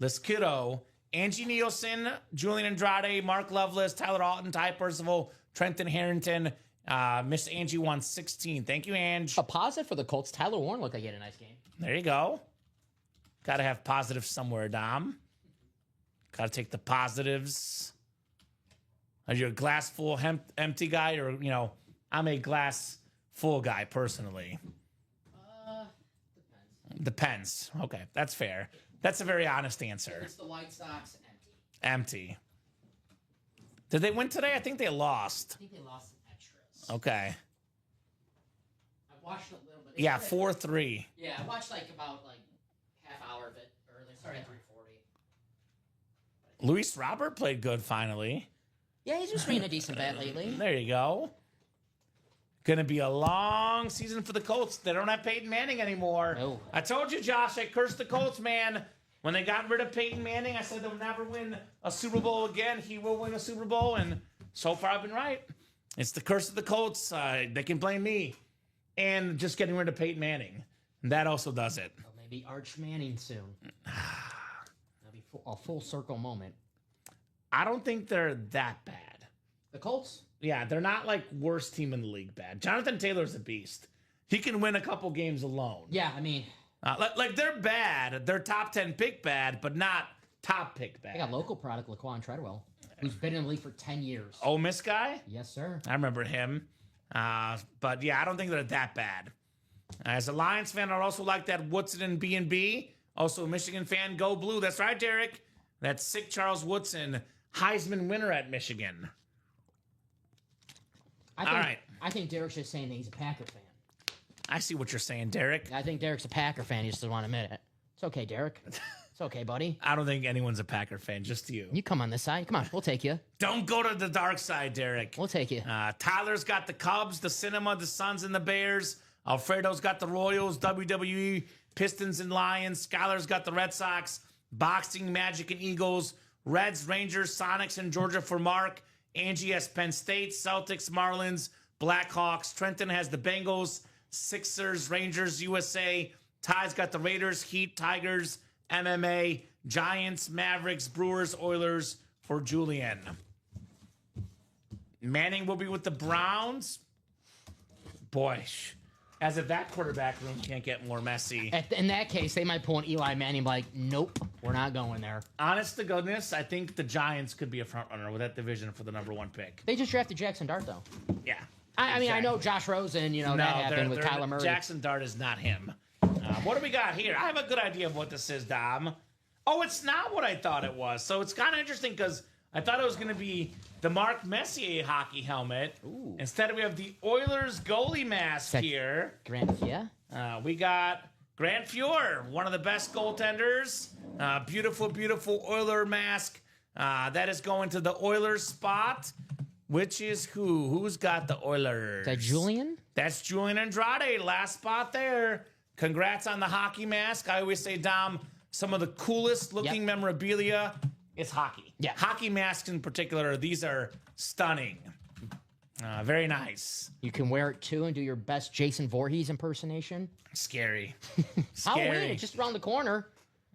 Lescudo, Angie Nielsen, Julian Andrade, Mark Lovelace, Tyler Alton, Ty Percival, Trenton Harrington. Miss Angie won 16. Thank you, Ange. A positive for the Colts. Tyler Warren looked like he had a nice game. There you go. Got to have positives somewhere, Dom. Got to take the positives. Are you a glass full empty guy, or I'm a glass full guy personally? Depends. Okay, that's fair. That's a very honest answer. It's the White Sox empty. Did they win today? I think they lost. I think they lost some extras. Okay. I watched a little bit. Yeah, 4-3. Yeah, I watched about half hour of it early. Started at 3:40. Luis Robert played good finally. Yeah, he's just being a decent bat lately. There you go. Gonna be a long season for the Colts. They don't have Peyton Manning anymore. No. I told you, Josh, I cursed the Colts, man. When they got rid of Peyton Manning, I said they'll never win a Super Bowl again. He will win a Super Bowl, and so far I've been right. It's the curse of the Colts. They can blame me. And just getting rid of Peyton Manning. That also does it. Well, maybe Arch Manning soon. That'll be a full circle moment. I don't think they're that bad. The Colts? Yeah, they're not like worst team in the league bad. Jonathan Taylor's a beast. He can win a couple games alone. Yeah, I mean... like they're bad. They're top 10 pick bad, but not top pick bad. They got local product Laquan Treadwell, who's been in the league for 10 years. Ole Miss guy? Yes, sir. I remember him. But yeah, I don't think they're that bad. As a Lions fan, I also like that Woodson and B&B. Also a Michigan fan. Go Blue. That's right, Derek. That's sick Charles Woodson, Heisman winner at Michigan. All right. I think Derek's just saying that he's a Packer fan. I see what you're saying, Derek. I think Derek's a Packer fan. He just doesn't want to admit it. It's okay, Derek. It's okay, buddy. I don't think anyone's a Packer fan, just you. You come on this side. Come on, we'll take you. Don't go to the dark side, Derek. We'll take you. Tyler's got the Cubs, the Cinema, the Suns, and the Bears. Alfredo's got the Royals, WWE, Pistons, and Lions. Skylar's got the Red Sox, Boxing, Magic, and Eagles. Reds, Rangers, Sonics, and Georgia for Mark. Angie has Penn State, Celtics, Marlins, Blackhawks. Trenton has the Bengals, Sixers, Rangers, USA. Ty's got the Raiders, Heat, Tigers, MMA, Giants, Mavericks, Brewers, Oilers for Julian. Manning will be with the Browns. Boy, as if that quarterback room can't get more messy. In that case, they might pull an Eli Manning like, nope, we're not going there. Honest to goodness, I think the Giants could be a front runner with that division for the number 1 pick. They just drafted Jackson Dart, though. Yeah. I mean, I know Josh Rosen, that happened with Kyler Murray. Jackson Dart is not him. What do we got here? I have a good idea of what this is, Dom. Oh, it's not what I thought it was. So it's kind of interesting because I thought it was going to be the Mark Messier hockey helmet. Ooh. Instead, we have the Oilers goalie mask here. Grant, yeah? We got Grant Fuhr, one of the best goaltenders. Beautiful, beautiful Oiler mask. That is going to the Oilers spot. Which is who? Who's got the Oilers? Is that Julian? That's Julian Andrade. Last spot there. Congrats on the hockey mask. I always say, Dom, some of the coolest looking memorabilia it's hockey. Yeah. Hockey masks in particular, these are stunning. Very nice. You can wear it too and do your best Jason Voorhees impersonation. Scary. Halloween, it's just around the corner.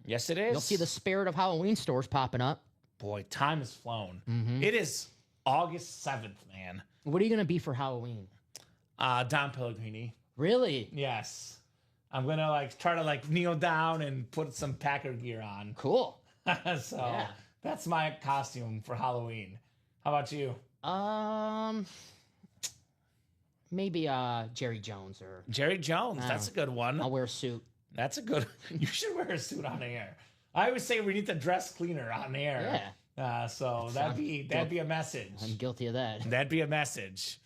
Yes, it is. You'll see the spirit of Halloween stores popping up. Boy, time has flown. Mm-hmm. It is August 7th, man. What are you going to be for Halloween? Don Pellegrini. Really? Yes. I'm going to try to kneel down and put some Packer gear on. Cool. So Yeah. that's my costume for Halloween. How about you? Maybe Jerry Jones or Jerry Jones. That's a good one. I'll wear a suit. That's a good. You should wear a suit on air. I always say we need the dress cleaner on air. Yeah. So that'd be a message. I'm guilty of that. That'd be a message.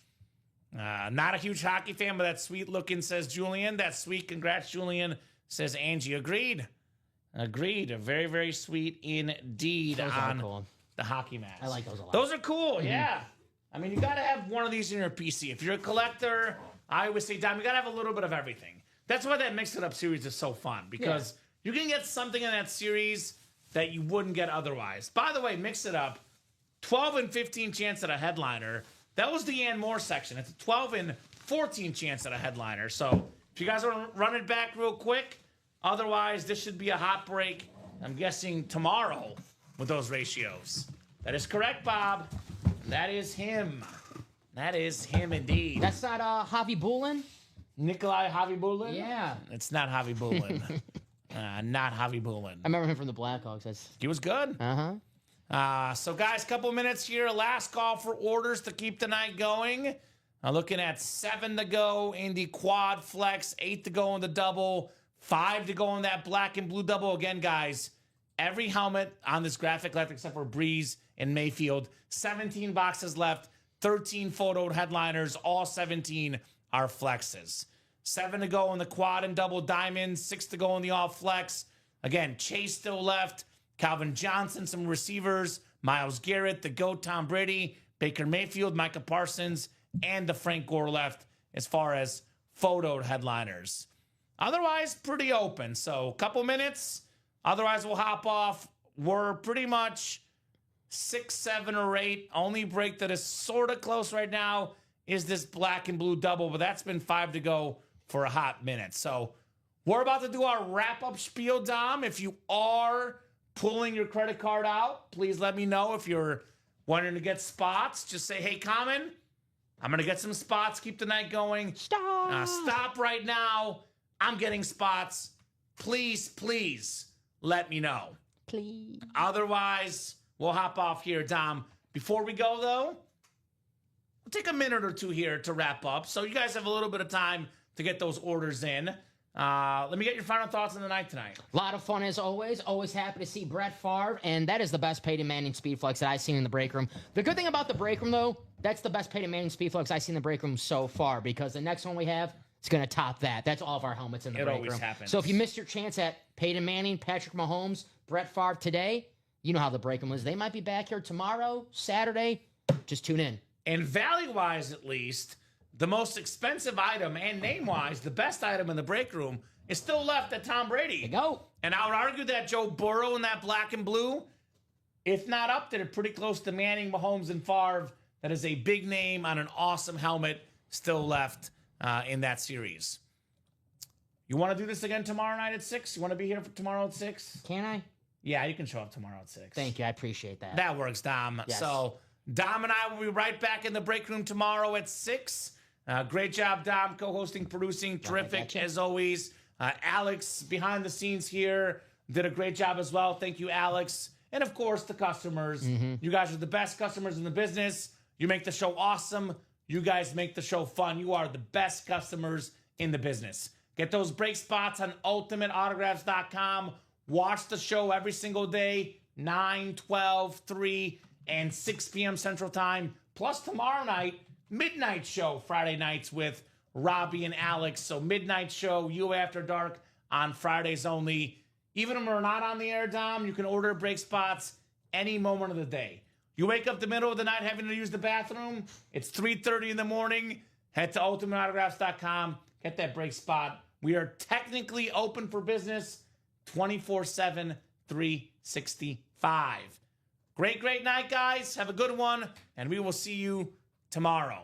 Not a huge hockey fan, but that's sweet looking, says Julian. That's sweet. Congrats, Julian, says Angie. Agreed. Very, very sweet indeed Those are on cool. the hockey mask. I like those a lot. Those are cool, yeah. I mean, you got to have one of these in your PC. If you're a collector, I always say, Dom, you got to have a little bit of everything. That's why that Mix It Up series is so fun, because you can get something in that series that you wouldn't get otherwise. By the way, Mix It Up, 12 and 15 chance at a headliner. That was the Ann Moore section. It's a 12 and 14 chance at a headliner. So if you guys want to run it back real quick, otherwise this should be a hot break, I'm guessing tomorrow with those ratios. That is correct, Bob. That is him. That is him indeed. That's not Javi Bulin? Nikolai Javi Bulin? Yeah. It's not Javi Bulin. Not Javi Bulin. I remember him from the Blackhawks. He was good. So, guys, couple minutes here. Last call for orders to keep the night going. Looking at 7 to go in the quad flex, 8 to go in the double, 5 to go in that black and blue double. Again, guys, every helmet on this graphic left except for Breeze and Mayfield. 17 boxes left, 13 photoed headliners. All 17 are flexes. 7 to go in the quad and double diamonds, 6 to go in the all flex. Again, Chase still left. Calvin Johnson, some receivers. Myles Garrett, the GOAT, Tom Brady, Baker Mayfield, Micah Parsons, and the Frank Gore left as far as photoed headliners. Otherwise, pretty open. So, a couple minutes. Otherwise, we'll hop off. We're pretty much 6, 7, or 8. Only break that is sort of close right now is this black and blue double, but that's been 5 to go for a hot minute. So, we're about to do our wrap-up spiel, Dom. If you are pulling your credit card out, please let me know. If you're wanting to get spots, just say, hey, Kamen, I'm going to get some spots, keep the night going. Stop right now. I'm getting spots. Please, please let me know. Please. Otherwise, we'll hop off here, Dom. Before we go, though, we'll take a minute or two here to wrap up. So you guys have a little bit of time to get those orders in. Let me get your final thoughts on the night tonight. A lot of fun as always. Always happy to see Brett Favre, and that is the best Peyton Manning speed flex that I've seen in the break room. The good thing about the break room, though, that's the best Peyton Manning speed flex I've seen in the break room so far, because the next one we have is going to top that. That's all of our helmets in the break room. It always happens. So if you missed your chance at Peyton Manning, Patrick Mahomes, Brett Favre today, you know how the break room is. They might be back here tomorrow, Saturday. Just tune in. And value-wise, at least, the most expensive item, and name-wise, the best item in the break room, is still left at Tom Brady. There you go. And I would argue that Joe Burrow in that black and blue, if not up there, pretty close to Manning, Mahomes, and Favre. That is a big name on an awesome helmet still left in that series. You want to do this again tomorrow night at 6? You want to be here for tomorrow at 6? Can I? Yeah, you can show up tomorrow at 6. Thank you. I appreciate that. That works, Dom. Yes. So Dom and I will be right back in the break room tomorrow at 6. Great job, Dom, co-hosting, producing. Terrific, as always. Alex, behind the scenes here, did a great job as well. Thank you, Alex. And, of course, the customers. You guys are the best customers in the business. You make the show awesome. You guys make the show fun. You are the best customers in the business. Get those break spots on ultimateautographs.com. Watch the show every single day, 9, 12, 3, and 6 p.m. Central Time. Plus, tomorrow night, midnight show, Friday nights with Robbie and Alex. So midnight show, you after dark on Fridays only. Even when we're not on the air, Dom, you can order break spots any moment of the day. You wake up the middle of the night having to use the bathroom. It's 3:30 in the morning. Head to ultimateautographs.com. Get that break spot. We are technically open for business 24/7, 365. Great night, guys. Have a good one, and we will see you tomorrow.